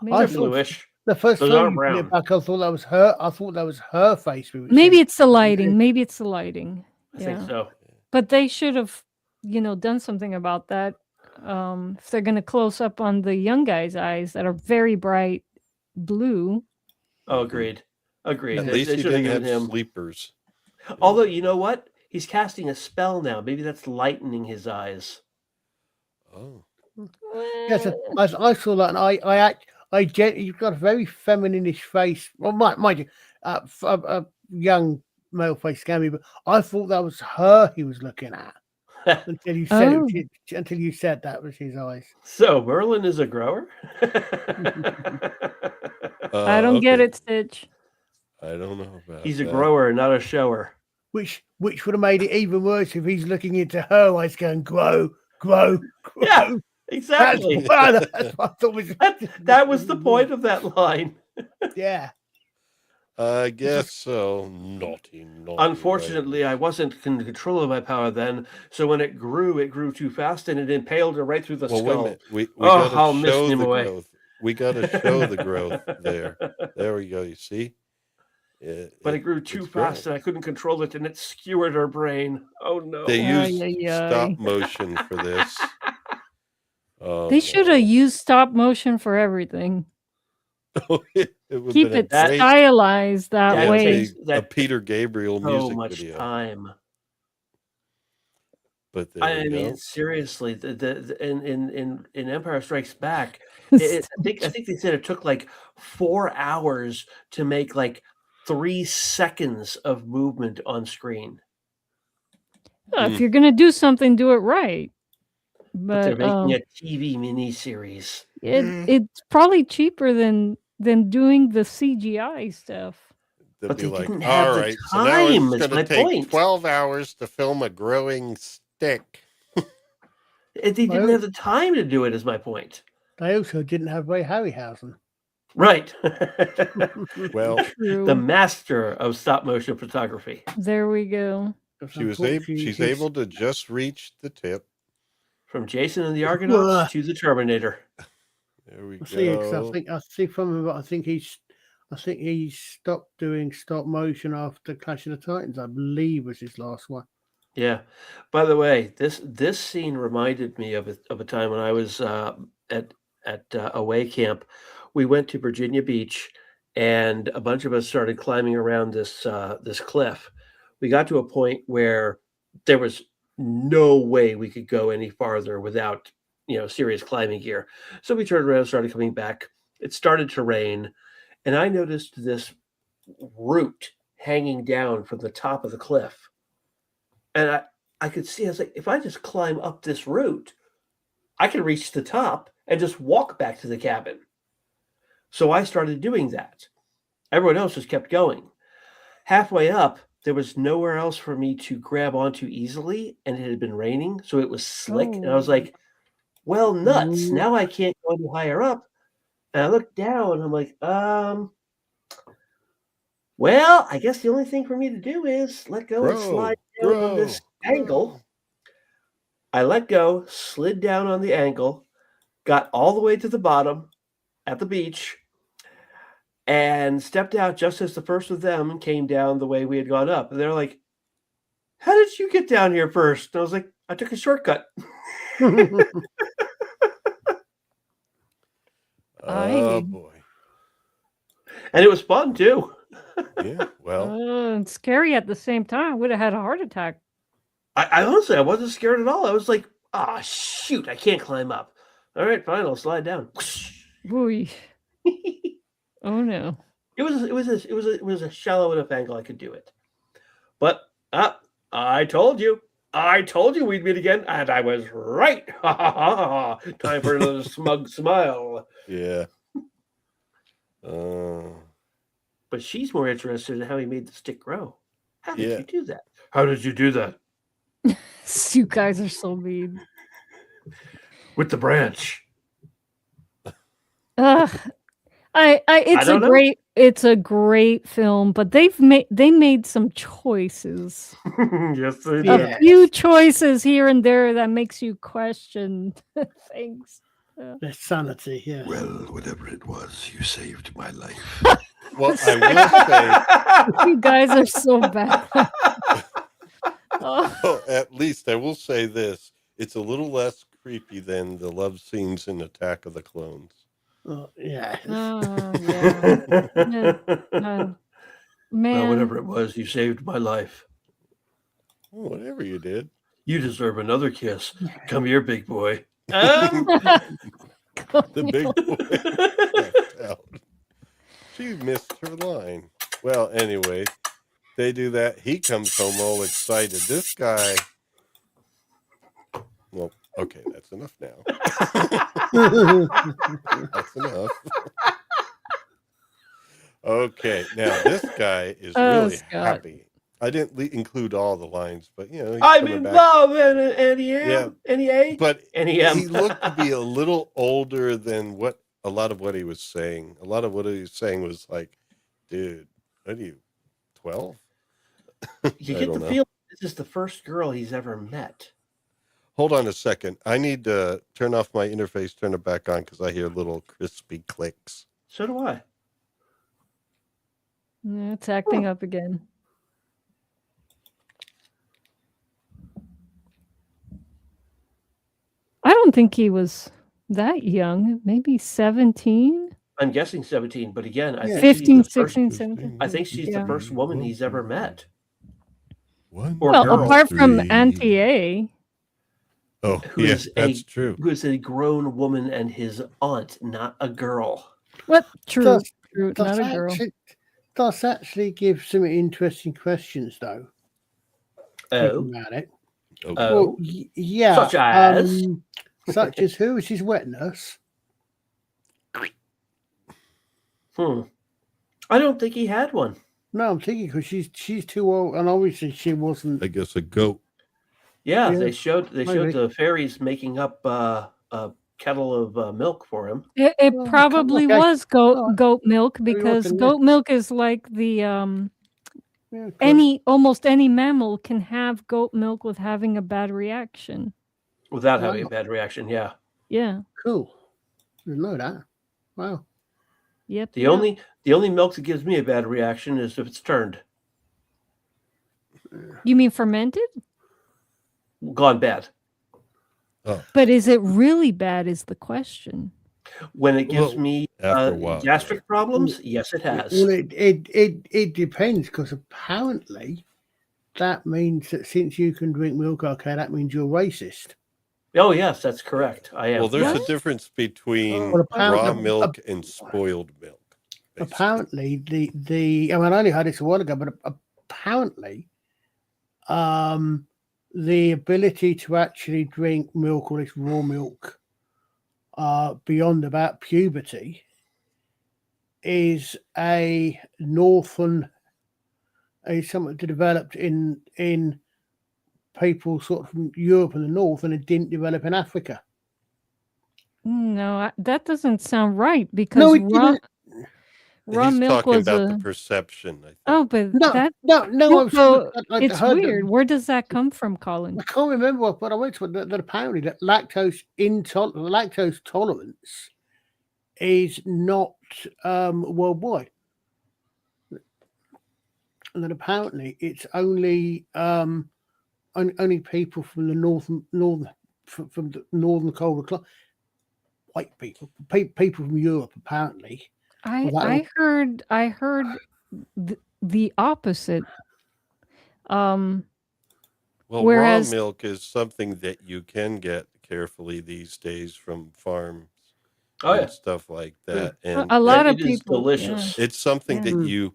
[SPEAKER 7] They're bluish.
[SPEAKER 2] The first time you put it back, I thought that was her. I thought that was her face.
[SPEAKER 3] Maybe it's the lighting. Maybe it's the lighting.
[SPEAKER 7] I think so.
[SPEAKER 3] But they should have, done something about that. If they're going to close up on the young guy's eyes that are very bright blue.
[SPEAKER 7] Oh, agreed.
[SPEAKER 1] At least he didn't have sleepers.
[SPEAKER 7] Although, you know what? He's casting a spell now. Maybe that's lightening his eyes.
[SPEAKER 1] Oh.
[SPEAKER 2] Yes, I saw that, and you've got a very feminine-ish face. Well, mind you, a young male face can be, but I thought that was her he was looking at. until you said until you said that was his eyes.
[SPEAKER 7] So Merlin is a grower.
[SPEAKER 3] I don't get it, Stitch.
[SPEAKER 1] I don't know about.
[SPEAKER 7] He's a grower, not a shower.
[SPEAKER 2] Which would have made it even worse if he's looking into her eyes, going grow.
[SPEAKER 7] Yeah, exactly.
[SPEAKER 2] That's what I thought was...
[SPEAKER 7] that was the point of that line.
[SPEAKER 2] Yeah.
[SPEAKER 1] I guess so. Naughty.
[SPEAKER 7] Unfortunately, I wasn't in control of my power then, so when it grew too fast, and it impaled her right through the skull.
[SPEAKER 1] Wait a minute. We gotta show the
[SPEAKER 7] Nimue.
[SPEAKER 1] growth. We gotta show the growth there. There we go. You see?
[SPEAKER 7] But it grew too fast, and I couldn't control it, and it skewered her brain. Oh no!
[SPEAKER 1] They used stop motion for this.
[SPEAKER 3] They should have used stop motion for everything. Keep it stylized that way.
[SPEAKER 1] A Peter Gabriel music
[SPEAKER 7] video. Time.
[SPEAKER 1] But
[SPEAKER 7] I mean, seriously, in Empire Strikes Back, I think they said it took like 4 hours to make like 3 seconds of movement on screen.
[SPEAKER 3] If you're gonna do something, do it right.
[SPEAKER 7] But they're making a TV miniseries.
[SPEAKER 3] It's probably cheaper than doing the CGI stuff.
[SPEAKER 1] They'll
[SPEAKER 7] but
[SPEAKER 1] be
[SPEAKER 7] they
[SPEAKER 1] like,
[SPEAKER 7] didn't have
[SPEAKER 1] all
[SPEAKER 7] the
[SPEAKER 1] right,
[SPEAKER 7] time,
[SPEAKER 1] so now it's
[SPEAKER 7] is
[SPEAKER 1] going
[SPEAKER 7] my
[SPEAKER 1] to take
[SPEAKER 7] point.
[SPEAKER 1] 12 hours to film a growing stick.
[SPEAKER 7] They didn't have the time to do it, is my point.
[SPEAKER 2] They also didn't have Ray Harryhausen.
[SPEAKER 7] Right.
[SPEAKER 1] Well,
[SPEAKER 7] the master of stop motion photography.
[SPEAKER 3] There we go.
[SPEAKER 1] She's able to just reach the tip.
[SPEAKER 7] From Jason and the Argonauts to the Terminator.
[SPEAKER 1] There we
[SPEAKER 2] go. I see from him. I think he stopped doing stop motion after Clash of the Titans. I believe was his last one.
[SPEAKER 7] Yeah. By the way, this scene reminded me of a time when I was at away camp. We went to Virginia Beach, and a bunch of us started climbing around this cliff. We got to a point where there was no way we could go any farther without, serious climbing gear. So we turned around and started coming back. It started to rain, and I noticed this root hanging down from the top of the cliff. And I could see, I was like, if I just climb up this root, I can reach the top and just walk back to the cabin. So I started doing that. Everyone else just kept going. Halfway up, there was nowhere else for me to grab onto easily, and it had been raining, so it was slick. And I was like, well, nuts. Now I can't go any higher up. And I looked down, and I'm like, well, I guess the only thing for me to do is let go and slide down on this angle. I let go, slid down on the angle, got all the way to the bottom at the beach, and stepped out just as the first of them came down the way we had gone up. And they're like, how did you get down here first? And I was like, I took a shortcut.
[SPEAKER 1] Oh, boy.
[SPEAKER 7] And it was fun, too.
[SPEAKER 1] Yeah, well.
[SPEAKER 3] It's scary at the same time. I would have had a heart attack.
[SPEAKER 7] I honestly, I wasn't scared at all. I was like, shoot, I can't climb up. All right, fine, I'll slide down.
[SPEAKER 3] Boy. Oh no.
[SPEAKER 7] It was a shallow enough angle I could do it. But I told you we'd meet again, and I was right. Time for another smug smile.
[SPEAKER 1] Yeah.
[SPEAKER 7] But she's more interested in how he made the stick grow. How did
[SPEAKER 1] Yeah.
[SPEAKER 7] you do that? How did you do that?
[SPEAKER 3] You guys are so mean.
[SPEAKER 7] With the branch.
[SPEAKER 3] It's a great film, but they made some choices.
[SPEAKER 7] Yes, they did.
[SPEAKER 3] A few choices here and there that makes you question things.
[SPEAKER 2] Their sanity, yeah.
[SPEAKER 11] Well, whatever it was, you saved my life.
[SPEAKER 1] Well, I will say,
[SPEAKER 3] you guys are so bad.
[SPEAKER 1] well, at least I will say this: it's a little less creepy than the love scenes in Attack of the Clones.
[SPEAKER 2] Oh, yeah.
[SPEAKER 3] Man.
[SPEAKER 7] Well, whatever it was, you saved my life.
[SPEAKER 1] Well, whatever you did.
[SPEAKER 7] You deserve another kiss. Come here, big boy.
[SPEAKER 1] The big boy. Out. She missed her line. Well, anyway, they do that. He comes home all excited. This guy, Well, okay, that's enough now. That's enough. Okay, now this guy is really happy. I didn't include all the lines, but you know, he's
[SPEAKER 7] I'm
[SPEAKER 1] coming
[SPEAKER 7] in
[SPEAKER 1] back.
[SPEAKER 7] love, N-E-M, N-E-A,
[SPEAKER 1] but
[SPEAKER 7] N-E-M.
[SPEAKER 1] He looked to be a little older than what a lot of what he was saying. A lot of what he was saying was like, dude, what are you, 12?
[SPEAKER 7] You get the feeling this is the first girl he's ever met.
[SPEAKER 1] Hold on a second. I need to turn off my interface, turn it back on, because I hear little crispy clicks.
[SPEAKER 7] So do I.
[SPEAKER 3] Yeah, it's acting up again. I don't think he was that young. Maybe 17.
[SPEAKER 7] I'm guessing 17, but again, I think
[SPEAKER 3] 15, 16, 17.
[SPEAKER 7] I think she's the first woman he's ever met.
[SPEAKER 3] Well, apart from Auntie A.
[SPEAKER 1] Oh, yeah, that's true.
[SPEAKER 7] Who is a grown woman and his aunt, not a girl.
[SPEAKER 3] What? True. True. Not a girl.
[SPEAKER 2] Does actually give some interesting questions, though.
[SPEAKER 7] Oh.
[SPEAKER 2] About it.
[SPEAKER 7] Oh.
[SPEAKER 2] Well, yeah.
[SPEAKER 7] Such as?
[SPEAKER 2] Such as who? Is his wet nurse?
[SPEAKER 7] I don't think he had one.
[SPEAKER 2] No, I'm thinking because she's too old, and obviously she wasn't.
[SPEAKER 1] I guess a goat.
[SPEAKER 7] Yeah, they showed the fairies making up a kettle of milk for him.
[SPEAKER 3] It probably was goat milk, because goat milk is like the almost any mammal can have goat milk with having a bad reaction.
[SPEAKER 7] Without having a bad reaction, yeah.
[SPEAKER 3] Yeah.
[SPEAKER 2] Cool. Didn't know that. Wow.
[SPEAKER 3] Yep.
[SPEAKER 7] The only milk that gives me a bad reaction is if it's turned.
[SPEAKER 3] You mean fermented?
[SPEAKER 7] Gone bad.
[SPEAKER 1] Oh.
[SPEAKER 3] But is it really bad is the question.
[SPEAKER 7] When it gives me gastric problems, yes, it has.
[SPEAKER 2] Well, it depends, because apparently that means that since you can drink milk, okay, that means you're racist.
[SPEAKER 7] Oh, yes, that's correct. I am.
[SPEAKER 1] Well, there's a difference between raw milk and spoiled milk. Basically.
[SPEAKER 2] Apparently, I only heard this a while ago, but apparently, the ability to actually drink milk, or this raw milk, beyond about puberty, is something developed in people sort of from Europe and the North, and it didn't develop in Africa.
[SPEAKER 3] No, that doesn't sound right, because raw
[SPEAKER 1] He's
[SPEAKER 3] milk
[SPEAKER 1] talking
[SPEAKER 3] was
[SPEAKER 1] about the perception. I think.
[SPEAKER 3] Oh, but it's weird. Where does that come from, Colin?
[SPEAKER 2] I can't remember, but I went to that apparently that lactose tolerance is not worldwide, and that apparently it's only people from the northern colder climate, white people from Europe apparently.
[SPEAKER 3] I heard the opposite. Whereas
[SPEAKER 1] raw milk is something that you can get carefully these days from farms and stuff like that. And
[SPEAKER 3] a lot of people,
[SPEAKER 7] is delicious.
[SPEAKER 1] It's something that you,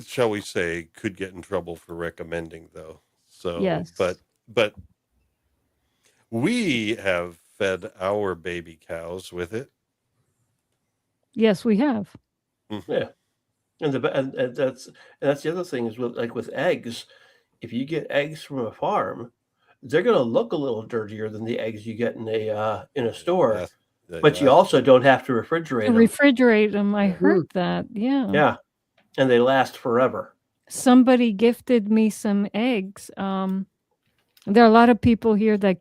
[SPEAKER 1] shall we say, could get in trouble for recommending, though. So,
[SPEAKER 3] yes.
[SPEAKER 1] But we have fed our baby cows with it.
[SPEAKER 3] Yes, we have.
[SPEAKER 7] Mm-hmm. Yeah, and that's the other thing is with eggs. If you get eggs from a farm, they're going to look a little dirtier than the eggs you get in a store. But you also don't have to refrigerate them.
[SPEAKER 3] Refrigerate them. I heard that. Yeah.
[SPEAKER 7] Yeah, and they last forever.
[SPEAKER 3] Somebody gifted me some eggs. There are a lot of people here that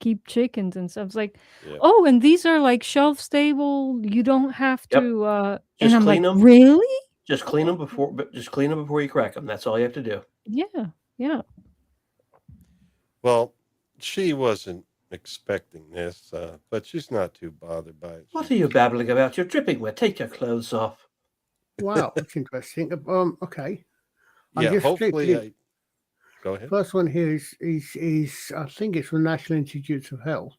[SPEAKER 3] keep chickens and stuff. It's like, oh, and these are like shelf stable. You don't have to. And I'm like,
[SPEAKER 7] them.
[SPEAKER 3] Really?
[SPEAKER 7] Just clean them before you crack them. That's all you have to do.
[SPEAKER 3] Yeah, yeah.
[SPEAKER 1] Well, she wasn't expecting this, but she's not too bothered by it.
[SPEAKER 7] What are you babbling about? You're dripping wet. Take your clothes off.
[SPEAKER 2] Wow, that's interesting. Okay.
[SPEAKER 1] Yeah, hopefully. Go ahead.
[SPEAKER 2] First one here is I think it's from the National Institutes of Health.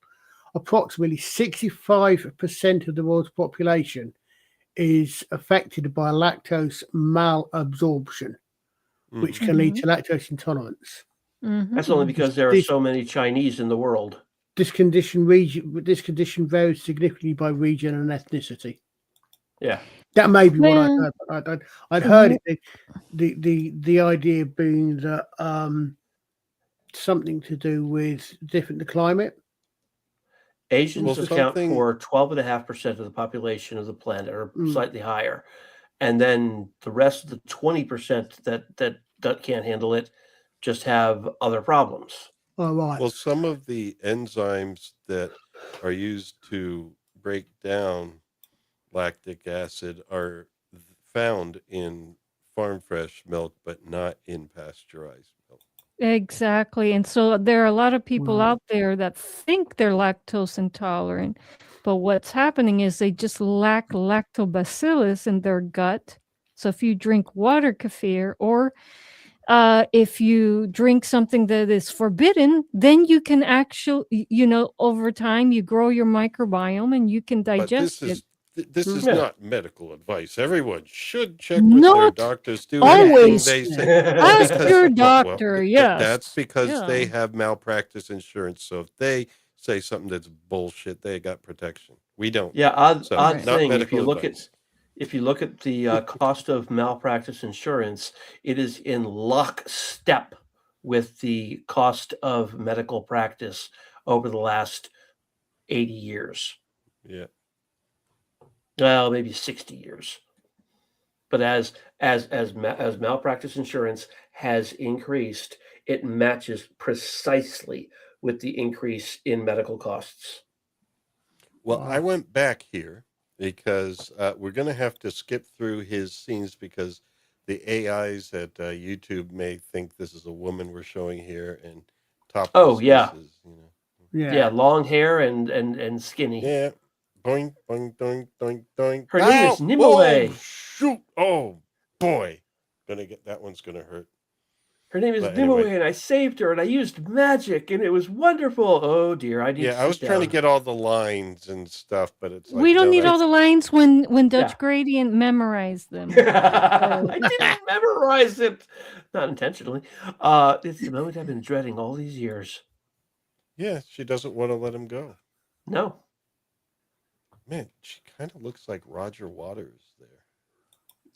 [SPEAKER 2] Approximately 65% of the world's population is affected by lactose malabsorption, which can lead to lactose intolerance.
[SPEAKER 7] That's only because there are so many Chinese in the world.
[SPEAKER 2] This condition varies significantly by region and ethnicity.
[SPEAKER 7] Yeah,
[SPEAKER 2] that may be what I heard. I'd heard it. The idea being that something to do with the climate.
[SPEAKER 7] Asians account for 12.5% of the population of the planet, or slightly higher, and then the rest of the 20% that can't handle it just have other problems.
[SPEAKER 2] Oh, right.
[SPEAKER 1] Well, some of the enzymes that are used to break down lactic acid are found in farm fresh milk, but not in pasteurized milk.
[SPEAKER 3] Exactly. And so there are a lot of people out there that think they're lactose intolerant, but what's happening is they just lack lactobacillus in their gut. So if you drink water kefir, or if you drink something that is forbidden, then you can actually, over time, you grow your microbiome and you can digest it.
[SPEAKER 1] This is not medical advice. Everyone should check with their doctors. Do
[SPEAKER 3] always
[SPEAKER 1] anything they say.
[SPEAKER 3] ask your doctor. Yes,
[SPEAKER 1] that's because they have malpractice insurance. So if they say something that's bullshit, they got protection. We don't.
[SPEAKER 7] Yeah, odd thing.
[SPEAKER 1] Advice.
[SPEAKER 7] If you look at the cost of malpractice insurance, it is in lockstep with the cost of medical practice over the last 80 years.
[SPEAKER 1] Yeah.
[SPEAKER 7] Well, maybe 60 years. But as malpractice insurance has increased, it matches precisely with the increase in medical costs.
[SPEAKER 1] Well, I went back here because we're going to have to skip through his scenes because the AIs at YouTube may think this is a woman we're showing here, and topless.
[SPEAKER 7] Yeah, long hair and skinny.
[SPEAKER 1] Yeah. Boing, boing, doing, doing, doing.
[SPEAKER 7] Her name is Nimue.
[SPEAKER 1] Oh, shoot. Oh, boy. That one's going to hurt.
[SPEAKER 7] Her name is Nimue, and I saved her, and I used magic, and it was wonderful. Oh, dear. I
[SPEAKER 1] was trying to get all the lines and stuff, but it's like...
[SPEAKER 3] We don't need all the lines when Dutch Gradient memorized them.
[SPEAKER 7] I didn't memorize it. Not intentionally. It's the moment I've been dreading all these years.
[SPEAKER 1] Yeah, she doesn't want to let him go.
[SPEAKER 7] No.
[SPEAKER 1] Man, she kind of looks like Roger Waters there.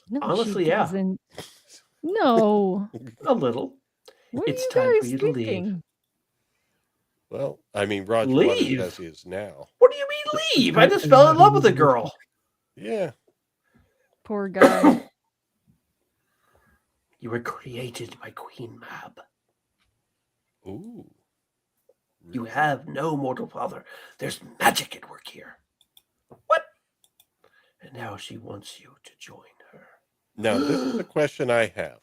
[SPEAKER 3] No,
[SPEAKER 7] honestly, yeah.
[SPEAKER 3] No.
[SPEAKER 7] A little. It's time for you to leave.
[SPEAKER 1] Well, I mean, Roger Waters as he is now.
[SPEAKER 7] What do you mean leave? I just fell in love with a girl.
[SPEAKER 1] Yeah.
[SPEAKER 3] Poor guy.
[SPEAKER 7] You were created by Queen Mab.
[SPEAKER 1] Ooh. Really?
[SPEAKER 7] You have no mortal father. There's magic at work here. What? And now she wants you to join her.
[SPEAKER 1] Now, this is a question I have.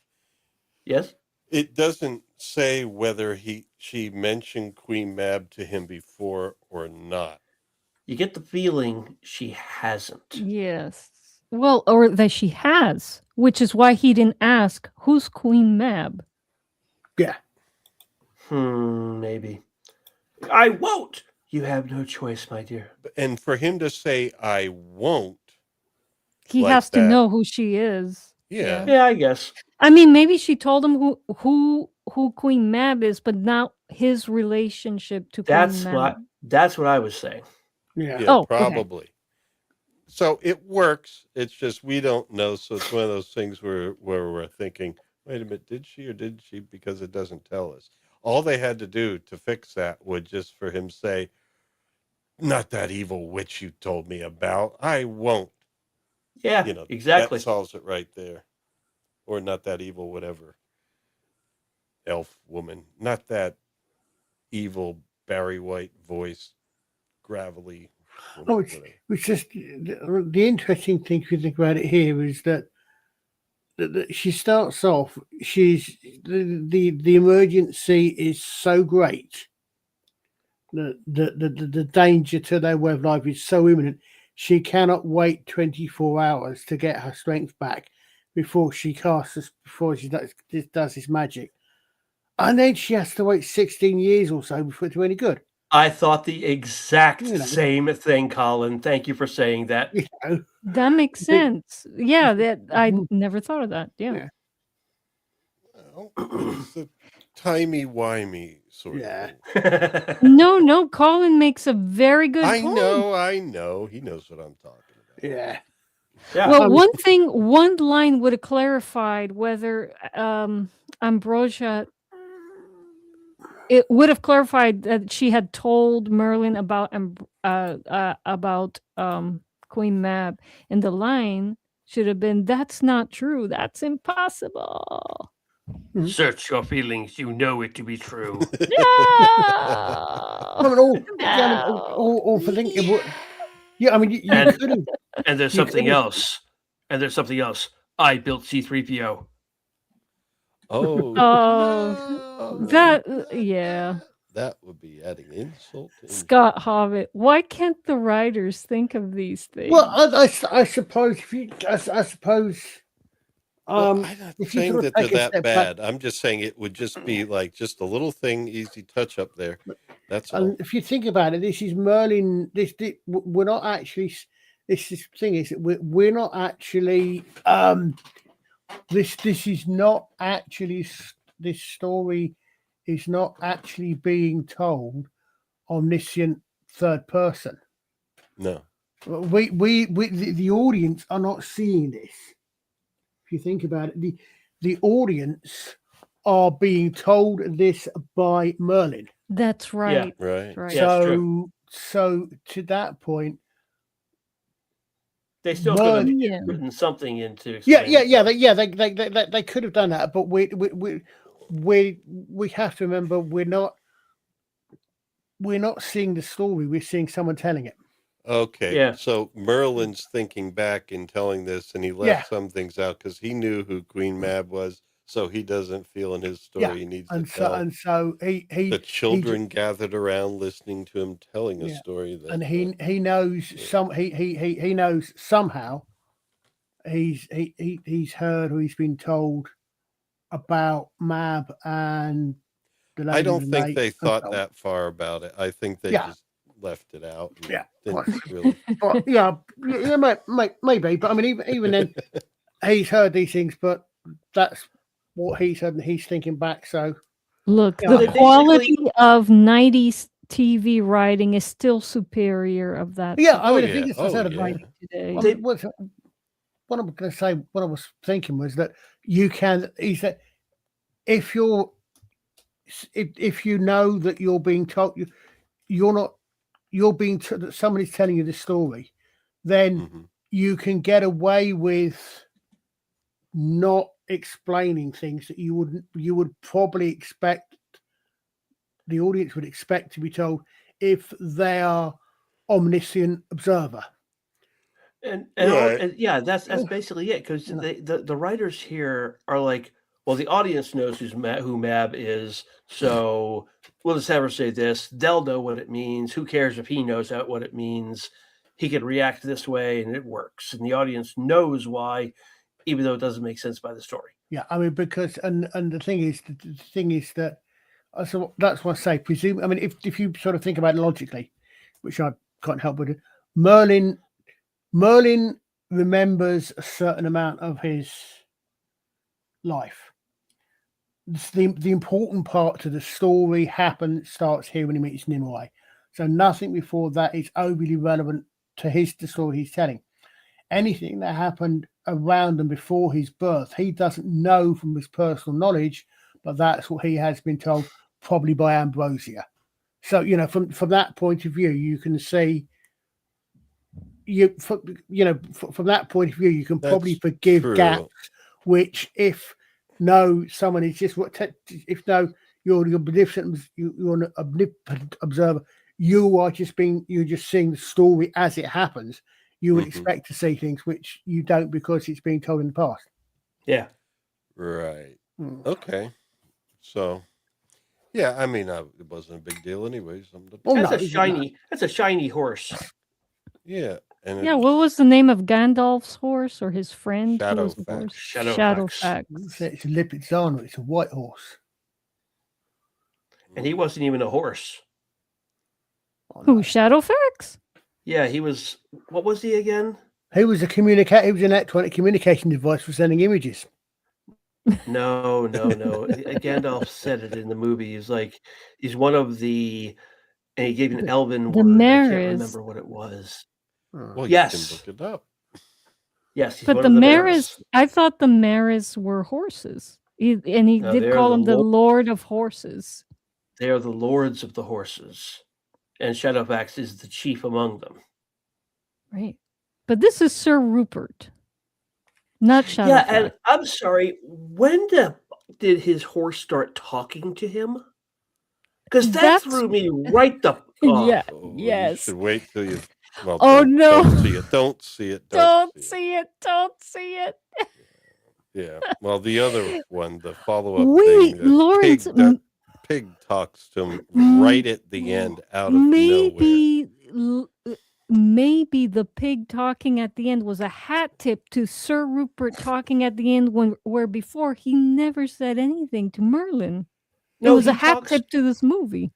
[SPEAKER 7] Yes?
[SPEAKER 1] It doesn't say whether she mentioned Queen Mab to him before or not.
[SPEAKER 7] You get the feeling she hasn't.
[SPEAKER 3] Yes. Well, or that she has, which is why he didn't ask, who's Queen Mab?
[SPEAKER 2] Yeah.
[SPEAKER 7] Maybe. I won't! You have no choice, my dear.
[SPEAKER 1] And for him to say, I won't.
[SPEAKER 3] He has to know who she is.
[SPEAKER 1] Yeah.
[SPEAKER 7] Yeah, I guess.
[SPEAKER 3] I mean, maybe she told him who Queen Mab is, but not his relationship to Queen Mab.
[SPEAKER 7] That's what I was saying.
[SPEAKER 2] Yeah.
[SPEAKER 1] Probably. Okay. So it works. It's just we don't know. So it's one of those things where we're thinking, wait a minute, did she or didn't she? Because it doesn't tell us. All they had to do to fix that would just for him say, not that evil witch you told me about. I won't.
[SPEAKER 7] Yeah, exactly.
[SPEAKER 1] That solves it right there. Or not that evil whatever. Elf woman. Not that evil Barry White voice, gravelly.
[SPEAKER 2] It's just the interesting thing if you think about it here is that she starts off, she's the emergency is so great that the danger to their way of life is so imminent, she cannot wait 24 hours to get her strength back before she does this magic. And then she has to wait 16 years or so before it do any good.
[SPEAKER 7] I thought the exact same thing, Colin. Thank you for saying that.
[SPEAKER 3] That makes sense. Yeah, I never thought of that. Yeah.
[SPEAKER 1] Well, timey-wimey sort of thing.
[SPEAKER 3] No, Colin makes a very good point.
[SPEAKER 1] I know. He knows what I'm talking about.
[SPEAKER 2] Yeah.
[SPEAKER 3] Well, one line would have clarified whether Ambrosia. It would have clarified that she had told Merlin about Queen Mab, and the line should have been, "That's not true. That's impossible."
[SPEAKER 7] Search your feelings. You know it to be true.
[SPEAKER 2] All for thinking. Yeah, I mean, you could have.
[SPEAKER 7] And there's something else. I built C-3PO.
[SPEAKER 1] That would be adding insult.
[SPEAKER 3] Scott Hobbit. Why can't the writers think of these things?
[SPEAKER 2] Well, I suppose
[SPEAKER 1] I'm not saying that they're that bad. I'm just saying it would just be like just a little thing, easy touch up there. That's all.
[SPEAKER 2] If you think about it, this is Merlin. We're not actually. This thing is we're not actually. This is not actually. This story is not actually being told omniscient third person.
[SPEAKER 1] No.
[SPEAKER 2] We the audience are not seeing this. If you think about it, the audience are being told this by Merlin.
[SPEAKER 3] That's right.
[SPEAKER 1] Yeah, right.
[SPEAKER 2] So to that point,
[SPEAKER 7] they still could have written something into.
[SPEAKER 2] They could have done that, but we have to remember we're not seeing the story. We're seeing someone telling it.
[SPEAKER 1] Okay.
[SPEAKER 7] Yeah.
[SPEAKER 1] So Merlin's thinking back and telling this, and he left some things out because he knew who Queen Mab was, so he doesn't feel in his story he needs to tell.
[SPEAKER 2] And so the
[SPEAKER 1] children gathered around listening to him telling a story. That,
[SPEAKER 2] and he knows he knows somehow he's heard or he's been told about Mab and the lady.
[SPEAKER 1] I don't think they thought that far about it. I think they just left it out. Really...
[SPEAKER 2] maybe. But I mean, even then, he's heard these things, but that's what he's heard, and he's thinking back. So,
[SPEAKER 3] look, the quality of 90s TV writing is still superior of that.
[SPEAKER 2] Yeah, I mean, I think it's sort of like today. What I'm going to say, what I was thinking was that you can. Is that if you know that you're being told you're not. You're being that somebody's telling you the story, then you can get away with not explaining things that you would probably expect the audience would expect to be told if they are omniscient observer.
[SPEAKER 7] And that's basically it, because the writers here are like, well, the audience knows who Mab is, so we'll just have her say this. They'll know what it means. Who cares if he knows what it means? He can react this way, and it works. And the audience knows why, even though it doesn't make sense by the story.
[SPEAKER 2] Yeah, I mean, because and the thing is that so that's what I say. Presume. I mean, if you sort of think about it logically, which I can't help with it, Merlin remembers a certain amount of his life. The important part to the story starts here when he meets Nimue. So nothing before that is overly relevant to the story he's telling. Anything that happened around and before his birth, he doesn't know from his personal knowledge, but that's what he has been told, probably by Ambrosia. So, from that point of view, you can see from that point of view, you can probably forgive gaps, which if someone is just you're an omnipotent observer, you're just seeing the story as it happens. You would expect to see things which you don't because it's being told in the past.
[SPEAKER 7] Yeah.
[SPEAKER 1] Right. Okay. So, yeah, I mean, it wasn't a big deal anyways.
[SPEAKER 7] That's a shiny horse.
[SPEAKER 1] Yeah.
[SPEAKER 3] And what was the name of Gandalf's horse or his friend?
[SPEAKER 1] Shadowfax.
[SPEAKER 3] Shadowfax.
[SPEAKER 2] It's a Lipizzaner. It's a white horse.
[SPEAKER 7] And he wasn't even a horse.
[SPEAKER 3] Who, Shadowfax?
[SPEAKER 7] Yeah, he was. What was he again?
[SPEAKER 2] He was He was an electronic communication device for sending images.
[SPEAKER 7] No. Gandalf said it in the movie. He's one of the, and he gave an elven
[SPEAKER 3] the
[SPEAKER 7] word. I can't
[SPEAKER 3] Maris.
[SPEAKER 7] remember what it was.
[SPEAKER 1] Well,
[SPEAKER 7] yes.
[SPEAKER 1] You can look it up.
[SPEAKER 7] Yes, he's
[SPEAKER 3] But
[SPEAKER 7] one
[SPEAKER 3] the
[SPEAKER 7] of the
[SPEAKER 3] Maris, I thought the Maris were horses. He did call him the Lord of Horses.
[SPEAKER 7] They are the lords of the horses. And Shadowfax is the chief among them.
[SPEAKER 3] Right. But this is Sir Rupert, not Shadowfax.
[SPEAKER 7] Yeah, and I'm sorry, when did his horse start talking to him? Because that threw me right the off.
[SPEAKER 3] Yeah,
[SPEAKER 1] yes. You should wait till you... Well,
[SPEAKER 3] no.
[SPEAKER 1] Don't see it. Don't see it.
[SPEAKER 3] Don't see it. Don't see it.
[SPEAKER 1] Yeah. Well, the other one, the follow-up
[SPEAKER 3] Wait,
[SPEAKER 1] thing,
[SPEAKER 3] Lawrence...
[SPEAKER 1] Pig talks to him right at the end out of nowhere.
[SPEAKER 3] Maybe the pig talking at the end was a hat tip to Sir Rupert talking at the end where before he never said anything to Merlin. It was a hat tip to this movie.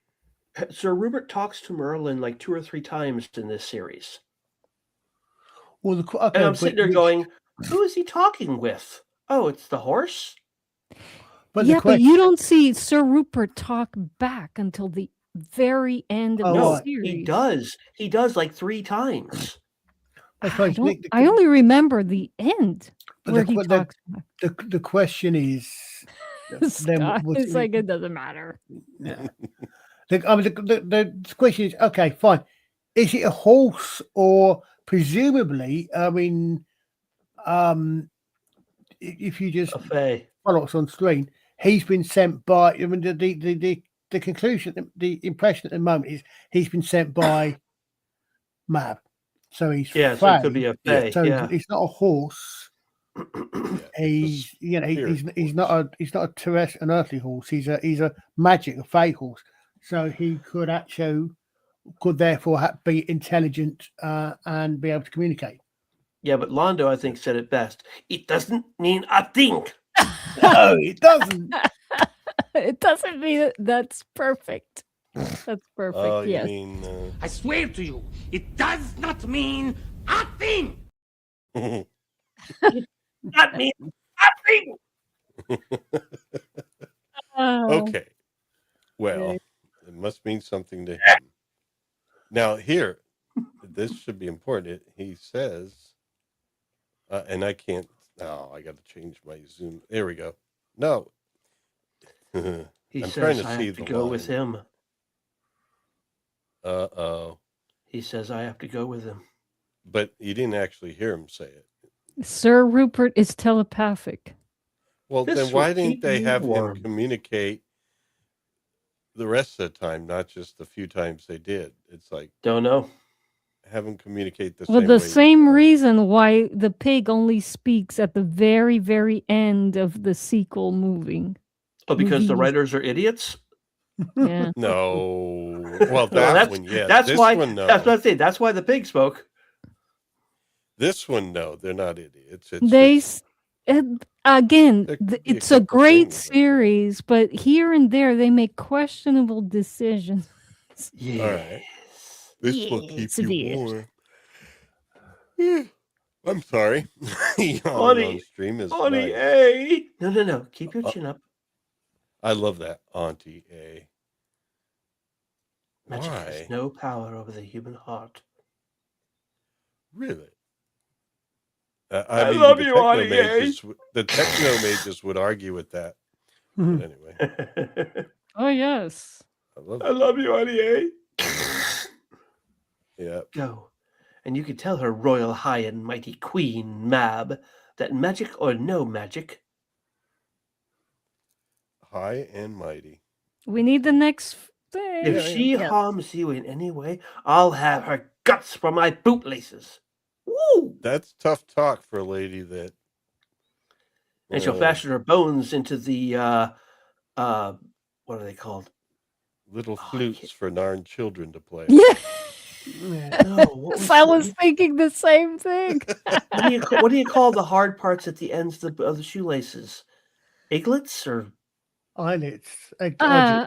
[SPEAKER 7] Sir Rupert talks to Merlin like 2 or 3 times in this series.
[SPEAKER 2] Well,
[SPEAKER 7] and I'm sitting there going, who is he talking with? Oh, it's the horse?
[SPEAKER 3] But you don't see Sir Rupert talk back until the very end of the series.
[SPEAKER 7] He does. He does like 3 times.
[SPEAKER 3] I only remember the end where he talks back.
[SPEAKER 2] The question is...
[SPEAKER 3] It's like, it doesn't matter.
[SPEAKER 2] Yeah. The question is, okay, fine. Is it a horse or presumably, I mean, if you just follow us on screen, he's been sent by, I mean, the conclusion, the impression at the moment is he's been sent by Mab. So he's
[SPEAKER 7] so it could be a fae.
[SPEAKER 2] So it's not a horse. He's he's not a terrestrial, an earthly horse. He's a magic, a fae horse. So he could therefore be intelligent and be able to communicate.
[SPEAKER 7] Yeah, but Londo, I think, said it best. It doesn't mean a thing.
[SPEAKER 2] No, it doesn't.
[SPEAKER 3] It doesn't mean that's perfect. That's perfect. Yes.
[SPEAKER 4] I swear to you, it does not mean a thing.
[SPEAKER 7] Not mean nothing.
[SPEAKER 1] Okay. Well, it must mean something to him. Now, here, this should be important. He says, and I can't. Oh, I got to change my zoom. There we go. No.
[SPEAKER 7] He
[SPEAKER 1] I'm
[SPEAKER 7] says
[SPEAKER 1] trying to
[SPEAKER 7] I
[SPEAKER 1] see
[SPEAKER 7] have to
[SPEAKER 1] the
[SPEAKER 7] go
[SPEAKER 1] line.
[SPEAKER 7] with him.
[SPEAKER 1] Uh-oh.
[SPEAKER 7] He says I have to go with him.
[SPEAKER 1] But you didn't actually hear him say it.
[SPEAKER 3] Sir Rupert is telepathic.
[SPEAKER 1] Well, then why didn't they have him communicate the rest of the time, not just the few times they did? It's like...
[SPEAKER 7] Don't know.
[SPEAKER 1] Have him communicate the
[SPEAKER 3] Well,
[SPEAKER 1] same
[SPEAKER 3] the
[SPEAKER 1] way.
[SPEAKER 3] same reason why the pig only speaks at the very, very end of the sequel movie.
[SPEAKER 7] Oh, because the writers are idiots?
[SPEAKER 3] Yeah.
[SPEAKER 1] No. Well, that one, yeah.
[SPEAKER 7] That's
[SPEAKER 1] this
[SPEAKER 7] why.
[SPEAKER 1] one, no.
[SPEAKER 7] That's what I say. That's why the pig spoke.
[SPEAKER 1] This one, no, they're not idiots.
[SPEAKER 3] It's a great series, but here and there they make questionable decisions.
[SPEAKER 7] Yeah.
[SPEAKER 1] All right. This will keep you warm. I'm sorry. On stream is
[SPEAKER 7] Auntie
[SPEAKER 1] nice.
[SPEAKER 7] A. No. Keep your chin up.
[SPEAKER 1] I love that, Auntie A.
[SPEAKER 7] Magic has no power over the human heart.
[SPEAKER 1] Really?
[SPEAKER 7] I love you, Auntie A.
[SPEAKER 1] The techno mages would argue with that. But anyway.
[SPEAKER 3] Oh, yes.
[SPEAKER 7] I love you, Auntie A.
[SPEAKER 1] Yeah.
[SPEAKER 7] Go. And you can tell her royal high and mighty queen, Mab, that magic or no magic.
[SPEAKER 1] High and mighty.
[SPEAKER 3] We need the next thing.
[SPEAKER 7] If she harms you in any way, I'll have her guts for my bootlaces. Woo!
[SPEAKER 1] That's tough talk for a lady that...
[SPEAKER 7] And she'll fashion her bones into the, what are they called?
[SPEAKER 1] Little flutes for darn children to play.
[SPEAKER 3] Yeah.
[SPEAKER 7] No,
[SPEAKER 3] I was thinking the same thing.
[SPEAKER 7] What do you call the hard parts at the ends of the shoelaces? Eaglets or
[SPEAKER 2] eyelets?
[SPEAKER 3] I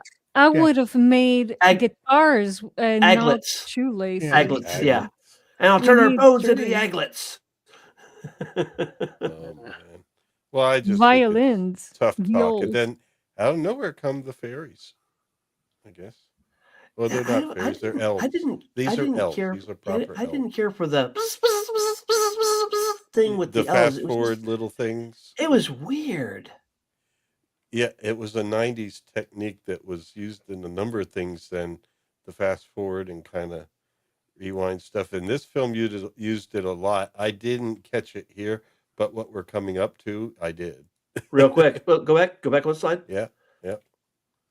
[SPEAKER 3] would have made guitars and not
[SPEAKER 7] aglets.
[SPEAKER 3] shoelaces.
[SPEAKER 7] Aglets, yeah. And I'll turn her bones into the aglets.
[SPEAKER 1] Oh, man. Well, I just
[SPEAKER 3] violins,
[SPEAKER 1] think it's tough talk.
[SPEAKER 3] viols.
[SPEAKER 1] And then out of nowhere come the fairies, I guess. Well, they're not fairies. They're elves. These are elves. These are proper elves.
[SPEAKER 7] I didn't care for the thing with the elves.
[SPEAKER 1] fast forward little things.
[SPEAKER 7] It was weird.
[SPEAKER 1] Yeah, it was a 90s technique that was used in a number of things then, the fast forward and kind of rewind stuff. And this film used it a lot. I didn't catch it here, but what we're coming up to, I did.
[SPEAKER 7] Real quick, go back one slide.
[SPEAKER 1] Yeah.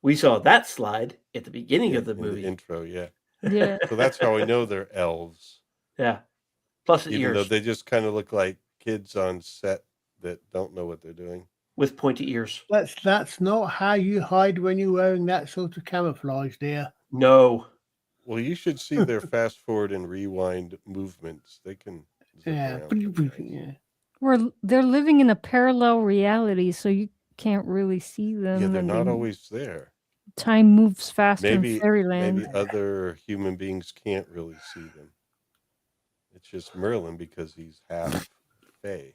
[SPEAKER 7] We saw that slide at the beginning of the
[SPEAKER 1] in
[SPEAKER 7] movie.
[SPEAKER 1] The intro, yeah.
[SPEAKER 3] Yeah.
[SPEAKER 1] So that's how we know they're elves.
[SPEAKER 7] Yeah. Plus the
[SPEAKER 1] Even
[SPEAKER 7] ears.
[SPEAKER 1] though they just kind of look like kids on set that don't know what they're doing.
[SPEAKER 7] With pointy ears.
[SPEAKER 2] That's not how you hide when you're wearing that sort of camouflage, dear.
[SPEAKER 7] No.
[SPEAKER 1] Well, you should see their fast forward and rewind movements. They can.
[SPEAKER 2] Yeah.
[SPEAKER 3] They're living in a parallel reality, so you can't really see them.
[SPEAKER 1] Yeah, they're not always there.
[SPEAKER 3] Time moves faster in fairyland.
[SPEAKER 1] Maybe other human beings can't really see them. It's just Merlin because he's half fae.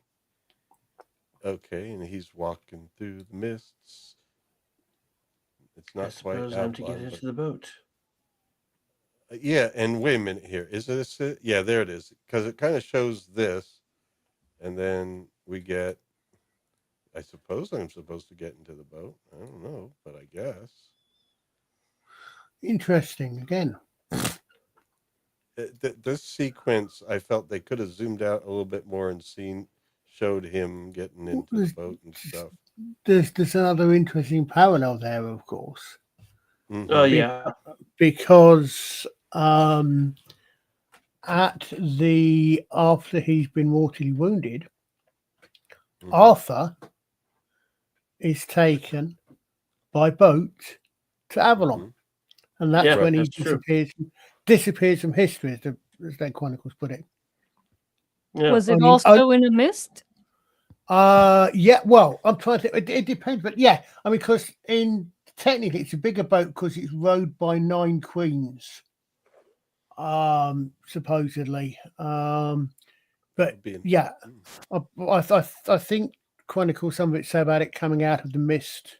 [SPEAKER 1] Okay, and he's walking through the mists. It's not quite. I suppose
[SPEAKER 7] I'm to get into the boat.
[SPEAKER 1] Yeah, and wait a minute here. Is this it? Yeah, there it is. Because it kind of shows this, and then we get. I suppose I'm supposed to get into the boat. I don't know, but I guess.
[SPEAKER 2] Interesting again.
[SPEAKER 1] This sequence, I felt they could have zoomed out a little bit more and showed him getting into the boat and stuff.
[SPEAKER 2] There's another interesting parallel there, of course.
[SPEAKER 1] Mm-hmm.
[SPEAKER 7] Oh yeah,
[SPEAKER 2] because after he's been mortally wounded, Arthur is taken by boat to Avalon, and that's when he disappears from history, as their chronicles put it.
[SPEAKER 3] Yeah. Was it also in a mist?
[SPEAKER 2] Yeah. Well, I'm trying to. It depends, but yeah. I mean, because technically it's a bigger boat because it's rowed by 9 queens, supposedly. But yeah, I think chronicles some of it say about it coming out of the mist.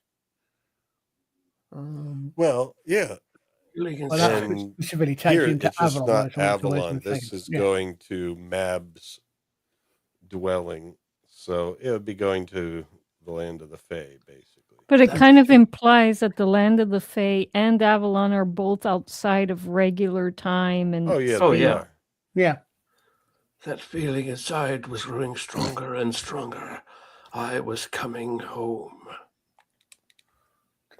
[SPEAKER 1] Well, yeah.
[SPEAKER 2] Well, specifically
[SPEAKER 1] here,
[SPEAKER 2] taken to
[SPEAKER 1] it's just
[SPEAKER 2] Avalon.
[SPEAKER 1] not Avalon. This is going to Mab's dwelling, so it would be going to the land of the Fae, basically.
[SPEAKER 3] But it kind of implies that the land of the Fae and Avalon are both outside of regular time. And
[SPEAKER 2] yeah.
[SPEAKER 9] That feeling inside was growing stronger and stronger. I was coming home.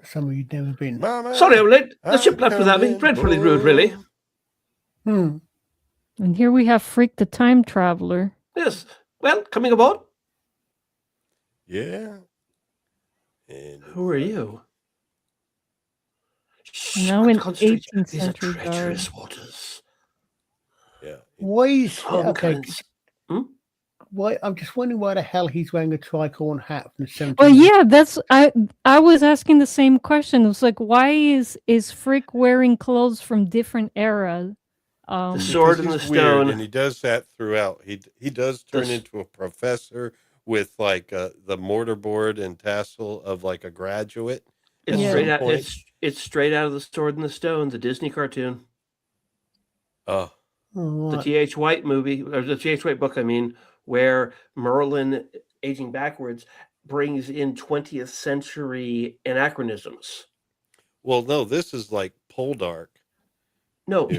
[SPEAKER 2] Somewhere you'd never been.
[SPEAKER 7] Mama, sorry, I'm late. The ship left without me. Dreadfully rude, really.
[SPEAKER 3] And here we have Freak the Time Traveler.
[SPEAKER 7] Yes. Well, coming aboard?
[SPEAKER 1] Yeah.
[SPEAKER 7] And who are you?
[SPEAKER 3] Now in 18th century
[SPEAKER 9] treacherous waters.
[SPEAKER 1] Yeah.
[SPEAKER 2] Why is okay? Why? I'm just wondering why the hell he's wearing a tricorn hat from the 17th.
[SPEAKER 3] Well, yeah, that's I was asking the same question. It was like, why is Frick wearing clothes from different eras?
[SPEAKER 7] The sword and the stone,
[SPEAKER 1] and he does that throughout. He does turn into a professor with like the mortarboard and tassel of like a graduate.
[SPEAKER 7] It's straight out. It's straight out of the Sword and the Stone, the Disney cartoon.
[SPEAKER 1] Oh.
[SPEAKER 7] The T.H. White movie, or the T.H. White book, I mean, where Merlin, aging backwards, brings in 20th
[SPEAKER 1] century
[SPEAKER 7] anachronisms.
[SPEAKER 1] Well, no, this is like Poldark.
[SPEAKER 7] No,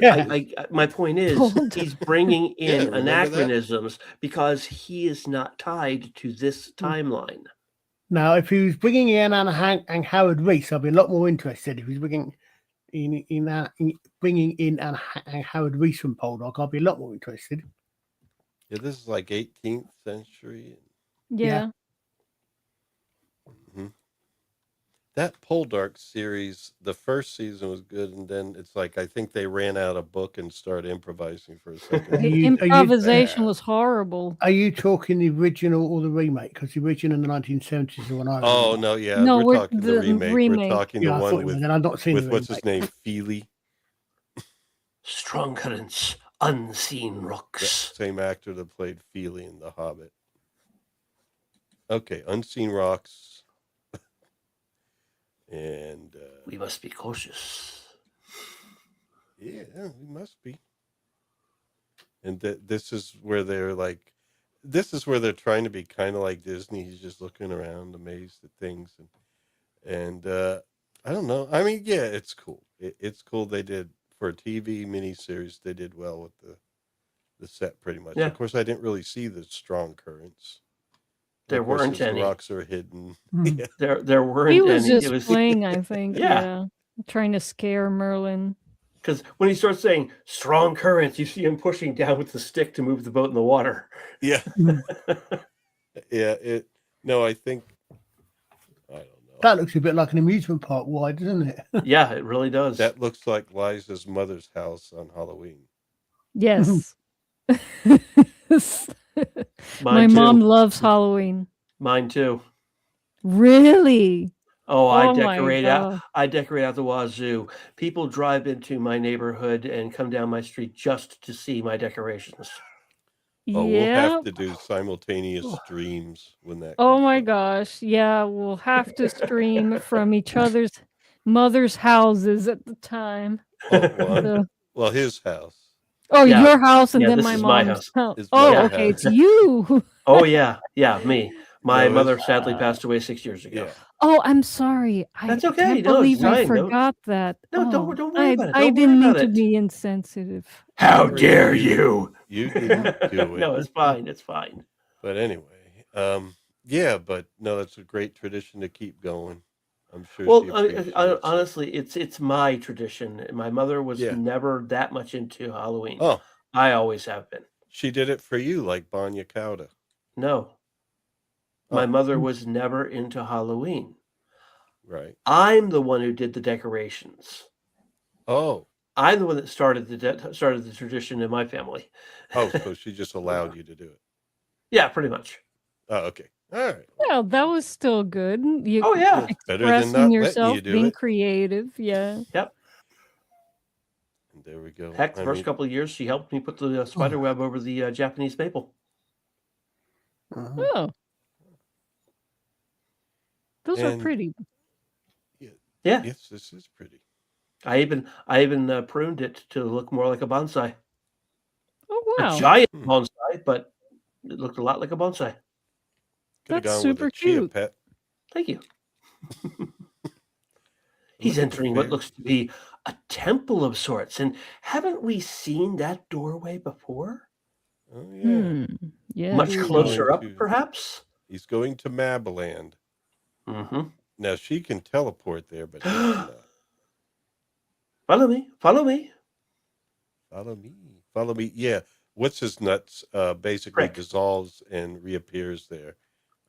[SPEAKER 7] my point is he's bringing in anachronisms because he is not tied to this timeline.
[SPEAKER 2] Now, if he was bringing in and Howard Reese, I'd be a lot more interested. If he's bringing in Howard Reese from Poldark, I'll be a lot more interested.
[SPEAKER 1] Yeah, this is like 18th century.
[SPEAKER 3] Yeah.
[SPEAKER 1] Mm-hmm. That Poldark series, the first season was good, and then it's like I think they ran out of book and started improvising for a second.
[SPEAKER 3] The improvisation was horrible.
[SPEAKER 2] Are you talking the original or the remake? Because the original in the 1970s is the one I remember.
[SPEAKER 1] Oh no, yeah, no, we're talking the remake. We're talking the one with
[SPEAKER 2] I've not seen
[SPEAKER 1] with what's his name, Feely.
[SPEAKER 9] Strong currents, unseen rocks.
[SPEAKER 1] Yeah, same actor that played Feely in The Hobbit. Okay, unseen rocks. And
[SPEAKER 7] we must be cautious.
[SPEAKER 1] Yeah, we must be. And this is where they're like, this is where they're trying to be kind of like Disney. He's just looking around, amazed at things, and I don't know. I mean, yeah, it's cool. It's cool. They did for a TV miniseries. They did well with the set, pretty much.
[SPEAKER 7] Yeah.
[SPEAKER 1] Of course, I didn't really see the strong currents.
[SPEAKER 7] There weren't any.
[SPEAKER 1] The rocks are hidden.
[SPEAKER 7] Yeah. There weren't any.
[SPEAKER 3] He was just playing, I think.
[SPEAKER 7] Yeah.
[SPEAKER 3] Trying to scare Merlin.
[SPEAKER 7] Because when he starts saying strong currents, you see him pushing down with the stick to move the boat in the water.
[SPEAKER 1] Yeah. Yeah. No, I think. I don't know.
[SPEAKER 2] That looks a bit like an amusement park wide, doesn't it?
[SPEAKER 7] Yeah, it really does.
[SPEAKER 1] That looks like Liza's mother's house on Halloween.
[SPEAKER 3] Yes. My mom loves Halloween.
[SPEAKER 7] Mine too.
[SPEAKER 3] Really?
[SPEAKER 7] Oh, I decorate out the wazoo. People drive into my neighborhood and come down my street just to see my decorations.
[SPEAKER 1] Oh, we'll have to do simultaneous streams when that.
[SPEAKER 3] Oh my gosh. Yeah, we'll have to stream from each other's mother's houses at the time.
[SPEAKER 1] Well, his house.
[SPEAKER 3] Oh, yeah. Your house and then my mom's house. Oh, okay. It's you.
[SPEAKER 7] Oh, yeah. Yeah, me. My mother sadly passed away 6 years ago.
[SPEAKER 1] Yeah.
[SPEAKER 3] Oh, I'm sorry.
[SPEAKER 7] That's okay.
[SPEAKER 3] I can't believe I forgot that.
[SPEAKER 7] No, don't worry about it.
[SPEAKER 3] I didn't mean to be insensitive.
[SPEAKER 7] How dare you?
[SPEAKER 1] You didn't do it.
[SPEAKER 7] No, it's fine. It's fine.
[SPEAKER 1] But anyway, yeah, but no, that's a great tradition to keep going. I'm sure.
[SPEAKER 7] Well, honestly, it's my tradition. My mother was never that much into Halloween.
[SPEAKER 1] Oh,
[SPEAKER 7] I always have been.
[SPEAKER 1] She did it for you, like Banya Kauda.
[SPEAKER 7] No. My mother was never into Halloween.
[SPEAKER 1] Right.
[SPEAKER 7] I'm the one who did the decorations.
[SPEAKER 1] Oh.
[SPEAKER 7] I'm the one that started the tradition in my family.
[SPEAKER 1] Oh, so she just allowed you to do it.
[SPEAKER 7] Yeah, pretty much.
[SPEAKER 1] Oh, okay. All right.
[SPEAKER 3] Well, that was still good.
[SPEAKER 7] Oh, yeah.
[SPEAKER 3] Expressing yourself, being creative. Yeah.
[SPEAKER 7] Yep.
[SPEAKER 1] And there we go.
[SPEAKER 7] Heck, the first couple of years, she helped me put the spider web over the Japanese maple.
[SPEAKER 3] Oh. Those are pretty.
[SPEAKER 1] Yeah.
[SPEAKER 7] Yes,
[SPEAKER 1] this is pretty.
[SPEAKER 7] I even pruned it to look more like a bonsai.
[SPEAKER 3] Oh wow!
[SPEAKER 7] A giant bonsai, but it looked a lot like a bonsai.
[SPEAKER 3] That's super cute.
[SPEAKER 1] Pet.
[SPEAKER 7] Thank you. He's entering what looks to be a temple of sorts, and haven't we seen that doorway before?
[SPEAKER 1] Oh yeah.
[SPEAKER 3] Yeah.
[SPEAKER 7] Much closer up, perhaps.
[SPEAKER 1] He's going to Mabland.
[SPEAKER 7] Mm-hmm.
[SPEAKER 1] Now she can teleport there, but
[SPEAKER 7] follow me.
[SPEAKER 1] Follow me. Yeah. What's his nuts? Basically dissolves and reappears there.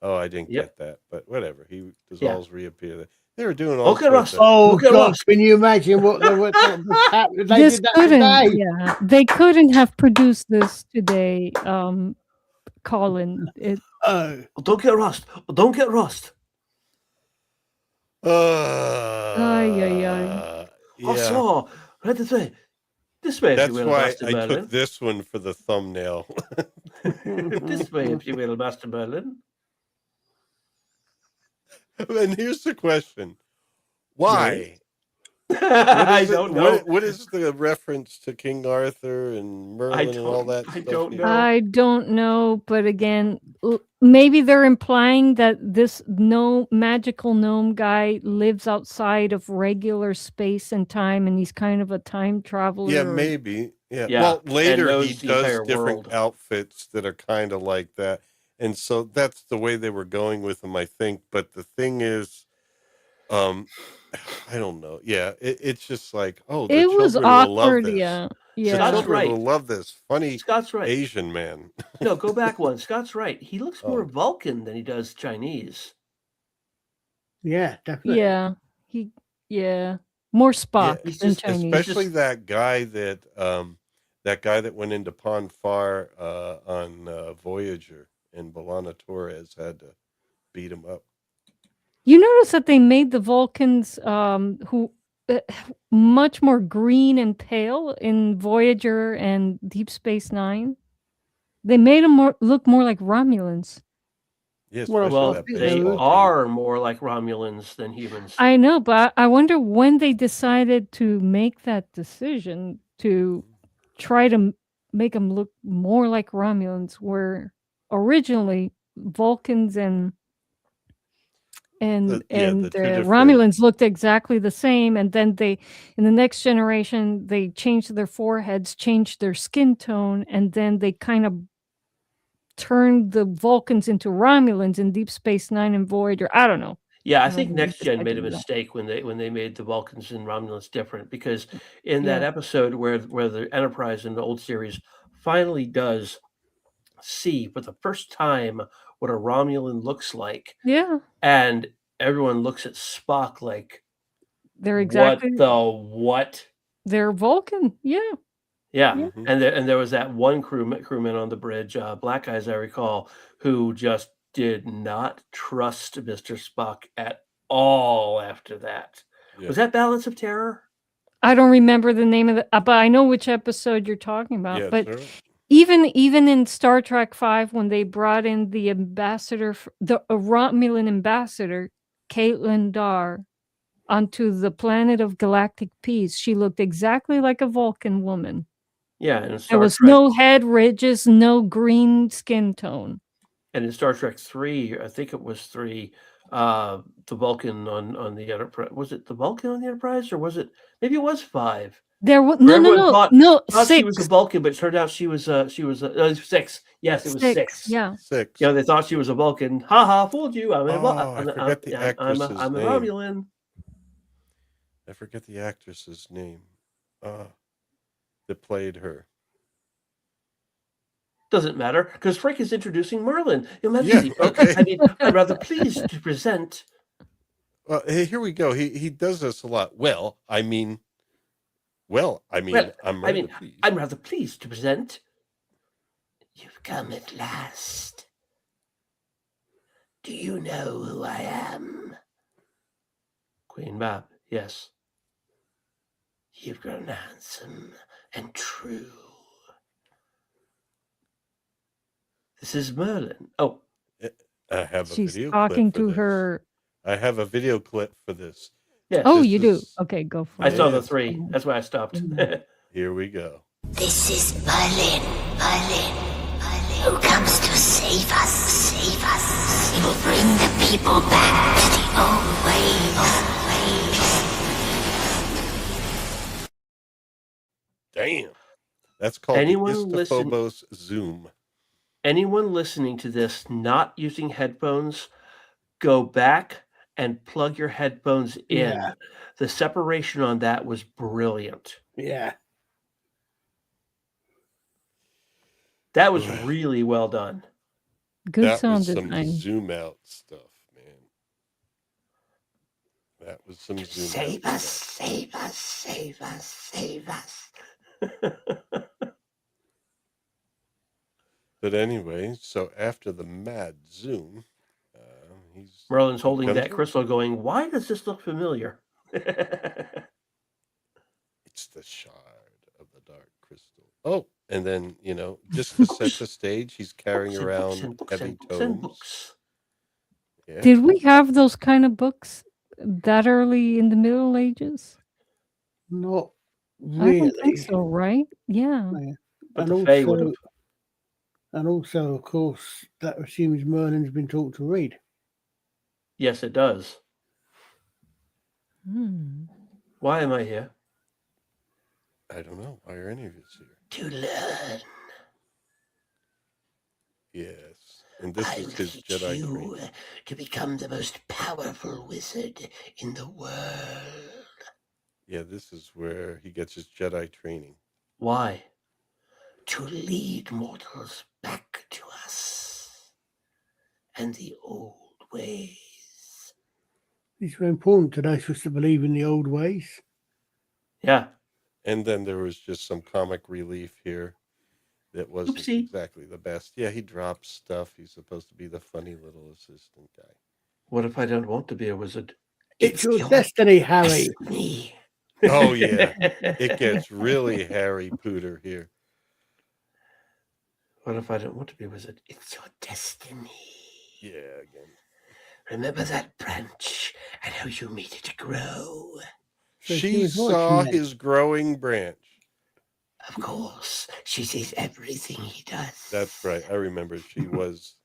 [SPEAKER 1] Oh, I didn't get that, but whatever. He dissolves, reappear there. They were doing all sorts of...
[SPEAKER 2] Oh gosh, can you imagine what happened? They did that today.
[SPEAKER 3] Yeah, they couldn't have produced this today. Colin,
[SPEAKER 7] don't get rust. Don't get rust.
[SPEAKER 1] Yeah.
[SPEAKER 7] Also, this way,
[SPEAKER 1] That's
[SPEAKER 7] if you will,
[SPEAKER 1] why
[SPEAKER 7] Master
[SPEAKER 1] I
[SPEAKER 7] Merlin.
[SPEAKER 1] took this one for the thumbnail.
[SPEAKER 7] This way, if you will, Master Merlin.
[SPEAKER 1] And here's the question: why?
[SPEAKER 7] I don't know.
[SPEAKER 1] What is the reference to King Arthur and Merlin and all that stuff?
[SPEAKER 3] I don't know, but again, maybe they're implying that this magical gnome guy lives outside of regular space and time, and he's kind of a time traveler.
[SPEAKER 1] Yeah, maybe. Yeah. Well, later he does different outfits that are kind of like that, and so that's the way they were going with him, I think. But the thing is, I don't know. Yeah, it's just like,
[SPEAKER 3] it was awkward. Yeah.
[SPEAKER 1] Scott's right. Will love this funny
[SPEAKER 7] Scott's right.
[SPEAKER 1] Asian man.
[SPEAKER 7] No, go back one. Scott's right. He looks more Vulcan than he does Chinese.
[SPEAKER 2] Yeah, definitely.
[SPEAKER 3] Yeah, more Spock than Chinese.
[SPEAKER 1] Especially that guy that went into Pon Far on Voyager, and B'Elanna Torres had to beat him up.
[SPEAKER 3] You notice that they made the Vulcans who much more green and pale in Voyager and Deep Space Nine. They made them look more like Romulans.
[SPEAKER 1] Yes,
[SPEAKER 7] Well, they are more like Romulans than humans.
[SPEAKER 3] I know, but I wonder when they decided to make that decision to try to make them look more like Romulans, where originally Vulcans and Romulans looked exactly the same, and then in the next generation, they changed their foreheads, changed their skin tone, and then they kind of turned the Vulcans into Romulans in Deep Space Nine and Voyager. I don't know.
[SPEAKER 7] Yeah, I think Next Gen made a mistake when they made the Vulcans and Romulans different, because in that episode where the Enterprise in the old series finally does see for the first time what a Romulan looks like.
[SPEAKER 3] Yeah.
[SPEAKER 7] And everyone looks at Spock like,
[SPEAKER 3] they're exactly
[SPEAKER 7] what?
[SPEAKER 3] They're Vulcan. Yeah.
[SPEAKER 7] Yeah. Mm-hmm. And there was that one crewman on the bridge, black guy, as I recall, who just did not trust Mr. Spock at all after that. Yeah. Was that Balance of Terror?
[SPEAKER 3] I don't remember the name of it, but I know which episode you're talking about.
[SPEAKER 1] Yeah,
[SPEAKER 3] but
[SPEAKER 1] sure.
[SPEAKER 3] Even in Star Trek V, when they brought in the ambassador, the Romulan ambassador, Caitlin Dar, onto the planet of galactic peace, she looked exactly like a Vulcan woman.
[SPEAKER 7] Yeah, and
[SPEAKER 3] there was no head ridges, no green skin tone.
[SPEAKER 7] And in Star Trek 3, I think it was 3, the Vulcan on the Enterprise, was it the Vulcan on the Enterprise, or was it, maybe it was 5?
[SPEAKER 3] There was no.
[SPEAKER 7] Thought she was a Vulcan, but it turned out she was 6. Yes, it was 6.
[SPEAKER 3] Yeah,
[SPEAKER 1] 6.
[SPEAKER 7] Yeah, they thought she was a Vulcan. Ha ha, fooled you. I'm a
[SPEAKER 1] Romulan. I forget the actress's name. That played her.
[SPEAKER 7] Doesn't matter, because Frank is introducing Merlin. Okay. I mean, I'm rather pleased to present.
[SPEAKER 1] Well, here we go. He does this a lot. I'm
[SPEAKER 7] rather pleased to present. You've come at last. Do you know who I am? Queen Mab, yes. You've grown handsome and true. This is Merlin. Oh,
[SPEAKER 1] I have a
[SPEAKER 3] she's
[SPEAKER 1] video
[SPEAKER 3] talking
[SPEAKER 1] clip
[SPEAKER 3] to her.
[SPEAKER 1] I have a video clip for this.
[SPEAKER 7] Yes.
[SPEAKER 3] Oh, you do? Okay, go for it.
[SPEAKER 7] I saw the 3. That's why I stopped.
[SPEAKER 1] Here we go.
[SPEAKER 6] This is Merlin, who comes to save us. He will bring the people back to the old ways.
[SPEAKER 1] Damn. That's called the Istophobos Zoom.
[SPEAKER 7] Anyone listening to this not using headphones, go back and plug your headphones in. Yeah. The separation on that was brilliant.
[SPEAKER 2] Yeah.
[SPEAKER 7] That was really well done.
[SPEAKER 3] Good sound
[SPEAKER 1] design.
[SPEAKER 3] Some
[SPEAKER 1] zoom out stuff, man. That was some zoom out stuff.
[SPEAKER 6] Save us.
[SPEAKER 1] But anyway, so after the mad zoom,
[SPEAKER 7] Merlin's holding that crystal going, why does this look familiar?
[SPEAKER 1] It's the shard of the dark crystal. Oh, and then, just to set the stage, he's carrying around heavy tomes.
[SPEAKER 3] Yeah. Did we have those kind of books that early in the Middle Ages?
[SPEAKER 2] Not really.
[SPEAKER 3] I don't think so, right? Yeah.
[SPEAKER 2] And also, of course, that assumes Merlin's been taught to read.
[SPEAKER 7] Yes, it does. Why am I here?
[SPEAKER 1] I don't know. Why are any of us here?
[SPEAKER 6] To learn.
[SPEAKER 1] Yes. And this is his Jedi training.
[SPEAKER 6] To become the most powerful wizard in the world.
[SPEAKER 1] Yeah, this is where he gets his Jedi training.
[SPEAKER 7] Why?
[SPEAKER 6] To lead mortals back to us and the old ways.
[SPEAKER 2] It's very important today for us to believe in the old ways.
[SPEAKER 7] Yeah.
[SPEAKER 1] And then there was just some comic relief here that wasn't exactly the best. Yeah, he drops stuff. He's supposed to be the funny little assistant guy.
[SPEAKER 7] What if I don't want to be a wizard?
[SPEAKER 2] It's your destiny, Harry.
[SPEAKER 6] Destiny.
[SPEAKER 1] Oh, yeah. It gets really Harry Pooter here.
[SPEAKER 7] What if I don't want to be a wizard?
[SPEAKER 6] It's your destiny.
[SPEAKER 1] Yeah, again.
[SPEAKER 9] Remember that branch and how you made it grow?
[SPEAKER 2] So
[SPEAKER 1] She
[SPEAKER 2] was
[SPEAKER 1] saw
[SPEAKER 2] watching that.
[SPEAKER 1] his growing branch.
[SPEAKER 9] Of course, she sees everything he does.
[SPEAKER 1] That's right. I remember she was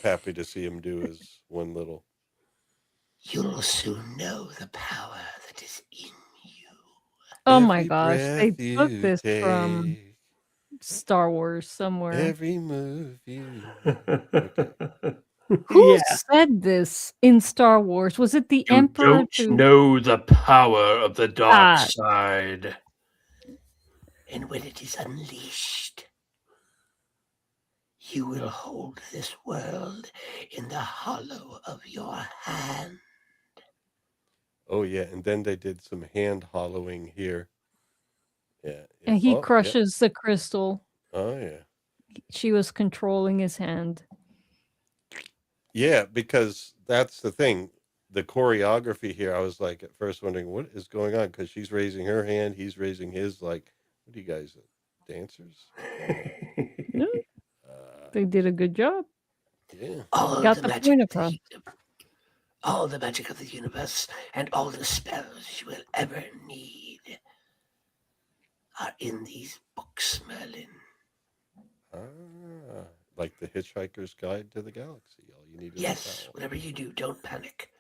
[SPEAKER 1] happy to see him do his one little.
[SPEAKER 9] You'll soon know the power that is in you.
[SPEAKER 3] Oh my
[SPEAKER 1] Every
[SPEAKER 3] gosh, they
[SPEAKER 1] breath
[SPEAKER 3] took
[SPEAKER 1] you
[SPEAKER 3] this from
[SPEAKER 1] take,
[SPEAKER 3] Star Wars somewhere.
[SPEAKER 1] every move you. Okay.
[SPEAKER 3] Who
[SPEAKER 2] Yeah.
[SPEAKER 3] said this in Star Wars? Was it the
[SPEAKER 7] You
[SPEAKER 3] Emperor?
[SPEAKER 7] don't know the power of the dark side.
[SPEAKER 9] And when it is unleashed, you will hold this world in the hollow of your hand.
[SPEAKER 1] Oh yeah, and then they did some hand hollowing here. Yeah.
[SPEAKER 3] And he
[SPEAKER 1] Oh,
[SPEAKER 3] crushes the crystal.
[SPEAKER 1] Oh yeah.
[SPEAKER 3] She was controlling his hand.
[SPEAKER 1] Yeah, because that's the thing. The choreography here, I was like at first wondering what is going on because she's raising her hand, he's raising his. Like, what are you guys, dancers?
[SPEAKER 3] No. They did a good job.
[SPEAKER 1] Yeah.
[SPEAKER 3] Got the point across.
[SPEAKER 9] All the magic of the universe and all the spells you will ever need are in these books, Merlin.
[SPEAKER 1] Like the Hitchhiker's Guide to the Galaxy. All you need is
[SPEAKER 9] Yes, whatever you do, don't panic.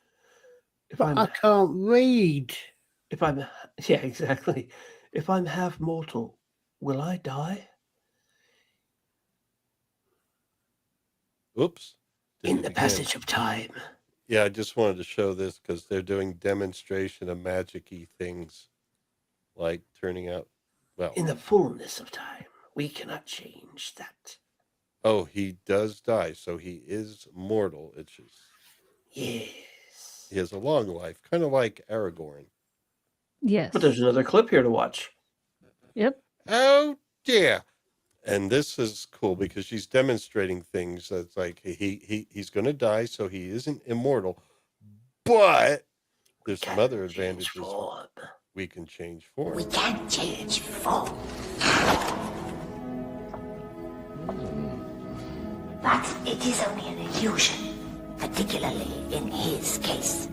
[SPEAKER 2] I can't read.
[SPEAKER 7] Yeah, exactly. If I'm half mortal, will I die?
[SPEAKER 1] Oops.
[SPEAKER 9] In the passage of time.
[SPEAKER 1] Yeah, I just wanted to show this because they're doing demonstration of magic-y things, like turning out, well.
[SPEAKER 9] In the fullness of time, we cannot change that.
[SPEAKER 1] Oh, he does die, so he is mortal. It's just.
[SPEAKER 9] Yes.
[SPEAKER 1] He has a long life, kind of like Aragorn.
[SPEAKER 3] Yes.
[SPEAKER 7] But there's another clip here to watch.
[SPEAKER 3] Yep.
[SPEAKER 1] Oh, yeah. And this is cool because she's demonstrating things that's like he's going to die, so he isn't immortal. But there's some other advantages. We can change form.
[SPEAKER 6] We can change form. But it is only an illusion, particularly in his case.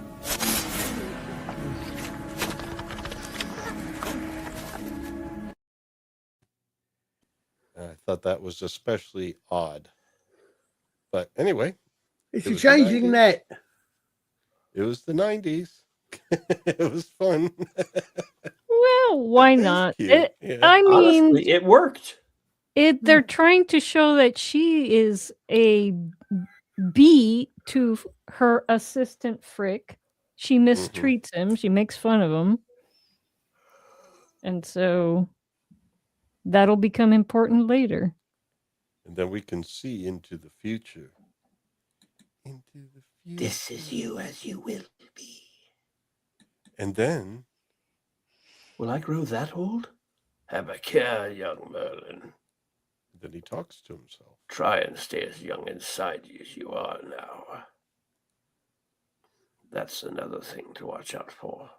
[SPEAKER 1] I thought that was especially odd. But anyway.
[SPEAKER 2] It's a changing net.
[SPEAKER 1] It was the 90s. It was fun.
[SPEAKER 3] Well, why not?
[SPEAKER 1] Yeah.
[SPEAKER 3] I mean,
[SPEAKER 7] honestly, it worked.
[SPEAKER 3] They're trying to show that she is a B to her assistant Frick. She mistreats him. She makes fun of him. And so that'll become important later.
[SPEAKER 1] And then we can see into the future.
[SPEAKER 9] This is you as you will be.
[SPEAKER 1] And then.
[SPEAKER 7] Will I grow that old? Have a care, young Merlin.
[SPEAKER 1] Then he talks to himself.
[SPEAKER 7] Try and stay as young inside you as you are now. That's another thing to watch out for.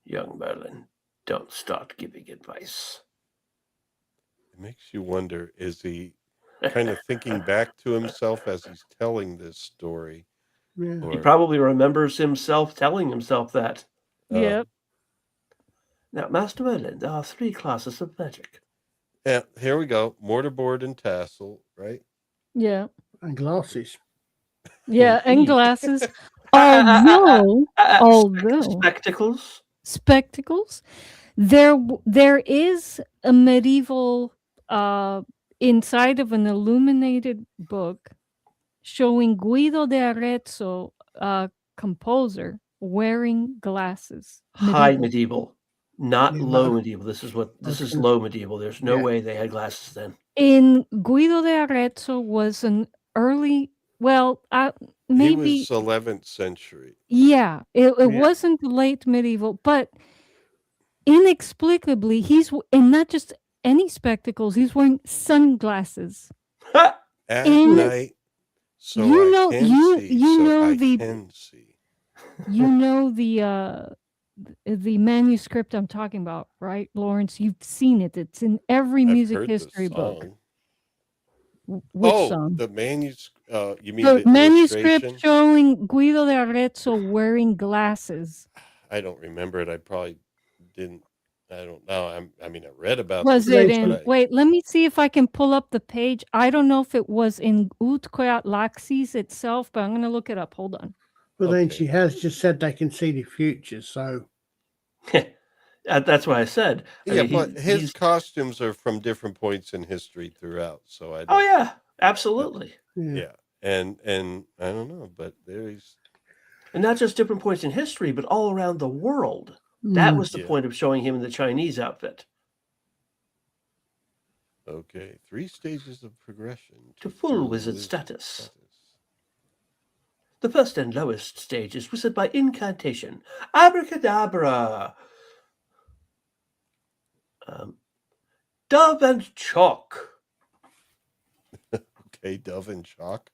[SPEAKER 7] Young Merlin, don't start giving advice.
[SPEAKER 1] It makes you wonder, is he kind of thinking back to himself as he's telling this story?
[SPEAKER 2] Yeah.
[SPEAKER 7] He probably remembers himself telling himself that.
[SPEAKER 3] Yep.
[SPEAKER 7] Now, Master Merlin, there are 3 classes of magic.
[SPEAKER 1] Yeah, here we go. Mortarboard and tassel, right?
[SPEAKER 3] Yeah.
[SPEAKER 2] And glasses.
[SPEAKER 3] Yeah, and glasses. Although spectacles. There is a medieval inside of an illuminated book showing Guido de Arezzo, composer, wearing glasses.
[SPEAKER 7] High medieval, not low medieval. This is low medieval. There's no way they had glasses then.
[SPEAKER 3] In Guido de Arezzo was an early, maybe
[SPEAKER 1] he was 11th century.
[SPEAKER 3] Yeah, it wasn't late medieval, but inexplicably and not just any spectacles. He's wearing sunglasses
[SPEAKER 1] at night. So you know,
[SPEAKER 3] the manuscript I'm talking about, right, Lawrence? You've seen it. It's in every music history book. Which song?
[SPEAKER 1] The manuscript. You mean
[SPEAKER 3] The
[SPEAKER 1] the
[SPEAKER 3] manuscript
[SPEAKER 1] illustration?
[SPEAKER 3] showing Guido de Arezzo wearing glasses.
[SPEAKER 1] I don't remember it. I probably didn't. I don't know. I mean, I read about.
[SPEAKER 3] Was it in? Wait, let me see if I can pull up the page. I don't know if it was in Utqueat Laxis itself, but I'm going to look it up. Hold on.
[SPEAKER 2] Well, then she has just said they can see the future, so.
[SPEAKER 7] That's what I said.
[SPEAKER 1] Yeah, but his costumes are from different points in history throughout. So I.
[SPEAKER 7] Oh yeah, absolutely.
[SPEAKER 1] Yeah, and I don't know, but there's.
[SPEAKER 7] And not just different points in history, but all around the world. That was the point of showing him in the Chinese outfit.
[SPEAKER 1] Okay, 3 stages of progression
[SPEAKER 7] to full wizard status. The first and lowest stage is wizard by incantation. Abracadabra. Dove and chalk.
[SPEAKER 1] Okay, dove and chalk.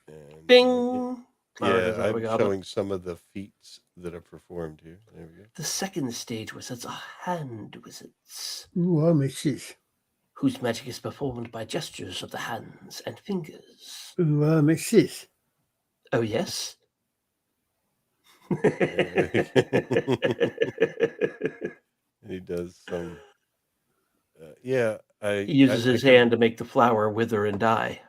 [SPEAKER 1] And,
[SPEAKER 7] Bing.
[SPEAKER 1] Yeah, I'm showing some of the feats that are performed here. There we go.
[SPEAKER 7] The second stage wizards are hand wizards.
[SPEAKER 2] Ooh, misses.
[SPEAKER 7] Whose magic is performed by gestures of the hands and fingers.
[SPEAKER 2] Ooh, misses.
[SPEAKER 7] Oh, yes?
[SPEAKER 1] He does some. Yeah,
[SPEAKER 7] he uses his hand to make the flower wither and die.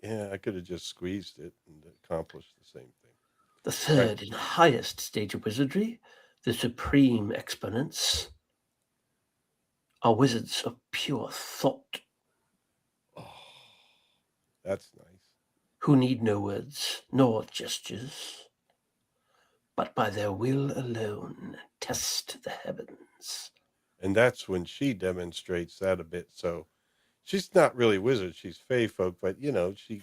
[SPEAKER 1] Yeah, I could have just squeezed it and accomplished the same thing.
[SPEAKER 7] The third and highest stage of wizardry, the supreme exponents, are wizards of pure thought.
[SPEAKER 1] Oh, that's nice.
[SPEAKER 7] Who need no words nor gestures, but by their will alone test the heavens.
[SPEAKER 1] And that's when she demonstrates that a bit. So she's not really wizard; she's fae folk, but she's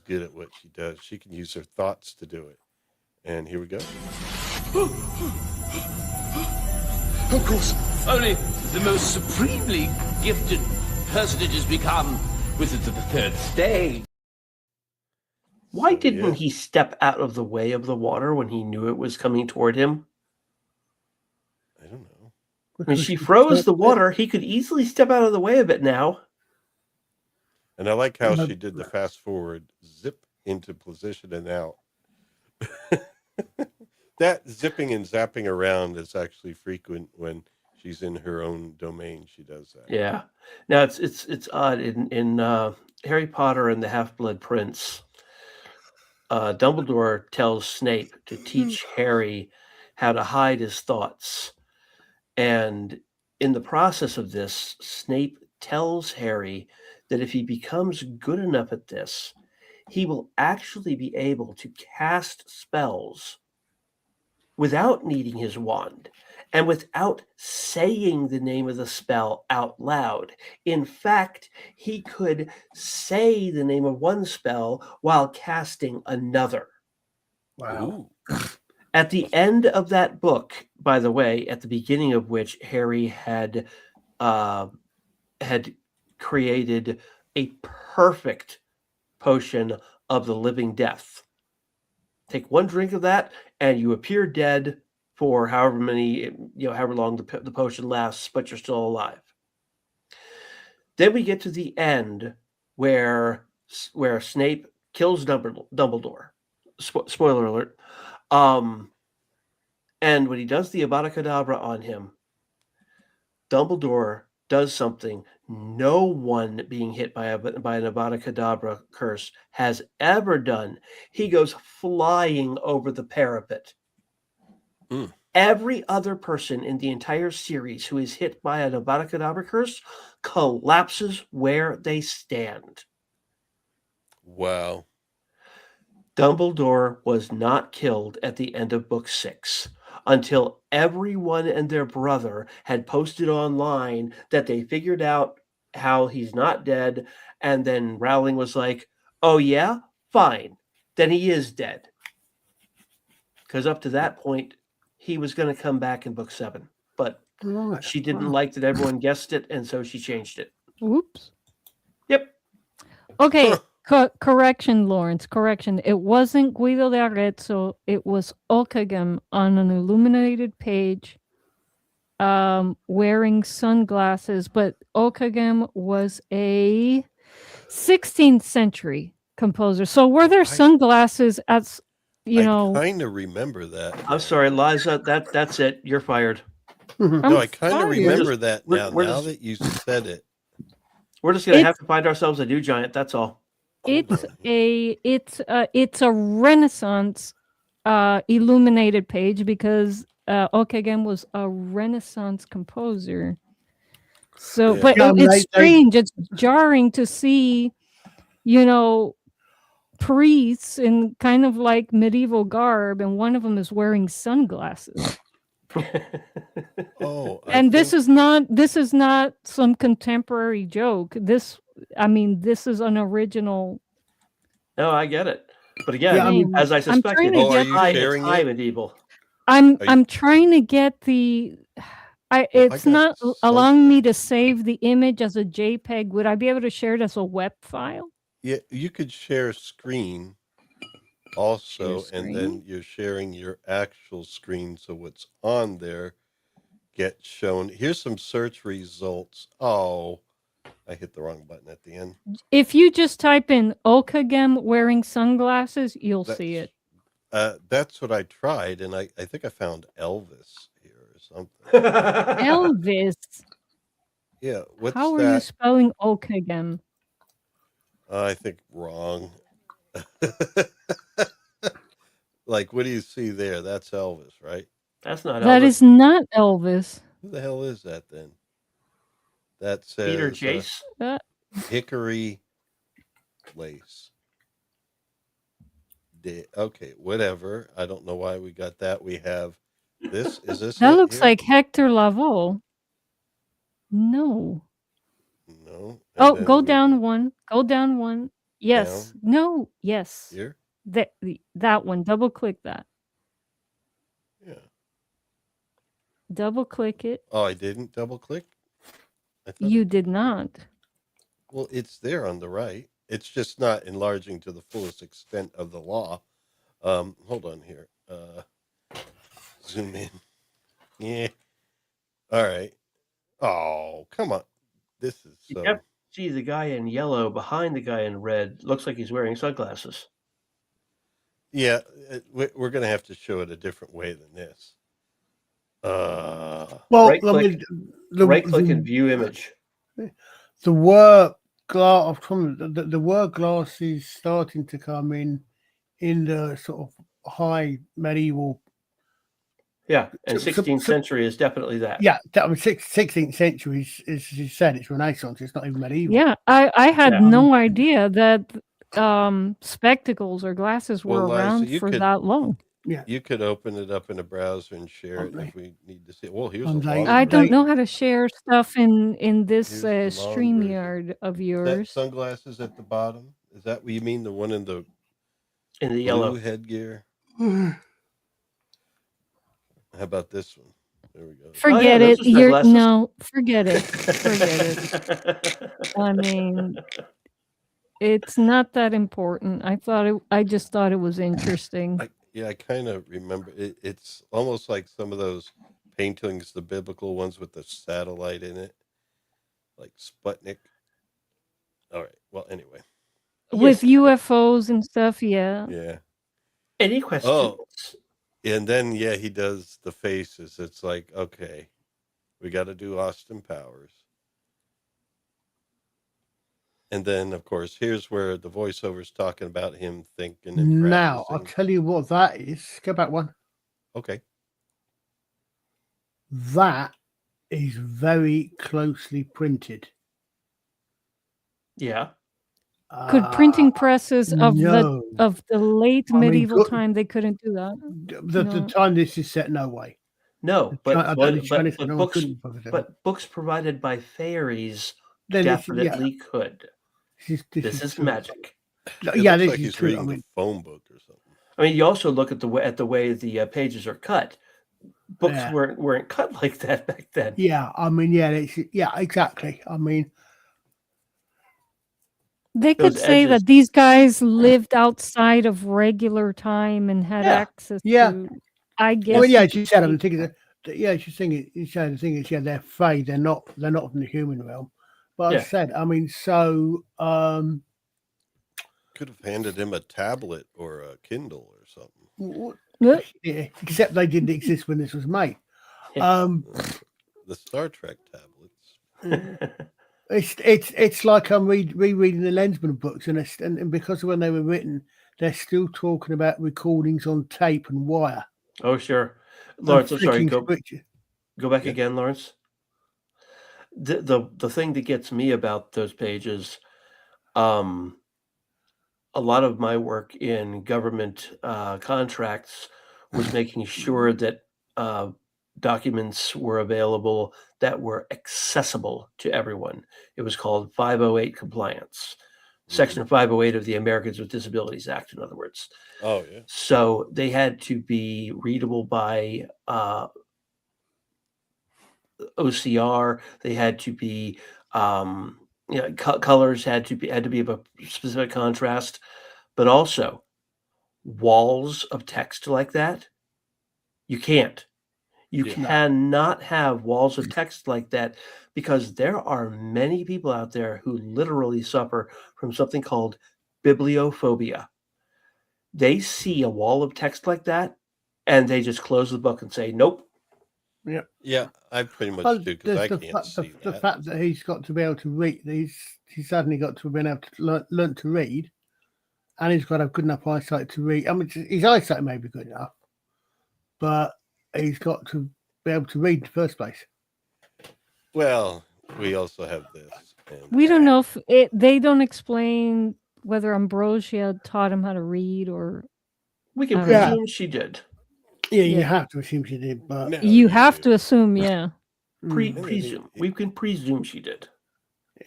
[SPEAKER 1] good at what she does. She can use her thoughts to do it. And here we go.
[SPEAKER 12] Of course, only the most supremely gifted personages become wizards of the third stage.
[SPEAKER 7] Why didn't he step out of the way of the water when he knew it was coming toward him?
[SPEAKER 1] I don't know.
[SPEAKER 7] When she froze the water, he could easily step out of the way of it now.
[SPEAKER 1] And I like how she did the fast forward, zip into position and out. That zipping and zapping around is actually frequent when she's in her own domain. She does that.
[SPEAKER 7] Yeah. Now it's odd in Harry Potter and the Half-Blood Prince. Dumbledore tells Snape to teach Harry how to hide his thoughts, and in the process of this, Snape tells Harry that if he becomes good enough at this, he will actually be able to cast spells without needing his wand and without saying the name of the spell out loud. In fact, he could say the name of one spell while casting another.
[SPEAKER 2] Wow.
[SPEAKER 7] At the end of that book, by the way, at the beginning of which Harry had created a perfect potion of the living death. Take one drink of that, and you appear dead for however long the potion lasts, but you're still alive. Then we get to the end where Snape kills Dumbledore. Spoiler alert. And when he does the Avada Kedavra on him, Dumbledore does something no one being hit by an Avada Kedavra curse has ever done. He goes flying over the parapet. Every other person in the entire series who is hit by an Avada Kedavra curse collapses where they stand.
[SPEAKER 1] Wow.
[SPEAKER 7] Dumbledore was not killed at the end of book 6 until everyone and their brother had posted online that they figured out how he's not dead. And then Rowling was like, oh yeah, fine. Then he is dead. Because up to that point, he was going to come back in book 7. But she didn't like that everyone guessed it, and so she changed it.
[SPEAKER 3] Oops.
[SPEAKER 7] Yep.
[SPEAKER 3] Okay. Correction, Lawrence. Correction. It wasn't Guido de Arezzo. It was Okagam on an illuminated page wearing sunglasses, but Okagem was a 16th century composer. So were there sunglasses as, I
[SPEAKER 1] kind of remember that.
[SPEAKER 7] I'm sorry, Liza, that's it. You're fired.
[SPEAKER 1] No, I kind of remember that now. Now that you said it.
[SPEAKER 7] We're just going to have to find ourselves a new giant. That's all.
[SPEAKER 3] It's a Renaissance illuminated page because Okagem was a Renaissance composer. So, but it's strange. It's jarring to see, priests in kind of like medieval garb, and one of them is wearing sunglasses. And this is not some contemporary joke. This is an original.
[SPEAKER 7] No, I get it. But again, as I suspected, it's high medieval.
[SPEAKER 3] I'm trying to get it's not allowing me to save the image as a JPEG. Would I be able to share it as a web file?
[SPEAKER 1] Yeah, you could share screen also, and then you're sharing your actual screen, so what's on there gets shown. Here's some search results. Oh, I hit the wrong button at the end.
[SPEAKER 3] If you just type in Okagem wearing sunglasses, you'll see it.
[SPEAKER 1] That's what I tried, and I think I found Elvis here or something.
[SPEAKER 3] Elvis?
[SPEAKER 1] Yeah, what's
[SPEAKER 3] How are
[SPEAKER 1] that?
[SPEAKER 3] you spelling Okagem?
[SPEAKER 1] I think wrong. Like, what do you see there? That's Elvis, right?
[SPEAKER 7] That's not Elvis.
[SPEAKER 3] That is not Elvis.
[SPEAKER 1] Who the hell is that then? That says
[SPEAKER 7] Peter Chase.
[SPEAKER 1] Hickory lace. Okay, whatever. I don't know why we got that. We have this. Is this
[SPEAKER 3] That
[SPEAKER 1] it
[SPEAKER 3] looks
[SPEAKER 1] here?
[SPEAKER 3] like Hector Lavoe. No.
[SPEAKER 1] No.
[SPEAKER 3] Oh, go down one. Go down one. Yes.
[SPEAKER 1] Down.
[SPEAKER 3] No. Yes.
[SPEAKER 1] Here?
[SPEAKER 3] That one. Double click that.
[SPEAKER 1] Yeah.
[SPEAKER 3] Double click it.
[SPEAKER 1] Oh, I didn't double click?
[SPEAKER 3] You did not.
[SPEAKER 1] Well, it's there on the right. It's just not enlarging to the fullest extent of the law. Hold on here. Zoom in. Yeah. All right. Oh, come on. This is so...
[SPEAKER 7] You see the guy in yellow behind the guy in red. Looks like he's wearing sunglasses.
[SPEAKER 1] Yeah, we're going to have to show it a different way than this.
[SPEAKER 2] Well,
[SPEAKER 7] right-click and view image.
[SPEAKER 2] The word glass is starting to come in the sort of high medieval.
[SPEAKER 7] Yeah, and 16th century is definitely that.
[SPEAKER 2] Yeah, I mean, 16th century is you said, it's Renaissance. It's not even medieval.
[SPEAKER 3] Yeah, I had no idea that spectacles or glasses were around for that long.
[SPEAKER 2] Yeah,
[SPEAKER 1] you could open it up in a browser and share it if we need to see it. Well, here's
[SPEAKER 3] I don't know how to share stuff in this StreamYard of yours.
[SPEAKER 1] Sunglasses at the bottom. Is that what you mean? The one in the
[SPEAKER 7] yellow
[SPEAKER 1] headgear? How about this one? There we go.
[SPEAKER 3] Forget it. Forget it. Forget it. I mean, it's not that important. I just thought it was interesting.
[SPEAKER 1] I kind of remember it. It's almost like some of those paintings, the biblical ones with the satellite in it, like Sputnik. All right. Well, anyway.
[SPEAKER 3] With UFOs and stuff, yeah.
[SPEAKER 1] Yeah.
[SPEAKER 7] Any questions?
[SPEAKER 1] Oh, and then, he does the faces. It's like, okay, we got to do Austin Powers. And then, of course, here's where the voiceover's talking about him thinking and
[SPEAKER 2] now,
[SPEAKER 1] practicing.
[SPEAKER 2] I'll tell you what that is. Go back one.
[SPEAKER 1] Okay.
[SPEAKER 2] That is very closely printed.
[SPEAKER 7] Yeah.
[SPEAKER 3] Could printing presses of the late medieval time, they couldn't do that?
[SPEAKER 2] The time this is set, no way.
[SPEAKER 7] No, but books provided by fairies definitely could. This is magic.
[SPEAKER 1] Yeah, this like is true. Reading a phone book or something.
[SPEAKER 7] I mean, you also look at the way the pages are cut. Books weren't cut like that back then.
[SPEAKER 2] Yeah, I mean, exactly. I mean,
[SPEAKER 3] they could say that these guys lived outside of regular time and had access to. I guess.
[SPEAKER 2] Well, yeah, she said. I'm thinking yeah, she's saying the thing is, yeah, they're fey. They're not from the human realm. But I said, I mean, so
[SPEAKER 1] could have handed him a tablet or a Kindle or something.
[SPEAKER 2] Yeah, except they didn't exist when this was made.
[SPEAKER 1] The Star Trek tablets.
[SPEAKER 2] It's like I'm rereading the Lensman books, and because of when they were written, they're still talking about recordings on tape and wire.
[SPEAKER 7] Oh, sure. Lawrence, I'm sorry. Go back again, Lawrence. The thing that gets me about those pages, a lot of my work in government contracts was making sure that documents were available that were accessible to everyone. It was called 508 compliance, Section 508 of the Americans with Disabilities Act, in other words.
[SPEAKER 1] Oh, yeah.
[SPEAKER 7] So they had to be readable by OCR. They had to be colors had to be of a specific contrast, but also walls of text like that. You can't. You cannot have walls of text like that, because there are many people out there who literally suffer from something called bibliophobia. They see a wall of text like that and they just close the book and say, nope.
[SPEAKER 2] Yeah.
[SPEAKER 1] Yeah, I pretty much do, because I can't see
[SPEAKER 2] the fact that he's got to be able to read, he's suddenly got to have been able to learn to read, and he's got to have good enough eyesight to read. I mean, his eyesight may be good enough, but he's got to be able to read in the first place.
[SPEAKER 1] Well, we also have this.
[SPEAKER 3] We don't know if they don't explain whether Ambrosia taught him how to read, or
[SPEAKER 7] we can presume she did.
[SPEAKER 2] Yeah, you have to assume she did, but
[SPEAKER 3] no, you have to assume, yeah.
[SPEAKER 7] Presume. We can presume she did.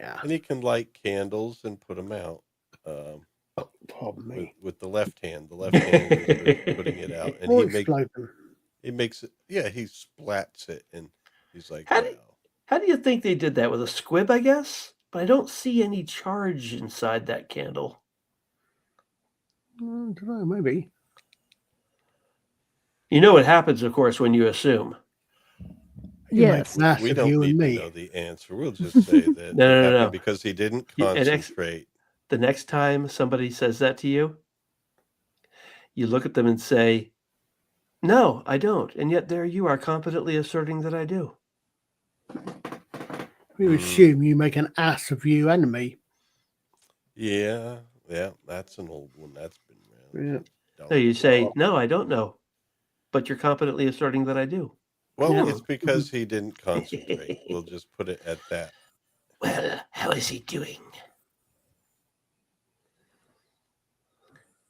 [SPEAKER 2] Yeah.
[SPEAKER 1] And he can light candles and put them out.
[SPEAKER 2] Pardon me.
[SPEAKER 1] With the left hand. The left hand is putting it out. And he makes it, yeah, he splats it, and he's like,
[SPEAKER 7] how do you think they did that? With a squib, I guess? But I don't see any charge inside that candle.
[SPEAKER 2] I don't know, maybe.
[SPEAKER 7] You know what happens, of course, when you assume.
[SPEAKER 3] Yes.
[SPEAKER 1] We don't need to know the answer. We'll just say that
[SPEAKER 7] no.
[SPEAKER 1] Because he didn't concentrate.
[SPEAKER 7] The next time somebody says that to you, you look at them and say, no, I don't. And yet there you are confidently asserting that I do.
[SPEAKER 2] We assume you make an ass of you and me.
[SPEAKER 1] Yeah, that's an old one. That's been around.
[SPEAKER 2] Yeah.
[SPEAKER 7] So you say, no, I don't know. But you're confidently asserting that I do.
[SPEAKER 1] Well, it's because he didn't concentrate. We'll just put it at that.
[SPEAKER 9] Well, how is he doing?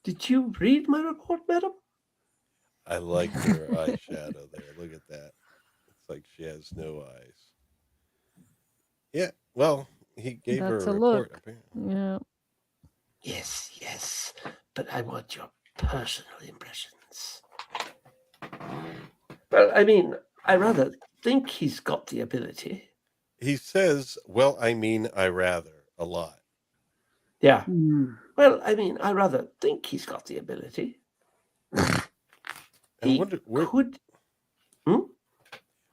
[SPEAKER 7] Did you read my report, madam?
[SPEAKER 1] I like her eyeshadow there. Look at that. It's like she has no eyes. Yeah, well, he gave her a report. Apparently.
[SPEAKER 3] Yeah.
[SPEAKER 9] Yes. But I want your personal impressions.
[SPEAKER 7] Well, I mean, I rather think he's got the ability.
[SPEAKER 1] He says, well, I mean, I rather, a lot.
[SPEAKER 7] Yeah. Well, I mean, I rather think he's got the ability.
[SPEAKER 1] I'm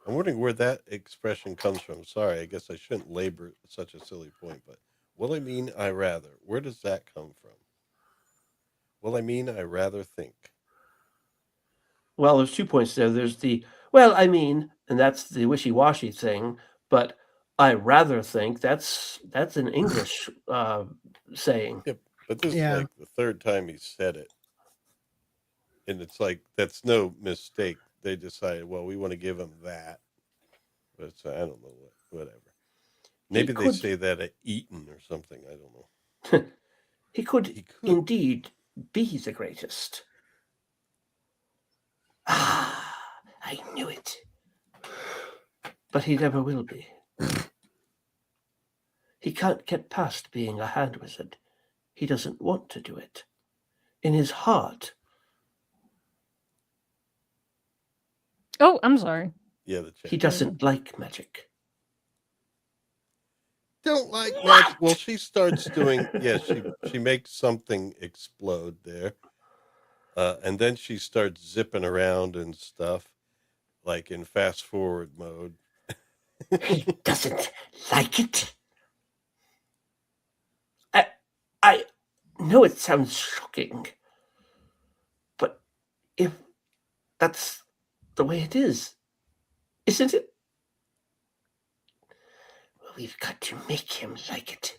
[SPEAKER 1] wondering where that expression comes from. Sorry, I guess I shouldn't labor such a silly point, but well, I mean, I rather. Where does that come from? Well, I mean, I rather think.
[SPEAKER 7] Well, there's 2 points there. There's the, well, I mean, and that's the wishy-washy thing, but I rather think that's an English saying.
[SPEAKER 1] Yeah, but this is like the third time he said it. And it's like, that's no mistake. They decided, well, we want to give him that. But I don't know, whatever. Maybe they say that at Eton or something. I don't know.
[SPEAKER 7] He could indeed be the greatest.
[SPEAKER 9] Ah, I knew it.
[SPEAKER 7] But he never will be. He can't get past being a hand wizard. He doesn't want to do it. In his heart.
[SPEAKER 3] Oh, I'm sorry.
[SPEAKER 1] Yeah,
[SPEAKER 7] he doesn't like magic.
[SPEAKER 1] Don't like magic. Well, she starts doing, she makes something explode there. And then she starts zipping around and stuff. like in fast forward mode.
[SPEAKER 9] He doesn't like it. I know it sounds shocking, but if that's the way it is, isn't it? Well, we've got to make him like it.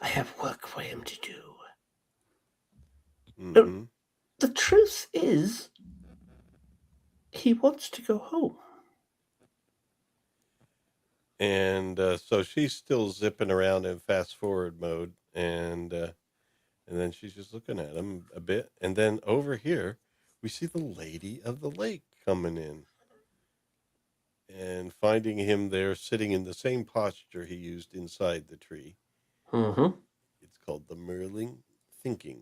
[SPEAKER 9] I have work for him to do.
[SPEAKER 1] Mm-hmm.
[SPEAKER 9] The truth is, he wants to go home.
[SPEAKER 1] And so she's still zipping around in fast forward mode, and then she's just looking at him a bit, and then over here we see the Lady of the Lake coming in and finding him there sitting in the same posture he used inside the tree.
[SPEAKER 7] Mm-hmm.
[SPEAKER 1] It's called the Merlin thinking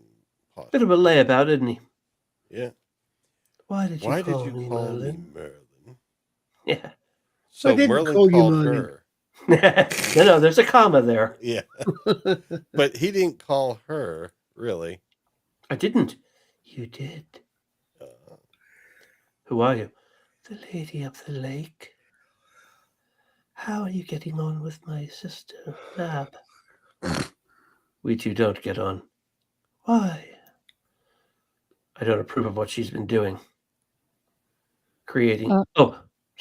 [SPEAKER 1] posture.
[SPEAKER 7] Bit of a layabout, isn't he?
[SPEAKER 1] Yeah.
[SPEAKER 7] Why did you call me
[SPEAKER 1] Merlin?
[SPEAKER 7] Yeah.
[SPEAKER 1] So Merlin called her.
[SPEAKER 7] No, there's a comma there.
[SPEAKER 1] Yeah. But he didn't call her, really.
[SPEAKER 7] I didn't. You did. Who are you? The Lady of the Lake. How are you getting on with my sister, Mab? We two don't get on. Why? I don't approve of what she's been doing. Creating...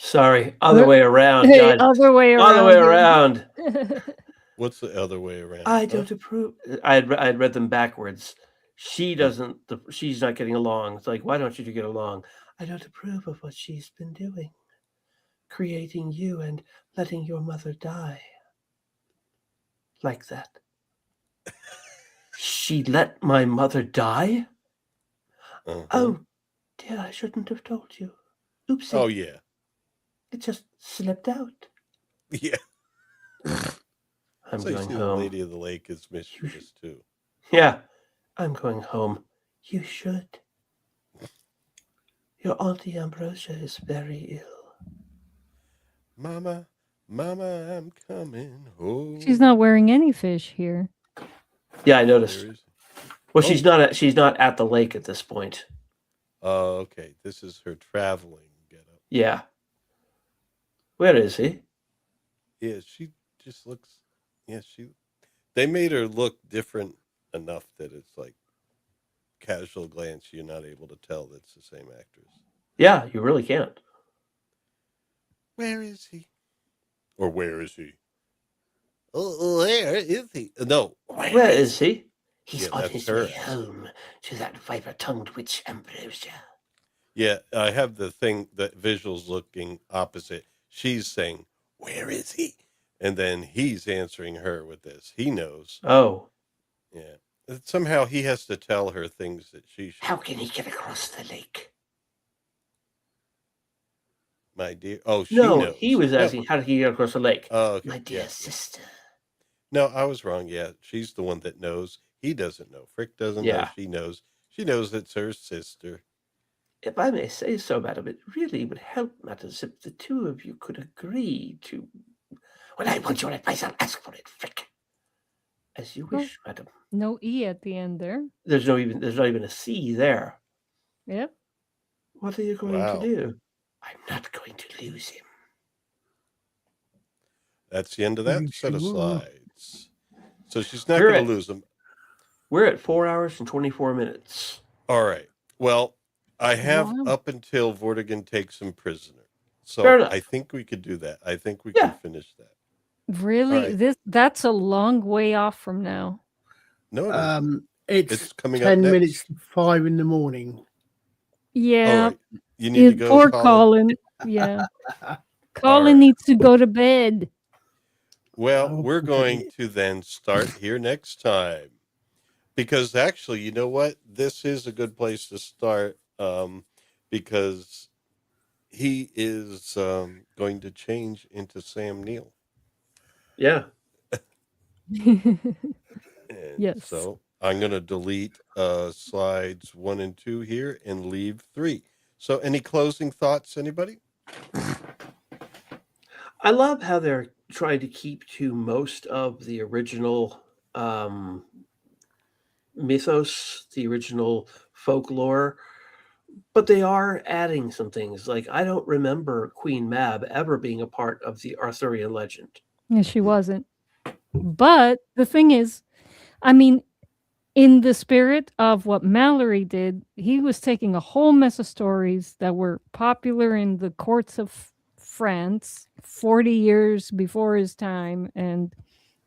[SPEAKER 7] Sorry, other way around.
[SPEAKER 3] Hey,
[SPEAKER 7] God.
[SPEAKER 3] other way around.
[SPEAKER 7] Other way around.
[SPEAKER 1] What's the other way around?
[SPEAKER 7] I don't approve. I'd read them backwards. She doesn't. She's not getting along. It's like, why don't you two get along? I don't approve of what she's been doing, creating you and letting your mother die like that. She let my mother die?
[SPEAKER 1] Uh-huh.
[SPEAKER 7] Oh, dear, I shouldn't have told you. Oopsie.
[SPEAKER 1] Oh, yeah.
[SPEAKER 7] It just slipped out.
[SPEAKER 1] Yeah.
[SPEAKER 7] I'm
[SPEAKER 1] so
[SPEAKER 7] going
[SPEAKER 1] the
[SPEAKER 7] home.
[SPEAKER 1] Lady of the Lake is mischievous too.
[SPEAKER 7] Yeah, I'm going home. You should. Your Auntie Ambrosia is very ill.
[SPEAKER 1] Mama, I'm coming home.
[SPEAKER 3] She's not wearing any fish here.
[SPEAKER 7] Yeah, I noticed. Well, she's not at the lake at this point.
[SPEAKER 1] Oh, okay. This is her traveling getup.
[SPEAKER 7] Yeah. Where is he?
[SPEAKER 1] Yeah, she just looks. Yeah, they made her look different enough that it's like casual glance. You're not able to tell that's the same actress.
[SPEAKER 7] Yeah, you really can't.
[SPEAKER 1] Where is he? Or where is he? Oh, where is he? No.
[SPEAKER 7] Where is he?
[SPEAKER 9] He's on his way home to that viper-tongued witch Ambrosia.
[SPEAKER 1] Yeah, I have the thing that visuals looking opposite. She's saying, "Where is he?" And then he's answering her with this. He knows.
[SPEAKER 7] Oh.
[SPEAKER 1] Yeah. Somehow he has to tell her things that she should.
[SPEAKER 9] How can he get across the lake?
[SPEAKER 1] My dear. Oh, she
[SPEAKER 7] No,
[SPEAKER 1] knows.
[SPEAKER 7] he was asking how did he get across the lake?
[SPEAKER 1] Oh, okay.
[SPEAKER 9] My dear sister.
[SPEAKER 1] No, I was wrong. Yeah, she's the one that knows. He doesn't know. Frick doesn't know. She knows. She knows it's her sister.
[SPEAKER 7] If I may say so, madam, it really would help matters if the two of you could agree to...
[SPEAKER 9] When I want your advice, I'll ask for it, Frick.
[SPEAKER 7] As you wish, madam.
[SPEAKER 3] No E at the end there.
[SPEAKER 7] There's not even a C there.
[SPEAKER 3] Yep.
[SPEAKER 7] What are you going to do?
[SPEAKER 9] I'm not going to lose him.
[SPEAKER 1] That's the end of that set of slides. So she's not going to lose him.
[SPEAKER 7] We're at 4 hours and 24 minutes.
[SPEAKER 1] All right. Well, I have up until Vortigern takes him prisoner. So
[SPEAKER 7] Fair enough.
[SPEAKER 1] I think we could do that. I think we can finish that.
[SPEAKER 3] Really?
[SPEAKER 1] Right.
[SPEAKER 3] That's a long way off from now.
[SPEAKER 1] No,
[SPEAKER 2] it's
[SPEAKER 1] coming
[SPEAKER 2] 10
[SPEAKER 1] up
[SPEAKER 2] minutes to 5 in the morning.
[SPEAKER 3] Yeah.
[SPEAKER 1] Right. You need to go,
[SPEAKER 3] poor Colin. Yeah. Colin needs to go to bed.
[SPEAKER 1] Well, we're going to then start here next time. Because actually, you know what? This is a good place to start because he is going to change into Sam Neill.
[SPEAKER 7] Yeah.
[SPEAKER 3] Yes.
[SPEAKER 1] So I'm going to delete slides 1 and 2 here and leave 3. So any closing thoughts, anybody?
[SPEAKER 7] I love how they're trying to keep to most of the original mythos, the original folklore, But they are adding some things. Like, I don't remember Queen Mab ever being a part of the Arthurian legend.
[SPEAKER 3] Yeah, she wasn't. But the thing is, I mean, in the spirit of what Malory did, he was taking a whole mess of stories that were popular in the courts of France 40 years before his time and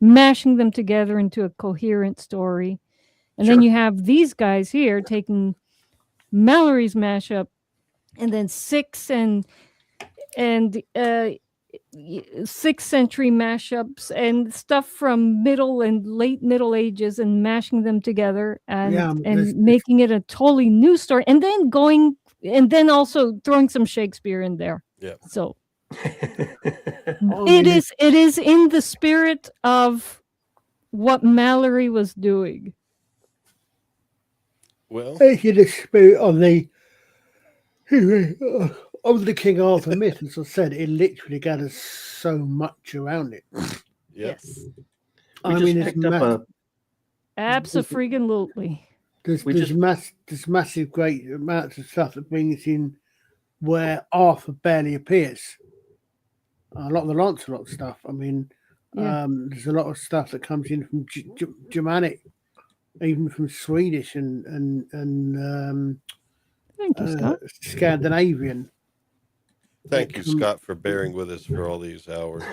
[SPEAKER 3] mashing them together into a coherent story. And then you have these guys here taking Malory's mashup and then 6th century mashups and stuff from middle and late Middle Ages and mashing them together and making it a totally new story, and then also throwing some Shakespeare in there.
[SPEAKER 1] Yeah.
[SPEAKER 3] So it is in the spirit of what Malory was doing.
[SPEAKER 1] Well,
[SPEAKER 2] taking the spirit of the King Arthur myth, as I said, it literally gathers so much around it.
[SPEAKER 3] Yes.
[SPEAKER 2] I mean, it's
[SPEAKER 3] Abso-freaking-lutely.
[SPEAKER 2] There's massive, great amounts of stuff that brings in where Arthur barely appears. A lot of the Lancelot stuff. I mean, there's a lot of stuff that comes in from Germanic, even from Swedish and
[SPEAKER 3] Thank you, Scott.
[SPEAKER 2] Scandinavian.
[SPEAKER 1] Thank you, Scott, for bearing with us for all these hours.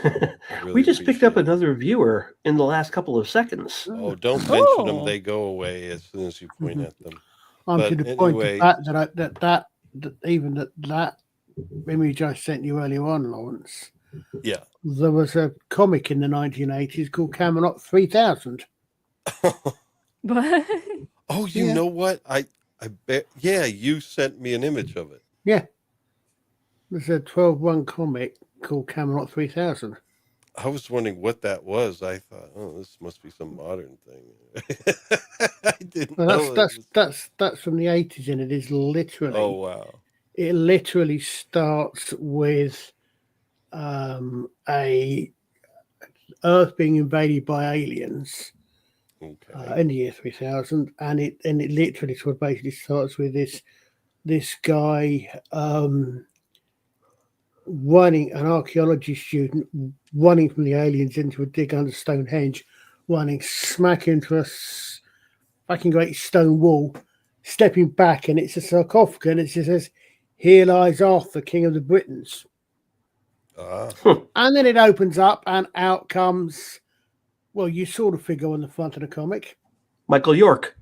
[SPEAKER 1] Really
[SPEAKER 7] we just picked up another viewer in the last couple of seconds.
[SPEAKER 1] Oh, don't mention them; they go away as soon as you point at them.
[SPEAKER 2] I'm to the point of that image I sent you earlier on, Lawrence.
[SPEAKER 1] Yeah,
[SPEAKER 2] there was a comic in the 1980s called Camelot 3000.
[SPEAKER 3] What?
[SPEAKER 1] Oh, you know what? I bet. Yeah, you sent me an image of it.
[SPEAKER 2] Yeah. There's a 12-1 comic called Camelot 3000.
[SPEAKER 1] I was wondering what that was. I thought, oh, this must be some modern thing. I didn't know.
[SPEAKER 2] That's from the 80s, and it is literally.
[SPEAKER 1] Oh wow!
[SPEAKER 2] It literally starts with a Earth being invaded by aliens in the year 3000, and it literally sort of basically starts with this guy. Running an archaeology student, running from the aliens into a dig under Stonehenge, running smack into a fucking great stone wall, stepping back, and it's a sarcophagus, and it just says, "Here lies Arthur, King of the Britons." And then it opens up, and out comes, well, you saw the figure on the front of the comic.
[SPEAKER 7] Michael York.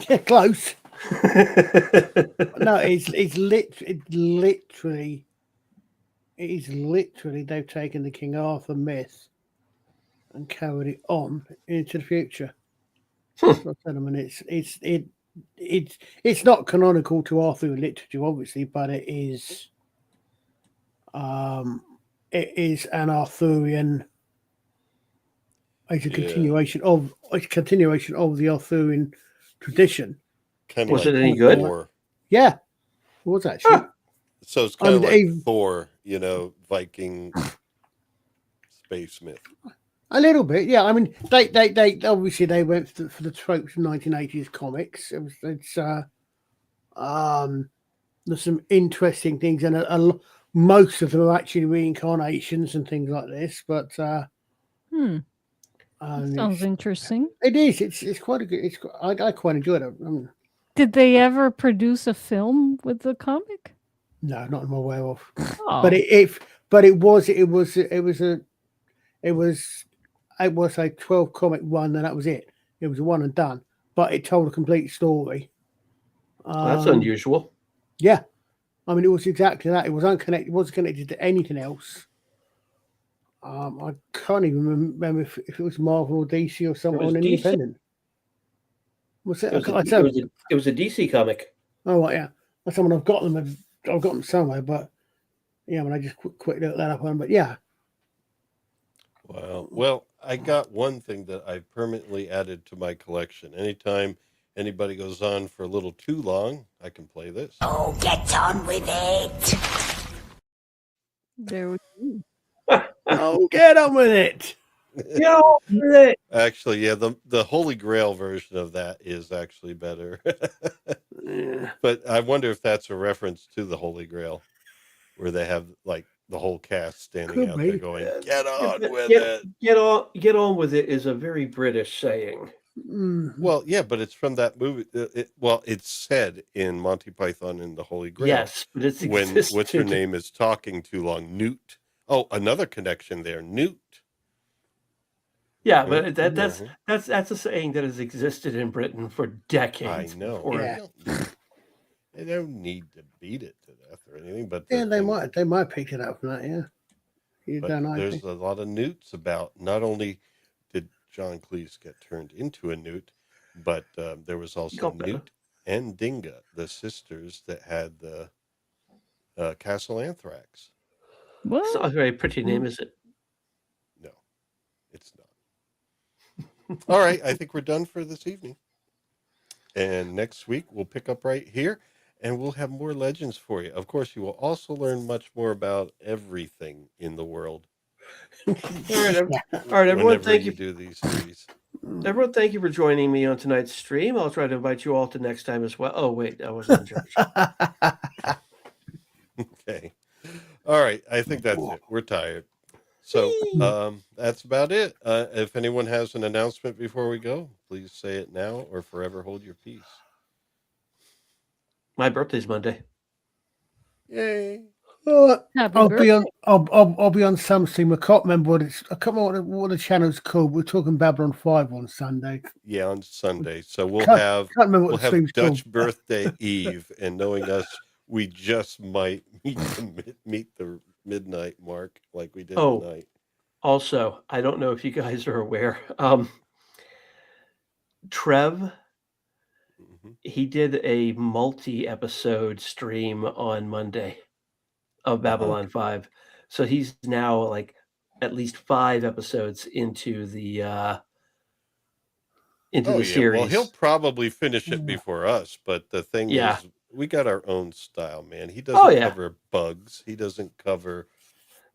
[SPEAKER 2] Yeah, close. No, it's literally they've taken the King Arthur myth and carried it on into the future. It's not canonical to Arthurian literature, obviously, but it is an Arthurian. It's a continuation of the Arthurian tradition.
[SPEAKER 7] Was it any good?
[SPEAKER 2] Yeah, it was actually.
[SPEAKER 1] So it's kind of like Thor, Viking space myth.
[SPEAKER 2] A little bit, yeah. I mean, they obviously they went for the tropes from 1980s comics. There's some interesting things, and most of them are actually reincarnations and things like this. But
[SPEAKER 3] sounds interesting.
[SPEAKER 2] It is. It's quite a good. I quite enjoyed it.
[SPEAKER 3] Did they ever produce a film with the comic?
[SPEAKER 2] No, not I'm aware of.
[SPEAKER 3] Oh.
[SPEAKER 2] But it was a 12 comic run, and that was it. It was a one and done, but it told a complete story.
[SPEAKER 7] That's unusual.
[SPEAKER 2] Yeah, I mean, it was exactly that. It was unconnected. It wasn't connected to anything else. I can't even remember if it was Marvel or DC or something on independent.
[SPEAKER 7] It was a DC comic.
[SPEAKER 2] Oh, right, yeah. That's someone I've got them somewhere, but yeah, when I just quick look that up on, but yeah.
[SPEAKER 1] Wow. Well, I got one thing that I've permanently added to my collection. Anytime anybody goes on for a little too long, I can play this.
[SPEAKER 6] Oh, get on with it.
[SPEAKER 3] There we go.
[SPEAKER 2] Oh, get on with it.
[SPEAKER 1] Actually, yeah, the Holy Grail version of that is actually better.
[SPEAKER 7] Yeah.
[SPEAKER 1] But I wonder if that's a reference to the Holy Grail, where they have like the whole cast standing
[SPEAKER 2] Could
[SPEAKER 1] out
[SPEAKER 2] be.
[SPEAKER 1] there going, "Get on with
[SPEAKER 7] Get,
[SPEAKER 1] it."
[SPEAKER 7] get on with it is a very British saying.
[SPEAKER 1] Well, yeah, but it's from that movie. It's said in Monty Python and the Holy Grail.
[SPEAKER 7] Yes, but it's
[SPEAKER 1] when what's her name is talking too long. Newt. Oh, another connection there. Newt.
[SPEAKER 7] Yeah, but that's a saying that has existed in Britain for decades.
[SPEAKER 1] I know. They don't need to beat it to death or anything, but
[SPEAKER 2] yeah, they might pick it up from that. Yeah, you
[SPEAKER 1] but
[SPEAKER 2] don't know.
[SPEAKER 1] There's a lot of newts about. Not only did John Cleese get turned into a newt, but there was also Newt and Dinga, the sisters that had the Castle Anthrax.
[SPEAKER 7] What? It's not a very pretty name, is it?
[SPEAKER 1] No, it's not. All right, I think we're done for this evening. And next week we'll pick up right here and we'll have more legends for you. Of course, you will also learn much more about everything in the world.
[SPEAKER 7] All right, everyone, thank you.
[SPEAKER 1] Do these series.
[SPEAKER 7] Everyone, thank you for joining me on tonight's stream. I'll try to invite you all to next time as well. Oh, wait, I wasn't in charge.
[SPEAKER 1] Okay. All right, I think that's it. We're tired. So that's about it. If anyone has an announcement before we go, please say it now or forever hold your peace.
[SPEAKER 7] My birthday's Monday.
[SPEAKER 1] Yay!
[SPEAKER 2] I'll be on something. I can't remember what it's. I can't remember what the channel's called. We're talking Babylon 5 on Sunday.
[SPEAKER 1] Yeah, on Sunday. So we'll have Dutch birthday Eve, and knowing us, we just might meet the midnight mark like we did tonight.
[SPEAKER 7] Also, I don't know if you guys are aware. Trev, he did a multi-episode stream on Monday of Babylon 5. So he's now like at least 5 episodes into the series.
[SPEAKER 1] Well, he'll probably finish it before us, but the thing is, we got our own style, man. He doesn't cover bugs. He doesn't cover.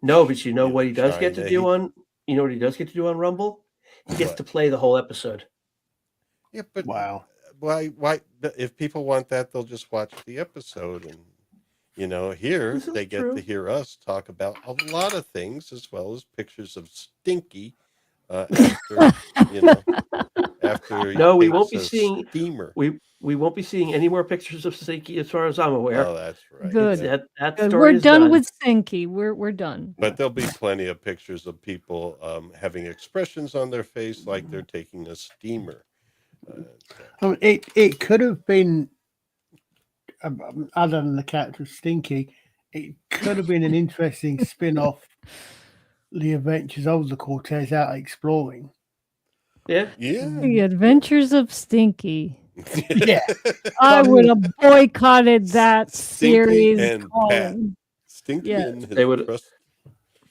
[SPEAKER 7] No, but you know what he does get to do on. You know what he does get to do on Rumble? He gets to play the whole episode.
[SPEAKER 1] Yeah, but why? If people want that, they'll just watch the episode, and here they get to hear us talk about a lot of things as well as pictures of Stinky. After
[SPEAKER 7] no, we won't be seeing steamer. We won't be seeing any more pictures of Stinky, as far as I'm aware.
[SPEAKER 1] Oh, that's right.
[SPEAKER 3] Good.
[SPEAKER 7] That
[SPEAKER 3] Good.
[SPEAKER 7] story
[SPEAKER 3] We're done with Stinky. We're done.
[SPEAKER 1] But there'll be plenty of pictures of people having expressions on their face like they're taking a steamer.
[SPEAKER 2] It could have been, other than the character of Stinky, it could have been an interesting spin-off. The Adventures of the Cortez out exploring.
[SPEAKER 7] Yeah.
[SPEAKER 3] The Adventures of Stinky.
[SPEAKER 2] Yeah.
[SPEAKER 3] I would have boycotted that
[SPEAKER 1] Stinky
[SPEAKER 3] series.
[SPEAKER 1] and Pat. Stinky and
[SPEAKER 7] they would.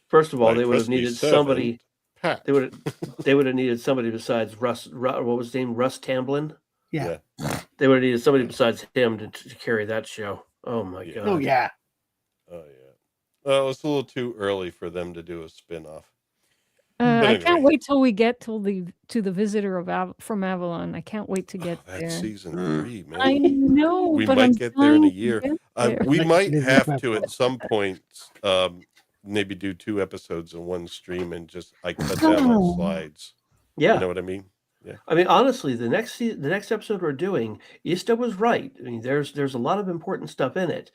[SPEAKER 7] First of all, they would have needed somebody.
[SPEAKER 1] Pat.
[SPEAKER 7] They would have needed somebody besides Russ. What was his name? Russ Tamblyn.
[SPEAKER 2] Yeah.
[SPEAKER 7] They would have needed somebody besides him to carry that show. Oh my god.
[SPEAKER 2] Oh yeah.
[SPEAKER 1] Well, it's a little too early for them to do a spin-off.
[SPEAKER 3] Anyway. I can't wait till we get to the Visitor from Avalon. I can't wait to get there.
[SPEAKER 1] That's season 3, man.
[SPEAKER 3] I know.
[SPEAKER 1] We
[SPEAKER 3] but
[SPEAKER 1] might
[SPEAKER 3] I'm
[SPEAKER 1] get there in a year.
[SPEAKER 3] there.
[SPEAKER 1] We might have to at some point maybe do 2 episodes in one stream and just cut down on slides.
[SPEAKER 7] Yeah,
[SPEAKER 1] you know what I mean. Yeah.
[SPEAKER 7] I mean, honestly, the next episode we're doing, Ista was right. I mean, there's a lot of important stuff in it.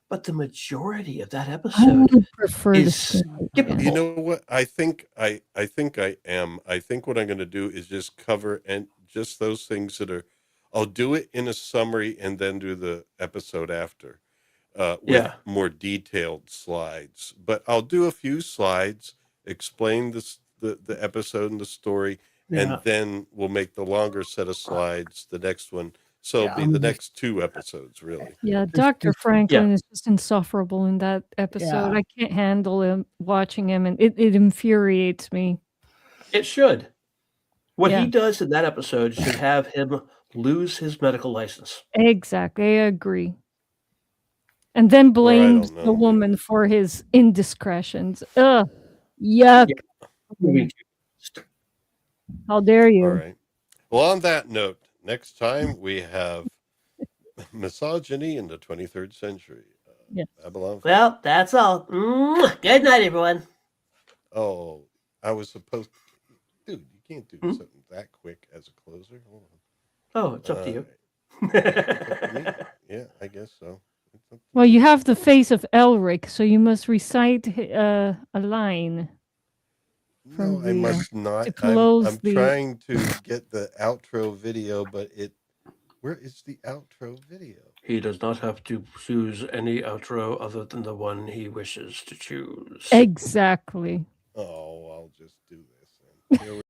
[SPEAKER 7] But the majority of that episode is skippable.
[SPEAKER 1] You know what? I think I am. I think what I'm going to do is just cover and just those things that are. I'll do it in a summary and then do the episode after with more detailed slides. But I'll do a few slides, explain the episode and the story, and then we'll make the longer set of slides, the next one. So it'll be the next 2 episodes, really.
[SPEAKER 3] Yeah, Dr. Franklin is just insufferable in that episode. I can't handle him watching him, and it infuriates me.
[SPEAKER 7] It should. What he does in that episode should have him lose his medical license.
[SPEAKER 3] Exactly, I agree. And then blames the woman for his indiscretions. Ugh, yuck.
[SPEAKER 7] Yeah.
[SPEAKER 3] How dare you?
[SPEAKER 1] All right. Well, on that note, next time we have misogyny in the 23rd century.
[SPEAKER 3] Yes.
[SPEAKER 1] Babylon.
[SPEAKER 7] Well, that's all. Good night, everyone.
[SPEAKER 1] Oh, I was supposed to. Dude, you can't do something that quick as a closer. Hold on.
[SPEAKER 7] Oh, it's up to you.
[SPEAKER 1] Yeah, I guess so.
[SPEAKER 3] Well, you have the face of Elric, so you must recite a line.
[SPEAKER 1] No, I must not.
[SPEAKER 3] To close
[SPEAKER 1] I'm trying to get the outro video, but where is the outro video?
[SPEAKER 7] He does not have to choose any outro other than the one he wishes to choose.
[SPEAKER 3] Exactly.
[SPEAKER 1] Oh, I'll just do this then. Here we